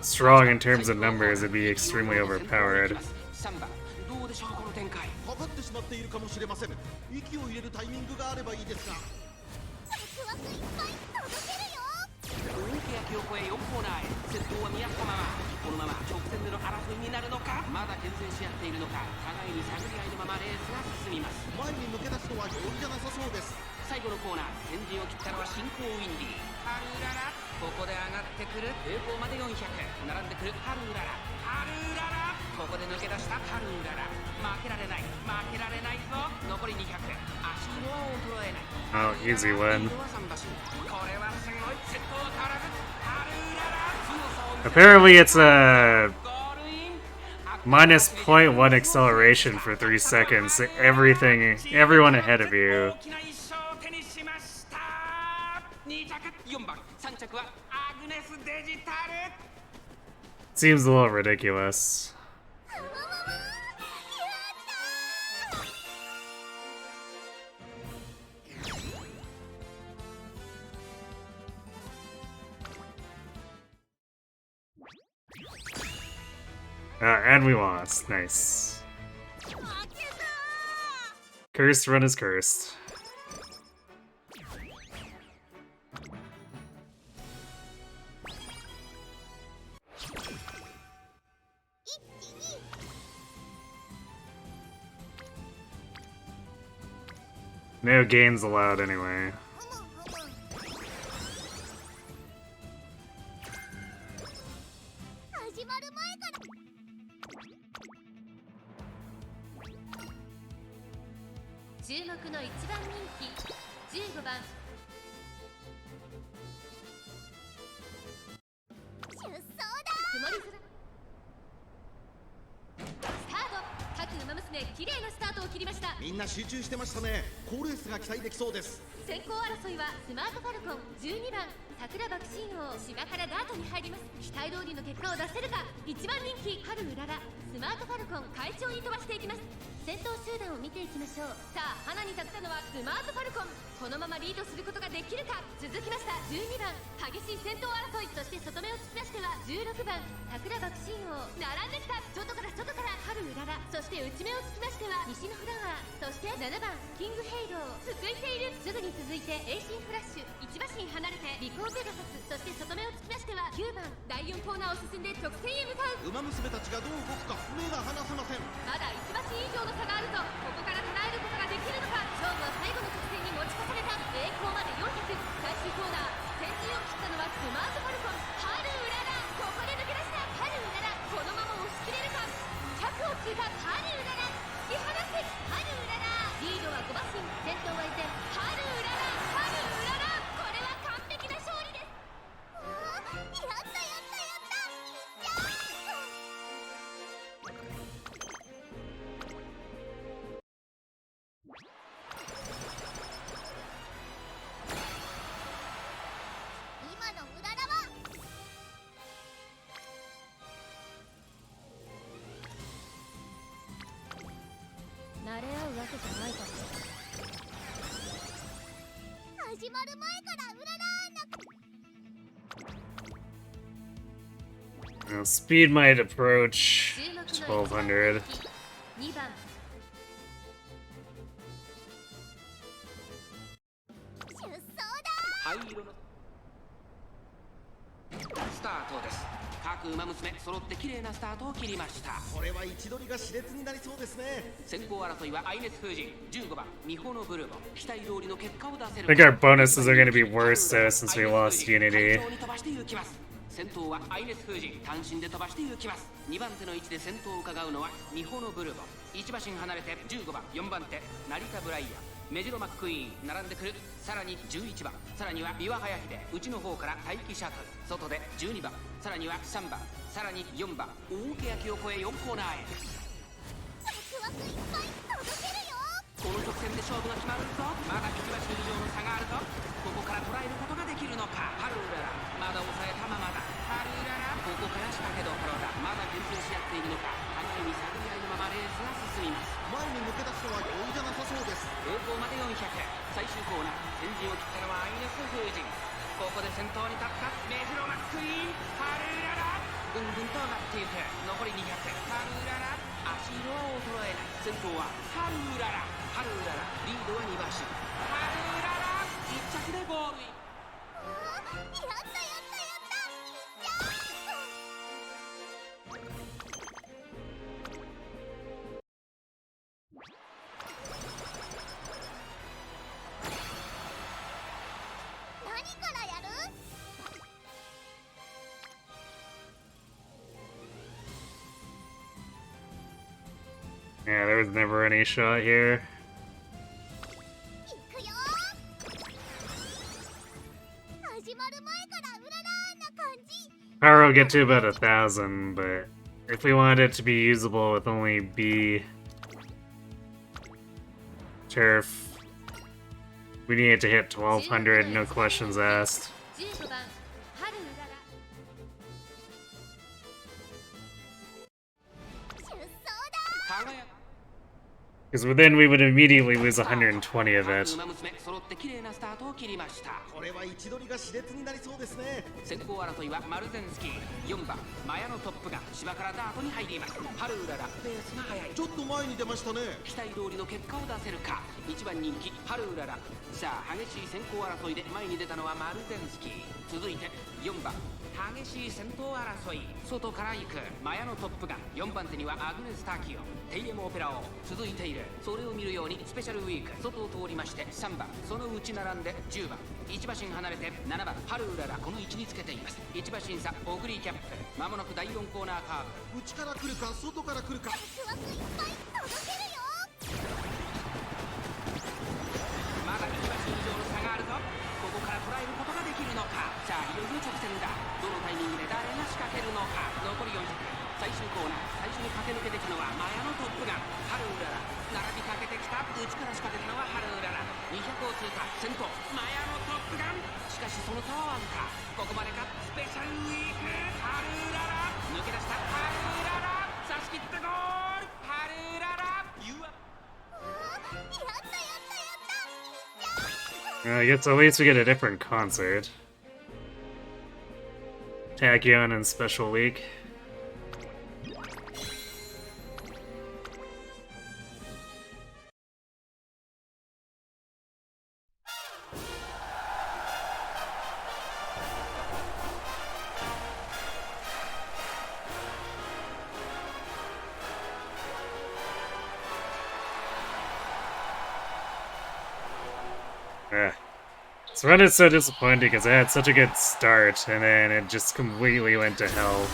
strong in terms of numbers, it'd be extremely overpowered. 3番どうでしょうこの展開かかってしまっているかもしれません息を入れるタイミングがあればいいですがワクワクいっぱい届けるよ大きな気を超え4コーナーへ先頭は見合ったままこのまま直線線での争いになるのか、まだ牽制し合っているのか、互いに探り合いのままレースが進みます。前に抜け出すのは容易じゃなさそうです。最後のコーナー、先陣を切ったのは新興ウィンディ。ハルウララ、ここで上がってくる。平行まで400、並んでくるハルウララ。ハルウララ、ここで抜け出したハルウララ。負けられない、負けられないぞ。残り200、足色は衰えない。Oh, easy win. これはすごい。先頭は変わらず。ハルウララ、強さを見せる。 Apparently, it's a minus 0.1 acceleration for 3 seconds. Everyone ahead of you. 4番、3着はアグネスデジタル。 Seems a little ridiculous. And we lost. Nice. Cursed run is cursed. No games allowed anyway. 注目の1番人気15番出走だ。曇り空スタート。各馬娘綺麗なスタートを切りました。みんな集中してましたね。好レースが期待できそうです。先行争いはスマートファルコン12番桜爆心王芝からダートに入ります。期待通りの結果を出せるか。1番人気春うららスマートファルコン快調に飛ばしていきます。先頭集団を見ていきましょう。さあ花に立ったのはスマートファルコン。このままリードすることができるか。続きました12番激しい先頭争い。そして外目を突き出しては16番桜爆心王並んできた。外から春うらら。そして内目を突き出しては西のフラワー。そして7番キングヘイロー続いている。すぐに続いてエイシンフラッシュ1馬身離れてリコーペガサス。そして外目を突き出しては9番第4コーナーを進んで直線へ向かう。馬娘たちがどう動くか目が離せません。まだ1馬身以上の差があるぞ。ここから捉えることができるのか。勝負は最後の直線に持ち越された。栄光まで400。最終コーナー先陣を切ったのはスマートファルコン春うらら。ここで抜け出した春うらら。このまま押し切れるか。100を通過春うらら。突き放せ春うらら。リードは5馬身。先頭は依然春うらら。春うらら。これは完璧な勝利です。やったやったやった。今のうららは慣れ合うわけじゃないか。始まる前からうららWell, speed might approach 注目の1200. 2番出走だ。灰色のスタートです。各馬娘揃って綺麗なスタートを切りました。これは位置取りが熾烈になりそうですね。先行争いはアイネス風神15番ミホのブルゴ。期待通りの結果を出せる I think our bonuses are going to be worse though since we lost Unity. 快調に飛ばして行きます。先頭はアイネス風神単身で飛ばして行きます。2番手の位置で先頭を伺うのはミホのブルゴ。1馬身離れて15番4番手成田ブライアンメジロマックイーン並んでくる。さらに11番さらには岩早秀内の方から待機シャトル。外で12番さらには3番さらに4番大欅を越え4コーナーへ。ワクワクいっぱい届けるよ。この直線で勝負が決まるぞ。まだ1馬身以上の差があるぞ。ここから捉えることができるのか。ハルウララまだ抑えたままだ。ハルウララここから仕掛けどころだ。まだ牽制し合っているのか。互いに探り合いのままレースが進みます。前に抜け出すのは容易じゃなさそうです。平行まで400。最終コーナー先陣を切ったのはアイネス風神。ここで先頭に立ったメジロマックイーンハルウララ。ぐんぐんと上がっていく。残り200。ハルウララ足色は衰えない。先頭はハルウララ。ハルウララリードは2馬身。ハルウララ1着でゴールイン。やったやったやった。Yeah, there was never any shot here. 行くよ始まる前からうららな感じ Haru will get to about 1,000, but if we wanted it to be usable with only B turf, we needed to hit 1,200, no questions asked. 15番春うらら出走だ輝く Because then we would immediately lose 120 of it. 馬娘揃って綺麗なスタートを切りました。これは位置取りが熾烈になりそうですね。先行争いはマルゼンスキー、4番マヤのトップが芝からダートに入ります。春うららペースが速い。ちょっと前に出ましたね。期待通りの結果を出せるか。1番人気春うらら。さあ激しい先行争いで前に出たのはマルゼンスキー。続いて4番激しい先頭争い、外から行くマヤのトップが4番手にはアグネス・タキオ、テイエム・オペラ王続いている。それを見るようにスペシャルウィーク外を通りまして3番、そのうち並んで10番、1馬身離れて7番春うらら、この位置につけています。1馬身差オグリーキャップ、まもなく第4コーナーカーブ。内から来るか外から来るか。ワクワクいっぱい届けるよまだ1馬身以上の差があるぞ。ここから捉えることができるのか。さあいよいよ直線だ。どのタイミングで誰が仕掛けるのか。残り400、最終コーナー、最初に駆け抜けてきたのはマヤのトップガン春うらら。並びかけてきた。内から仕掛けたのは春うらら。200を通過、先頭マヤのトップガン。しかしその差はわずか。ここまでか。スペシャルウィーク春うらら抜け出した春うらら、差し切ってゴール春うらら。You are I guess at least we get a different concert. Tachyon and Special Week. This run is so disappointing because I had such a good start and then it just completely went to hell.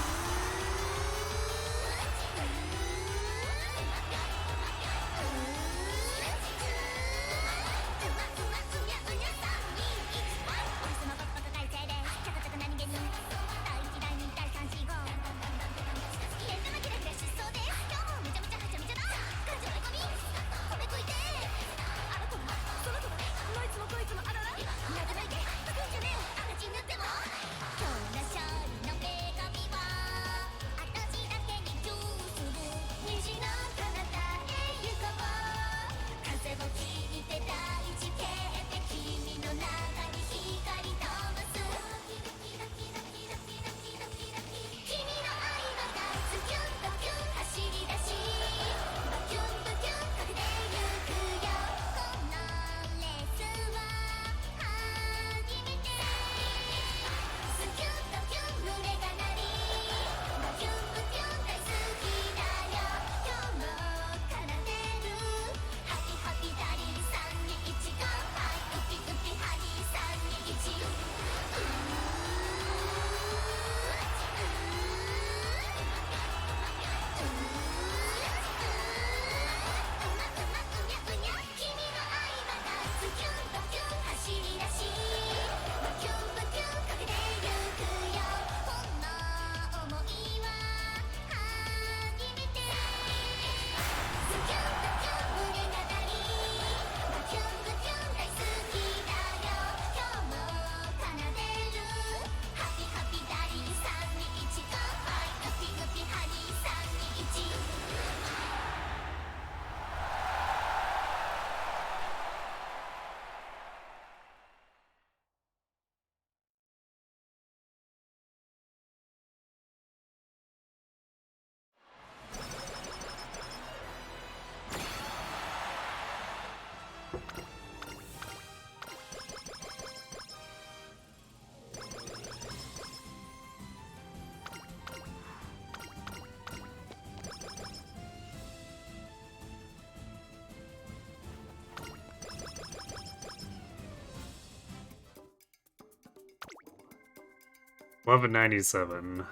Level 97.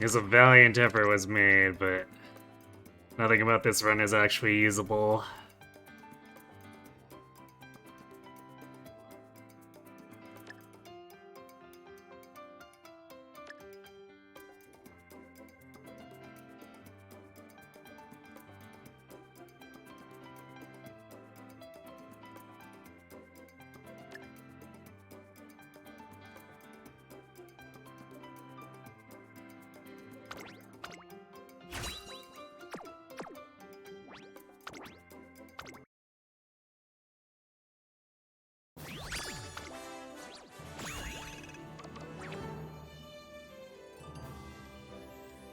Because a valiant effort was made, but nothing about this run is actually usable.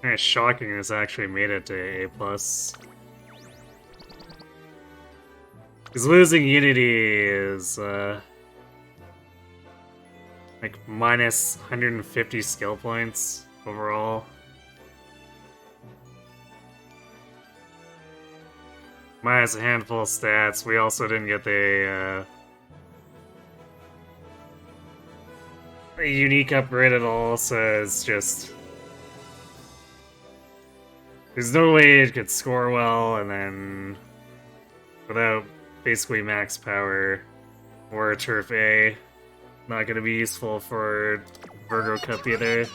It's shocking this actually made it to A+. Because losing Unity is, like, minus 150 skill points overall. Minus a handful of stats. We also didn't get the, a unique upgrade at all, so it's just... There's no way it could score well, and then without basically max power or a turf A, not gonna be useful for Virgo Cup either.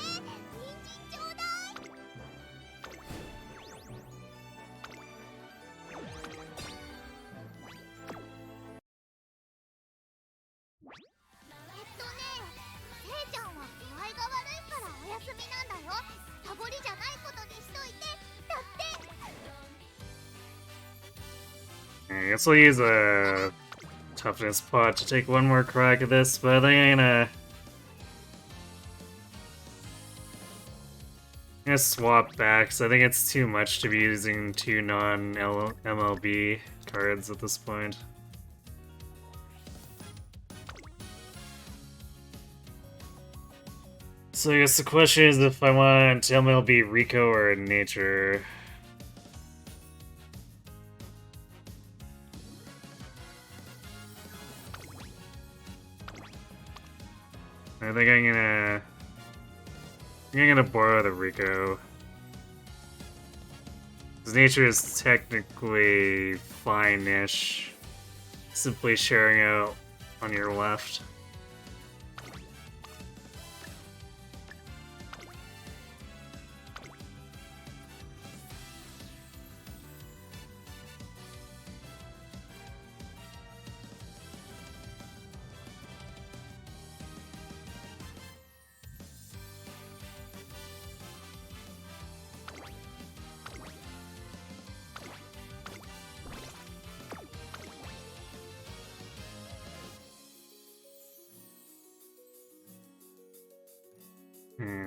I guess we'll use a toughness pot to take one more crack at this, but I think I'm gonna swap back, because I think it's too much to be using two non-MLB cards at this point. So I guess the question is if I want MLB Rico or Nature. I think I'm gonna borrow the Rico. Because Nature is technically fine-ish. Simply sharing out on your left.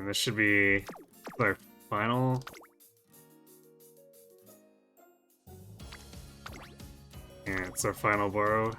This should be our final. Yeah, it's our final borrow.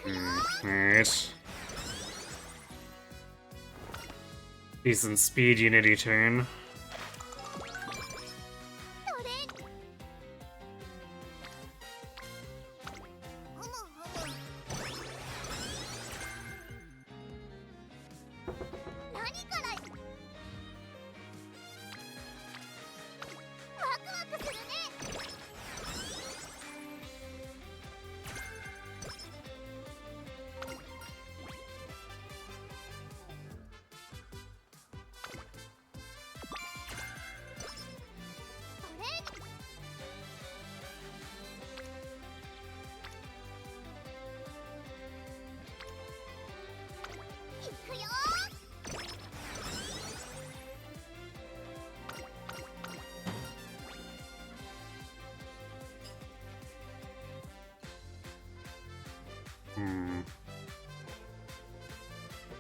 Alright. Decent speed unity turn.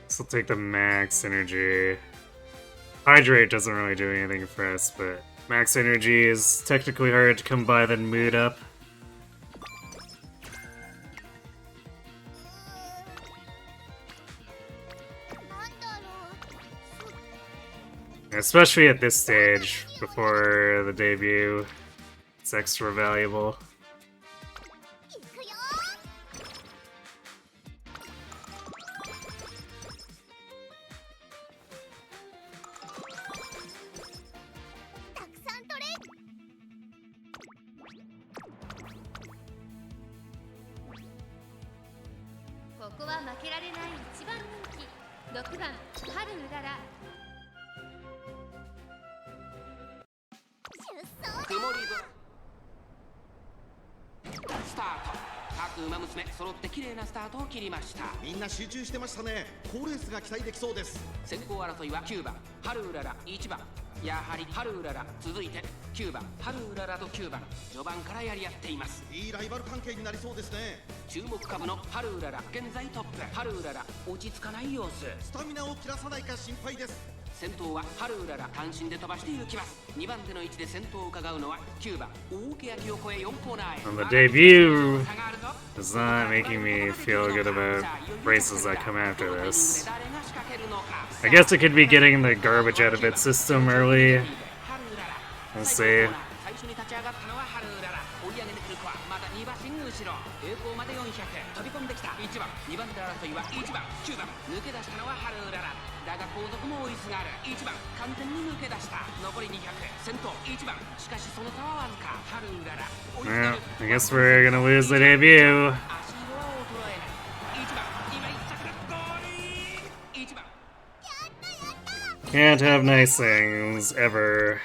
So I'll take the max energy. Hydrate doesn't really do anything for us, but max energy is technically hard to come by than mood up. Especially at this stage, before the debut, it's extra valuable.みんな集中してましたね。好レースが期待できそうです。先行争いは9番ハルウララ1番、やはりハルウララ、続いて9番ハルウララと9番、序盤からやり合っています。いいライバル関係になりそうですね。注目株のハルウララ、現在トップ。ハルウララ落ち着かない様子。スタミナを切らさないか心配です。先頭はハルウララ、単身で飛ばしていきます。2番手の位置で先頭を伺うのは9番大欅を越え4コーナーへ。 On the debut is not making me feel good about races that come after this. I guess it could be getting the garbage out of its system early. We'll see. 最初に立ち上がったのはハルウララ。追い上げてくるかはまだ2馬身後ろ。平行まで400、飛び込んできた1番、2番手争いは1番9番、抜け出したのはハルウララ。だが後続も追いすがる。1番完全に抜け出した。残り200、先頭1番、しかしその差はわずか。ハルウララ追いすが Well, る。 I guess we're gonna lose the debut. 足色は衰えない。1番今1着だ。ゴール1番。 Can't have nice things ever.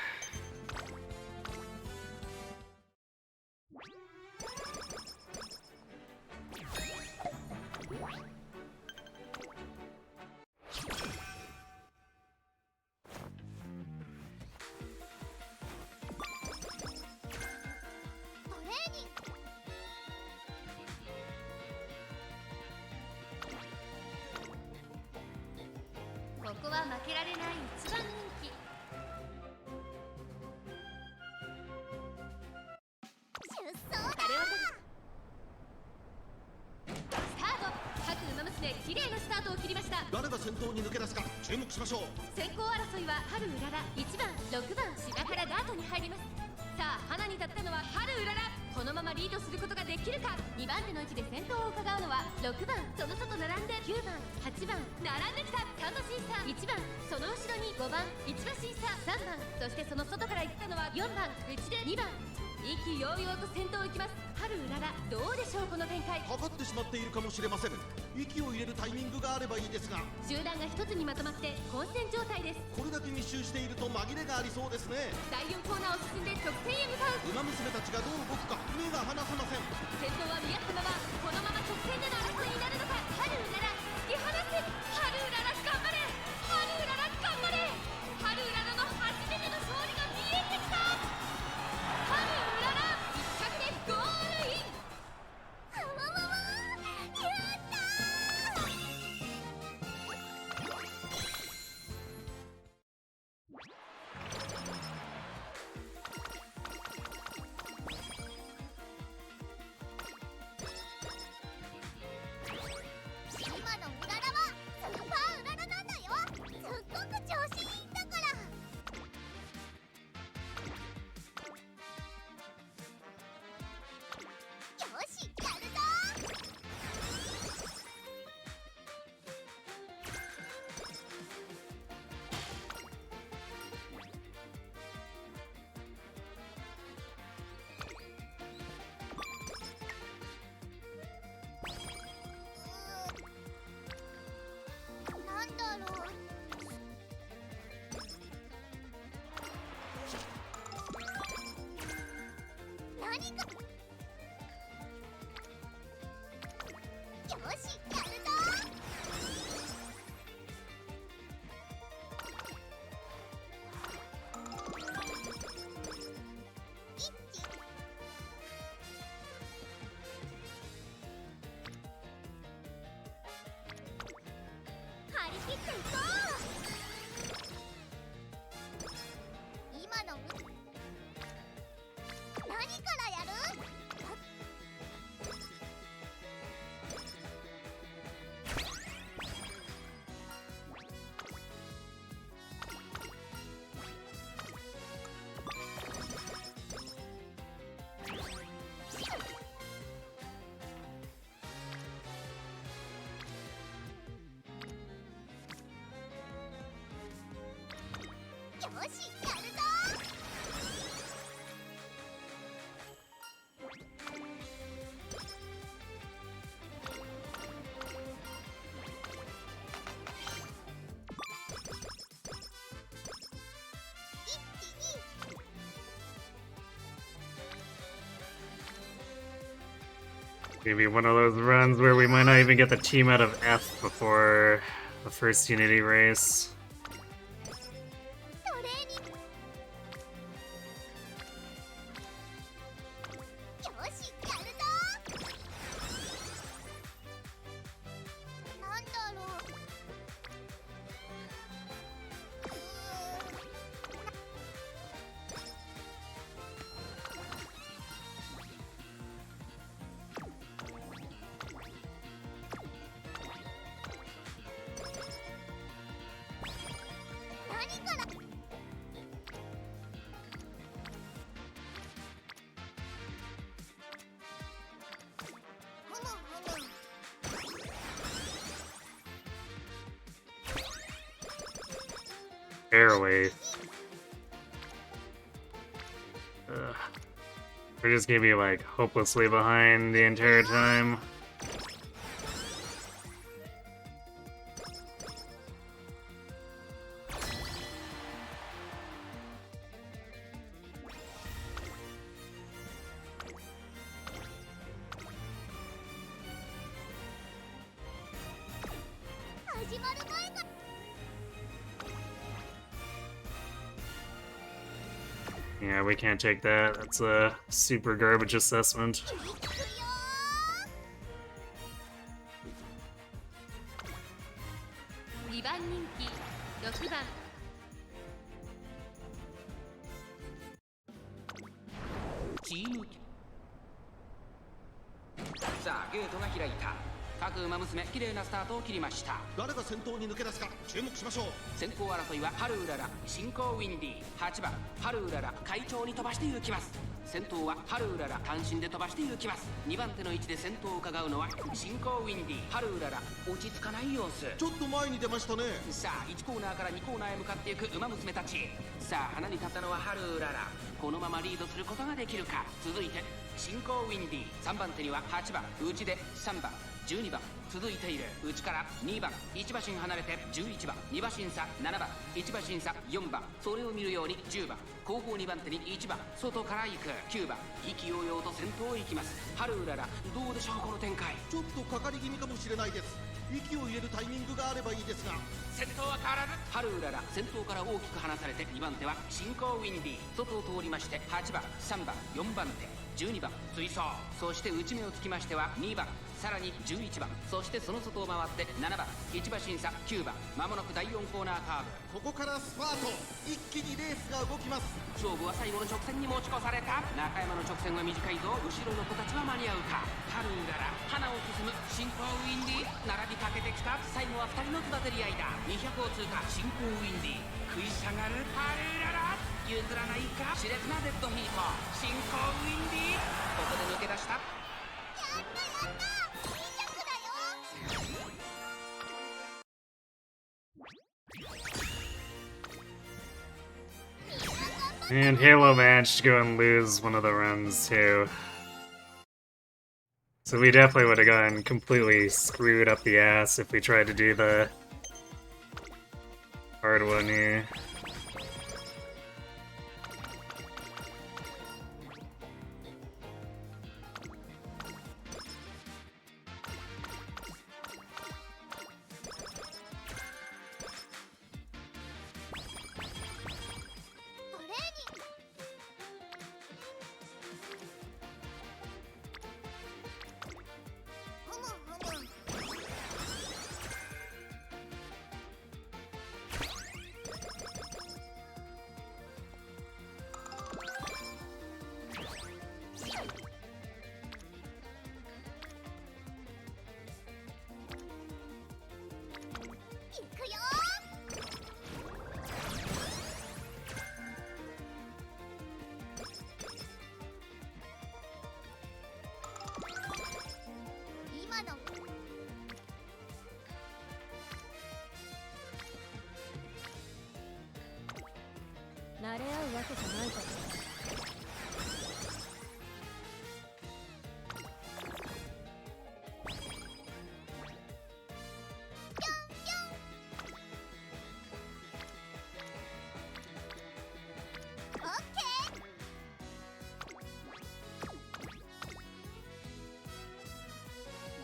Maybe one of those runs where we might not even get the team out of F before the first Unity race. Airway. They're just gonna be like hopelessly behind the entire time. Yeah, we can't take that. That's a super garbage assessment. 2番人気6番チームさあゲートが開いた各馬娘綺麗なスタートを切りました。誰が先頭に抜け出すか注目しましょう。先行争いはハルウララ進行ウィンディ8番ハルウララ快調に飛ばして行きます。先頭はハルウララ単身で飛ばして行きます。2番手の位置で先頭を伺うのは進行ウィンディハルウララ落ち着かない様子。ちょっと前に出ましたね。さあ1コーナーから2コーナーへ向かっていく馬娘たち。さあ花に立ったのはハルウララ。このままリードすることができるか。続いて進行ウィンディ3番手には8番内で3番12番続いている。内から2番1馬身離れて11番2馬身差7番1馬身差4番それを見るように10番後方2番手に1番外から行く9番意気揚々と先頭へ行きます。ハルウララどうでしょうこの展開。ちょっとかかり気味かもしれないです。息を入れるタイミングがあればいいですが。先頭は変わらずハルウララ先頭から大きく離されて2番手は進行ウィンディ外を通りまして8番3番4番手12番追走そして内目をつきましては2番さらに11番そしてその外を回って7番1馬身差9番まもなく第4コーナーカーブ。ここからスパート一気にレースが動きます。勝負は最後の直線に持ち越された。中山の直線は短いぞ。後ろの子たちは間に合うか。ハルウララ花を進む進行ウィンディ並びかけてきた。最後は2人のつばぜり合いだ。200を通過進行ウィンディ食い下がるハルウララ譲らないか。熾烈なデッドヒート進行ウィンディここで抜け出した。And Halo managed to go and lose one of the runs too. So we definitely would have gotten completely screwed up the ass if we tried to do the hard one here. 合うわけじゃないかと。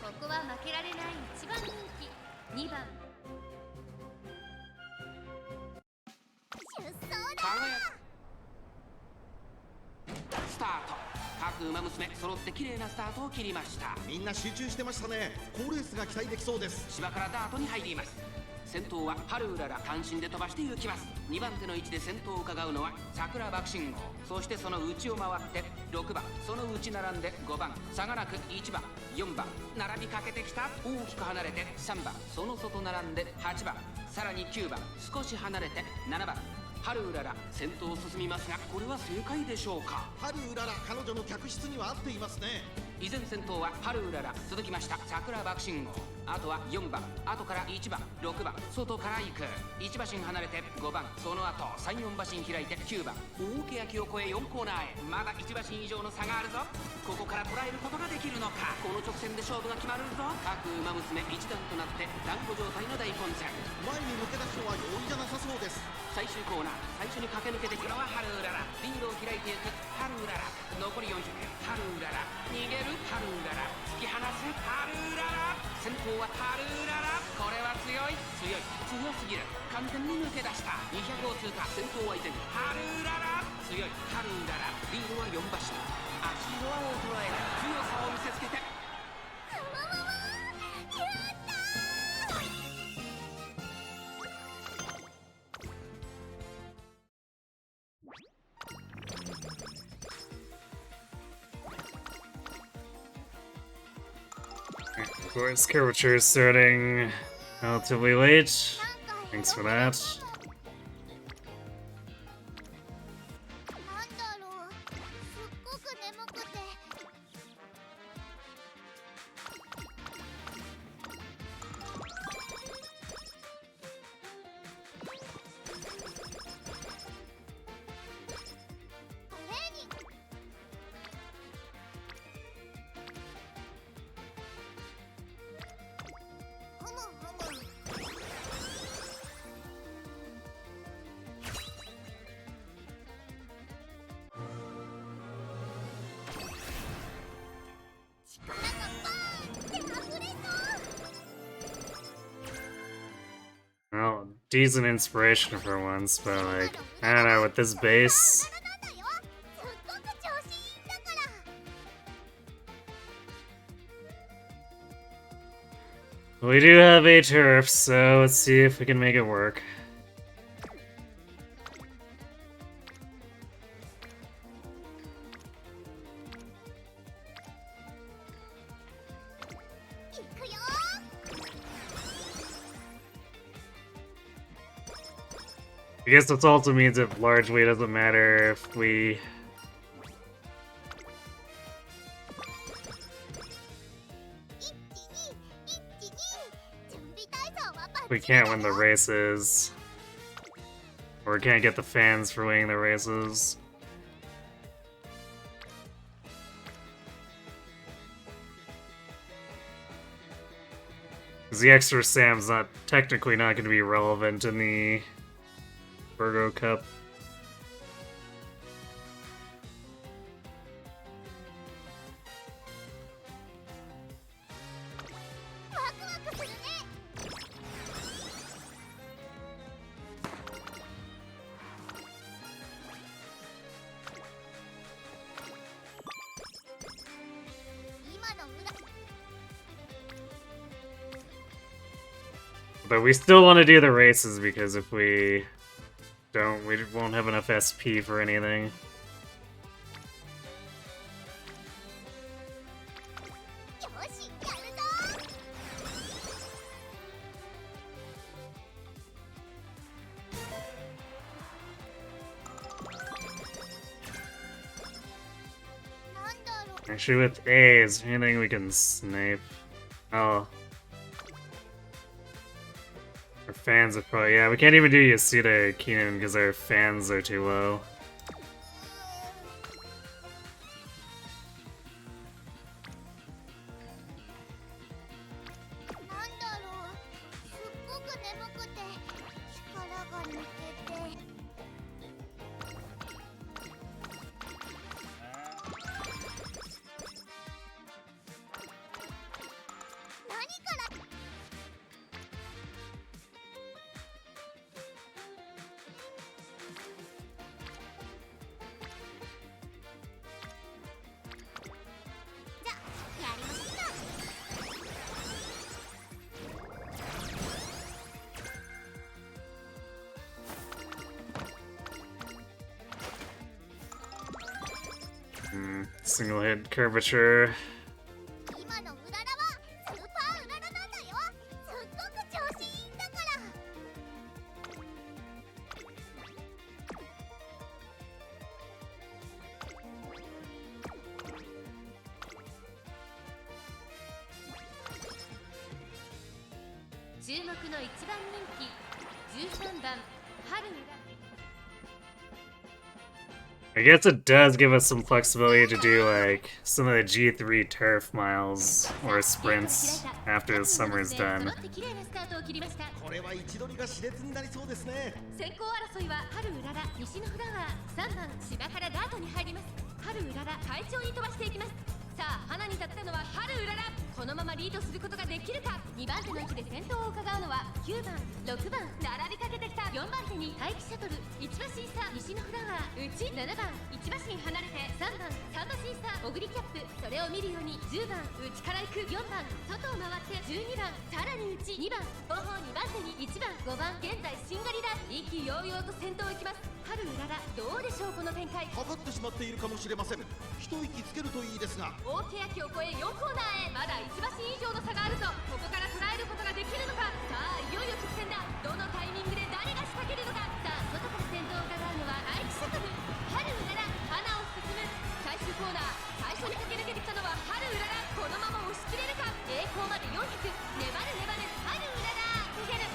ここは負けられない一番人気2番。スタート。各馬娘揃って綺麗なスタートを切りました。みんな集中してましたね。好レースが期待できそうです。芝からダートに入ります。先頭はハルウララ、単身で飛ばして行きます。2番手の位置で先頭を伺うのは桜爆信号、そしてその内を回って6番、その内並んで5番、差がなく1番、4番、並びかけてきた。大きく離れて3番、その外並んで8番、さらに9番、少し離れて7番。ハルウララ先頭を進みますが、これは正解でしょうか。ハルウララ、彼女の客室には合っていますね。依然先頭はハルウララ、続きました桜爆信号、あとは4番、後から1番、6番、外から行く。1馬身離れて5番、その後3、4馬身開いて9番、大欅を越え4コーナーへ。まだ1馬身以上の差があるぞ。ここから捉えることができるのか。この直線で勝負が決まるぞ。各馬娘一段となって団子状態の大混戦。前に抜け出すのは容易じゃなさそうです。最終コーナー、最初に駆け抜けていくのはハルウララ。リードを開いていくハルウララ。残り400。ハルウララ逃げる。ハルウララ突き放す。ハルウララ先頭はハルウララ。これは強い強い強すぎる。完全に抜け出した。200を通過。先頭は依然ハルウララ強い。ハルウララリードは4馬身。足色は衰えない。強さを見せつけて。Of course, curvature is starting relatively late. Thanks for that. なんだろう、すっごく眠くて。トレーニング。ふむふむ。力がバーンって溢れそう。 Well, decent inspiration for once, but like, I don't know, with this base, なんだよ。すっごく調子いいんだから。 we do have a turf, so let's see if we can make it work. いくよ。 I guess this also means it largely doesn't matter if we 準備体操はバッ we チリだ can't よ。 win the races, or we can't get the fans for winning the races. Because the extra Sam's not technically not going to be relevant in the Virgo Cup. ワクワクするね。 今の裏。 But we still want to do the races because if we don't, we won't have enough SP for anything. よし、やるぞ。 なんだろう。 Actually, with A, is there anything we can snipe? Oh. Our fans are probably, yeah, we can't even do Yasuda Keenan because our fans are too low. Single hit curvature. 今のうららはスーパーうららなんだよ。すっごく調子いいんだから。注目の一番人気13番ハルウラ。 I guess it does give us some flexibility to do like some of the G3 turf miles or sprints after the summer is done. これは位置取りが熾烈になりそうですね。先行争いは春うらら、西のフラワー、3番芝からダートに入ります。春うらら、快調に飛ばしていきます。さあ花に立ったのは春うらら。このままリードすることができるか。2番手の位置で先頭を伺うのは9番、6番、並びかけてきた4番手に待機シャトル、1馬審査、西のフラワー、内7番、1馬身離れて3番、3馬審査、小栗キャップ、それを見るように10番、内から行く4番、外を回って12番、さらに内2番、後方2番手に1番、5番、現在しんがりだ。意気揚々と先頭行きます。春うらら、どうでしょうこの展開。かかってしまっているかもしれません。一息つけるといいですが。大欅を越え4コーナーへ。まだ1馬身以上の差があるぞ。ここから捉えることができるのか。さあいよいよ直線だ。どのタイミングで誰が仕掛けるのか。さあ外から先頭を伺うのは待機シャトル、春うらら、花を進む。最終コーナー、最初に駆け抜けてきたのは春うらら。このまま押し切れるか。栄光まで400、粘る粘る春うらら。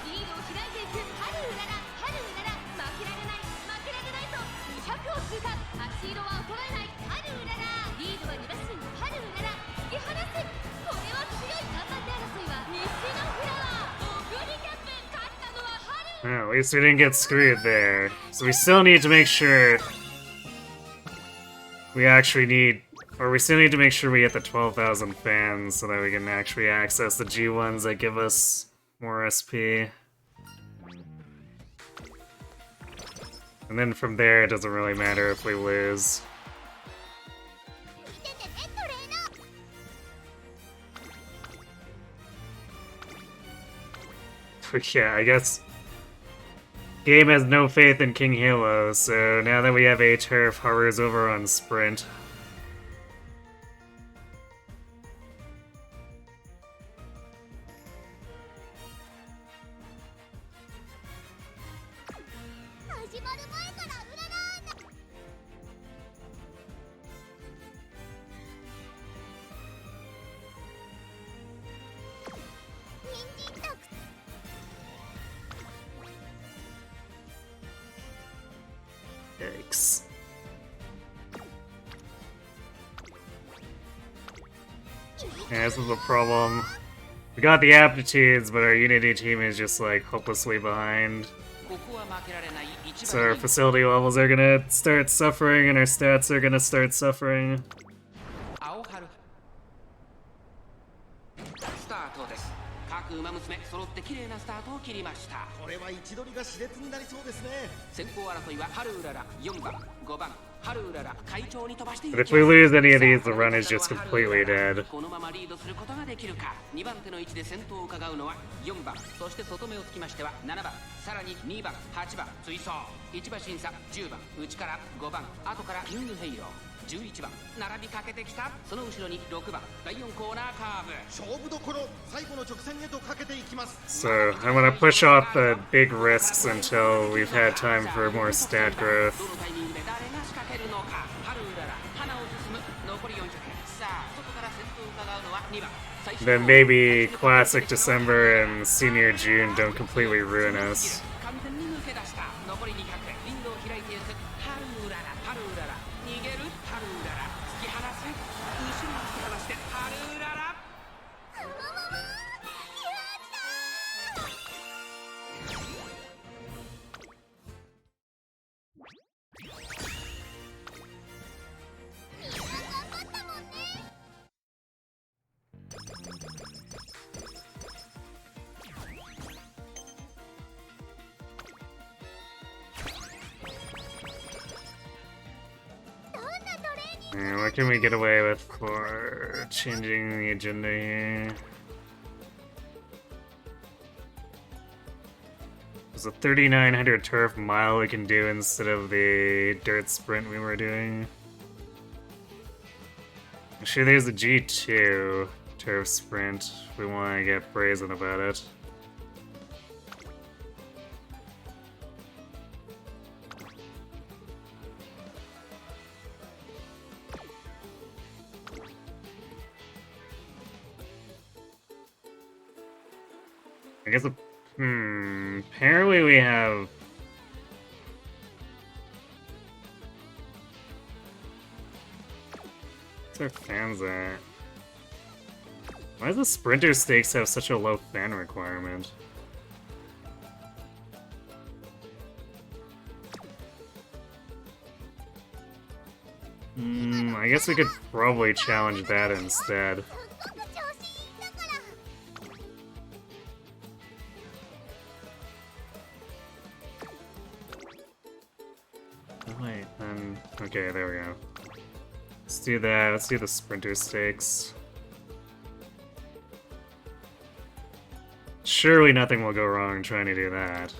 リードを開いていく春うらら、春うらら、負けられない負けられないと200を通過。足色は衰えない春うらら。リードは2馬身、春うらら、突き放す。これは強い。3番手争いは西のフラワー、小栗キャップ。勝ったのは春。 Well, at least we didn't get screwed there. So we still need to make sure we actually need, or we still need to make sure we get the 12,000 fans so that we can actually access the G1s that give us more SP. And then from there, it doesn't really matter if we lose. 見ててねトレーナー。 But yeah, I guess game has no faith in King Halo, so now that we have a turf, Haru's over on sprint. 始まる前からうららーな。人参たく Yikes. Yeah, this is a problem. We got the aptitudes, but our Unity team is just like hopelessly behind. ここは負けられない一 So our 番人気 facility levels are gonna start suffering, and our stats are gonna start suffering. 青春スタートです。各馬娘揃って綺麗なスタートを切りました。これは位置取りが熾烈になりそうですね。先行争いは春うらら4番5番春うらら快調に飛ばしていき But ま if す。 we lose any of these, the run is just completely dead. このままリードすることができるか。2番手の位置で先頭を伺うのは4番、そして外目をつきましては7番、さらに2番8番追走、1馬審査10番内から5番、後からイングヘイロー11番並びかけてきた。その後ろに6番第4コーナーカーブ。勝負どころ、最後の直線へとかけていきます。 So I'm gonna push off the big risks until we've had time for more stat growth. どのタイミングで誰が仕掛けるのか。春うらら花を進む残り400。さあ外から先頭を伺うのは2番最初 then maybe Classic December and Senior June don't completely ruin us. 完全に抜け出した残り200リンドを開いていくハルウララハルウララ逃げるハルウララ突き放す後ろに突き放してハルウララWhat can we get away with for changing the agenda here? There's a 3,900 turf mile we can do instead of the dirt sprint we were doing. Actually, there's a G2 turf sprint if we want to get brazen about it. I guess apparently we have... What's our fans at? Why does the Sprinter Stakes have such a low fan requirement? I guess we could probably challenge that instead. Wait, then... Okay, there we go. Let's do that. Let's do the Sprinter Stakes. Surely nothing will go wrong trying to do that.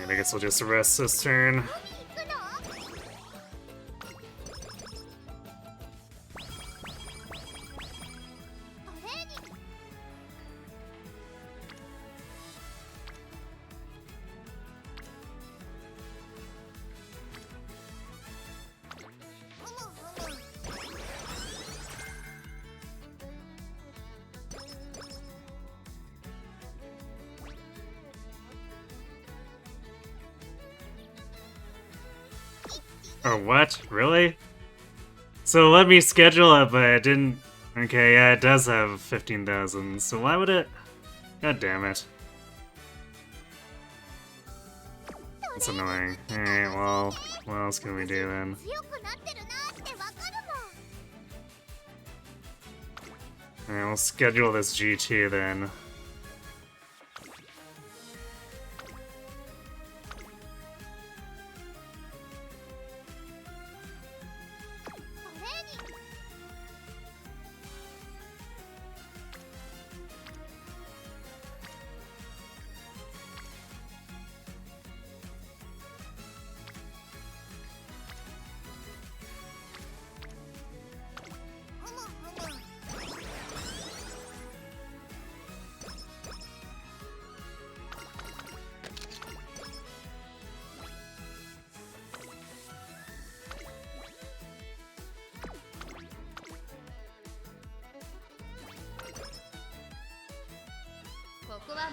And I guess we'll just rest this turn. Oh, what? Really? So let me schedule it, but it didn't... Okay, yeah, it does have 15,000, so why would it... God damn it. That's annoying. Alright, well, what else can we do then? Alright, we'll schedule this G2 then.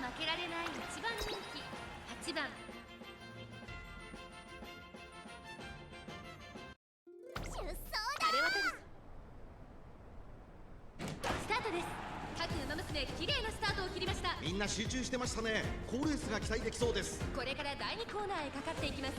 負けられない一番人気8番出走だ。あれはスタートです。各馬娘綺麗なスタートを切りました。みんな集中してましたね。好レースが期待できそうです。これから第2コーナーへかかっていきます。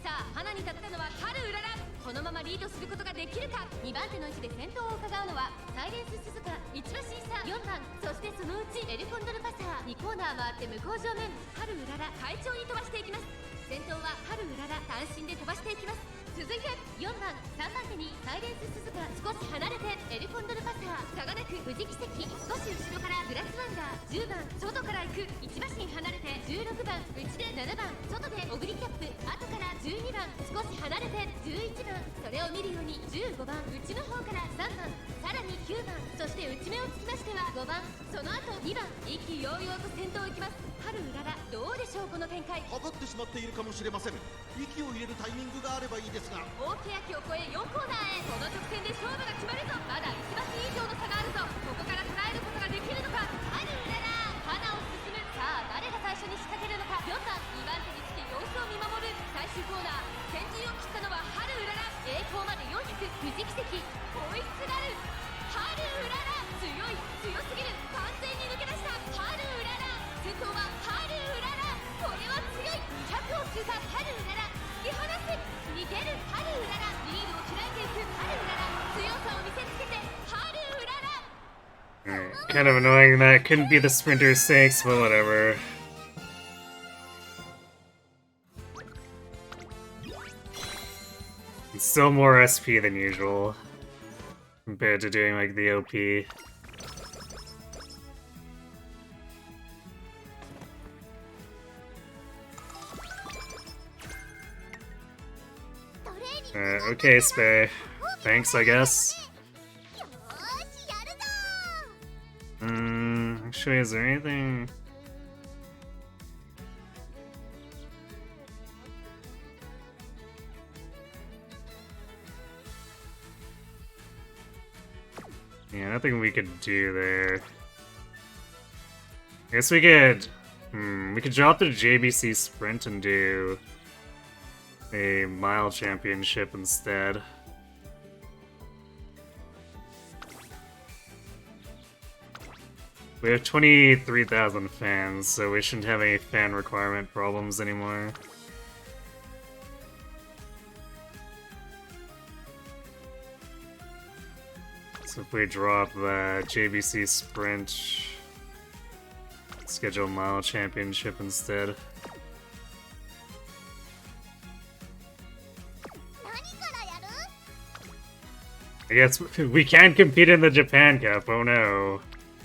さあ花に立ったのは春うらら。このままリードすることができるか。2番手の位置で先頭を伺うのはサイレンス鈴鹿、1馬審査4番、そしてそのうちエルコンドルパサー。2コーナー回って向こう正面、春うらら快調に飛ばしていきます。先頭は春うらら単身で飛ばしていきます。続いて4番、3番手にサイレンス鈴鹿、少し離れてエルコンドルパサー、差がなく富士奇跡、少し後ろからグラスワンダー、10番外から行く、1馬身離れて16番、内で7番、外でオグリキャップ、後から12番、少し離れて11番、それを見るように15番、内の方から3番、さらに9番、そして内目をつきましては5番、その後2番、一気揚々と先頭行きます。春うららどうでしょうこの展開。かかってしまっているかもしれません。息を入れるタイミングがあればいいですが。大欅を越え4コーナーへ。この直線で勝負が決まるぞ。まだ1馬身以上の差があるぞ。ここから捉えることができるのか。春うらら花を進む。さあ誰が最初に仕掛けるのか。4番2番手につき様子を見守る。最終コーナー先陣を切ったのは春うらら。栄光まで400、富士奇跡追いすがる春うらら。強い強すぎる。完全に抜け出した春うらら。先頭は春うらら。これは強い。200を通過春うらら。突き放す。逃げる春うらら。リードを開いていく春うらら。強さを見せつけて春うらら。Kind of annoying that it couldn't be the sprinter stakes, but whatever. It's still more SP than usual compared to doing like the OP. Okay, Spay. Thanks, I guess. Actually, is there anything? Yeah, nothing we could do there. I guess we could... we could drop the JBC Sprint and do a mile championship instead. We have 23,000 fans, so we shouldn't have any fan requirement problems anymore. So if we drop the JBC Sprint, schedule mile championship instead. I guess we can compete in the Japan Cup, oh no.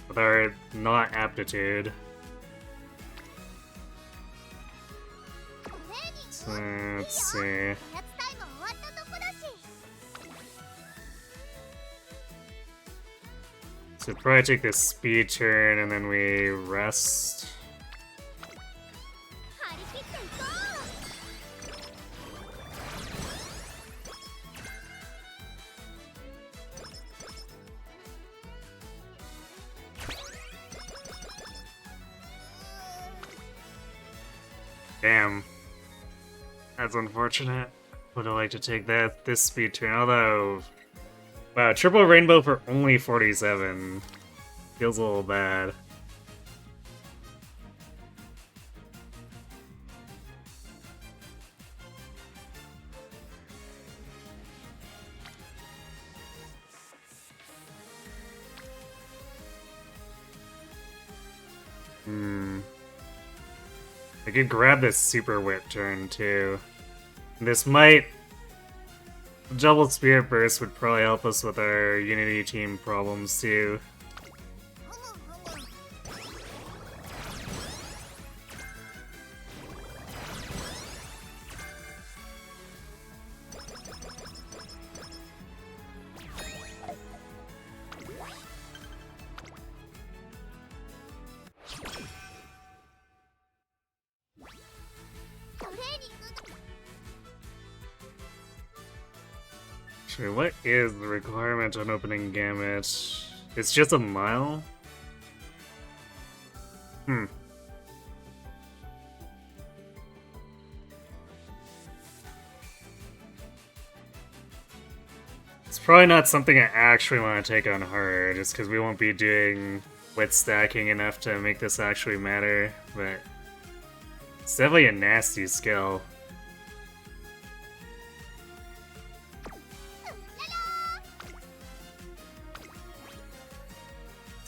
With our not aptitude. So, let's see. So probably take this speed turn and then we rest. Damn. That's unfortunate. Would have liked to take this speed turn, although... Wow, triple rainbow for only 47. Feels a little bad. I could grab this super whip turn too. This might... Double Spirit Burst would probably help us with our Unity team problems too. What is the requirement on opening Gamut? It's just a mile? It's probably not something I actually want to take on Haru, just because we won't be doing wit stacking enough to make this actually matter, but it's definitely a nasty skill.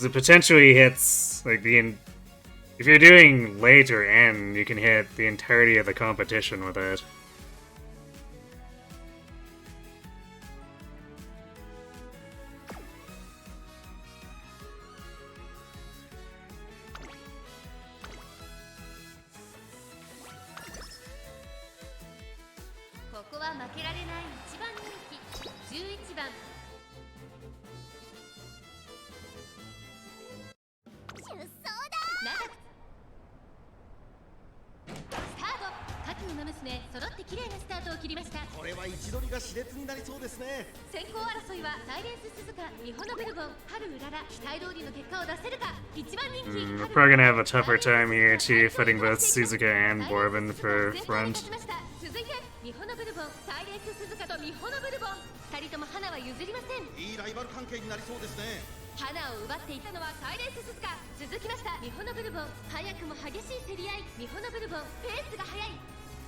It potentially hits, like, if you're doing late or end, you can hit the entirety of the competition with it. We're probably gonna have a tougher time here too, fighting both Suzuka and Bourbon for front. いいライバル関係になりそうですね。花を奪っていたのはサイレンス鈴鹿。続きましたミホノブルボン。早くも激しい競り合い。ミホノブルボンペースが速い。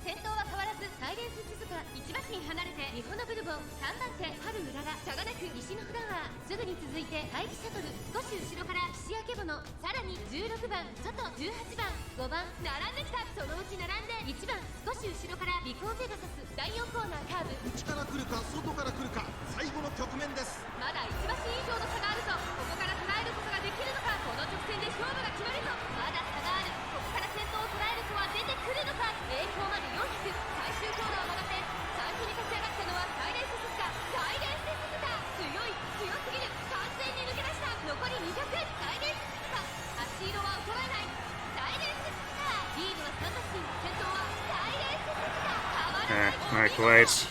先頭は変わらずサイレンス鈴鹿。1馬身離れてミホノブルボン。3番手春うらら。差がなく西のフラワー。すぐに続いて大気シャトル。少し後ろから岸明物。さらに16番外18番5番並んできた。そのうち並んで1番少し後ろから尾行ペガサス。第4コーナーカーブ。内から来るか外から来るか最後の局面です。まだ1馬身以上の差があるぞ。ここから捉えることができるのか。この直線で勝負が決まるぞ。まだ差がある。ここから先頭を捉える子は出てくるのか。栄光まで400。最終コーナーを曲がって最初に勝ち上がったのはサイレンス鈴鹿。サイレンス鈴鹿強い強すぎる。完全に抜け出した。残り200。サイレンス鈴鹿足色は衰えない。サイレンス鈴鹿リードは3馬身。先頭はサイレンス鈴鹿。変わらない。 Not quite.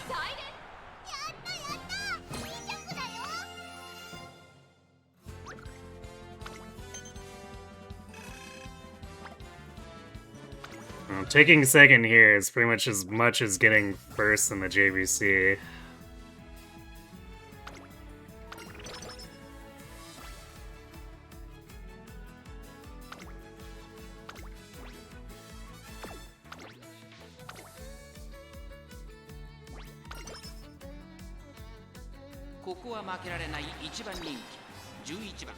Taking second here is pretty much as getting first in the JVC. Koko wa makerarenai 1番人気11番。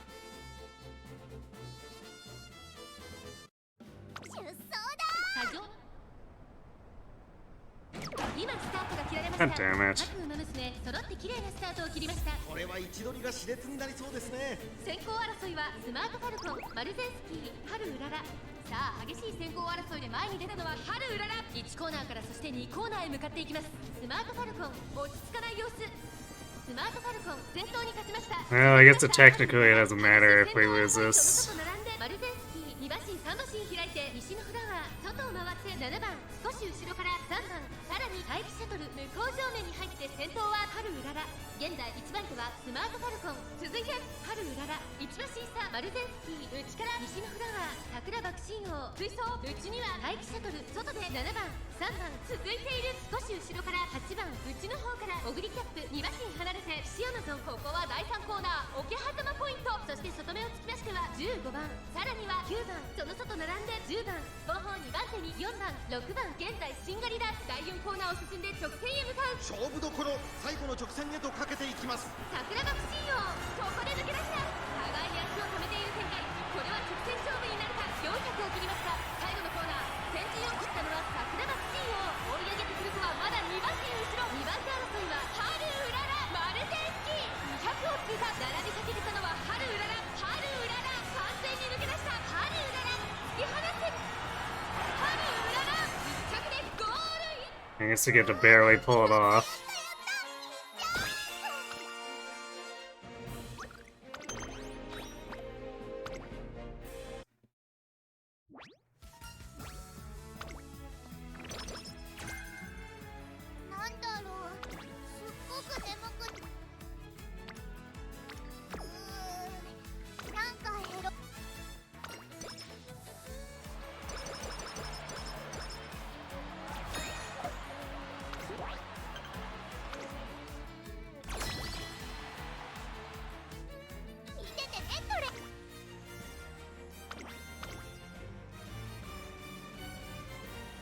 God damn it. 揃って綺麗なスタートを切りました。これは位置取りが熾烈になりそうですね。先行争いはスマートファルコン、マルゼンスキー、春うらら。さあ激しい先行争いで前に出たのは春うらら。1コーナーからそして2コーナーへ向かっていきます。スマートファルコン落ち着かない様子。スマートファルコン先頭に勝ちました。 Well, I guess it technically doesn't matter if we lose this. マルゼンスキー2馬身3馬身開いて西のフラワー。外を回って7番少し後ろから3番。さらに待機シャトル向こう正面に入って先頭は春うらら。現在1番手はスマートファルコン。続いて春うらら1馬身差。マルゼンスキー内から西のフラワー。桜爆心王追走。内には待機シャトル外で7番3番続いている。少し後ろから8番内の方からオグリキャップ2馬身離れてシアマゾン。ここは第3コーナー桶狭間ポイント。そして外目をつきましては15番さらには9番その外並んで10番後方2番手に4番6番現在しんがりだ。第4コーナーを進んで直線へ向かう。勝負どころ最後の直線へとかけていきます。桜爆心王ここで抜け出した。互いに足を止めている展開。これは直線勝負になるか。400を切りました。最後のコーナー先陣を切ったのは桜爆心王。追い上げてくる子はまだ2馬身後ろ。2番手争いは春うららマルゼンスキー200を通過。並びかけてたのは春うらら。春うらら完全に抜け出した。春うらら突き放す。春うらら1着でゴールイン。 I guess we get to barely pull it off.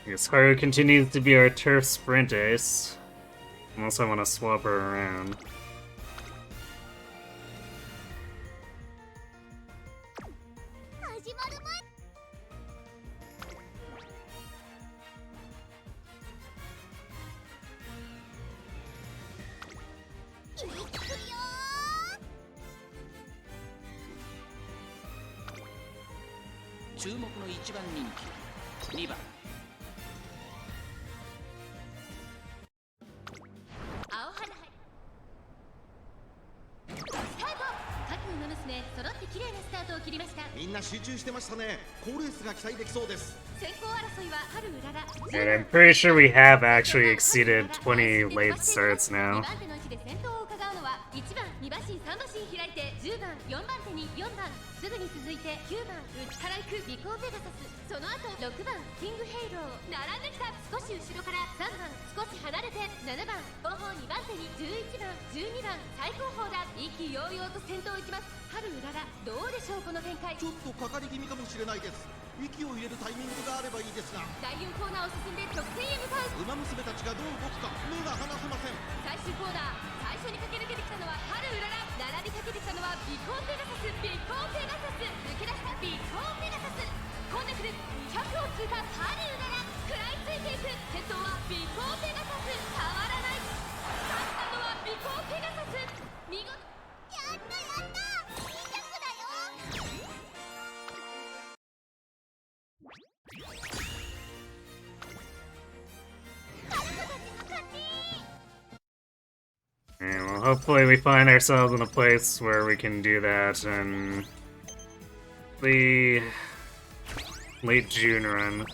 I guess Haru continues to be our turf sprint ace. Unless I want to swap her around. And I'm pretty sure we have actually exceeded 20 late starts now. 2馬身3馬身開いて10番4番手に4番すぐに続いて9番内から行く尾行ペガサスその後6番キングヘイロー並んできた少し後ろから3番少し離れて7番後方2番手に11番12番最高峰だ意気揚々と先頭行きます春うららどうでしょうこの展開ちょっとかかり気味かもしれないです息を入れるタイミングがあればいいですが第4コーナーを進んで直線へ向かう馬娘たちがどう動くか目が離せません最終コーナー最初に駆け抜けてきたのは春うらら並びかけてきたのは尾行ペガサス尾行ペガサス抜け出した尾行ペガサス混んでくる200を通過春うらら食らいついていく先頭は尾行ペガサス変わらない勝ったのは尾行ペガサス見事やったやったいいジャンプだよAnd well, hopefully we find ourselves in a place where we can do that in the late June run.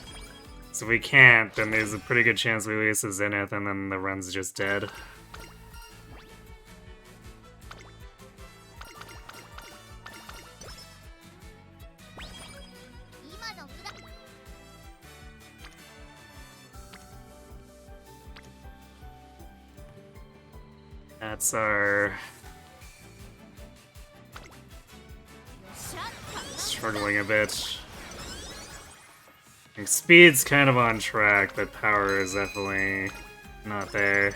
So if we can't, then there's a pretty good chance we lose to Zenith and then the run's just dead. That's our... struggling a bit. I think speed's kind of on track, but power is definitely not there.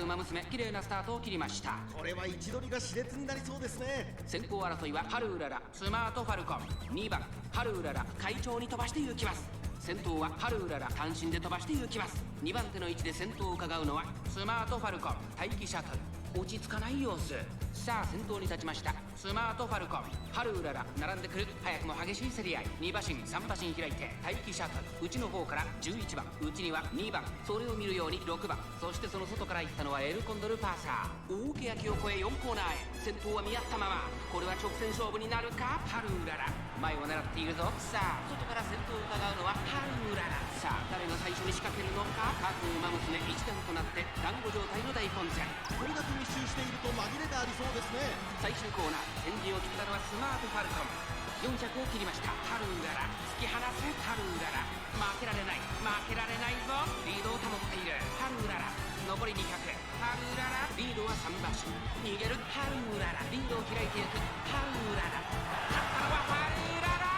Umamusume 綺麗なスタートを切りましたこれは位置取りが熾烈になりそうですね先行争いは春うららスマートファルコン2番春うらら快調に飛ばして行きます先頭は春うらら単身で飛ばして行きます2番手の位置で先頭を伺うのはスマートファルコン待機シャトル落ち着かない様子さあ先頭に立ちましたスマートファルコン春うらら並んでくる早くも激しい競り合い2馬身3馬身開いて待機シャトル内の方から11番内には2番それを見るように6番そしてその外から行ったのはエルコンドルパーサー大欅を越え4コーナーへ先頭は見合ったままこれは直線勝負になるか春うらら前を狙っているぞさあ外から先頭を伺うのは春うららさあ誰が最初に仕掛けるのか各馬娘一段となって団子状態の大混戦これだけ密集していると紛れがありそうですね最終コーナー先陣を切ったのはスマートファルコン400を切りました春うらら突き放せ春うらら負けられない負けられないぞリードを保っている春うらら残り200春うららリードは3馬身逃げる春うららリードを開いていく春うらら勝ったのは春うらら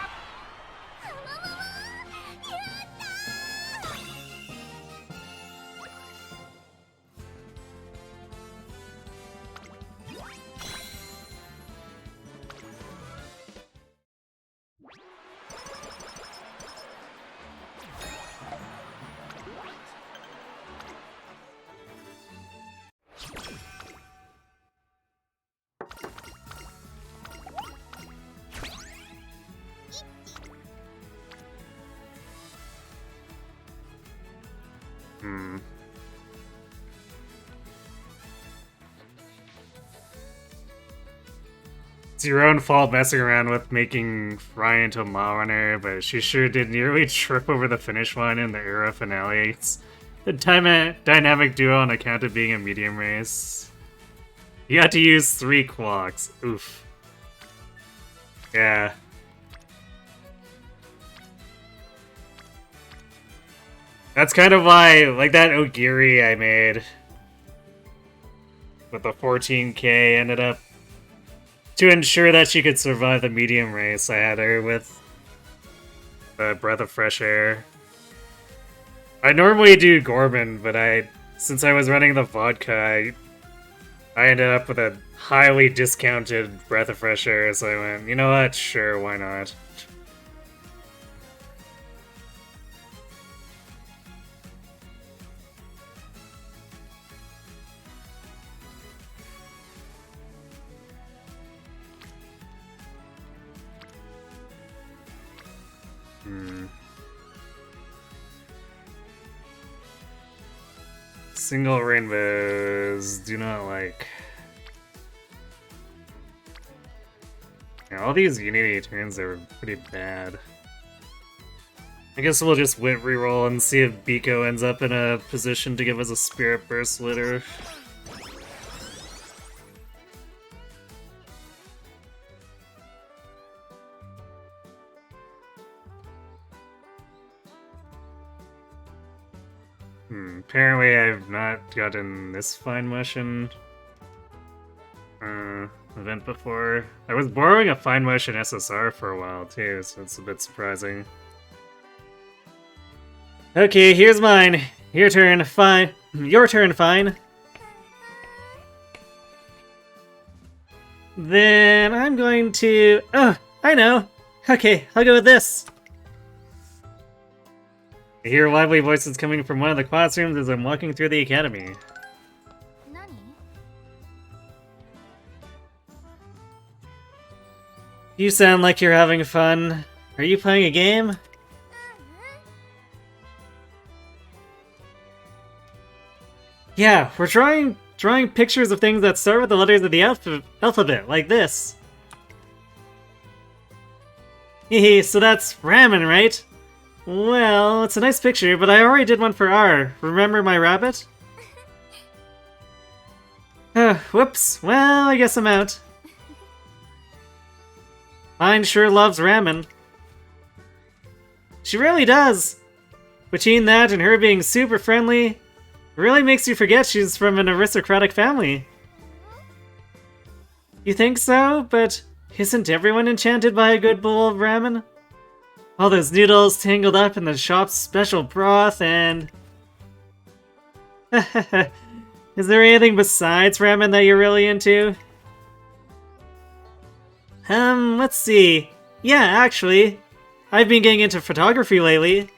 It's your own fault messing around with making Ryan into a Maw runner, but she sure did nearly trip over the finish line in the era finale. It's the dynamic duo on account of being a medium race. You had to use 3 clocks. Oof. Yeah. That's kind of why, like that Ogiri I made with the 14k ended up to ensure that she could survive the medium race. I had her with the breath of fresh air. I normally do Gorman, but since I was running the vodka, I ended up with a highly discounted breath of fresh air, so I went, you know what, sure, why not? Single rainbows do not like. Yeah, all these Unity turns are pretty bad. I guess we'll just wit reroll and see if Biko ends up in a position to give us a Spirit Burst later. Apparently I've not gotten this fine motion event before. I was borrowing a fine motion SSR for a while too, so it's a bit surprising. Okay, here's mine. Your turn, fine. Your turn, fine. Then I'm going to... Oh, I know. Okay, I'll go with this. I hear lively voices coming from one of the classrooms as I'm walking through the academy. You sound like you're having fun. Are you playing a game? Yeah, we're drawing pictures of things that start with the letters of the alphabet, like this. Hehe, so that's ramen, right? Well, it's a nice picture, but I already did one for R. Remember my rabbit? Whoops. Well, I guess I'm out. Mine sure loves ramen. She really does. Between that and her being super friendly, it really makes you forget she's from an aristocratic family. You think so? But isn't everyone enchanted by a good bowl of ramen? All those noodles tangled up in the shop's special broth and... Is there anything besides ramen that you're really into? Let's see. Yeah, actually. I've been getting into photography lately.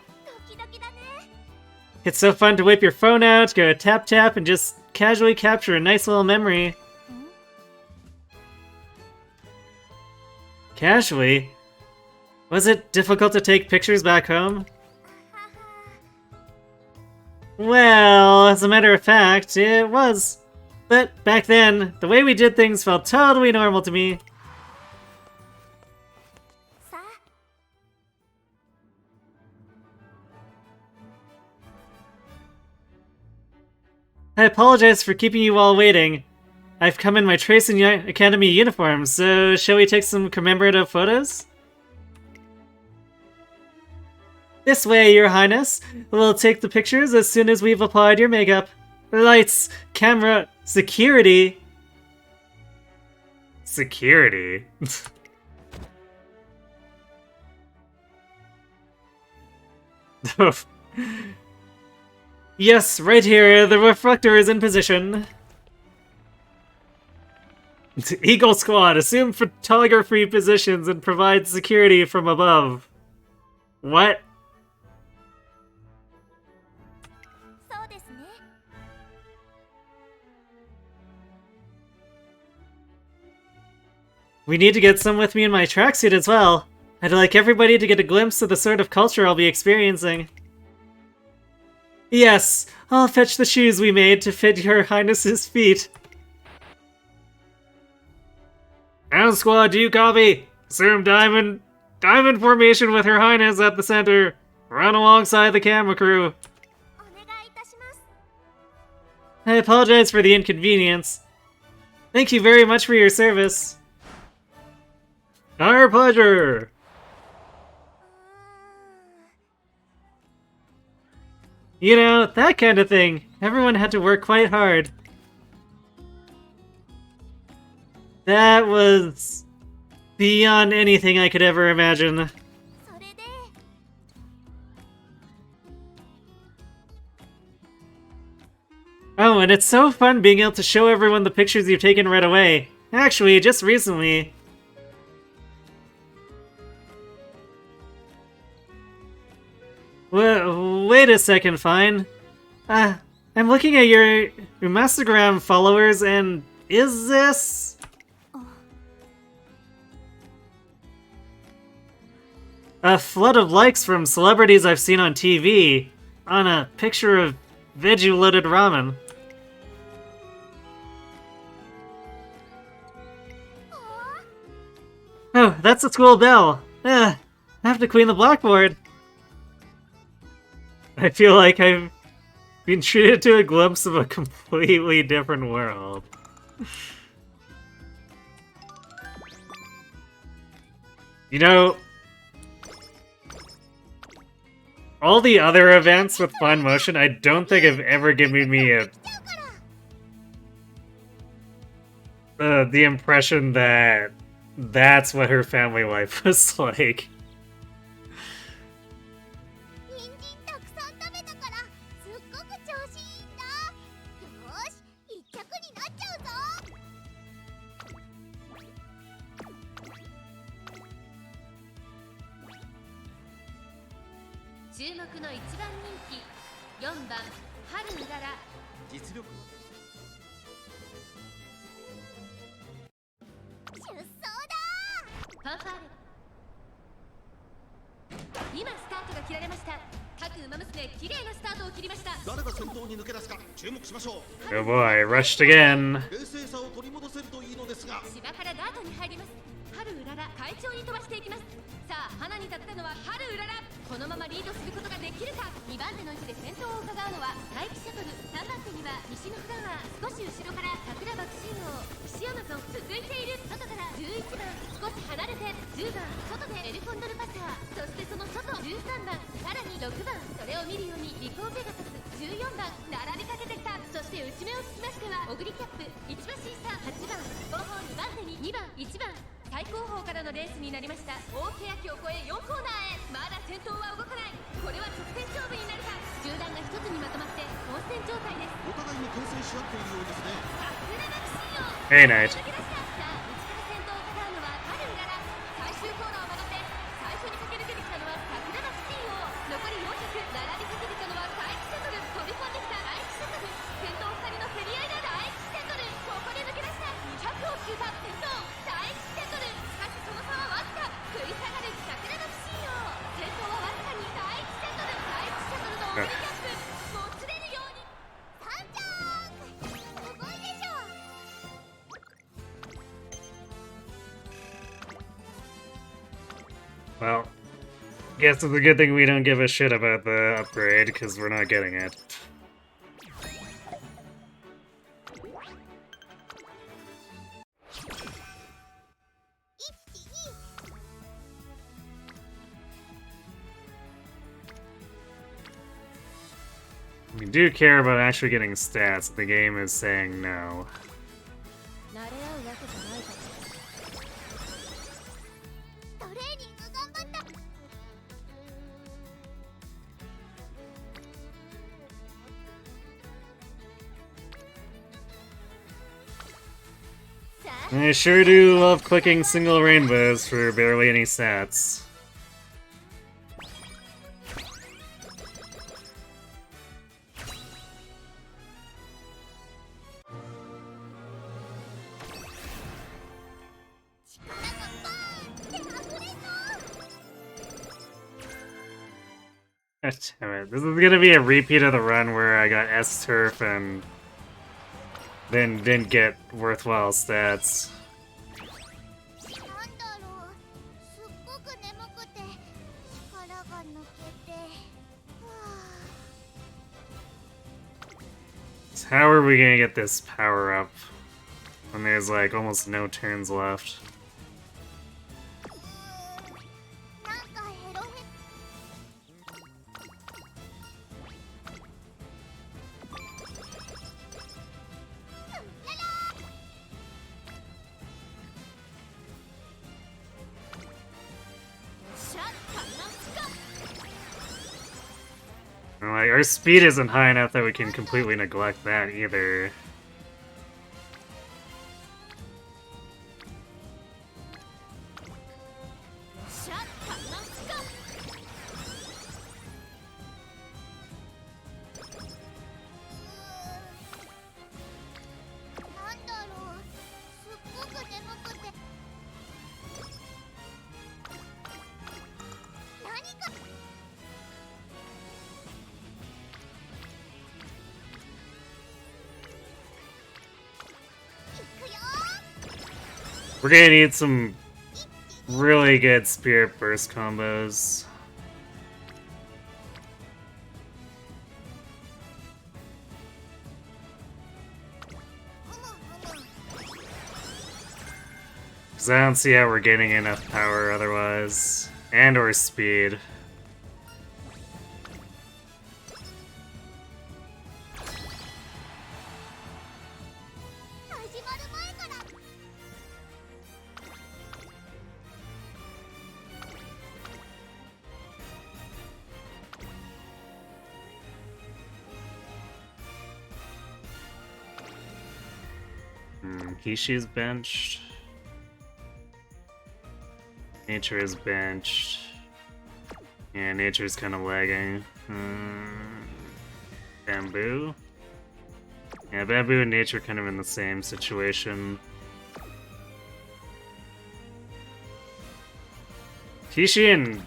It's so fun to whip your phone out, go tap tap, and just casually capture a nice little memory. Casually? Was it difficult to take pictures back home? Well, as a matter of fact, it was. But back then, the way we did things felt totally normal to me. I apologize for keeping you all waiting. I've come in my Tracing Academy uniform, so shall we take some commemorative photos? This way, Your Highness. We'll take the pictures as soon as we've applied your makeup. Lights, camera, security. Security? Yes, right here. The reflector is in position. Eagle Squad, assume photography positions and provide security from above. What? We need to get some with me in my tracksuit as well. I'd like everybody to get a glimpse of the sort of culture I'll be experiencing. Yes, I'll fetch the shoes we made to fit Your Highness's feet. Ground Squad, do you copy? Assume diamond formation with Her Highness at the center. Run alongside the camera crew. I apologize for the inconvenience. Thank you very much for your service. Our pleasure. You know, that kind of thing. Everyone had to work quite hard. That was beyond anything I could ever imagine. Oh, and it's so fun being able to show everyone the pictures you've taken right away. Actually, just recently. Wait a second, Fine. I'm looking at your Instagram followers, and is this... a flood of likes from celebrities I've seen on TV on a picture of veggie-loaded ramen. Oh, that's the school bell. I have to clean the blackboard. I feel like I've been treated to a glimpse of a completely different world. You know, all the other events with Fun Motion, I don't think have ever given me the impression that that's what her family life was like. Oh boy, rushed again. Hey, Knight. Well, guess it's a good thing we don't give a shit about the upgrade, because we're not getting it. We do care about actually getting stats. The game is saying no. I sure do love clicking single rainbows for barely any stats. Damn it. This is gonna be a repeat of the run where I got S-Turf and then didn't get worthwhile stats. So how are we gonna get this power up? when there's like almost no turns left. And, like, our speed isn't high enough that we can completely neglect that either. We're gonna need some really good Spirit Burst combos. Because I don't see how we're getting enough power otherwise. And or speed. Kishi's benched. Nature is benched. Yeah, Nature's kind of lagging. Bamboo? Yeah, Bamboo and Nature kind of in the same situation. Kishi and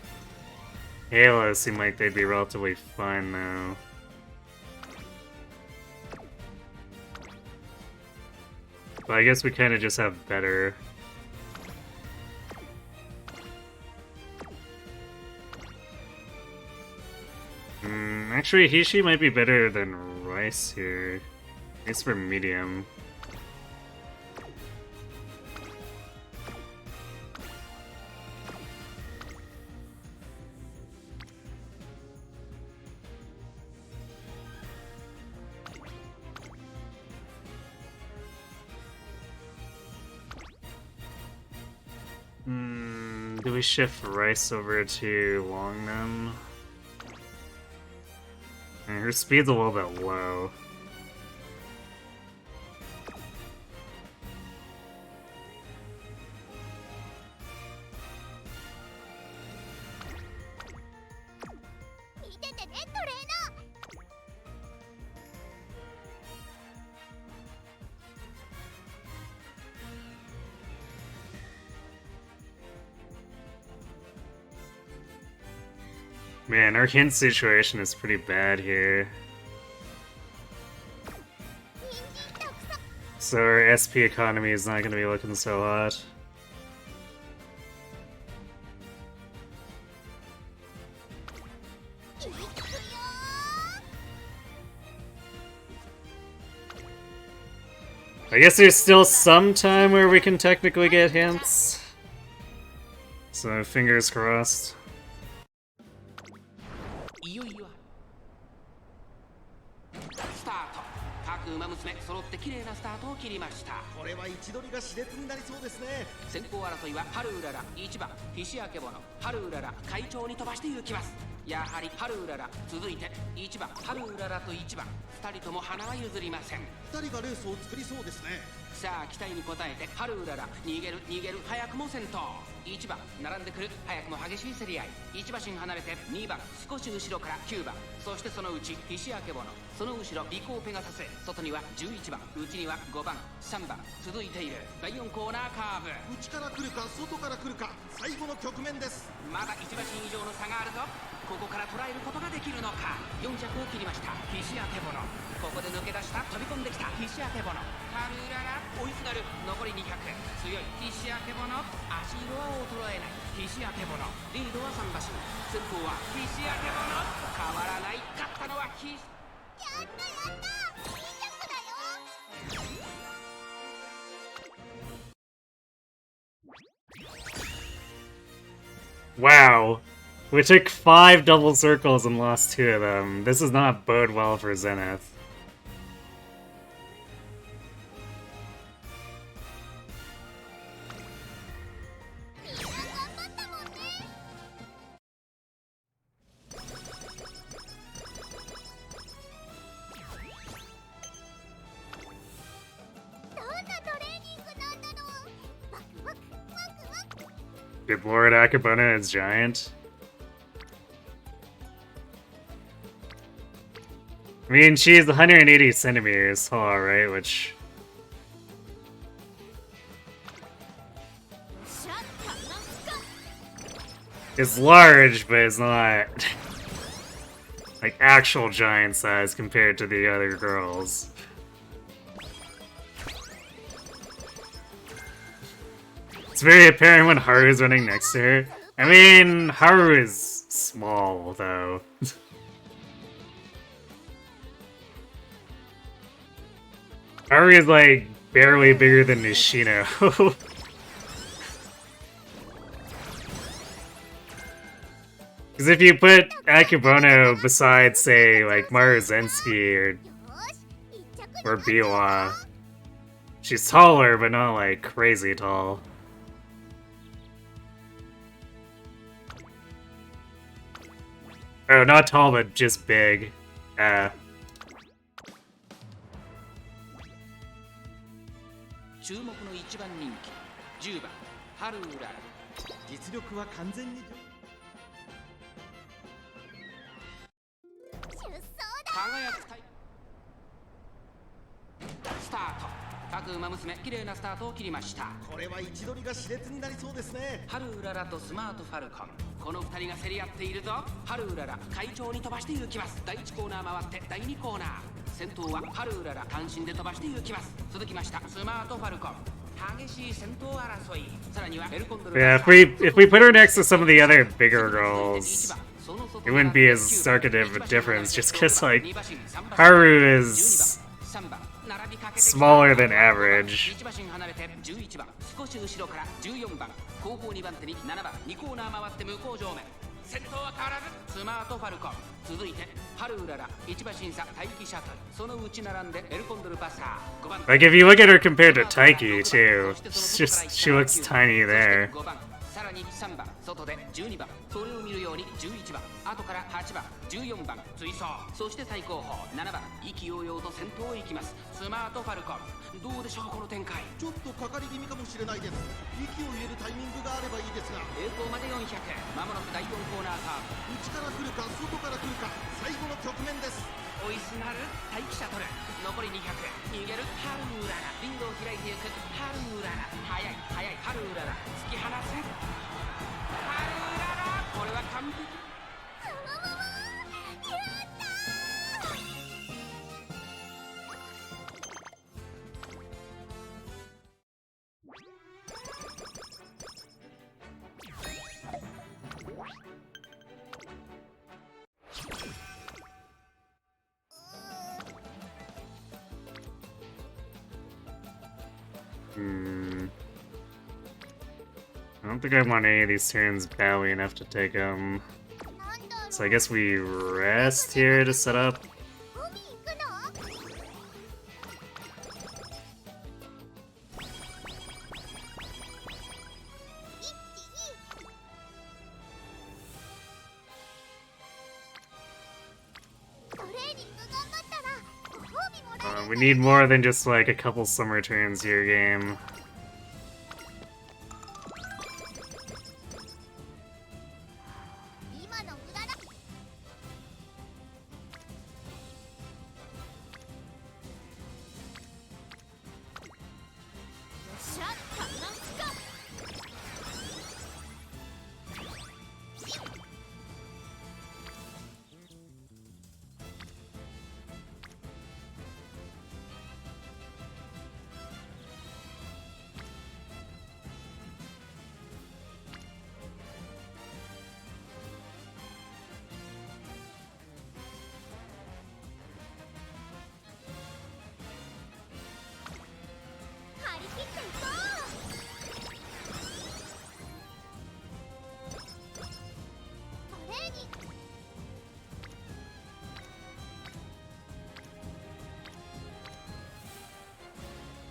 Halo seem like they'd be relatively fine though. But I guess we kind of just have better. Actually, Hishi might be better than Rice here. At least for medium. Do we shift Rice over to Longnam? Her speed's a little bit low. Man, our hint situation is pretty bad here. So our SP economy is not going to be looking so hot. I guess there's still some time where we can technically get hints. So fingers crossed. いよいよスタート。各馬娘揃って綺麗なスタートを切りました。これは位置取りが熾烈になりそうですね。先行争いは春うらら1番菱明ボノ春うらら会長に飛ばして行きます。やはり春うらら続いて1番春うららと1番2人とも花は譲りません。2人がレースを作りそうですね。さあ期待に応えて春うらら逃げる早くも先頭。1番並んでくる早くも激しい競り合い。1馬身離れて2番少し後ろから9番そしてそのうち菱明ボノその後ろ尾行ペガサス外には11番内には5番3番続いている第4コーナーカーブ。内から来るか外から来るか最後の局面です。まだ1馬身以上の差があるぞ。ここから捉えることができるのか。4着を切りました菱明ボノ。ここで抜け出した飛び込んできた菱明ボノ。春うらら追いすがる残り200強い菱明ボノ。足色は衰えない菱明ボノ。リードは3馬身先頭は菱明ボノ。変わらない勝ったのは菱。やったやったいいジャンプだよ。Wow. We took 5 double circles and lost 2 of them. This does not bode well for Zenith. Good Lord, Akabona is giant. I mean, she's 180 centimeters tall, right? Which... is large, but it's not... like, actual giant size compared to the other girls. It's very apparent when Haru's running next to her. I mean, Haru is small, though. Haru is, like, barely bigger than Nishino. Because if you put Akebono beside, say, like, Maruzensky or Biwa, she's taller, but not, like, crazy tall. Oh, not tall, but just big. 注目の一番人気10番ハルウララ実力は完全に輝く対スタート各馬娘綺麗なスタートを切りました。これは位置取りが熾烈になりそうですね。ハルウララとスマートファルコン、この2人が競り合っているぞ。ハルウララ快調に飛ばして行きます。第1コーナー回って第2コーナー、先頭はハルウララ単身で飛ばして行きます。続きましたスマートファルコン、激しい先頭争い。さらにはエルコンドル。 Yeah, if we put her next to some of the other bigger girls, it wouldn't be as stark a difference, just because, like, Haru is smaller than average. 1馬身離れて11番、少し後ろから14番、後方2番手に7番、2コーナー回って向こう上面。先頭は変わらずスマートファルコン、続いてハルウララ1馬身差待機シャトル、そのうち並んでエルコンドルパサー5番。 Like, if you look at her compared to Taiki, too, she looks tiny there. さらに3番、外で12番、それを見るように11番、後から8番、14番、追走、そして最後方7番、意気揚々と先頭へ行きますスマートファルコン。どうでしょうこの展開。ちょっとかかり気味かもしれないです。息を入れるタイミングがあればいいですが、栄光まで400、まもなく第4コーナーカーブ。内から来るか外から来るか、最後の局面です。追いすがる待機シャトル、残り200、逃げるハルウララ、リードを開いていくハルウララ、速い速いハルウララ、突き放せハルウララ、これは完璧。I don't think I want any of these turns badly enough to take them. So I guess we rest here to set up. We need more than just like a couple summer turns here, game.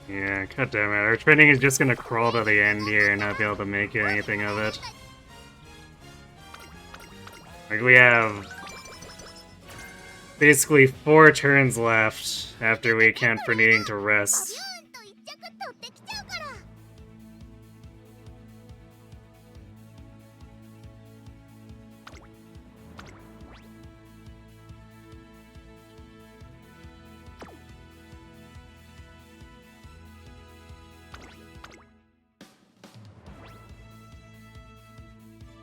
Yeah, god damn it. Our training is just gonna crawl to the end here and not be able to make anything of it. Like, we have basically 4 turns left after we account for needing to rest.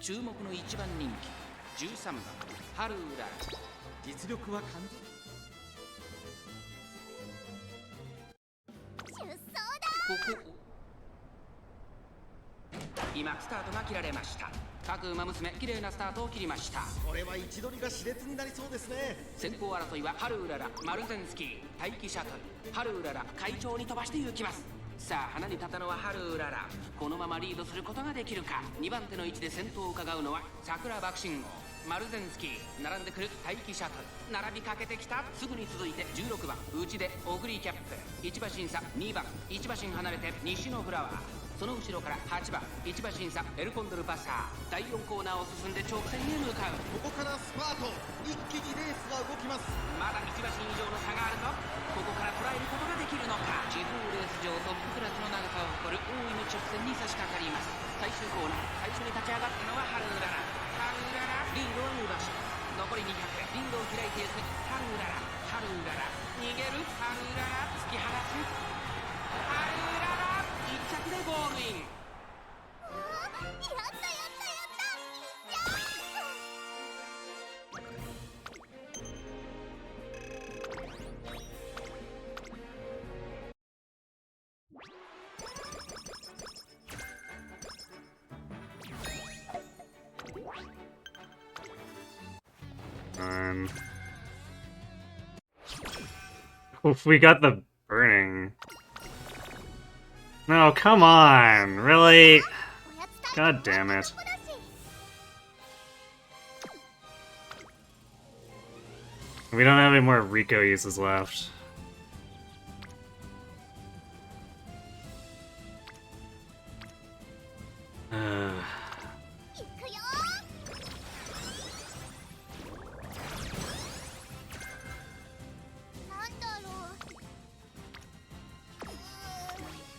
注目の一番人気13番ハルウララ。実力は完ここ今スタートが切られました。各馬娘綺麗なスタートを切りました。これは位置取りが熾烈になりそうですね。先行争いはハルウララ、マルゼンスキー、待機シャトル。ハルウララ快調に飛ばして行きます。さあ花に立ったのはハルウララ。このままリードすることができるか。2番手の位置で先頭を伺うのは桜爆心号、マルゼンスキー。並んでくる待機シャトル、並びかけてきた。すぐに続いて16番内でオグリーキャップ。1馬審査2番1馬身離れて西のフラワー。その後ろから8番1馬審査エルコンドルバッサー。第4コーナーを進んで直線へ向かう。ここからスパート、一気にレースが動きます。まだ1馬身以上の差があるぞ。ここから捉えることができるのか。地方レース場トップクラスの長さを誇る大いの直線に差し掛かります。最終コーナー最初に立ち上がったのはハルウララ。ハルウララリードは2馬身。残り200リードを開いていくハルウララ。ハルウララ逃げる。ハルウララ突き放す。ハルウララ1着でゴールイン。Oof, we got the burning. No, come on, really? God damn it. We don't have any more Rico uses left.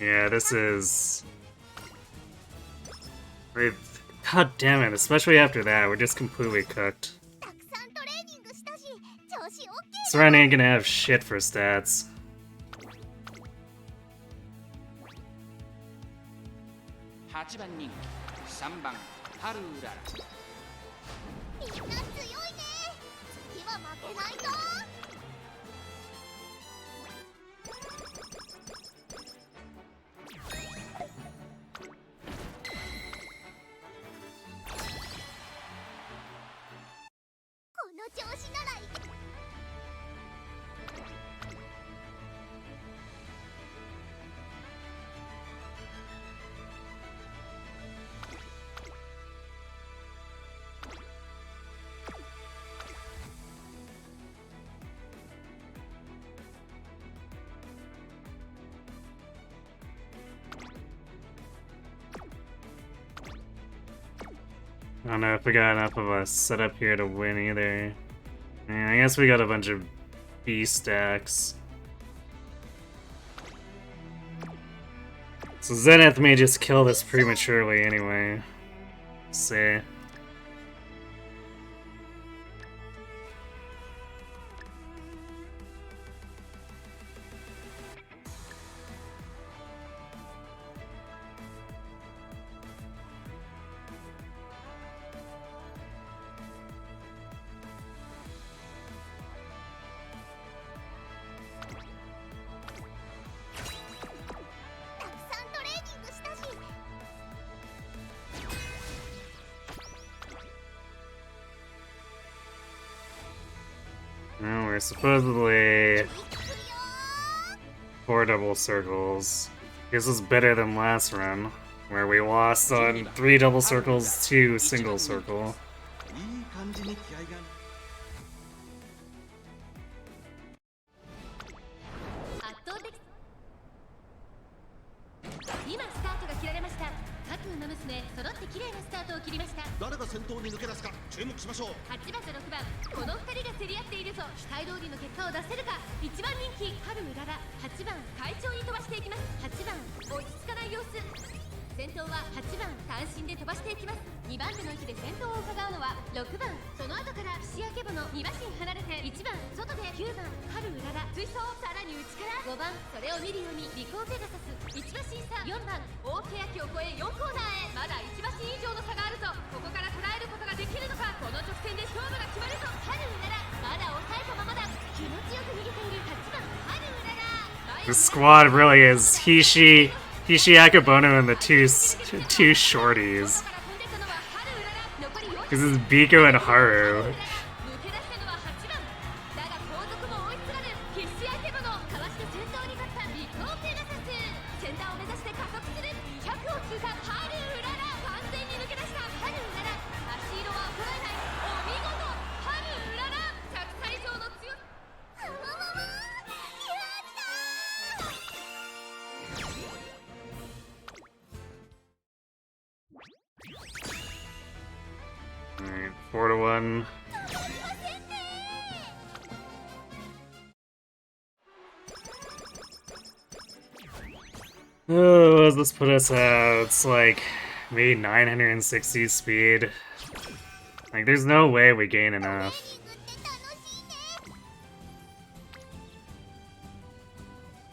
Yeah, this is... God damn it, especially after that, we're just completely cooked. Serena ain't gonna have shit for stats. 8番人気3番ハルウララ。みんな強いね。次は負けないぞ。この調子ならいけ。I don't know if we got enough of a setup here to win either. Yeah, I guess we got a bunch of B stacks. So Zenith may just kill this prematurely anyway. Let's see. Well, we're supposedly 4 double circles. This is better than last run, where we lost on 3 double circles, 2 single circle. いい感じに気合が。圧倒的。娘揃って綺麗なスタートを切りました。誰が先頭に抜け出すか注目しましょう。8番と6番、この2人が競り合っているぞ。期待通りの結果を出せるか。1番人気春うらら、8番快調に飛ばしていきます。8番落ち着かない様子。先頭は8番単身で飛ばしていきます。2番手の位置で先頭を伺うのは6番、その後から菱やけぼの2馬身離れて1番外で9番春うらら追走、さらに内から5番、それを見るようにリコーペガサス1馬身差、4番大欅を越え4コーナーへ、まだ1馬身以上の差があるぞ。ここから捉えることができるのか。この直線で勝負が決まるぞ。春うららまだ抑えたままだ。気持ちよく逃げている8番春うらら。 The squad really is Hishi Akabono and the two shorties. This is Biko and Haru. 抜け出したのは8番だが後続も追いすがる必死やけぼのかわして先頭に立ったリコーペガサス。センターを目指して加速する100を通過。春うらら完全に抜け出した。春うらら足色は衰えない。お見事春うらら100歳以上の強さ。やったAlright, 4-1. Oh, what does this put us at? It's like maybe 960 speed. Like, there's no way we gain enough.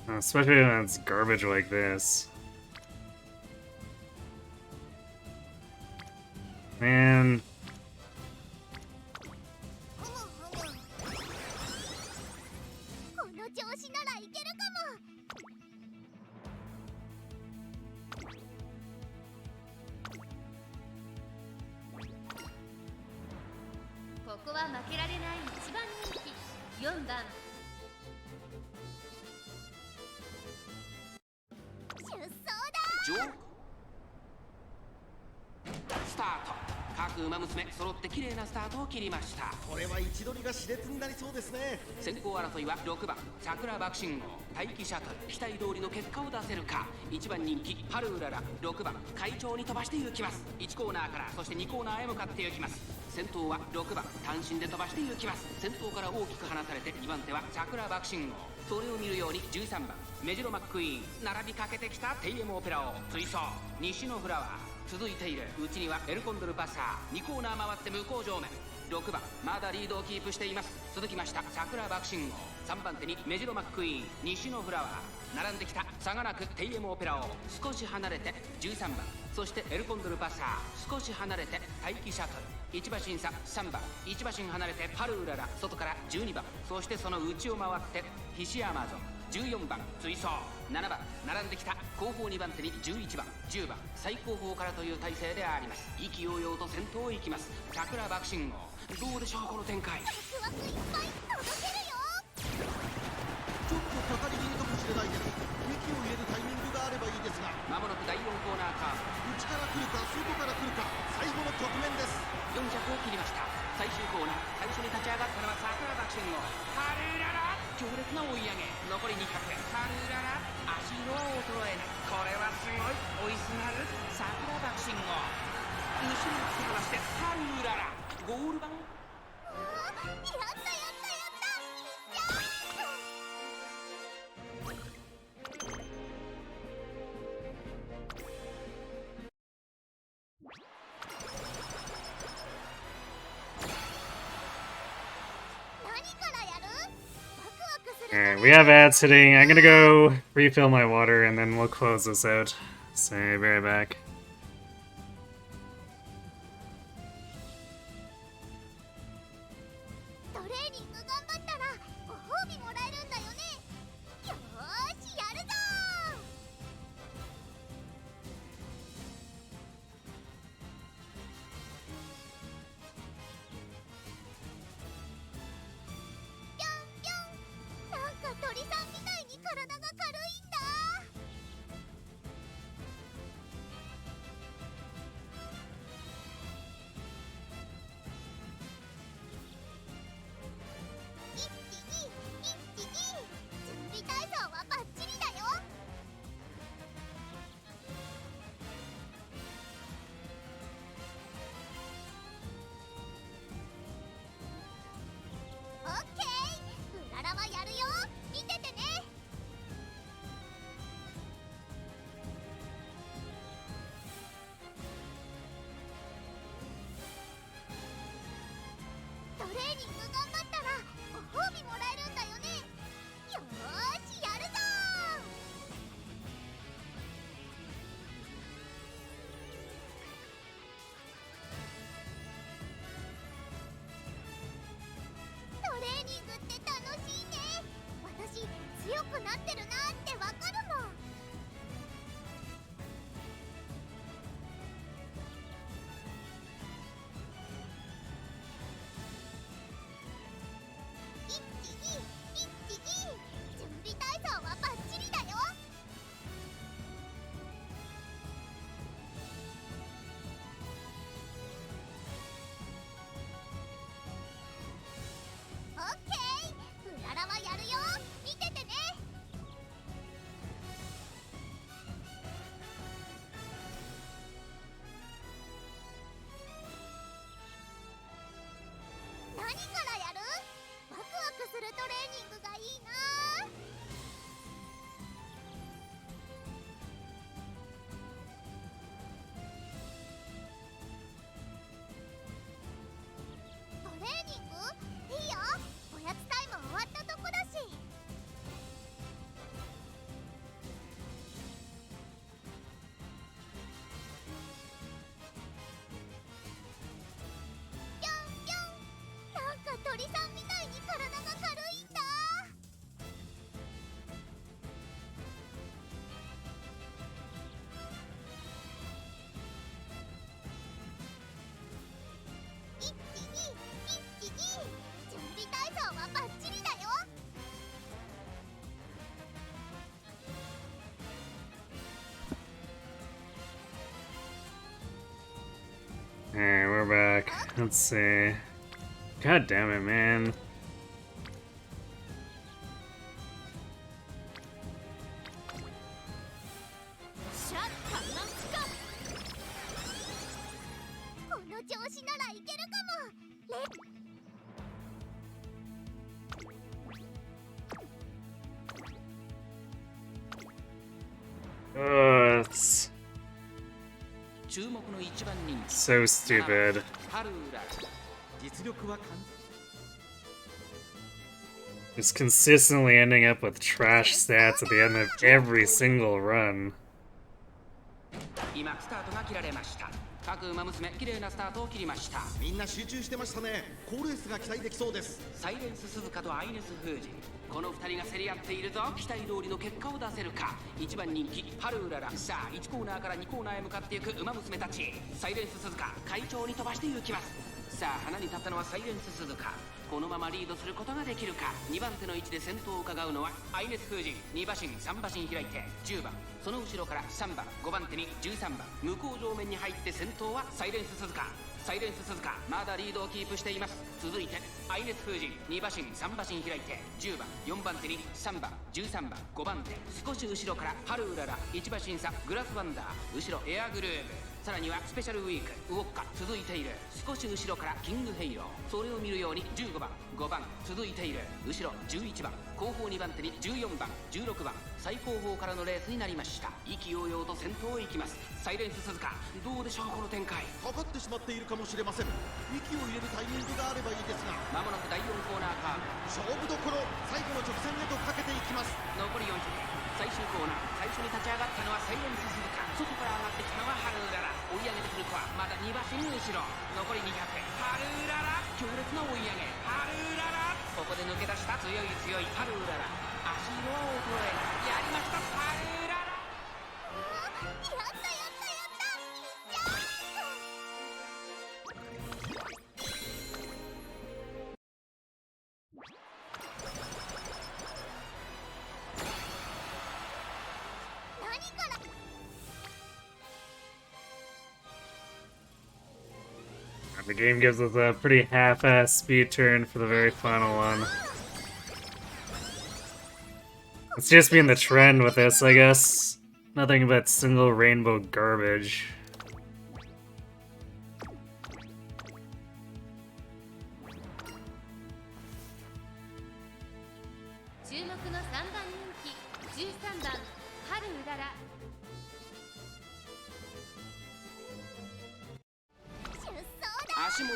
Especially when it's garbage like this. Man. Umamusume 揃って綺麗なスタートを切りました。これは位置取りが熾烈になりそうですね。先行争いは6番桜爆信号待機シャトル、期待通りの結果を出せるか。1番人気春うらら、6番快調に飛ばして行きます。1コーナーからそして2コーナーへ向かって行きます。先頭は6番単身で飛ばして行きます。先頭から大きく放たれて2番手は桜爆信号、それを見るように13番メジロマックイーン、並びかけてきたテイエムオペラを追走。西のフラワー続いている。うちにはエルコンドルパッサー、2コーナー回って向こう上面。6番まだリードをキープしています。続きました桜爆信号、3番手にメジロマックイーン、西のフラワー、並んできた差がなくテイエムオペラを少し離れて13番、そしてエルコンドルパッサー少し離れて待機シャトル、1馬身差3番、1馬身離れてパルウララ、外から12番、そしてその内を回ってヒシアマゾン14番追走、7番並んできた後方2番手に11番10番、最後方からという体勢であります。意気揚々と先頭を行きます桜爆信号。どうでしょうこの展開。ちょっとかかり気味かもしれないけど息を入れるタイミングがあればいいですが。まもなく第4コーナーカーブ、内から来るか外から来るか、最後の局面です。4着を切りました。最終コーナー最初に立ち上がったのは桜爆信号、ハルララ強烈な追い上げ、残り200、ハルララ足色は衰えない。これはすごい追いすがる桜爆信号、後ろに突き放してハルララゴール板。Alright, we have ads hitting. I'm gonna go refill my water and then we'll close this out. So, be right back. トレーニング頑張ったらご褒美もらえるんだよね。よーしやるぞー。ぴょんぴょん、なんか鳥さんみたいに体が軽いんだ。1、2、1、2、ニング頑張ったらご褒美もらえるんだよね。よーし、やるぞー。トレーニングって楽しいね。私強くなってるなってわかるもん。準備体操はバッチリだよ。オッケー、うららはやるよ。見ててね。何からやる？ワクワクするトレーニングがいいな。トレーニング？いいよ。おやつタイム終わったとこだし。ぴょんぴょん。なんか鳥さんみたいに体が軽いんだ。1212。準備体操はバッチリだよ。Alright, we're back. Let's see. God damn it, man. Shut この調子ならいけるかも。It's 注目の一番人気 so stupid. ハルーラ。実力は完 Just consistently ending up with trash stats at the end of every single run. 今スタートが切られました。各馬娘綺麗なスタートを切りました。みんな集中してましたね。好レースが期待できそうです。サイレンス鈴鹿とアイネス封じ、この2人が競り合っているぞ。期待通りの結果を出せるか。一番人気ハルーララ。さあ1コーナーから2コーナーへ向かっていく馬娘たち。サイレンス鈴鹿快調に飛ばしていきます。さあ花に立ったのはサイレンス鈴鹿。このままリードすることができるか。2番手の位置で先頭を伺うのはアイネス封じ。2馬身3馬身開いて10番、その後ろから3番5番手に13番、向こう上面に入って先頭はサイレンス鈴鹿。サイレンス鈴鹿まだリードをキープしています。続いてアイネス封じ。2馬身3馬身開いて10番4番手に3番13番5番手、少し後ろからハルーララ1馬身差グラスワンダー、後ろエアグルーヴ、さらにはスペシャルウィークウォッカ続いている。少し後ろからキングヘイロー、それを見るように15番5番続いている。後ろ11番、後方2番手に14番16番、最後方からのレースになりました。意気揚々と先頭へ行きます。サイレンス鈴鹿どうでしょうこの展開。かかってしまっているかもしれません。息を入れるタイミングがあればいいですが、まもなく第4コーナーカーブ、勝負どころ最後の直線へとかけていきます。残り400、最終コーナー最初に立ち上がったのはサイレンス鈴鹿、外から上がってきたのはハルーララ。追い上げてくるとはまだ2馬身後ろ。残り200、ハルーララ強烈な追い上げ。ハルーララここで抜け出した強いハルーララ。足色は衰えない。やりましたハルーララ。やったやったやった。いっちゃう。何から。The game gives us a pretty half-assed speed turn for the very final one. It's just been the trend with this, I guess. Nothing but single rainbow garbage. 注目の3番人気13番ハルウララ。出走だ。足元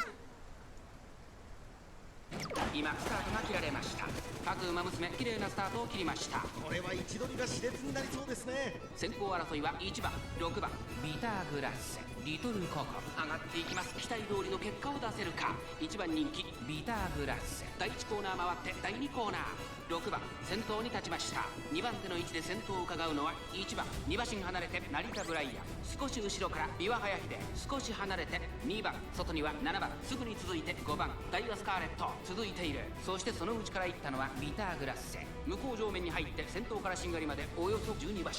今スタートが切られました。各馬娘綺麗なスタートを切りました。これは位置取りが熾烈になりそうですね。先行争いは1番、6番ビターグラッセ、リトルココ上がっていきます。期待通りの結果を出せるか。1番人気ビターグラッセ、第1コーナー回って第2コーナー、6番先頭に立ちました。2番手の位置で先頭を伺うのは1番、2馬身離れて成田ブライアン、少し後ろからビワハヤヒデ、少し離れて2番、外には7番、すぐに続いて5番ダイワスカーレット続いている。そしてその内から行ったのはビターグラッセ。向こう上面に入って先頭からしんがりまでおよそ12馬身。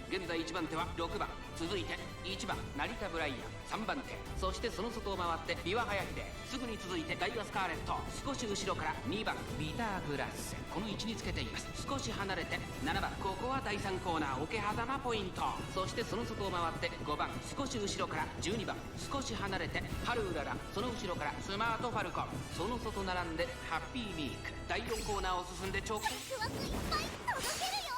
現在1番手は6番、続いて1番成田ブライアン、3番手、そしてその外を回ってビワハヤヒデ、すぐに続いてダイワスカーレット、少し後ろから2番ビターグラッセ、この位置につけています。少し離れて7番、ここは第3コーナー桶狭間ポイント。そしてその外を回って5番、少し後ろから12番、少し離れてハルウララ、その後ろからスマートファルコン、その外並んでハッピーミーク。第4コーナーを進んで直ワクワクいっぱい届けるよ。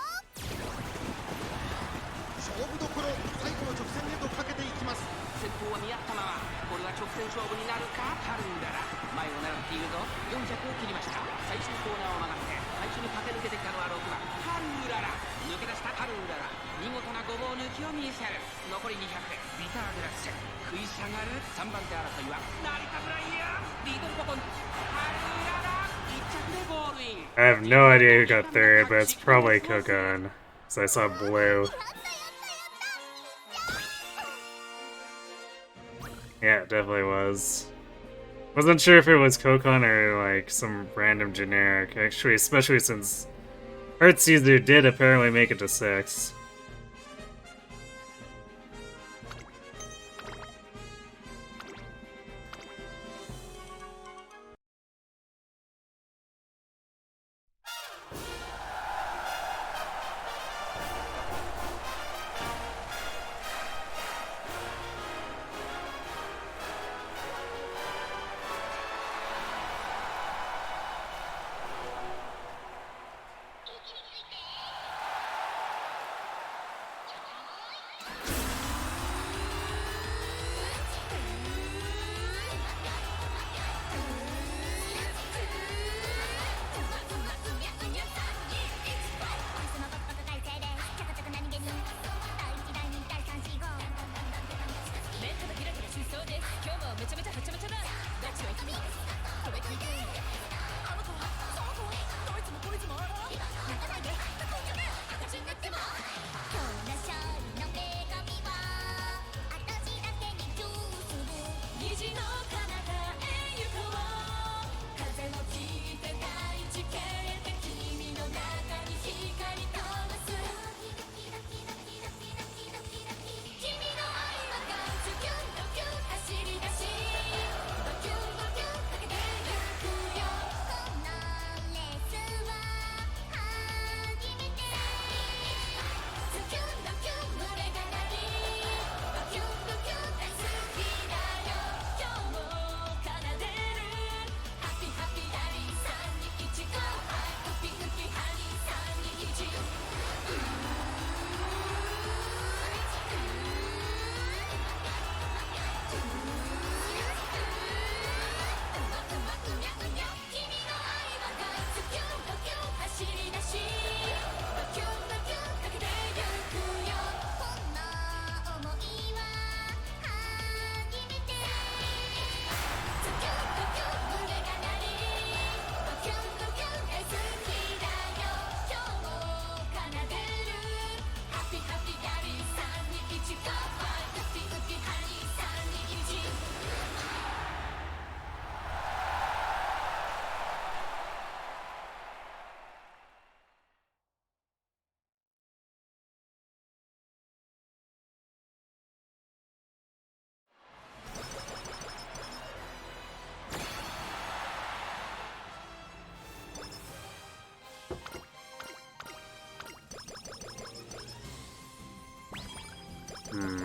勝負どころ、最後の直線へとかけていきます。先頭は見合ったまま、これは直線勝負になるか。ハルウララ前を狙っているぞ。400を切りました。最終コーナーを曲がって最初に駆け抜けてきたのは6番ハルウララ。抜け出したハルウララ、見事なごぼう抜きを見せる。残り200でビターグラッセ食い下がる。3番手争いは成田ブライアン、リトルココン、ハルウララ1着でゴールイン。 I have no idea who got third, but it's probably Kokon. So I saw blue. Yeah, it definitely was. Wasn't sure if it was Kokon or like some random generic, actually, especially since Earthseaser did apparently make it to 6.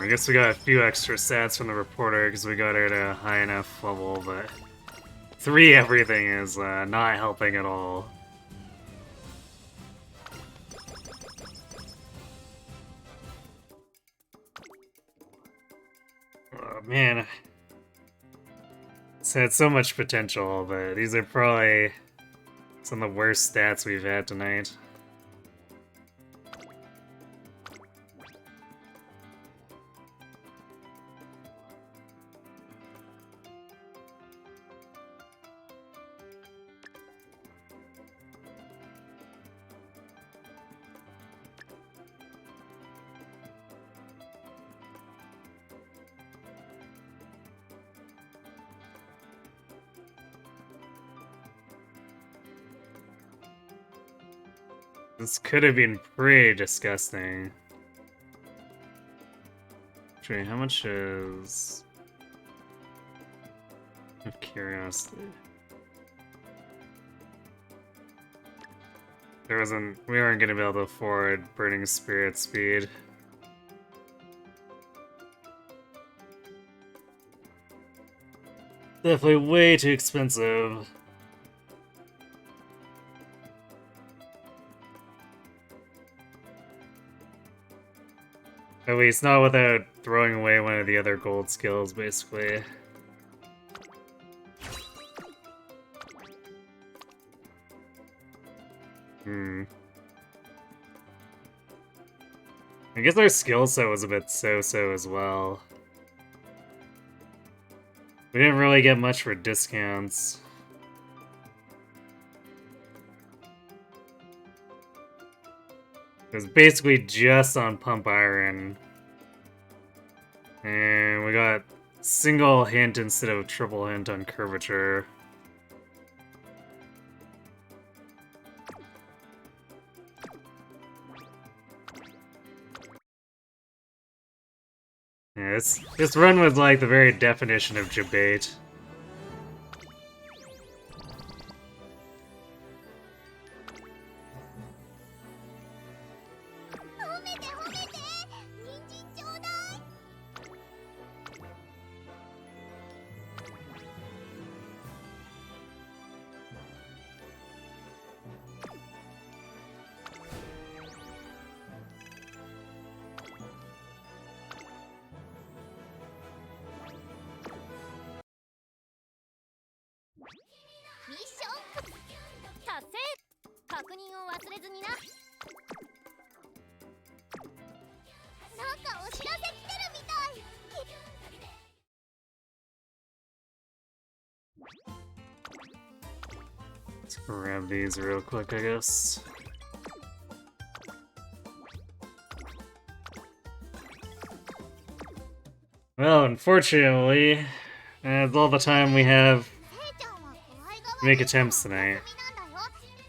I guess we got a few extra stats from the reporter because we got her at a high enough level, but 3 everything is not helping at all. Oh man. It's had so much potential, but these are probably Some of the worst stats we've had tonight. This could have been pretty disgusting. Actually, how much is... of curiosity? There wasn't... we aren't gonna be able to afford Burning Spirit speed. Definitely way too expensive. At least not without throwing away one of the other gold skills, basically. I guess our skill set was a bit so-so as well. We didn't really get much for discounts. It was basically just on Pump Iron. And we got single hint instead of triple hint on Curvature. Yeah, this run was like the very definition of debate. Let's grab these real quick, I guess. Well, unfortunately, that's all the time we have to make attempts tonight.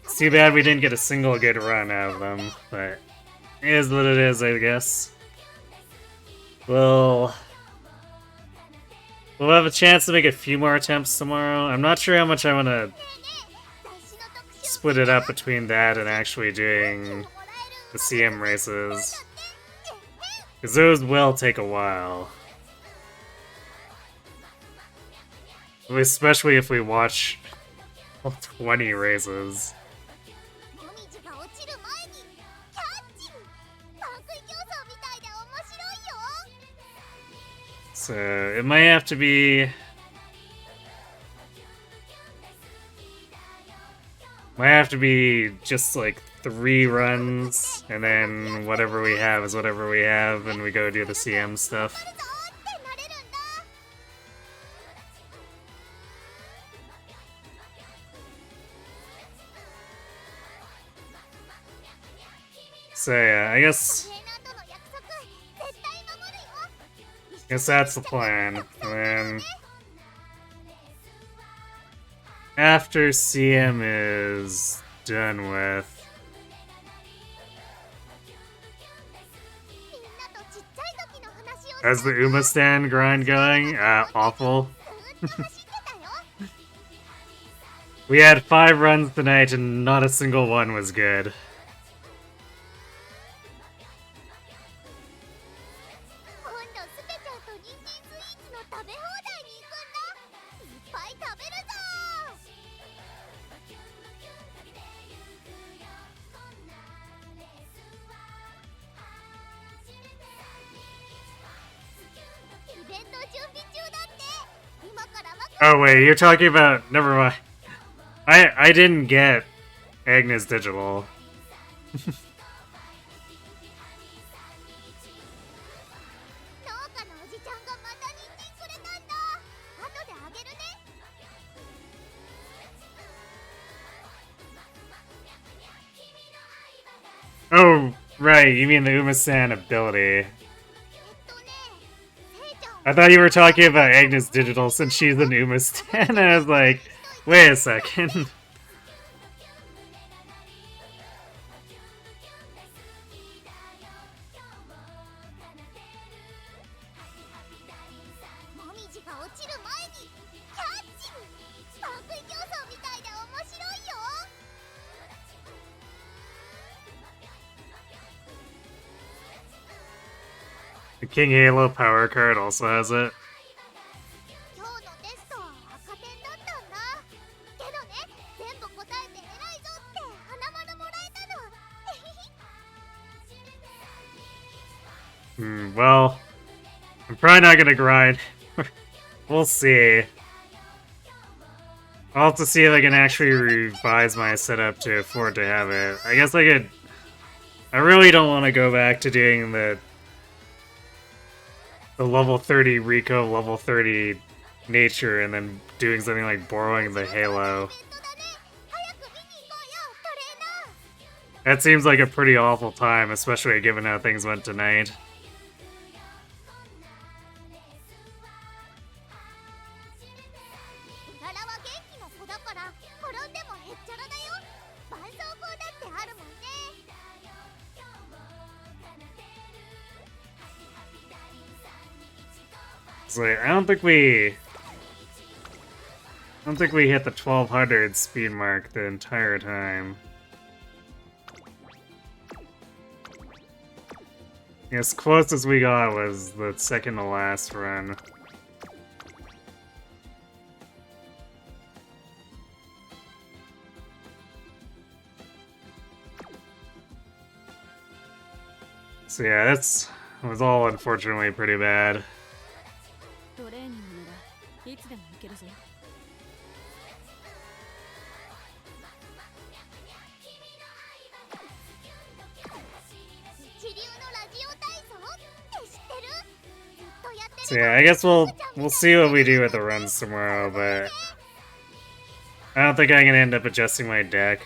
It's too bad we didn't get a single good run out of them, but it is what it is, I guess. We'll have a chance to make a few more attempts tomorrow. I'm not sure how much I want to split it up between that and actually doing the CM races, because those will take a while. Especially if we watch all 20 races. So it might have to be... just like 3 runs, and then whatever we have is whatever we have, and we go do the CM stuff. So yeah, I guess that's the plan. And then after CM is done with, how's the Uma stand grind going? Awful. We had 5 runs tonight and not a single one was good. Oh wait, you're talking about... never mind. I didn't get Agnes Digital. 農家のおじちゃんがまた人参くれたんだ。後であげるね。 Oh, right, you mean the Umasan ability. I thought you were talking about Agnes Digital since she's an Umastan, and I was like, wait a second. もみじが落ちる前にキャッチ。パン食い競争みたいで面白いよ。 The King Halo power card also has it. 今日のテストは赤点だったんだ。けどね、全部答えて偉いぞって花丸もらえたの。 Well, I'm probably not gonna grind. We'll see. I'll have to see if I can actually revise my setup to afford to have it. I guess I could... I really don't want to go back to doing the level 30 Rico, level 30 nature, and then doing something like borrowing the Halo. That seems like a pretty awful time, especially given how things went tonight. うららは元気な子だから転んでもへっちゃらだよ。絆創膏だってあるもんね。 It's like, I don't think we hit the 1200 speed mark the entire time. As close as we got was the second to last run. So yeah, that was all unfortunately pretty bad. トレーニングならいつでも行けるぞ。 So yeah, I guess we'll see what we do with the runs tomorrow, but I don't think I'm gonna end up adjusting my deck.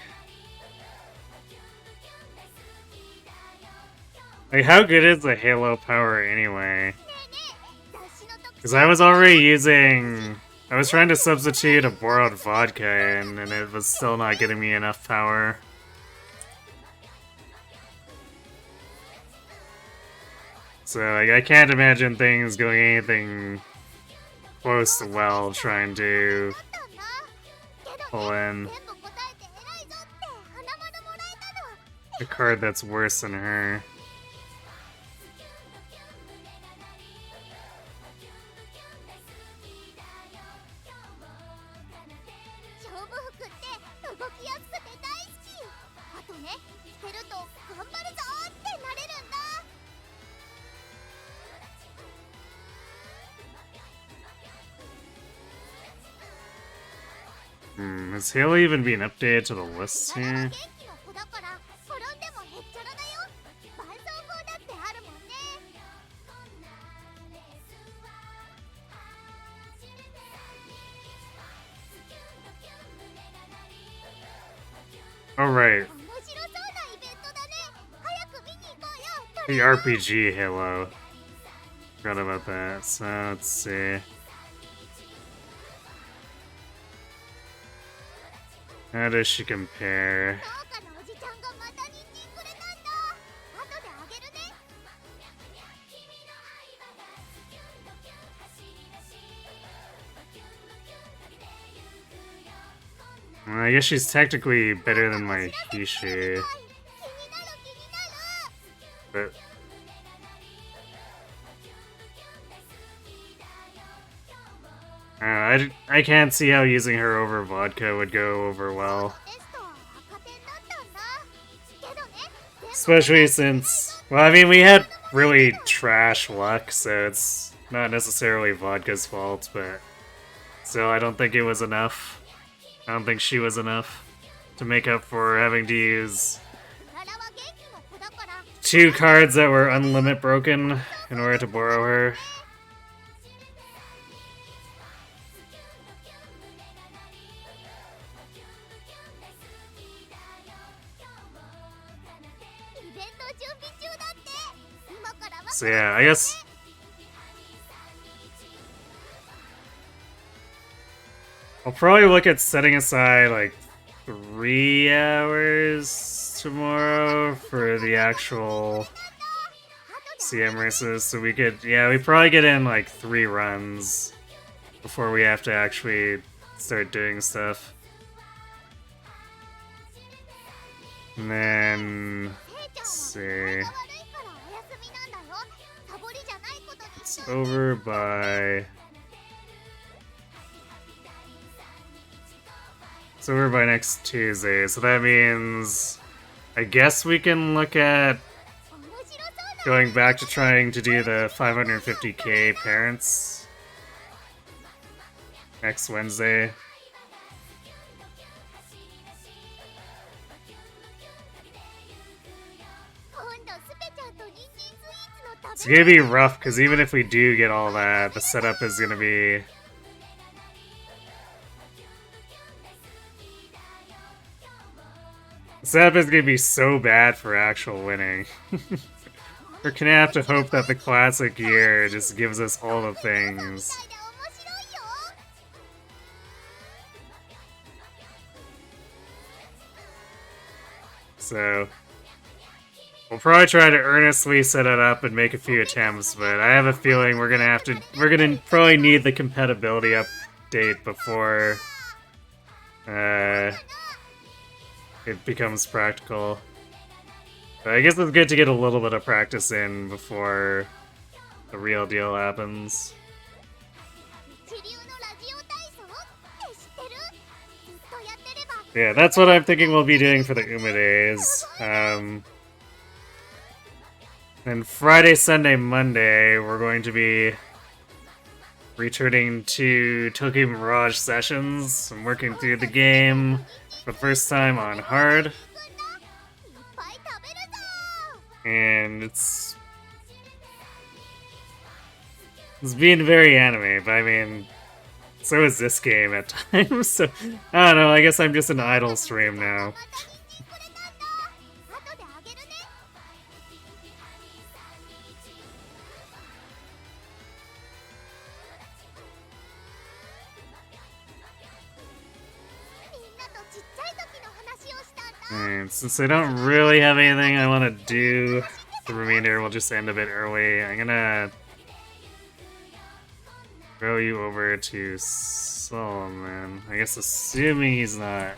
Like, how good is the Halo power anyway? Because I was already using... I was trying to substitute a borrowed vodka, and it was still not getting me enough power. So, like, I can't imagine things going anything close to well trying to pull in a card that's worse than her. Is Halo even being updated to the lists here? Alright. The RPG Halo. Forgot about that, so let's see. How does she compare? Well, I guess she's technically better than my Hishi. But... I can't see how using her over vodka would go over well. Especially since... Well, I mean, we had really trash luck, so it's not necessarily vodka's fault, but... Still, I don't think it was enough. I don't think she was enough. to make up for having to use 2 cards that were unlimit broken in order to borrow her. So yeah, I guess I'll probably look at setting aside like 3 hours tomorrow for the actual CM races, so we could, yeah, we probably get in like 3 runs before we have to actually start doing stuff. And then, let's see, it's over by... It's over by next Tuesday, so that means I guess we can look at going back to trying to do the 550k parents next Wednesday. It's gonna be rough, because even if we do get all that, the setup is gonna be... The setup is gonna be so bad for actual winning. We're gonna have to hope that the classic year just gives us all the things. So we'll probably try to earnestly set it up and make a few attempts, but I have a feeling we're gonna probably need the compatibility update before it becomes practical. But I guess it's good to get a little bit of practice in before the real deal happens. Yeah, that's what I'm thinking we'll be doing for the Uma days. And Friday, Sunday, Monday, we're going to be returning to Tokyo Mirage sessions. I'm working through the game for the first time on hard. And it's being very anime, but I mean, so is this game at times, so I don't know, I guess I'm just an idle stream now. Alright, since I don't really have anything I want to do, the remainder will just end a bit early. I'm gonna throw you over to Solomon. I guess assuming he's not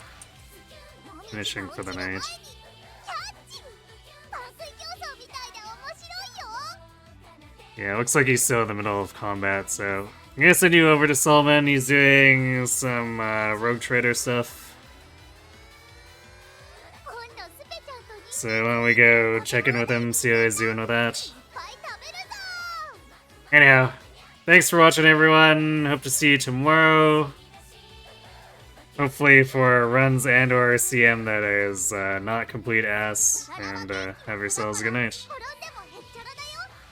finishing for the night. Yeah, it looks like he's still in the middle of combat, so I'm gonna send you over to Solomon. He's doing some rogue trader stuff. So why don't we go check in with him, see how he's doing with that. Anyhow, thanks for watching, everyone. Hope to see you tomorrow. Hopefully for runs and or CM that is not complete ass. And have yourselves a good night.